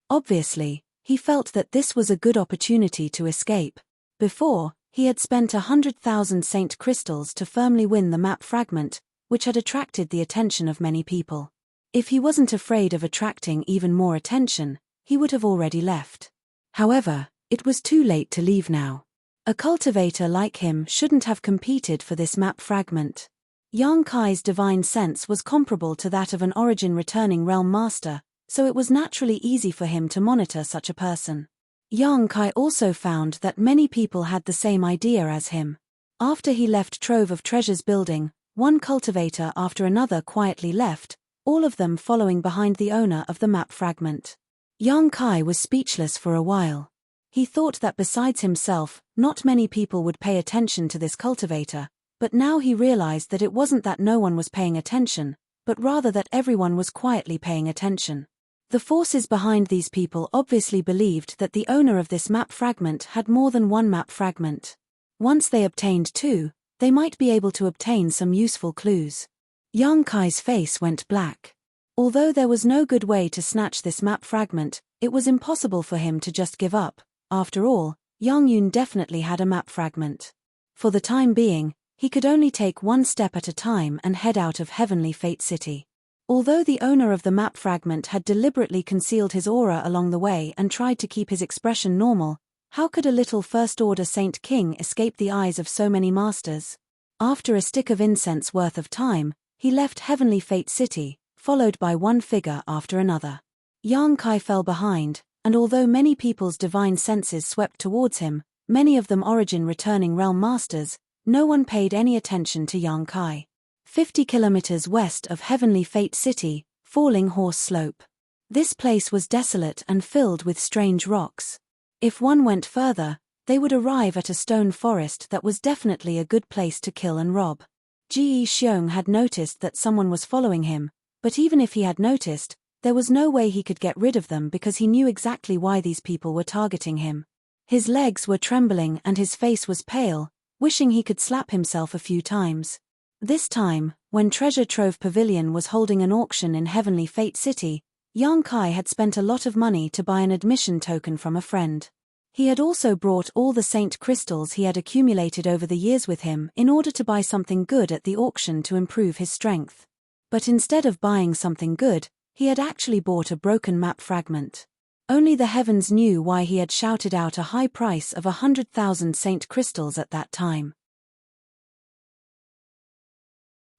Obviously, he felt that this was a good opportunity to escape. Before, he had spent 100,000 saint crystals to firmly win the map fragment, which had attracted the attention of many people. If he wasn't afraid of attracting even more attention, he would have already left. However, it was too late to leave now. A cultivator like him shouldn't have competed for this map fragment. Yang Kai's divine sense was comparable to that of an origin returning realm master, so it was naturally easy for him to monitor such a person. Yang Kai also found that many people had the same idea as him. After he left Trove of Treasures building, one cultivator after another quietly left, all of them following behind the owner of the map fragment. Yang Kai was speechless for a while. He thought that besides himself, not many people would pay attention to this cultivator, but now he realized that it wasn't that no one was paying attention, but rather that everyone was quietly paying attention. The forces behind these people obviously believed that the owner of this map fragment had more than one map fragment. Once they obtained two, they might be able to obtain some useful clues. Yang Kai's face went black. Although there was no good way to snatch this map fragment, it was impossible for him to just give up. After all, Yang Yun definitely had a map fragment. For the time being, he could only take one step at a time and head out of Heavenly Fate City. Although the owner of the map fragment had deliberately concealed his aura along the way and tried to keep his expression normal, how could a little First Order Saint King escape the eyes of so many masters? After a stick of incense worth of time, he left Heavenly Fate City, followed by one figure after another. Yang Kai fell behind, and although many people's divine senses swept towards him, many of them origin returning realm masters, no one paid any attention to Yang Kai. 50 kilometers west of Heavenly Fate City, Falling Horse Slope. This place was desolate and filled with strange rocks. If one went further, they would arrive at a stone forest that was definitely a good place to kill and rob. Ji Xiong had noticed that someone was following him, but even if he had noticed, there was no way he could get rid of them because he knew exactly why these people were targeting him. His legs were trembling and his face was pale, wishing he could slap himself a few times. This time, when Treasure Trove Pavilion was holding an auction in Heavenly Fate City, Yang Kai had spent a lot of money to buy an admission token from a friend. He had also brought all the saint crystals he had accumulated over the years with him in order to buy something good at the auction to improve his strength. But instead of buying something good, he had actually bought a broken map fragment. Only the heavens knew why he had shouted out a high price of 100,000 saint crystals at that time.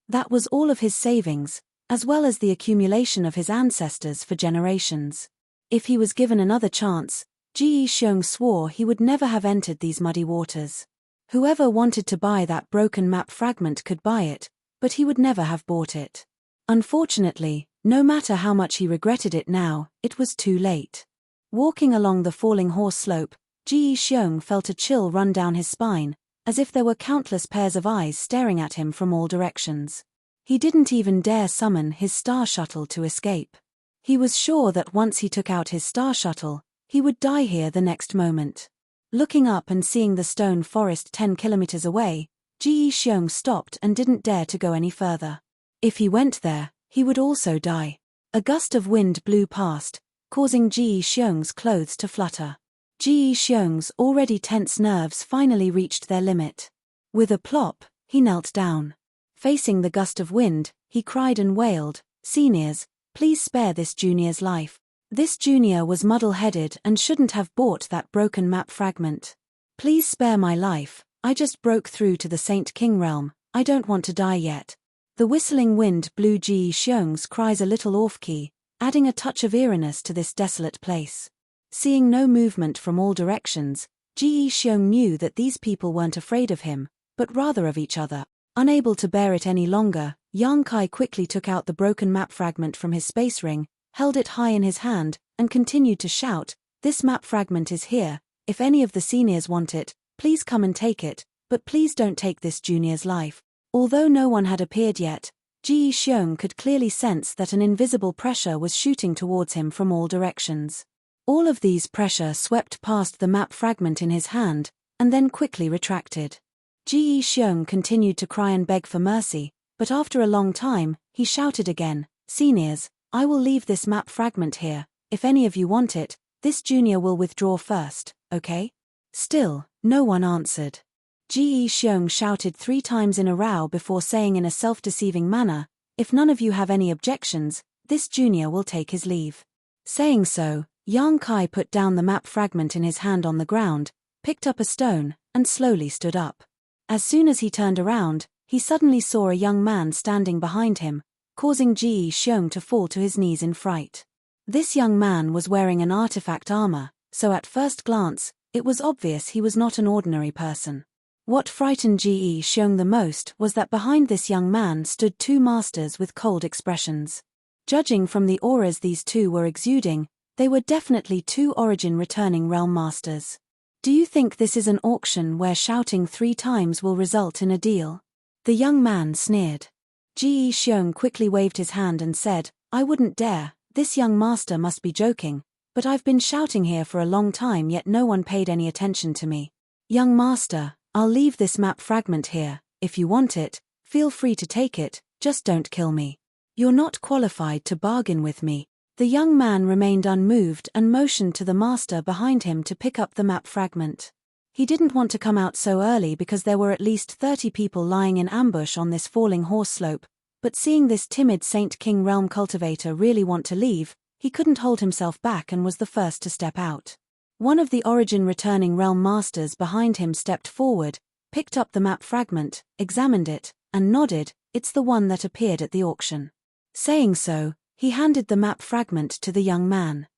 That was all of his savings, as well as the accumulation of his ancestors for generations. If he was given another chance, Ji Xiong swore he would never have entered these muddy waters. Whoever wanted to buy that broken map fragment could buy it, but he would never have bought it. Unfortunately, no matter how much he regretted it now, it was too late. Walking along the falling horse slope, Ji Xiong felt a chill run down his spine, as if there were countless pairs of eyes staring at him from all directions. He didn't even dare summon his star shuttle to escape. He was sure that once he took out his star shuttle, he would die here the next moment. Looking up and seeing the stone forest 10 kilometers away, Ji Xiong stopped and didn't dare to go any further. If he went there, he would also die. A gust of wind blew past, causing Ji Xiong's clothes to flutter. Ji Xiong's already tense nerves finally reached their limit. With a plop, he knelt down. Facing the gust of wind, he cried and wailed, "Seniors, please spare this junior's life. This junior was muddle-headed and shouldn't have bought that broken map fragment. Please spare my life, I just broke through to the Saint King realm, I don't want to die yet." The whistling wind blew Ji Xiong's cries a little off-key, adding a touch of eeriness to this desolate place. Seeing no movement from all directions, Ji Xiong knew that these people weren't afraid of him, but rather of each other. Unable to bear it any longer, Yang Kai quickly took out the broken map fragment from his space ring, held it high in his hand, and continued to shout, "This map fragment is here, if any of the seniors want it, please come and take it, but please don't take this junior's life." Although no one had appeared yet, Ji Xiong could clearly sense that an invisible pressure was shooting towards him from all directions. All of these pressure swept past the map fragment in his hand, and then quickly retracted. Ji Xiong continued to cry and beg for mercy, but after a long time, he shouted again, "Seniors, I will leave this map fragment here, if any of you want it, this junior will withdraw first, okay?" Still, no one answered. Ji Xiong shouted 3 times in a row before saying in a self-deceiving manner, "If none of you have any objections, this junior will take his leave." Saying so, Yang Kai put down the map fragment in his hand on the ground, picked up a stone, and slowly stood up. As soon as he turned around, he suddenly saw a young man standing behind him, causing Ji Xiong to fall to his knees in fright. This young man was wearing an artifact armor, so at first glance, it was obvious he was not an ordinary person. What frightened Ji Xiong the most was that behind this young man stood 2 masters with cold expressions. Judging from the auras these 2 were exuding, they were definitely 2 origin returning realm masters. "Do you think this is an auction where shouting 3 times will result in a deal?" The young man sneered. Ji Xiong quickly waved his hand and said, "I wouldn't dare, this young master must be joking, but I've been shouting here for a long time yet no one paid any attention to me. Young master, I'll leave this map fragment here, if you want it, feel free to take it, just don't kill me. You're not qualified to bargain with me." The young man remained unmoved and motioned to the master behind him to pick up the map fragment. He didn't want to come out so early because there were at least 30 people lying in ambush on this falling horse slope, but seeing this timid Saint King realm cultivator really want to leave, he couldn't hold himself back and was the first to step out. One of the origin returning realm masters behind him stepped forward, picked up the map fragment, examined it, and nodded, "It's the one that appeared at the auction." Saying so, he handed the map fragment to the young man.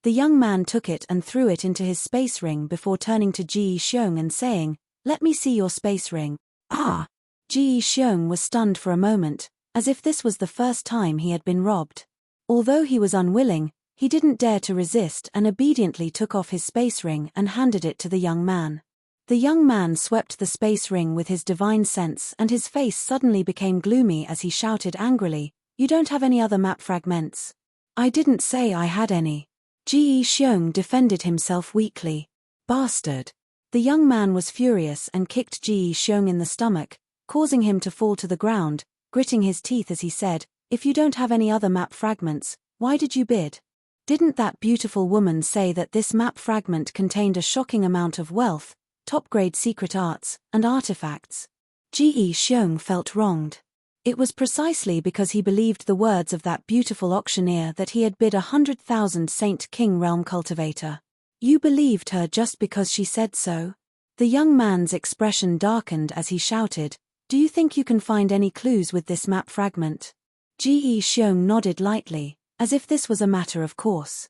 The young man took it and threw it into his space ring before turning to Ji Xiong and saying, "Let me see your space ring." "Ah!" Ji Xiong was stunned for a moment, as if this was the first time he had been robbed. Although he was unwilling, he didn't dare to resist and obediently took off his space ring and handed it to the young man. The young man swept the space ring with his divine sense and his face suddenly became gloomy as he shouted angrily, "You don't have any other map fragments?" "I didn't say I had any." Ji Xiong defended himself weakly. "Bastard." The young man was furious and kicked Ji Xiong in the stomach, causing him to fall to the ground, gritting his teeth as he said, "If you don't have any other map fragments, why did you bid? Didn't that beautiful woman say that this map fragment contained a shocking amount of wealth, top-grade secret arts, and artifacts?" Ji Xiong felt wronged. It was precisely because he believed the words of that beautiful auctioneer that he had bid 100,000 Saint King realm cultivator. "You believed her just because she said so?" The young man's expression darkened as he shouted, "Do you think you can find any clues with this map fragment?" Ji Xiong nodded lightly, as if this was a matter of course.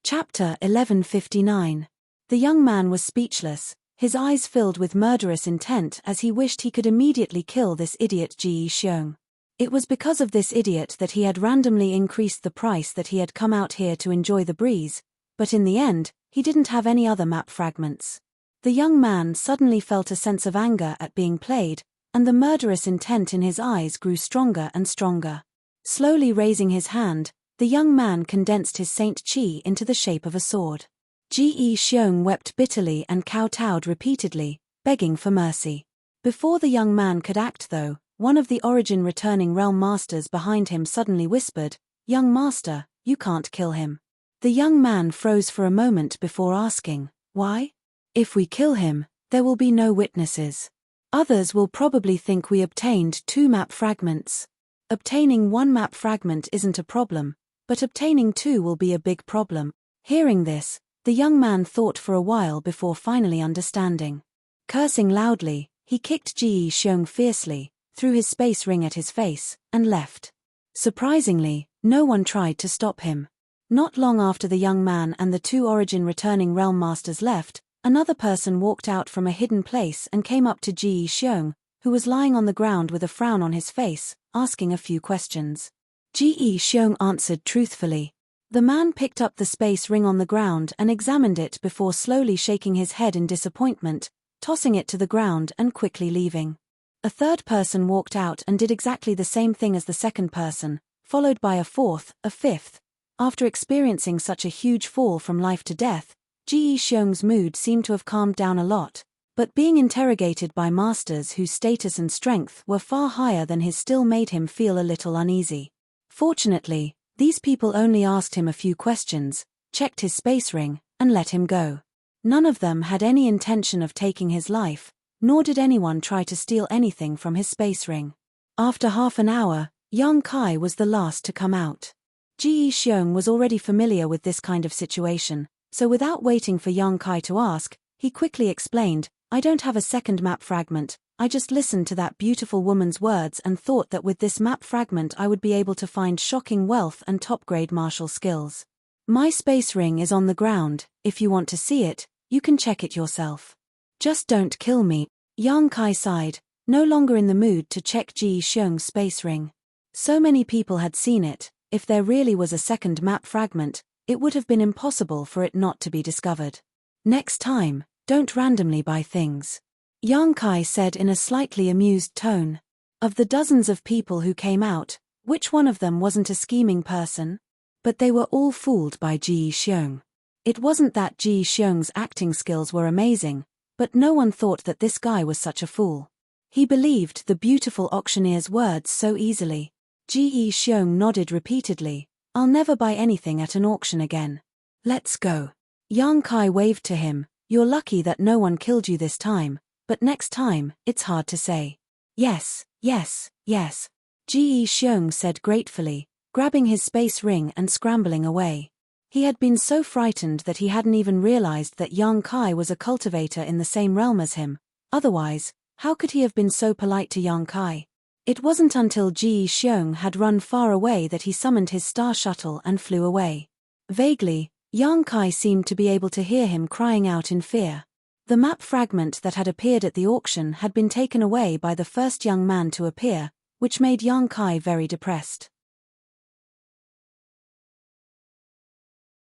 Chapter 1159. The young man was speechless, his eyes filled with murderous intent as he wished he could immediately kill this idiot Ji Xiong. It was because of this idiot that he had randomly increased the price that he had come out here to enjoy the breeze, but in the end, he didn't have any other map fragments. The young man suddenly felt a sense of anger at being played, and the murderous intent in his eyes grew stronger and stronger. Slowly raising his hand, the young man condensed his Saint Chi into the shape of a sword. Ji Xiong wept bitterly and kowtowed repeatedly, begging for mercy. Before the young man could act though, one of the Origin returning realm masters behind him suddenly whispered, "Young master, you can't kill him." The young man froze for a moment before asking, "Why? If we kill him, there will be no witnesses. Others will probably think we obtained 2 map fragments. Obtaining 1 map fragment isn't a problem, but obtaining 2 will be a big problem." Hearing this, the young man thought for a while before finally understanding. Cursing loudly, he kicked Ji Xiong fiercely, threw his space ring at his face, and left. Surprisingly, no one tried to stop him. Not long after the young man and the 2 Origin returning realm masters left, another person walked out from a hidden place and came up to Ji Xiong, who was lying on the ground with a frown on his face, asking a few questions. Ji Xiong answered truthfully. The man picked up the space ring on the ground and examined it before slowly shaking his head in disappointment, tossing it to the ground and quickly leaving. A third person walked out and did exactly the same thing as the second person, followed by a fourth, a fifth. After experiencing such a huge fall from life to death, Ji Xiong's mood seemed to have calmed down a lot, but being interrogated by masters whose status and strength were far higher than his still made him feel a little uneasy. Fortunately, these people only asked him a few questions, checked his space ring, and let him go. None of them had any intention of taking his life, nor did anyone try to steal anything from his space ring. After half an hour, Yang Kai was the last to come out. Ji Xiong was already familiar with this kind of situation, so without waiting for Yang Kai to ask, he quickly explained, "I don't have a second map fragment, I just listened to that beautiful woman's words and thought that with this map fragment I would be able to find shocking wealth and top-grade martial skills. My space ring is on the ground, if you want to see it, you can check it yourself. Just don't kill me." Yang Kai sighed, no longer in the mood to check Ji Xiong's space ring. So many people had seen it, if there really was a second map fragment, it would have been impossible for it not to be discovered. "Next time, don't randomly buy things," Yang Kai said in a slightly amused tone. Of the dozens of people who came out, which one of them wasn't a scheming person? But they were all fooled by Ji Xiong. It wasn't that Ji Xiong's acting skills were amazing, but no one thought that this guy was such a fool. He believed the beautiful auctioneer's words so easily. Ji Xiong nodded repeatedly. "I'll never buy anything at an auction again. Let's go." Yang Kai waved to him. "You're lucky that no one killed you this time, but next time, it's hard to say." "Yes, yes, yes," Ji Xiong said gratefully, grabbing his space ring and scrambling away. He had been so frightened that he hadn't even realized that Yang Kai was a cultivator in the same realm as him. Otherwise, how could he have been so polite to Yang Kai? It wasn't until Ji Xiong had run far away that he summoned his star shuttle and flew away. Vaguely, Yang Kai seemed to be able to hear him crying out in fear. The map fragment that had appeared at the auction had been taken away by the first young man to appear, which made Yang Kai very depressed.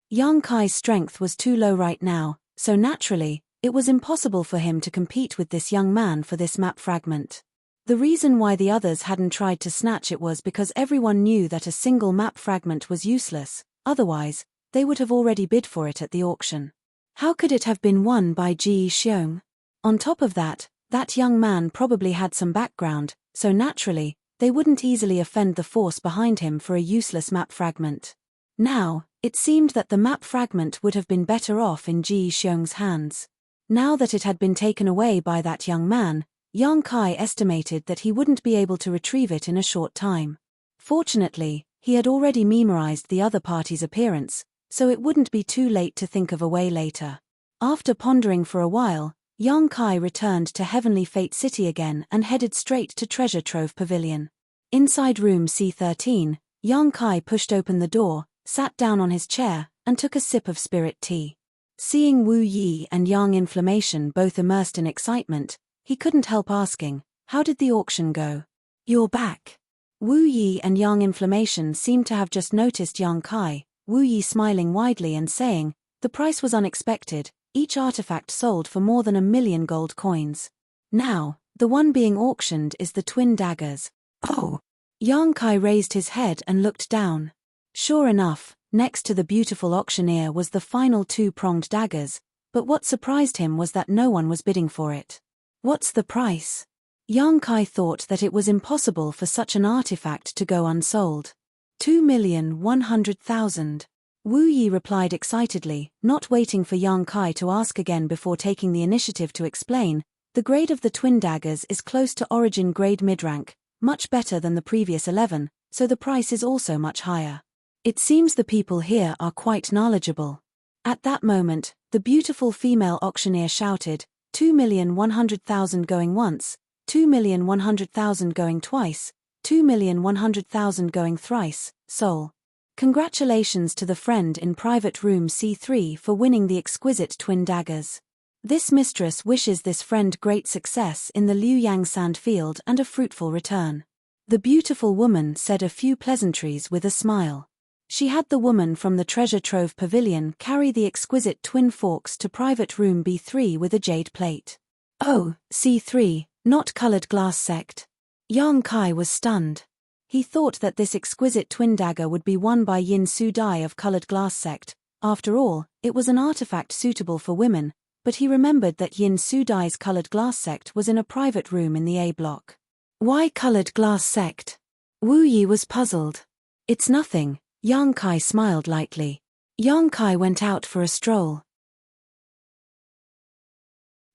Yang Kai's strength was too low right now, so naturally, it was impossible for him to compete with this young man for this map fragment. The reason why the others hadn't tried to snatch it was because everyone knew that a single map fragment was useless, otherwise, they would have already bid for it at the auction. How could it have been won by Ji Xiong? On top of that, that young man probably had some background, so naturally, they wouldn't easily offend the force behind him for a useless map fragment. Now, it seemed that the map fragment would have been better off in Ji Xiong's hands. Now that it had been taken away by that young man, Yang Kai estimated that he wouldn't be able to retrieve it in a short time. Fortunately, he had already memorized the other party's appearance, so it wouldn't be too late to think of a way later. After pondering for a while, Yang Kai returned to Heavenly Fate City again and headed straight to Treasure Trove Pavilion. Inside room C13, Yang Kai pushed open the door, sat down on his chair, and took a sip of spirit tea. Seeing Wu Yi and Yang Inflammation both immersed in excitement, he couldn't help asking, "How did the auction go?" "You're back." Wu Yi and Yang Inflammation seemed to have just noticed Yang Kai, Wu Yi smiling widely and saying, "The price was unexpected, each artifact sold for more than 1,000,000 gold coins. Now, the one being auctioned is the twin daggers." "Oh." Yang Kai raised his head and looked down. Sure enough, next to the beautiful auctioneer was the final two-pronged daggers, but what surprised him was that no one was bidding for it. "What's the price?" Yang Kai thought that it was impossible for such an artifact to go unsold. 2,100,000. Wu Yi replied excitedly, not waiting for Yang Kai to ask again before taking the initiative to explain. "The grade of the twin daggers is close to origin grade mid-rank, much better than the previous 11, so the price is also much higher. It seems the people here are quite knowledgeable." At that moment, the beautiful female auctioneer shouted, 2,100,000 going once, 2,100,000 going twice, 2,100,000 going thrice, sold. Congratulations to the friend in private room C3 for winning the exquisite twin daggers. This mistress wishes this friend great success in the Liu Yang sand field and a fruitful return. The beautiful woman said a few pleasantries with a smile. She had the woman from the treasure trove pavilion carry the exquisite twin forks to private room B3 with a jade plate. "Oh, C3, not colored glass sect." Yang Kai was stunned. He thought that this exquisite twin dagger would be won by Yin Su Dai of colored glass sect. After all, it was an artifact suitable for women, but he remembered that Yin Su Dai's colored glass sect was in a private room in the A block. "Why colored glass sect?" Wu Yi was puzzled. "It's nothing." Yang Kai smiled lightly. Yang Kai went out for a stroll.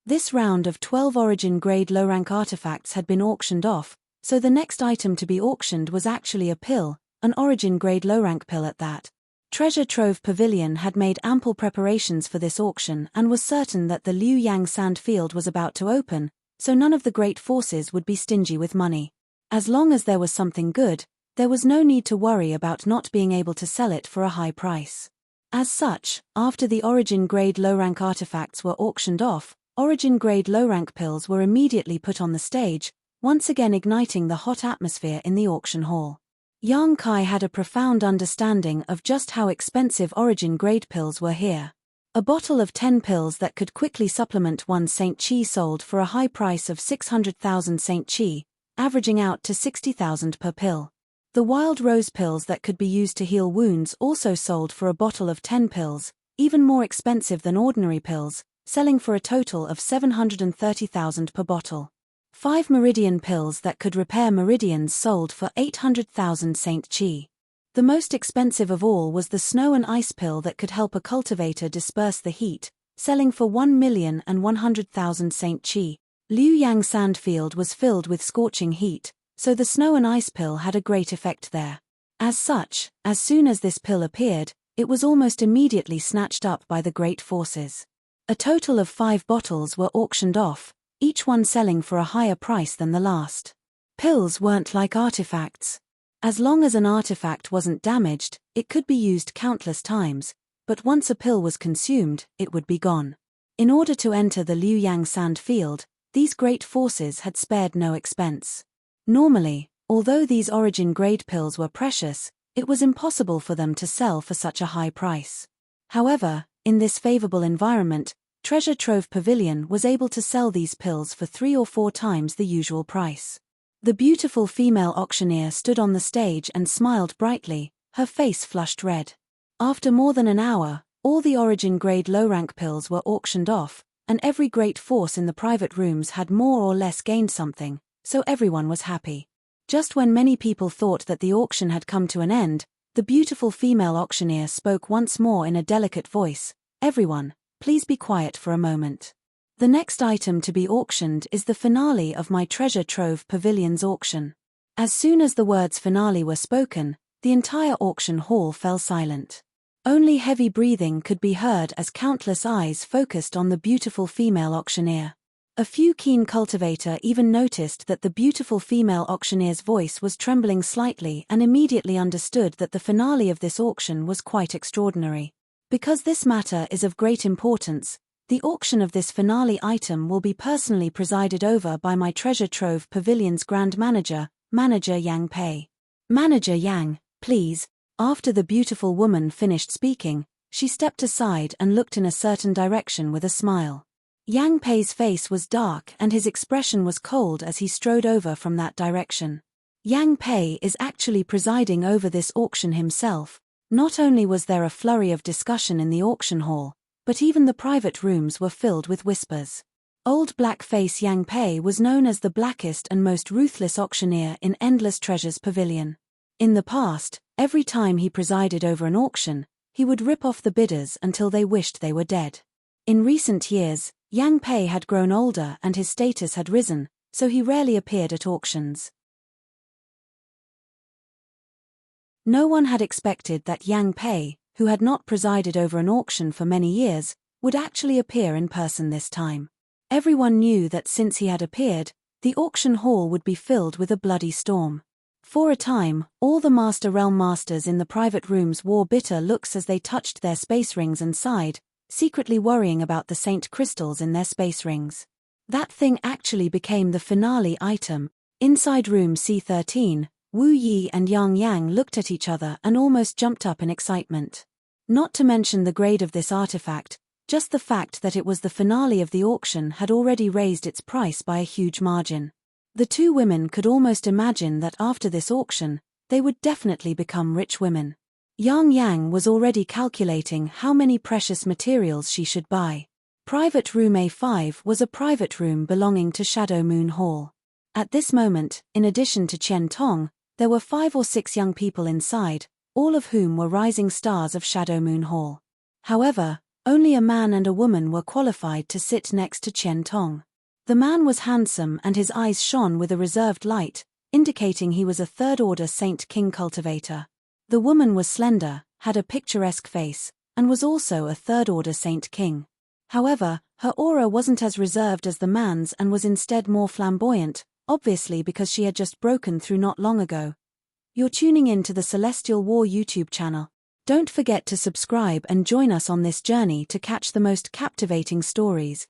This round of 12 origin-grade low-rank artifacts had been auctioned off, so the next item to be auctioned was actually a pill, an origin-grade low-rank pill at that. Treasure Trove Pavilion had made ample preparations for this auction and was certain that the Liu Yang sand field was about to open, so none of the great forces would be stingy with money. As long as there was something good, there was no need to worry about not being able to sell it for a high price. As such, after the origin-grade low-rank artifacts were auctioned off, origin-grade low-rank pills were immediately put on the stage, once again igniting the hot atmosphere in the auction hall. Yang Kai had a profound understanding of just how expensive origin-grade pills were here. A bottle of 10 pills that could quickly supplement one St. Chi sold for a high price of 600,000 St. Chi, averaging out to 60,000 per pill. The wild rose pills that could be used to heal wounds also sold for a bottle of 10 pills, even more expensive than ordinary pills, selling for a total of 730,000 per bottle. 5 meridian pills that could repair meridians sold for 800,000 St. Chi. The most expensive of all was the snow and ice pill that could help a cultivator disperse the heat, selling for 1,100,000 St. Chi. Liu Yang sand field was filled with scorching heat, so the snow and ice pill had a great effect there. As such, as soon as this pill appeared, it was almost immediately snatched up by the great forces. A total of 5 bottles were auctioned off, each one selling for a higher price than the last. Pills weren't like artifacts. As long as an artifact wasn't damaged, it could be used countless times, but once a pill was consumed, it would be gone. In order to enter the Liu Yang sand field, these great forces had spared no expense. Normally, although these origin-grade pills were precious, it was impossible for them to sell for such a high price. However, in this favorable environment, Treasure Trove Pavilion was able to sell these pills for 3 or 4 times the usual price. The beautiful female auctioneer stood on the stage and smiled brightly, her face flushed red. After more than an hour, all the origin-grade low-rank pills were auctioned off, and every great force in the private rooms had more or less gained something, so everyone was happy. Just when many people thought that the auction had come to an end, the beautiful female auctioneer spoke once more in a delicate voice, "Everyone, please be quiet for a moment. The next item to be auctioned is the finale of my Treasure Trove Pavilion's auction." As soon as the words finale were spoken, the entire auction hall fell silent. Only heavy breathing could be heard as countless eyes focused on the beautiful female auctioneer. A few keen cultivator even noticed that the beautiful female auctioneer's voice was trembling slightly and immediately understood that the finale of this auction was quite extraordinary. Because this matter is of great importance, the auction of this finale item will be personally presided over by my Treasure Trove Pavilion's Grand Manager, Manager Yang Pei. Manager Yang, please. After the beautiful woman finished speaking, she stepped aside and looked in a certain direction with a smile. Yang Pei's face was dark and his expression was cold as he strode over from that direction. Yang Pei is actually presiding over this auction himself. Not only was there a flurry of discussion in the auction hall, but even the private rooms were filled with whispers. Old Blackface Yang Pei was known as the blackest and most ruthless auctioneer in Endless Treasures Pavilion. In the past, every time he presided over an auction, he would rip off the bidders until they wished they were dead. In recent years, Yang Pei had grown older and his status had risen, so he rarely appeared at auctions. No one had expected that Yang Pei, who had not presided over an auction for many years, would actually appear in person this time. Everyone knew that since he had appeared, the auction hall would be filled with a bloody storm. For a time, all the Master Realm Masters in the private rooms wore bitter looks as they touched their space rings and sighed, secretly worrying about the Saint crystals in their space rings. That thing actually became the finale item. Inside room C13, Wu Yi and Yang Yang looked at each other and almost jumped up in excitement. Not to mention the grade of this artifact, just the fact that it was the finale of the auction had already raised its price by a huge margin. The two women could almost imagine that after this auction, they would definitely become rich women. Yang Yang was already calculating how many precious materials she should buy. Private room A5 was a private room belonging to Shadow Moon Hall. At this moment, in addition to Qian Tong, there were 5 or 6 young people inside, all of whom were rising stars of Shadow Moon Hall. However, only a man and a woman were qualified to sit next to Qian Tong. The man was handsome and his eyes shone with a reserved light, indicating he was a third-order Saint King cultivator. The woman was slender, had a picturesque face, and was also a third-order Saint King. However, her aura wasn't as reserved as the man's and was instead more flamboyant, obviously because she had just broken through not long ago. You're tuning in to the Celestial War YouTube channel. Don't forget to subscribe and join us on this journey to catch the most captivating stories.